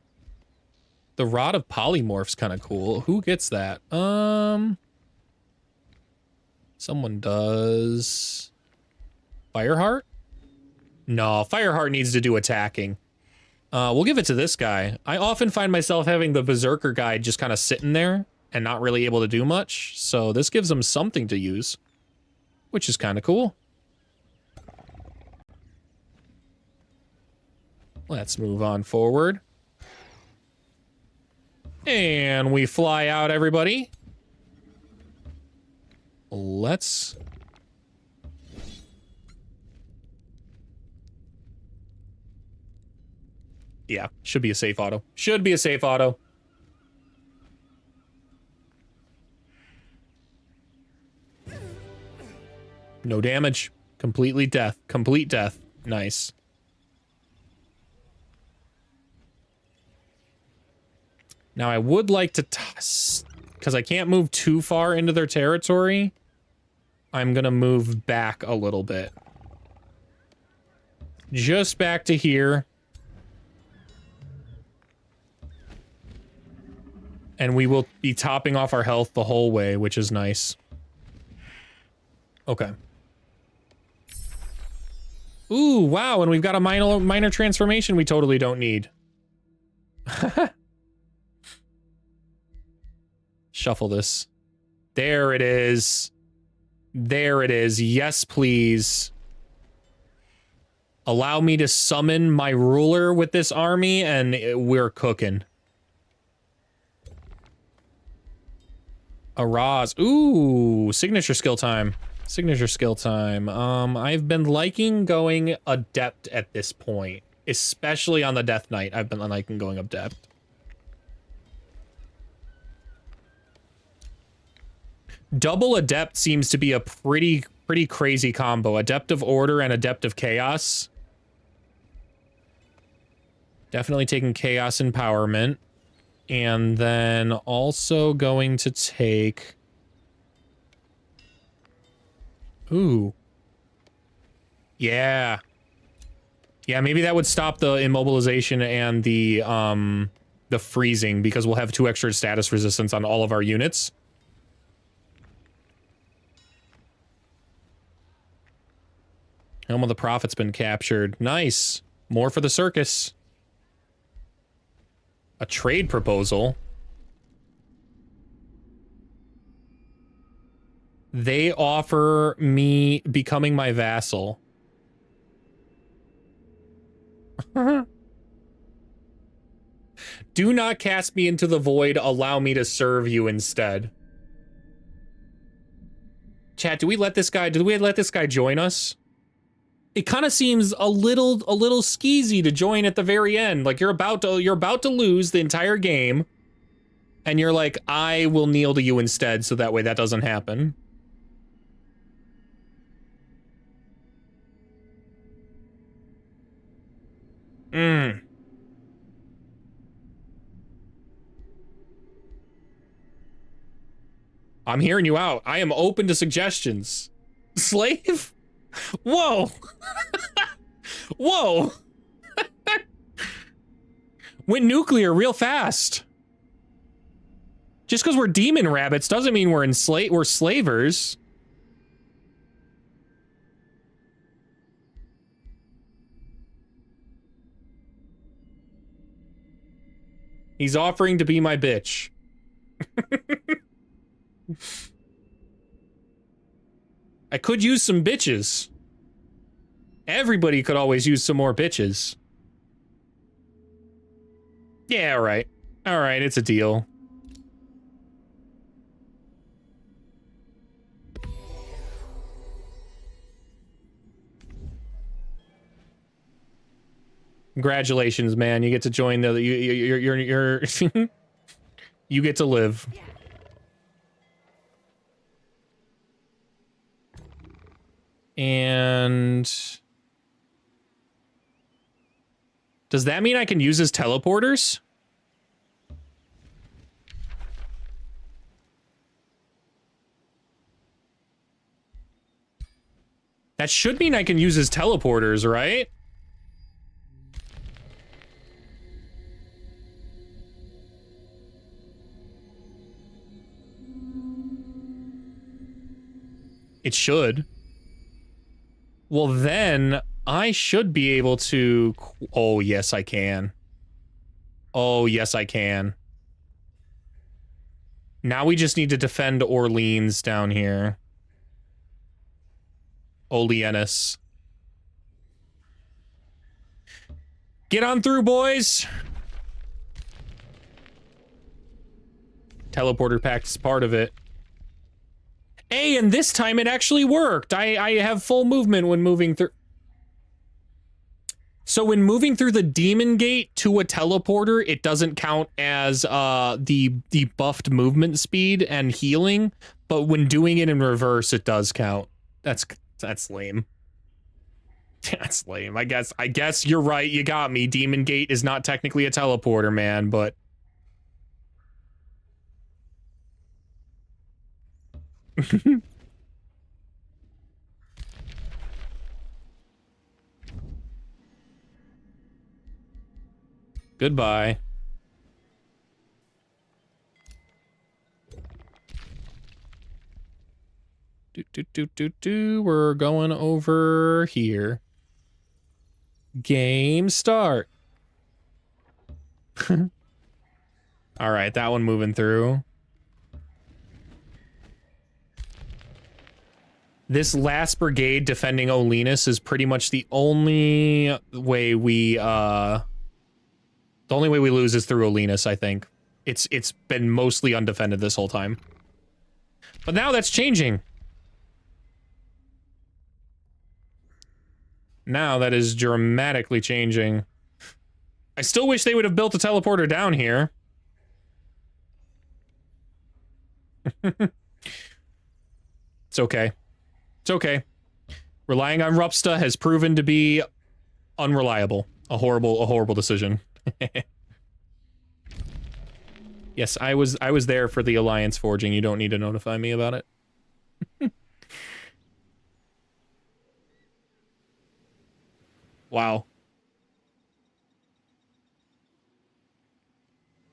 The Rod of Polymorph's kind of cool. Who gets that? Someone does... Fireheart? No, Fireheart needs to do attacking. We'll give it to this guy. I often find myself having the Berserker guide just kind of sitting there and not really able to do much, so this gives him something to use, which is kind of cool. Let's move on forward. And we fly out, everybody. Let's... Yeah, should be a safe auto. Should be a safe auto. No damage. Completely death. Complete death. Nice. Now I would like to, because I can't move too far into their territory, I'm gonna move back a little bit. Just back to here. And we will be topping off our health the whole way, which is nice. Okay. Ooh, wow, and we've got a minor transformation we totally don't need. Shuffle this. There it is. There it is. Yes, please. Allow me to summon my ruler with this army, and we're cooking. Araz. Ooh, signature skill time. Signature skill time. I've been liking going adept at this point, especially on the Death Knight. I've been liking going adept. Double Adept seems to be a pretty crazy combo. Adept of Order and Adept of Chaos. Definitely taking Chaos Empowerment. And then also going to take... Ooh. Yeah. Yeah, maybe that would stop the immobilization and the freezing, because we'll have 2 extra status resistance on all of our units. Helm of the Prophet's been captured. Nice. More for the circus. A trade proposal. They offer me becoming my vassal. Do not cast me into the void. Allow me to serve you instead. Chat, do we let this guy join us? It kind of seems a little skeezy to join at the very end. Like you're about to lose the entire game, and you're like, I will kneel to you instead, so that way that doesn't happen. I'm hearing you out. I am open to suggestions. Slave? Whoa. Whoa. Went nuclear real fast. Just because we're demon rabbits doesn't mean we're slavers. He's offering to be my bitch. I could use some bitches. Everybody could always use some more bitches. Yeah, all right. All right, it's a deal. Congratulations, man. You get to join the you're you get to live. And does that mean I can use his teleporters? That should mean I can use his teleporters, right? It should. Well, then I should be able to... Oh, yes, I can. Oh, yes, I can. Now we just need to defend Orleans down here. Oleanus. Get on through, boys! Teleporter pact is part of it. Hey, and this time it actually worked. I have full movement when moving through. So when moving through the demon gate to a teleporter, it doesn't count as the buffed movement speed and healing, but when doing it in reverse, it does count. That's lame. That's lame. I guess you're right. You got me. Demon gate is not technically a teleporter, man, but goodbye. We're going over here. Game start. All right, that one moving through. This last brigade defending Olenus is pretty much the only way we lose is through Olenus, I think. It's been mostly undefended this whole time. But now that's changing. Now that is dramatically changing. I still wish they would have built a teleporter down here. It's okay. It's okay. Relying on Rupsta has proven to be unreliable. A horrible decision. Yes, I was there for the alliance forging. You don't need to notify me about it. Wow.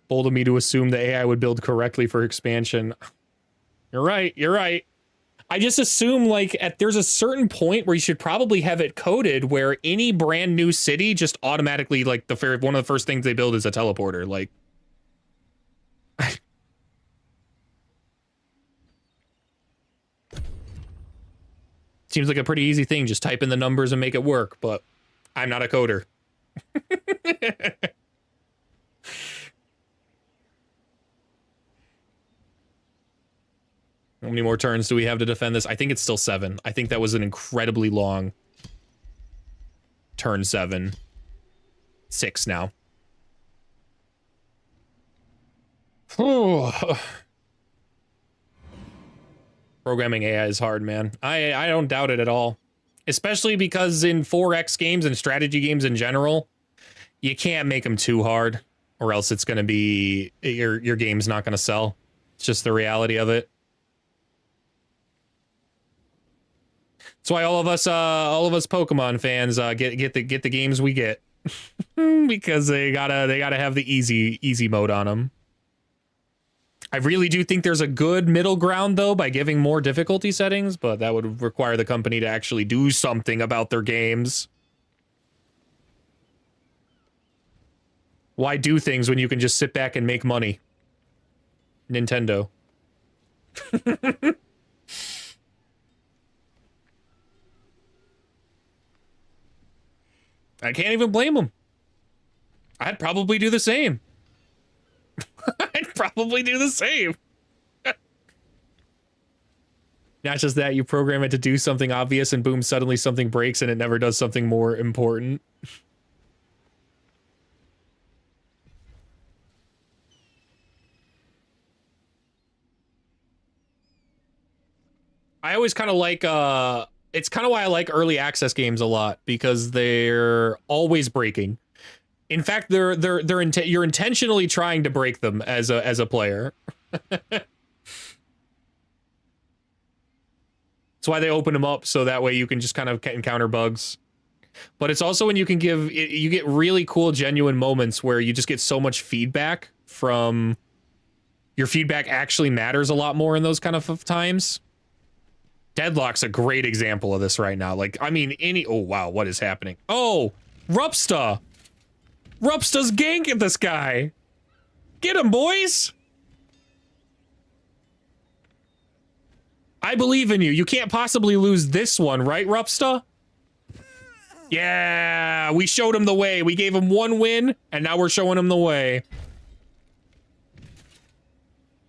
Bold of me to assume the AI would build correctly for expansion. You're right, you're right. I just assume, like, there's a certain point where you should probably have it coded where any brand new city just automatically, like, one of the first things they build is a teleporter, like... Seems like a pretty easy thing, just type in the numbers and make it work, but I'm not a coder. How many more turns do we have to defend this? I think it's still 7. I think that was an incredibly long turn 7. 6 now. Programming AI is hard, man. I don't doubt it at all. Especially because in 4X games and strategy games in general, you can't make them too hard, or else it's going to be... Your game's not going to sell. It's just the reality of it. That's why all of us Pokemon fans get the games we get because they gotta have the easy mode on them. I really do think there's a good middle ground though by giving more difficulty settings, but that would require the company to actually do something about their games. Why do things when you can just sit back and make money? Nintendo. I can't even blame them. I'd probably do the same. I'd probably do the same. Not just that, you program it to do something obvious and boom, suddenly something breaks and it never does something more important. I always kind of like, it's kind of why I like early access games a lot, because they're always breaking. In fact, you're intentionally trying to break them as a player. That's why they open them up, so that way you can just kind of encounter bugs. But it's also when you can you get really cool, genuine moments where you just get so much feedback from... Your feedback actually matters a lot more in those kind of times. Deadlock's a great example of this right now. Like, I mean, oh wow, what is happening? Oh, Rupsta! Rupsta's ganking this guy! Get him, boys! I believe in you. You can't possibly lose this one, right, Rupsta? Yeah, we showed him the way. We gave him one win, and now we're showing him the way.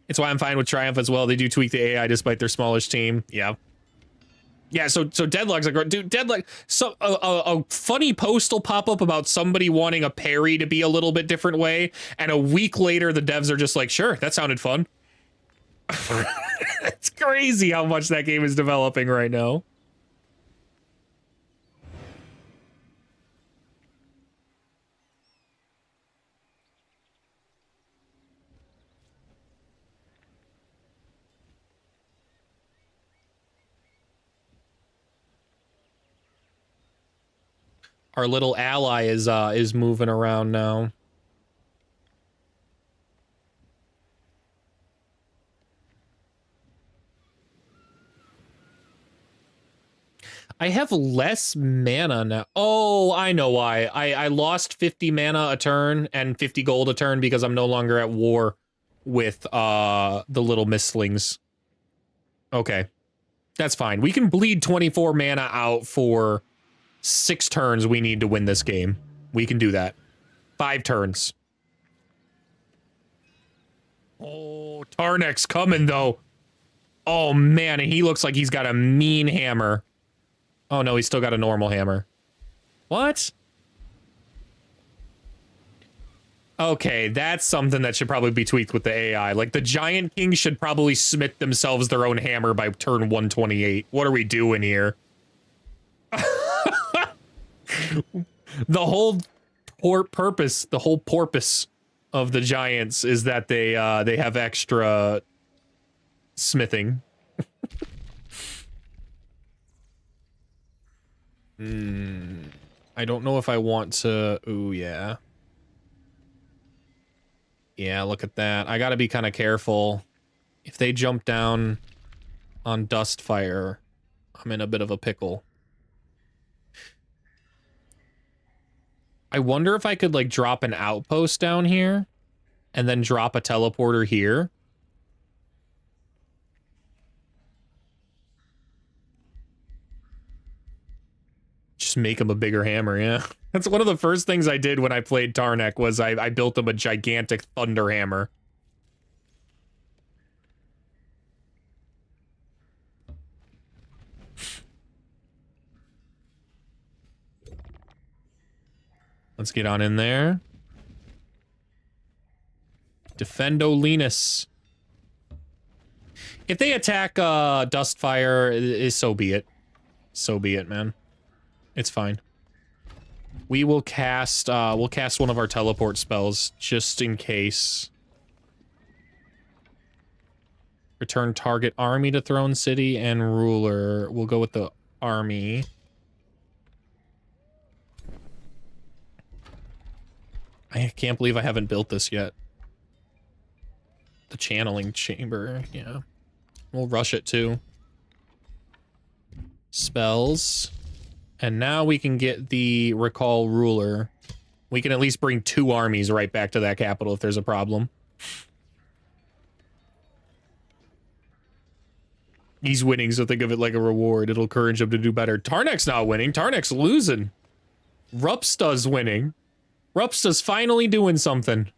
It's why I'm fine with Triumph as well. They do tweak the AI despite their smallish team. Yeah. Yeah, so Deadlock's like, dude, Deadlock, so a funny post will pop up about somebody wanting a parry to be a little bit different way, and a week later the devs are just like, sure, that sounded fun. It's crazy how much that game is developing right now. Our little ally is moving around now. I have less mana now. Oh, I know why. I lost 50 mana a turn and 50 gold a turn because I'm no longer at war with the little mistlings. Okay. That's fine. We can bleed 24 mana out for 6 turns we need to win this game. We can do that. 5 turns. Oh, Tarnech's coming, though. Oh, man, and he looks like he's got a mean hammer. Oh, no, he's still got a normal hammer. What? Okay, that's something that should probably be tweaked with the AI. Like, the Giant Kings should probably smith themselves their own hammer by turn 128. What are we doing here? The whole purpose of the Giants is that they have extra smithing. I don't know if I want to... Ooh, yeah. Yeah, look at that. I gotta be kind of careful. If they jump down on Dustfire, I'm in a bit of a pickle. I wonder if I could, like, drop an outpost down here and then drop a teleporter here. Just make him a bigger hammer, yeah. That's one of the first things I did when I played Tarnech was I built him a gigantic thunder hammer. Let's get on in there. Defendo Linus. If they attack Dustfire, so be it. So be it, man. It's fine. We will cast one of our teleport spells just in case. Return target army to Throne City and ruler. We'll go with the army. I can't believe I haven't built this yet. The channeling chamber, yeah. We'll rush it too. Spells. And now we can get the recall ruler. We can at least bring 2 armies right back to that capital if there's a problem. He's winning, so think of it like a reward. It'll encourage him to do better. Tarnech's not winning. Tarnech's losing. Rupsta's winning. Rupsta's finally doing something.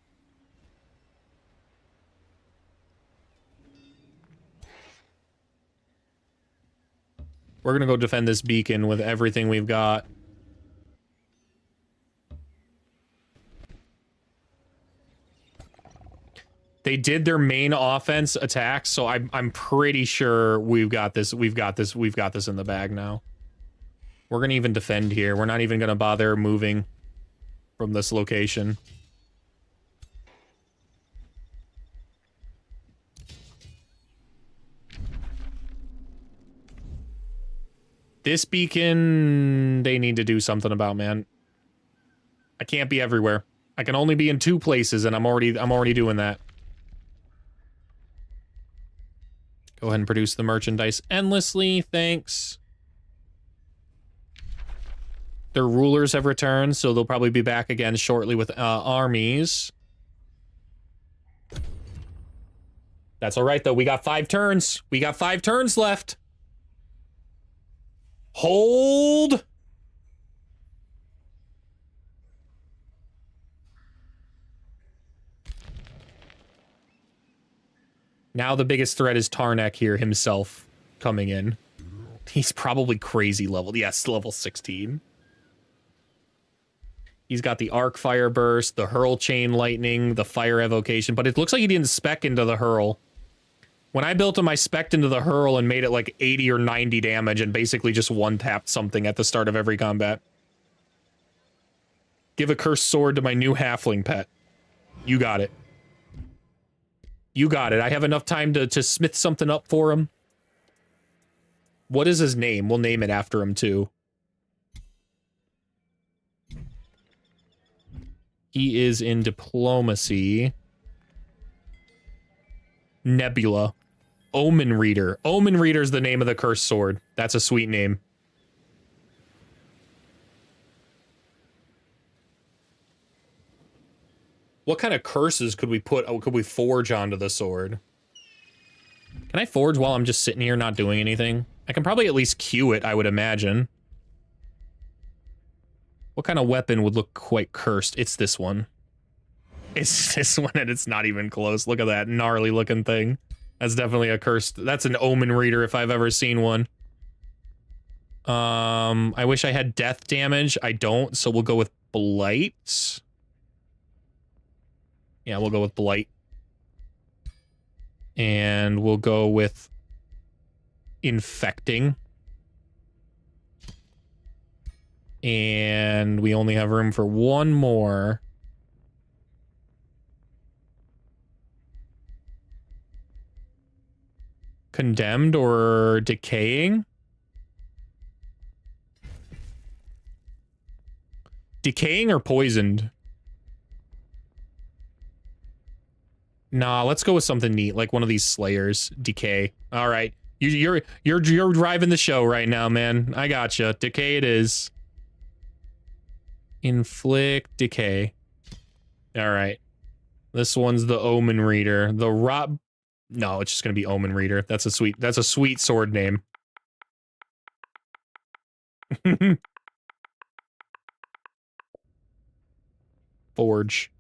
We're gonna go defend this beacon with everything we've got. They did their main offense attacks, so I'm pretty sure we've got this. We've got this in the bag now. We're gonna even defend here. We're not even gonna bother moving from this location. This beacon, they need to do something about, man. I can't be everywhere. I can only be in 2 places, and I'm already doing that. Go ahead and produce the merchandise endlessly, thanks. Their rulers have returned, so they'll probably be back again shortly with armies. That's all right, though. We got 5 turns. We got 5 turns left. Hold. Now the biggest threat is Tarnech here himself coming in. He's probably crazy leveled. Yes, level 16. He's got the arc fire burst, the hurl chain lightning, the fire evocation, but it looks like he didn't spec into the hurl. When I built him, I spec'd into the hurl and made it like 80 or 90 damage and basically just one-tapped something at the start of every combat. Give a cursed sword to my new halfling pet. You got it. You got it. I have enough time to smith something up for him. What is his name? We'll name it after him, too. He is in diplomacy. Nebula. Omen Reader. Omen Reader's the name of the cursed sword. That's a sweet name. What kind of curses could we forge onto the sword? Can I forge while I'm just sitting here not doing anything? I can probably at least queue it, I would imagine. What kind of weapon would look quite cursed? It's this one. It's this one, and it's not even close. Look at that gnarly looking thing. That's definitely a cursed. That's an Omen Reader if I've ever seen one. I wish I had death damage. I don't, so we'll go with Blight. Yeah, we'll go with Blight. And we'll go with Infecting. And we only have room for one more. Condemned or Decaying? Decaying or Poisoned? Nah, let's go with something neat, like one of these Slayers. Decay. All right, you're driving the show right now, man. I gotcha. Decay it is. Inflict Decay. All right, this one's the Omen Reader. The Rob. No, it's just gonna be Omen Reader. That's a sweet sword name. Forge.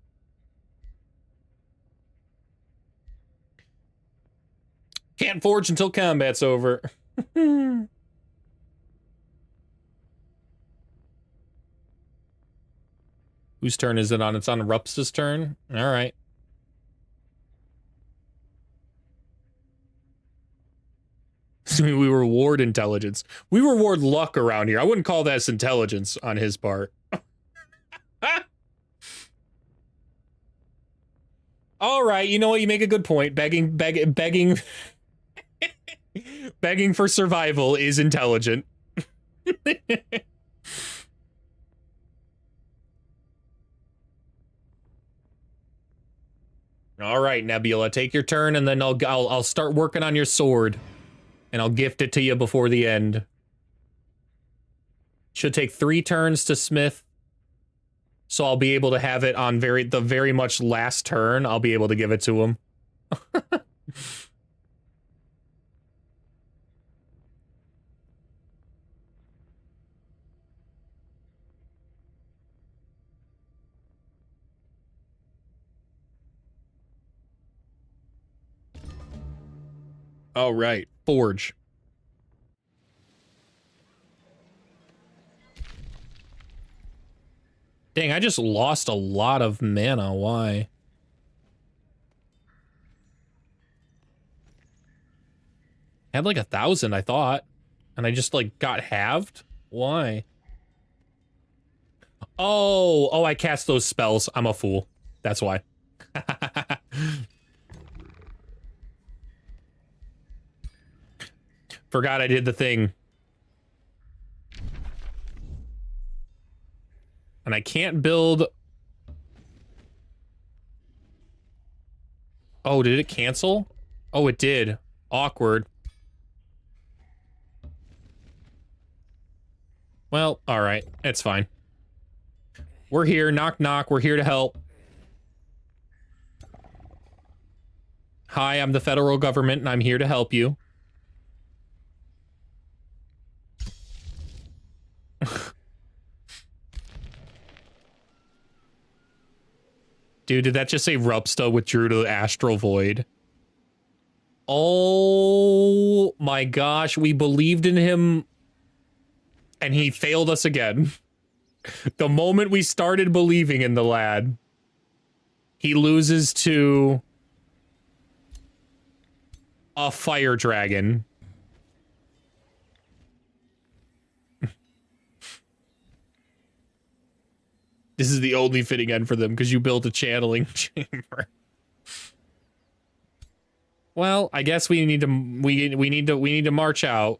Can't forge until combat's over. Whose turn is it on? It's on Rupsta's turn? Alright. We reward intelligence. We reward luck around here. I wouldn't call that intelligence on his part. Alright, you know what? You make a good point. Begging begging for survival is intelligent. All right, Nebula, take your turn, and then I'll start working on your sword, and I'll gift it to you before the end. Should take 3 turns to smith, so I'll be able to have it on the very much last turn. I'll be able to give it to him. All right, Forge. Dang, I just lost a lot of mana. Why? I had like 1,000, I thought. And I just like got halved? Why? Oh, I cast those spells. I'm a fool. That's why. Forgot I did the thing. And I can't build... Oh, did it cancel? Oh, it did. Awkward. Well, alright. It's fine. We're here. Knock, knock. We're here to help. Hi, I'm the federal government, and I'm here to help you. Dude, did that just say Rupsta withdrew to the Astral Void? Oh my gosh, we believed in him and he failed us again. The moment we started believing in the lad, he loses to a fire dragon. This is the only fitting end for them because you built a channeling chamber. Well, I guess we need to march out.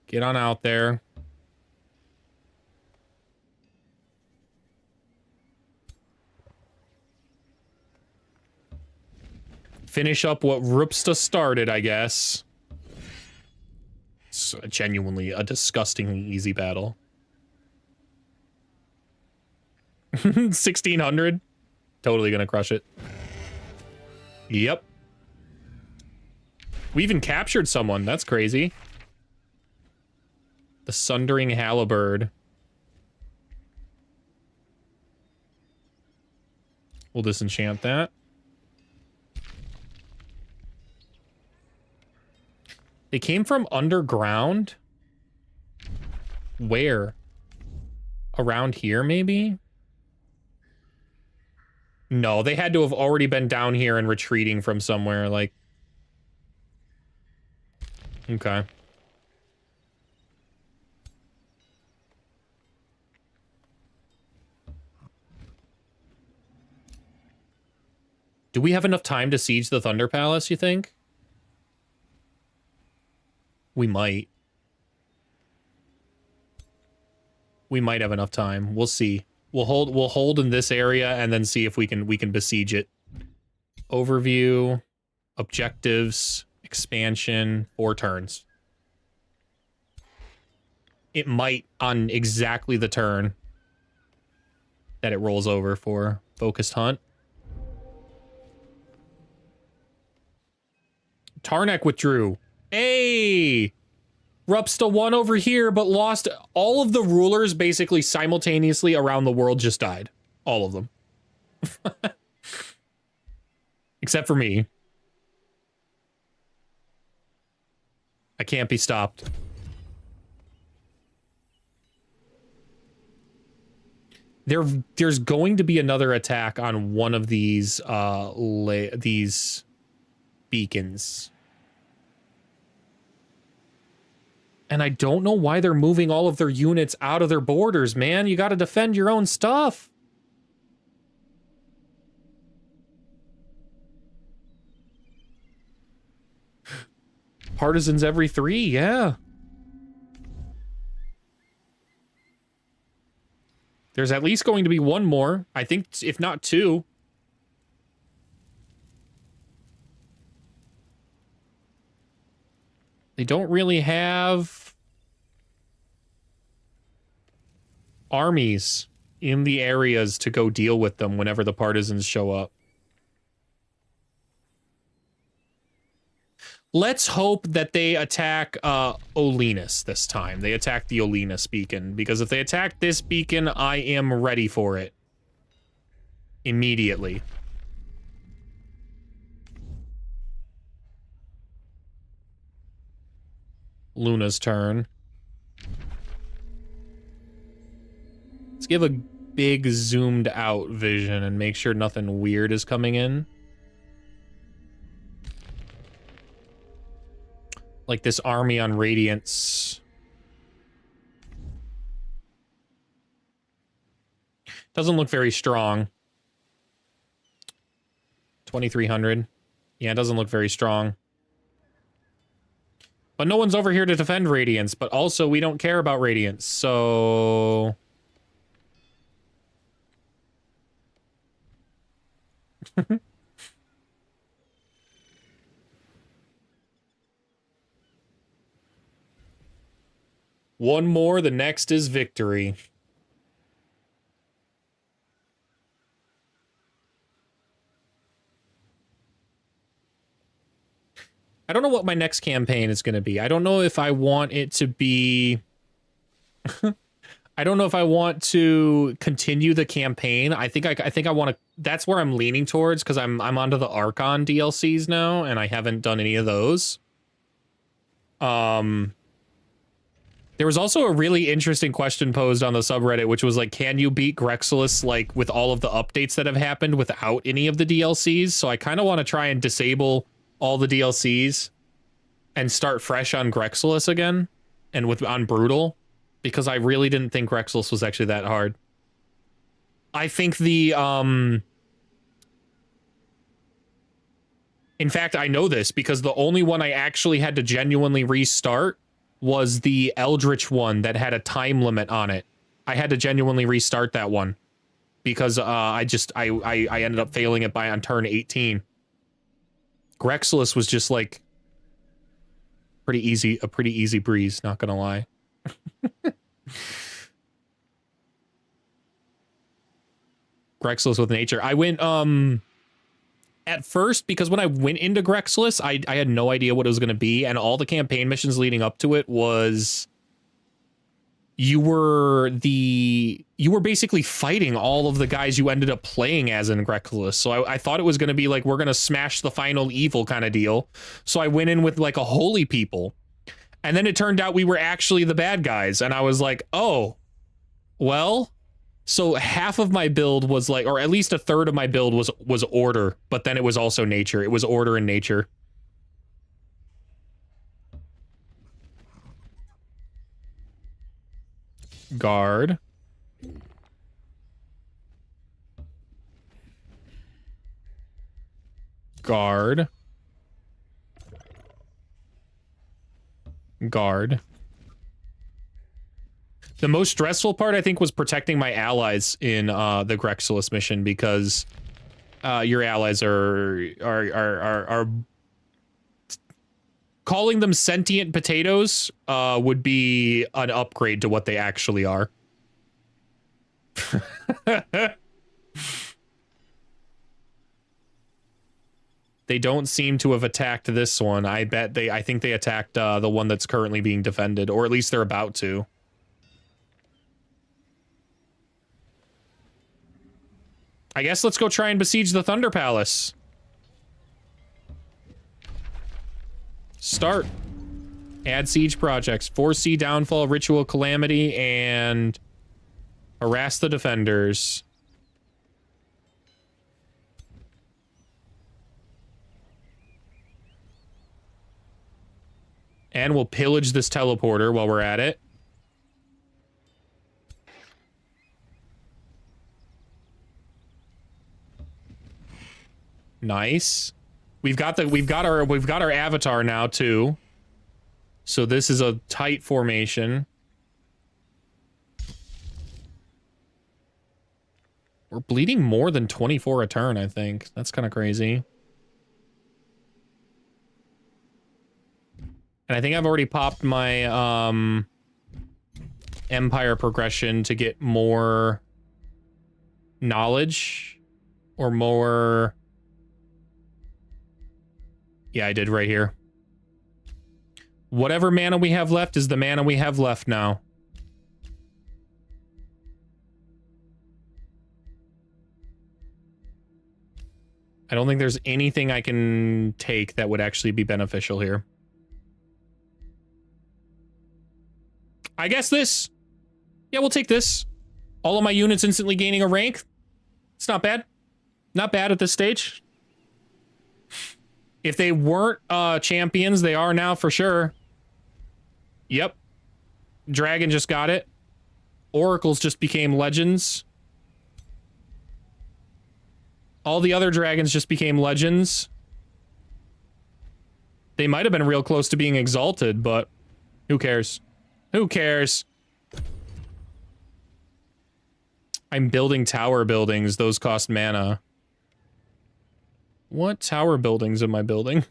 Get on out there. Finish up what Rupsta started, I guess. It's genuinely a disgustingly easy battle. 1600? Totally gonna crush it. Yep. We even captured someone. That's crazy. The Sundering Halberd. We'll disenchant that. They came from underground? Where? Around here, maybe? No, they had to have already been down here and retreating from somewhere, like... Okay. Do we have enough time to siege the Thunder Palace, you think? We might. We might have enough time. We'll see. We'll hold in this area and then see if we can besiege it. Overview, objectives, expansion, 4 turns. It might on exactly the turn that it rolls over for focused hunt. Tarnech withdrew. Hey! Rupsta won over here, but lost. All of the rulers basically simultaneously around the world just died. All of them. Except for me. I can't be stopped. There's going to be another attack on one of these beacons. And I don't know why they're moving all of their units out of their borders, man. You got to defend your own stuff. Partisans every 3, yeah. There's at least going to be one more. I think, if not 2. They don't really have armies in the areas to go deal with them whenever the partisans show up. Let's hope that they attack Olinus this time. They attack the Olinus beacon, because if they attack this beacon, I am ready for it. Immediately. Luna's turn. Let's give a big zoomed out vision and make sure nothing weird is coming in. Like this army on Radiance. Doesn't look very strong. 2,300. Yeah, it doesn't look very strong. But no one's over here to defend Radiance, but also we don't care about Radiance, so... One more, the next is victory. I don't know what my next campaign is going to be. I don't know if I want it to be... I don't know if I want to continue the campaign. I think I want to... That's where I'm leaning towards, because I'm onto the Archon DLCs now, and I haven't done any of those. There was also a really interesting question posed on the subreddit, which was like, can you beat Grexilus, like, with all of the updates that have happened without any of the DLCs? So I kind of want to try and disable all the DLCs and start fresh on Grexilus again, and on Brutal, because I really didn't think Grexilus was actually that hard. I think the, in fact, I know this because the only one I actually had to genuinely restart was the Eldritch one that had a time limit on it. I had to genuinely restart that one because I ended up failing it on turn 18. Grexilus was just like a pretty easy breeze, not gonna lie. Grexilus with nature. I went at first, because when I went into Grexilus, I had no idea what it was going to be, and all the campaign missions leading up to it was you were basically fighting all of the guys you ended up playing as in Grexilus. So I thought it was going to be like, we're going to smash the final evil kind of deal. So I went in with like a holy people, And then it turned out we were actually the bad guys. And I was like, oh, well, so half of my build was like, or at least a third of my build was order, but then it was also nature. It was order and nature. Guard. Guard. Guard. The most stressful part, I think, was protecting my allies in the Grexilus mission, because your allies are calling them sentient potatoes would be an upgrade to what they actually are. They don't seem to have attacked this one. I think they attacked the one that's currently being defended, or at least they're about to. I guess let's go try and besiege the Thunder Palace. Start. Add siege projects. Foresee downfall, ritual calamity, and harass the defenders. And we'll pillage this teleporter while we're at it. Nice. We've got our avatar now too. So this is a tight formation. We're bleeding more than 24 a turn, I think. That's kind of crazy. And I think I've already popped my Empire progression to get more knowledge or more. Yeah, I did right here. Whatever mana we have left is the mana we have left now. I don't think there's anything I can take that would actually be beneficial here. I guess this. Yeah, we'll take this. All of my units instantly gaining a rank. It's not bad. Not bad at this stage. If they weren't champions, they are now for sure. Yep. Dragon just got it. Oracles just became legends. All the other dragons just became legends. They might have been real close to being exalted, but who cares? Who cares? I'm building tower buildings. Those cost mana. What tower buildings am I building?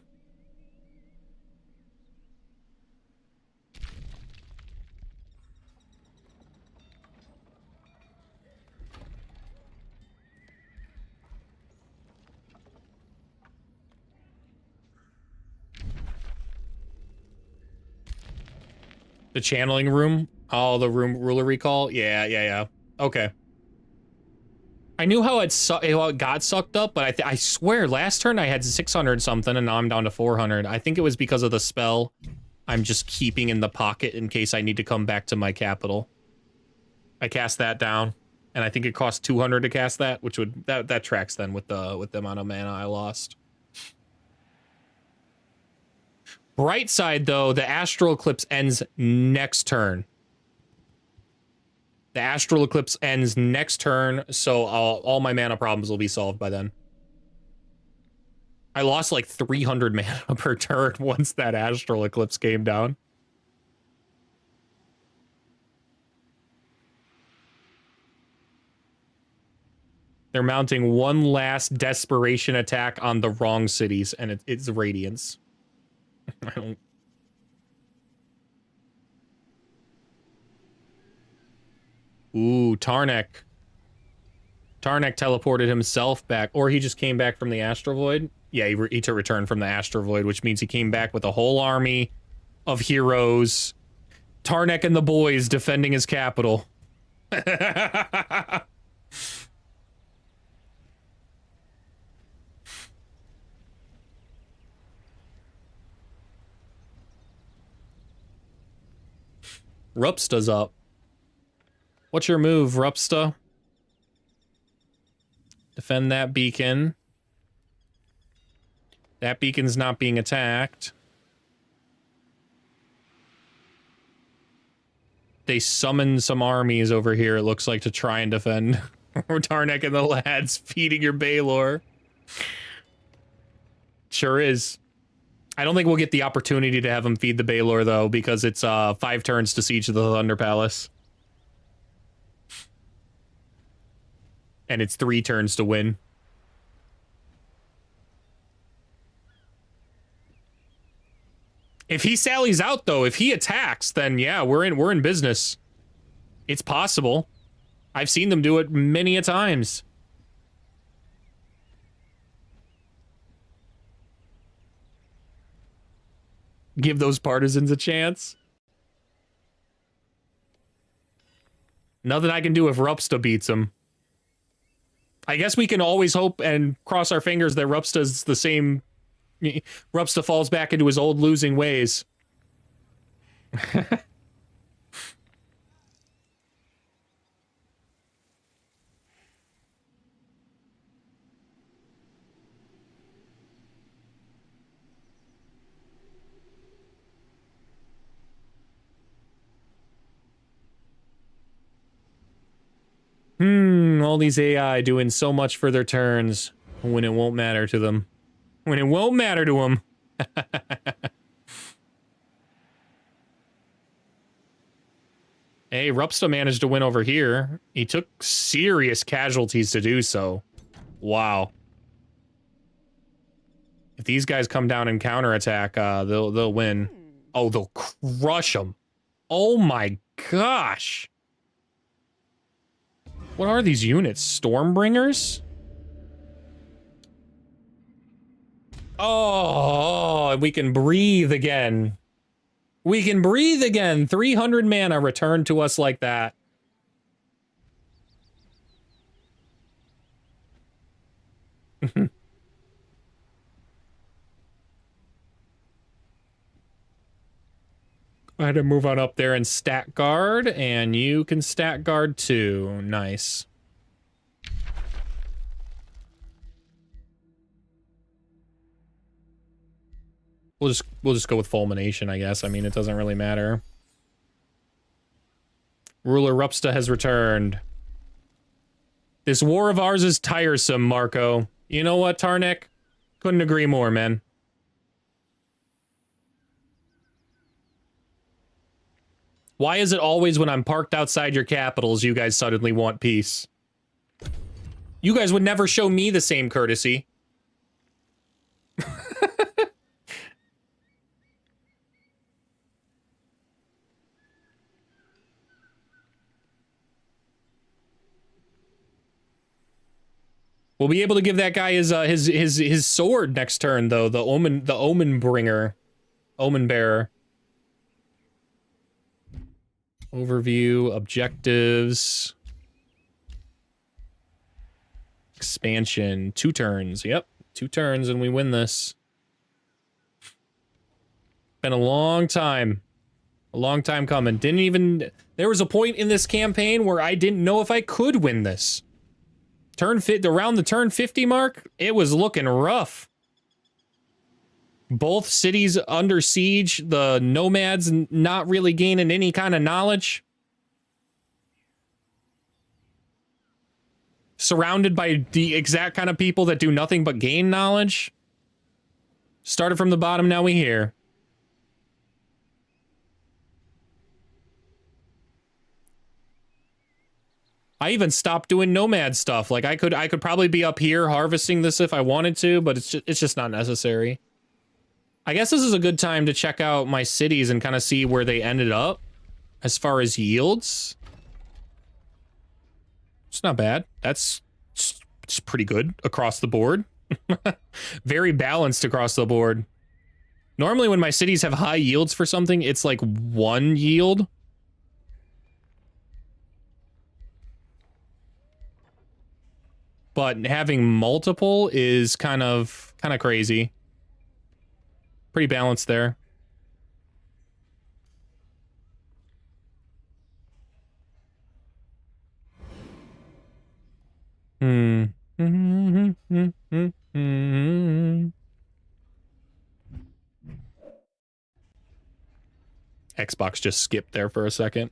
The channeling room? Oh, the room ruler recall? Yeah. Okay. I knew how it got sucked up, but I swear last turn I had 600 something and now I'm down to 400. I think it was because of the spell I'm just keeping in the pocket in case I need to come back to my capital. I cast that down, and I think it cost 200 to cast that, which would that tracks then with the amount of mana I lost. Bright side though, the astral eclipse ends next turn. The astral eclipse ends next turn, so all my mana problems will be solved by then. I lost like 300 mana per turn once that astral eclipse came down. They're mounting one last desperation attack on the wrong cities, and it's Radiance. I don't... Ooh, Tarnech. Tarnech teleported himself back, or he just came back from the Astral Void. Yeah, he to return from the Astral Void, which means he came back with a whole army of heroes. Tarnech and the boys defending his capital. Rupsta's up. What's your move, Rupsta? Defend that beacon. That beacon's not being attacked. They summoned some armies over here, it looks like, to try and defend Tarnech and the lads feeding your Baylor. Sure is. I don't think we'll get the opportunity to have him feed the Baylor, though, because it's 5 turns to siege the Thunder Palace. And it's 3 turns to win. If he sallies out, though, if he attacks, then yeah, we're in business. It's possible. I've seen them do it many a times. Give those partisans a chance. Nothing I can do if Rupsta beats him. I guess we can always hope and cross our fingers that Rupsta's the same. Rupsta falls back into his old losing ways. All these AI doing so much for their turns when it won't matter to them. When it won't matter to them. Hey, Rupsta managed to win over here. He took serious casualties to do so. Wow. If these guys come down and counterattack, they'll win. Oh, they'll crush them. Oh my gosh. What are these units? Stormbringers? Oh, we can breathe again. We can breathe again. 300 mana returned to us like that. I had to move on up there and stat guard, and you can stat guard too. Nice. We'll just go with fulmination, I guess. I mean, it doesn't really matter. Ruler Rupsta has returned. This war of ours is tiresome, Marco. You know what, Tarnech? Couldn't agree more, man. Why is it always when I'm parked outside your capitals you guys suddenly want peace? You guys would never show me the same courtesy. We'll be able to give that guy his sword next turn, though. The omen bringer, omen bearer. Overview, objectives, expansion. 2 turns. Yep, 2 turns, and we win this. Been a long time coming. There was a point in this campaign where I didn't know if I could win this. Around the turn 50 mark, it was looking rough. Both cities under siege, the nomads not really gaining any kind of knowledge. Surrounded by the exact kind of people that do nothing but gain knowledge. Started from the bottom, now we here. I even stopped doing nomad stuff. Like I could probably be up here harvesting this if I wanted to, but it's just not necessary. I guess this is a good time to check out my cities and kind of see where they ended up as far as yields. It's not bad. It's pretty good across the board. Very balanced across the board. Normally when my cities have high yields for something, it's like 1 yield. But having multiple is kind of crazy. Pretty balanced there. Xbox just skipped there for a second.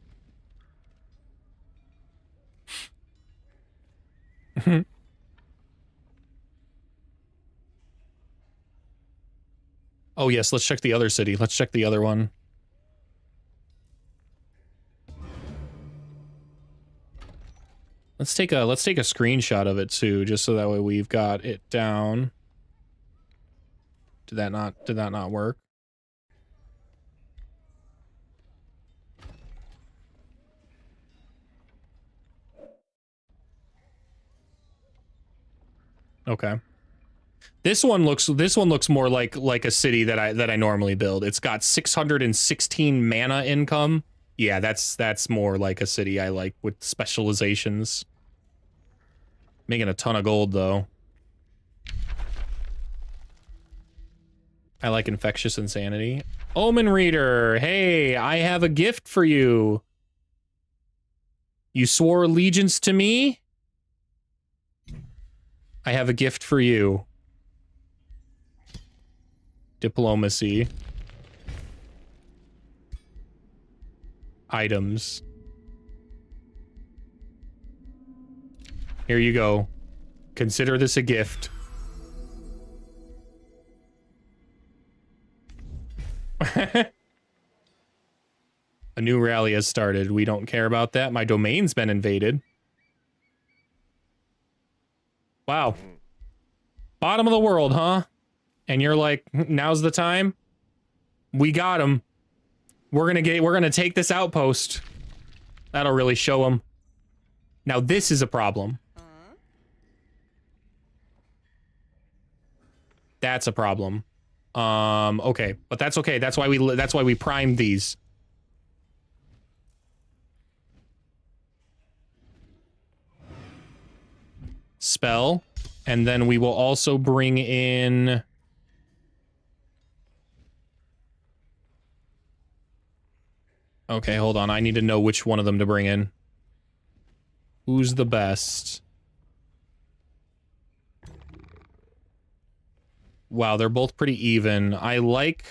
Oh yes, let's check the other city. Let's check the other one. Let's take a screenshot of it too, just so that way we've got it down. Did that not work? Okay. This one looks more like a city that I normally build. It's got 616 mana income. Yeah, that's more like a city I like with specializations. Making a ton of gold though. I like infectious insanity. Omen Reader, hey, I have a gift for you. You swore allegiance to me? I have a gift for you. Diplomacy. Items. Here you go. Consider this a gift. A new rally has started. We don't care about that. My domain's been invaded. Wow. Bottom of the world, huh? And you're like, now's the time? We got him. We're gonna take this outpost. That'll really show him. Now this is a problem. That's a problem. Okay, but that's okay. That's why we primed these. Spell, and then we will also bring in okay, hold on. I need to know which one of them to bring in. Who's the best? Wow, they're both pretty even. I like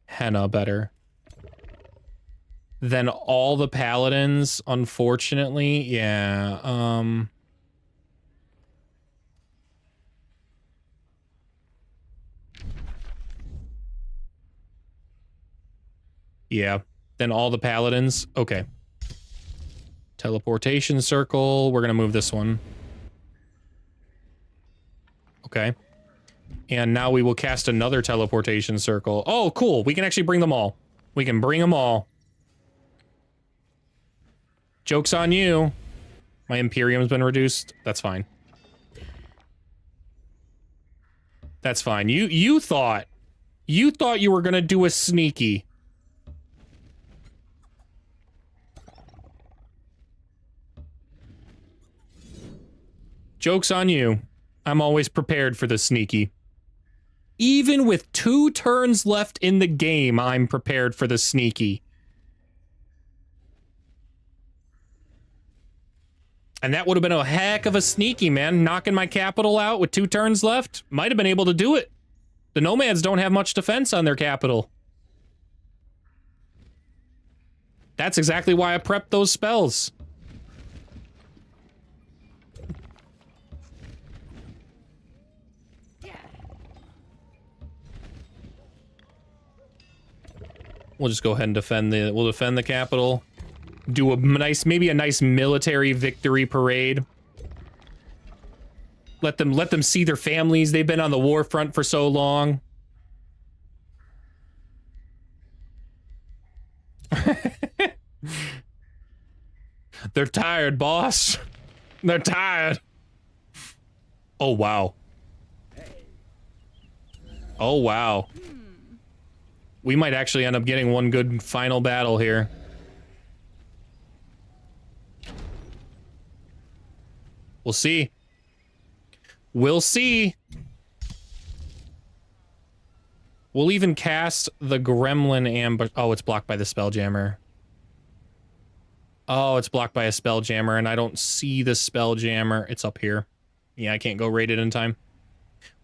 Henna better than all the paladins, unfortunately. Yeah, yeah, then all the paladins. Okay. Teleportation circle. We're gonna move this one. Okay. And now we will cast another teleportation circle. Oh, cool. We can actually bring them all. We can bring them all. Joke's on you. My Imperium's been reduced. That's fine. That's fine. You thought you were gonna do a sneaky. Joke's on you. I'm always prepared for the sneaky. Even with 2 turns left in the game, I'm prepared for the sneaky. And that would have been a heck of a sneaky, man. Knocking my capital out with 2 turns left. Might have been able to do it. The nomads don't have much defense on their capital. That's exactly why I prepped those spells. We'll just go ahead and defend the capital. Do a nice, maybe a nice military victory parade. Let them see their families. They've been on the war front for so long. They're tired, boss. They're tired. Oh, wow. Oh, wow. We might actually end up getting one good final battle here. We'll see. We'll see. We'll even cast the Gremlin Ambush. Oh, it's blocked by the Spelljammer. Oh, it's blocked by a Spelljammer, and I don't see the Spelljammer. It's up here. Yeah, I can't go raid it in time.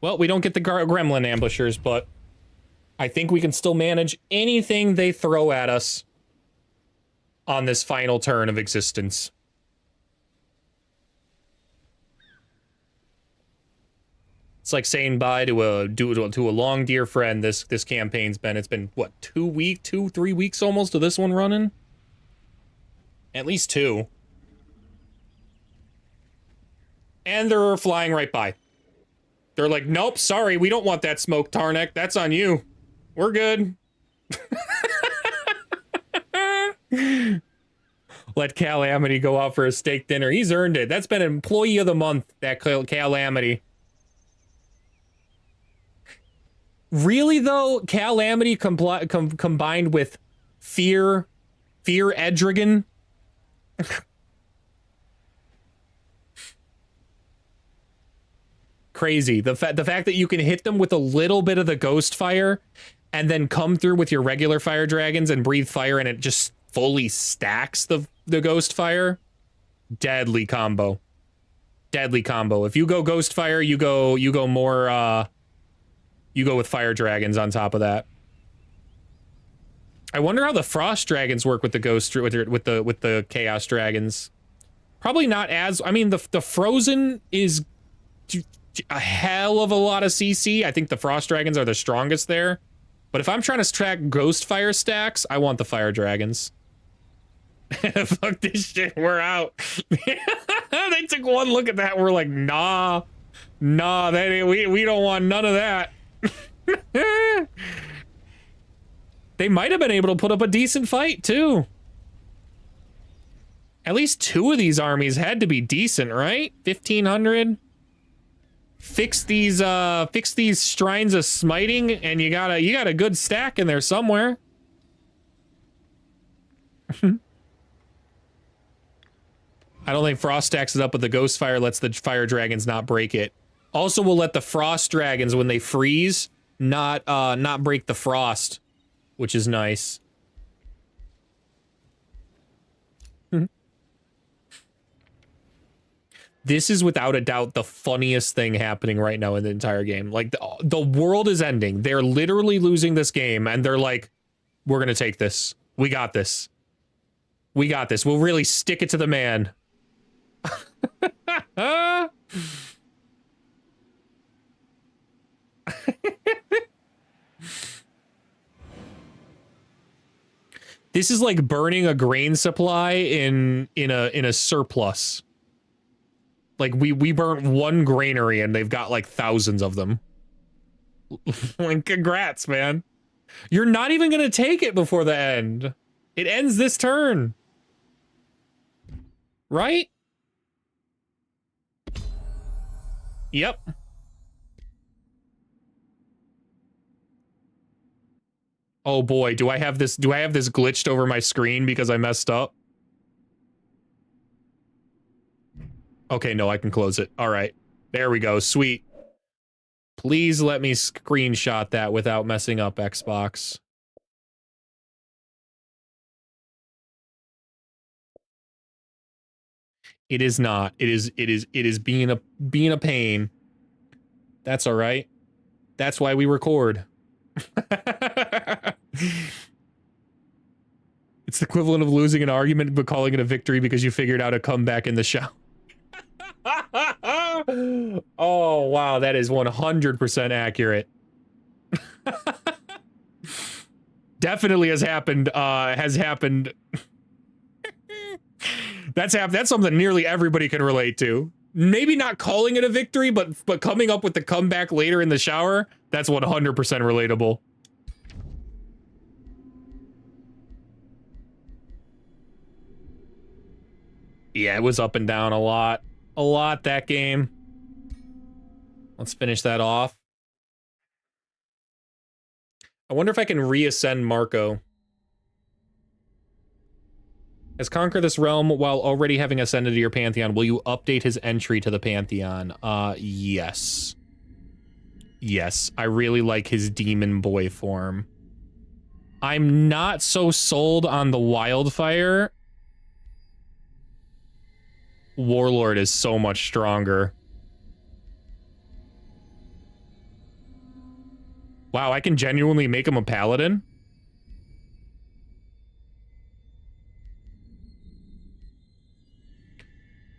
Well, we don't get the gremlin ambushers, but I think we can still manage anything they throw at us on this final turn of existence. It's like saying bye to a long dear friend. This campaign's been, it's been what, 3 weeks almost to this one running? At least 2. And they're flying right by. They're like, nope, sorry, we don't want that smoke, Tarnech. That's on you. We're good. Let Calamity go out for a steak dinner. He's earned it. That's been Employee of the Month, that Calamity. Really, though, Calamity combined with Fear Edrigan. Crazy. The fact that you can hit them with a little bit of the ghost fire and then come through with your regular fire dragons and breathe fire and it just fully stacks the ghost fire. Deadly combo. Deadly combo. If you go ghost fire, you go more you go with fire dragons on top of that. I wonder how the frost dragons work with the ghost with the chaos dragons. Probably not as, I mean, the frozen is a hell of a lot of CC. I think the frost dragons are the strongest there. But if I'm trying to track ghost fire stacks, I want the fire dragons. Fuck this shit, we're out. They took one look at that, we're like, nah, we don't want none of that. They might have been able to put up a decent fight too. At least 2 of these armies had to be decent, right? 1,500. Fix these shrines of smiting, and you got a good stack in there somewhere. I don't think Frost stacks it up, but the Ghost Fire lets the Fire Dragons not break it. Also, will let the Frost Dragons, when they freeze, not break the frost, which is nice. This is without a doubt the funniest thing happening right now in the entire game. Like, the world is ending. They're literally losing this game, and they're like, we're gonna take this. We got this. We got this. We'll really stick it to the man. This is like burning a grain supply in a surplus. Like, we burnt one granary and they've got like thousands of them. Like, congrats, man. You're not even gonna take it before the end. It ends this turn. Right? Yep. Oh boy, do I have this glitched over my screen because I messed up? Okay, no, I can close it. All right. There we go. Sweet. Please let me screenshot that without messing up Xbox. It is not. It is being a pain. That's all right. That's why we record. It's the equivalent of losing an argument but calling it a victory because you figured out a comeback in the show. Oh, wow, that is 100% accurate. Definitely has happened, That's something nearly everybody can relate to. Maybe not calling it a victory, but coming up with the comeback later in the shower, that's 100% relatable. Yeah, it was up and down a lot. A lot, that game. Let's finish that off. I wonder if I can reascend Marco. As conquer this realm while already having ascended to your pantheon, will you update his entry to the pantheon? Yes. Yes, I really like his demon boy form. I'm not so sold on the wildfire. Warlord is so much stronger. Wow, I can genuinely make him a paladin?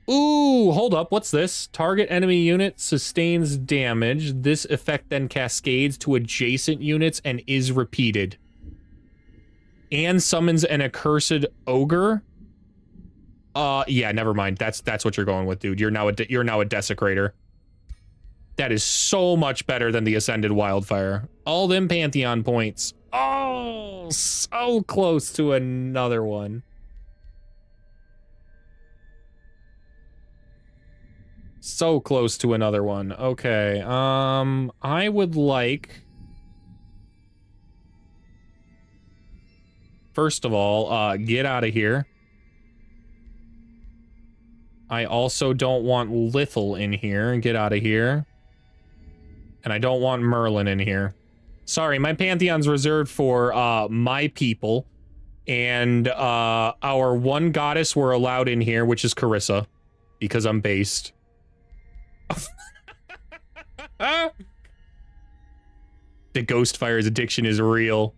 Ooh, hold up. What's this? Target enemy unit sustains damage. This effect then cascades to adjacent units and is repeated. And summons an accursed ogre. Yeah, never mind. That's what you're going with, dude. You're now a desecrator. That is so much better than the Ascended Wildfire. All them Pantheon points. Oh, so close to another one. So close to another one. Okay, I would like... First of all, get out of here. I also don't want Lithal in here. Get out of here. And I don't want Merlin in here. Sorry, my Pantheon's reserved for, my people. And, our one goddess we're allowed in here, which is Carissa. Because I'm based. The Ghostfire's addiction is real.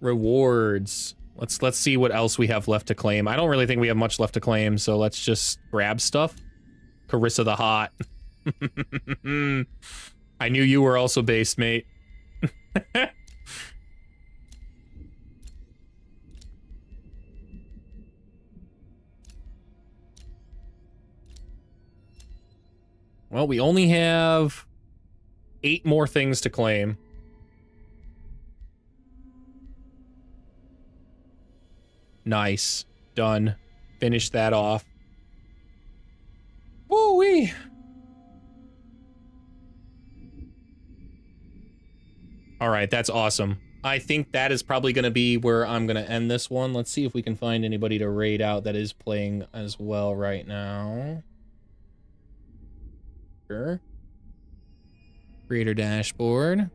Rewards. Let's see what else we have left to claim. I don't really think we have much left to claim, so let's just grab stuff. Carissa the Hot. I knew you were also based, mate. Well, we only have 8 more things to claim. Nice. Done. Finish that off. Woo-wee! Alright, that's awesome. I think that is probably going to be where I'm going to end this one. Let's see if we can find anybody to raid out that is playing as well right now. Sure. Creator dashboard.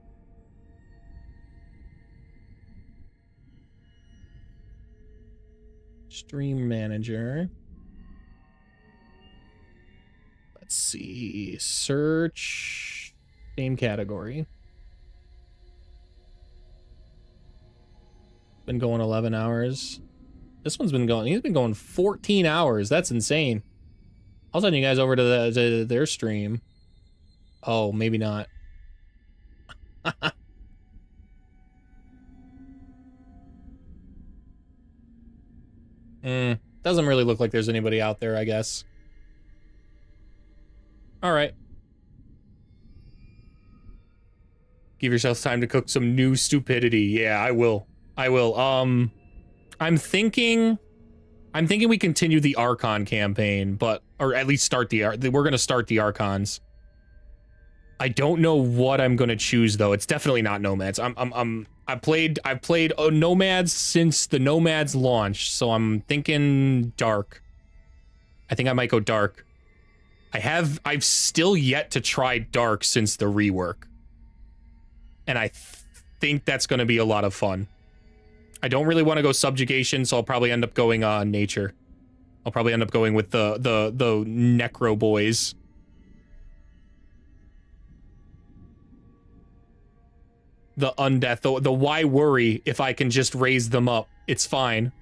Stream manager. Let's see. Search. Same category. Been going 11 hours. This one's been going, he's been going 14 hours. That's insane. I'll send you guys over to their stream. Oh, maybe not. Doesn't really look like there's anybody out there, I guess. Alright. Give yourself time to cook some new stupidity. Yeah, I will. I will. I'm thinking we continue the Archon campaign, or at least start we're gonna start the Archons. I don't know what I'm gonna choose though. It's definitely not Nomads. I've played Nomads since the Nomads launch, so I'm thinking Dark. I think I might go Dark. I've still yet to try Dark since the rework. And I think that's gonna be a lot of fun. I don't really want to go Subjugation, so I'll probably end up going Nature. I'll probably end up going with the Necro boys. The Undeath, the why worry if I can just raise them up? It's fine.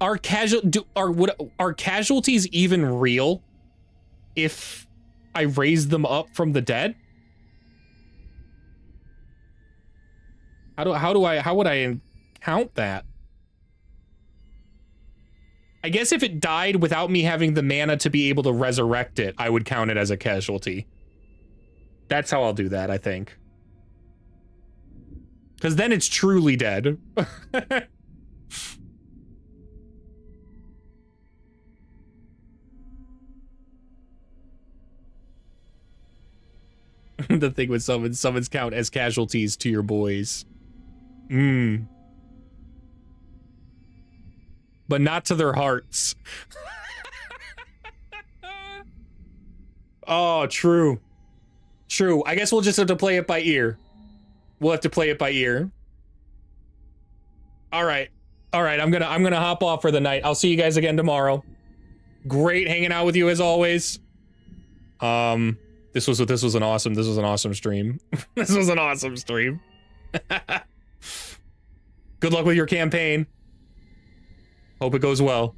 Are casualties even real if I raise them up from the dead? How would I count that? I guess if it died without me having the mana to be able to resurrect it, I would count it as a casualty. That's how I'll do that, I think. Because then it's truly dead. The thing with summons count as casualties to your boys. But not to their hearts. Oh, true. True. I guess we'll just have to play it by ear. We'll have to play it by ear. All right. All right, I'm gonna hop off for the night. I'll see you guys again tomorrow. Great hanging out with you as always. This was an awesome stream. This was an awesome stream. Good luck with your campaign. Hope it goes well.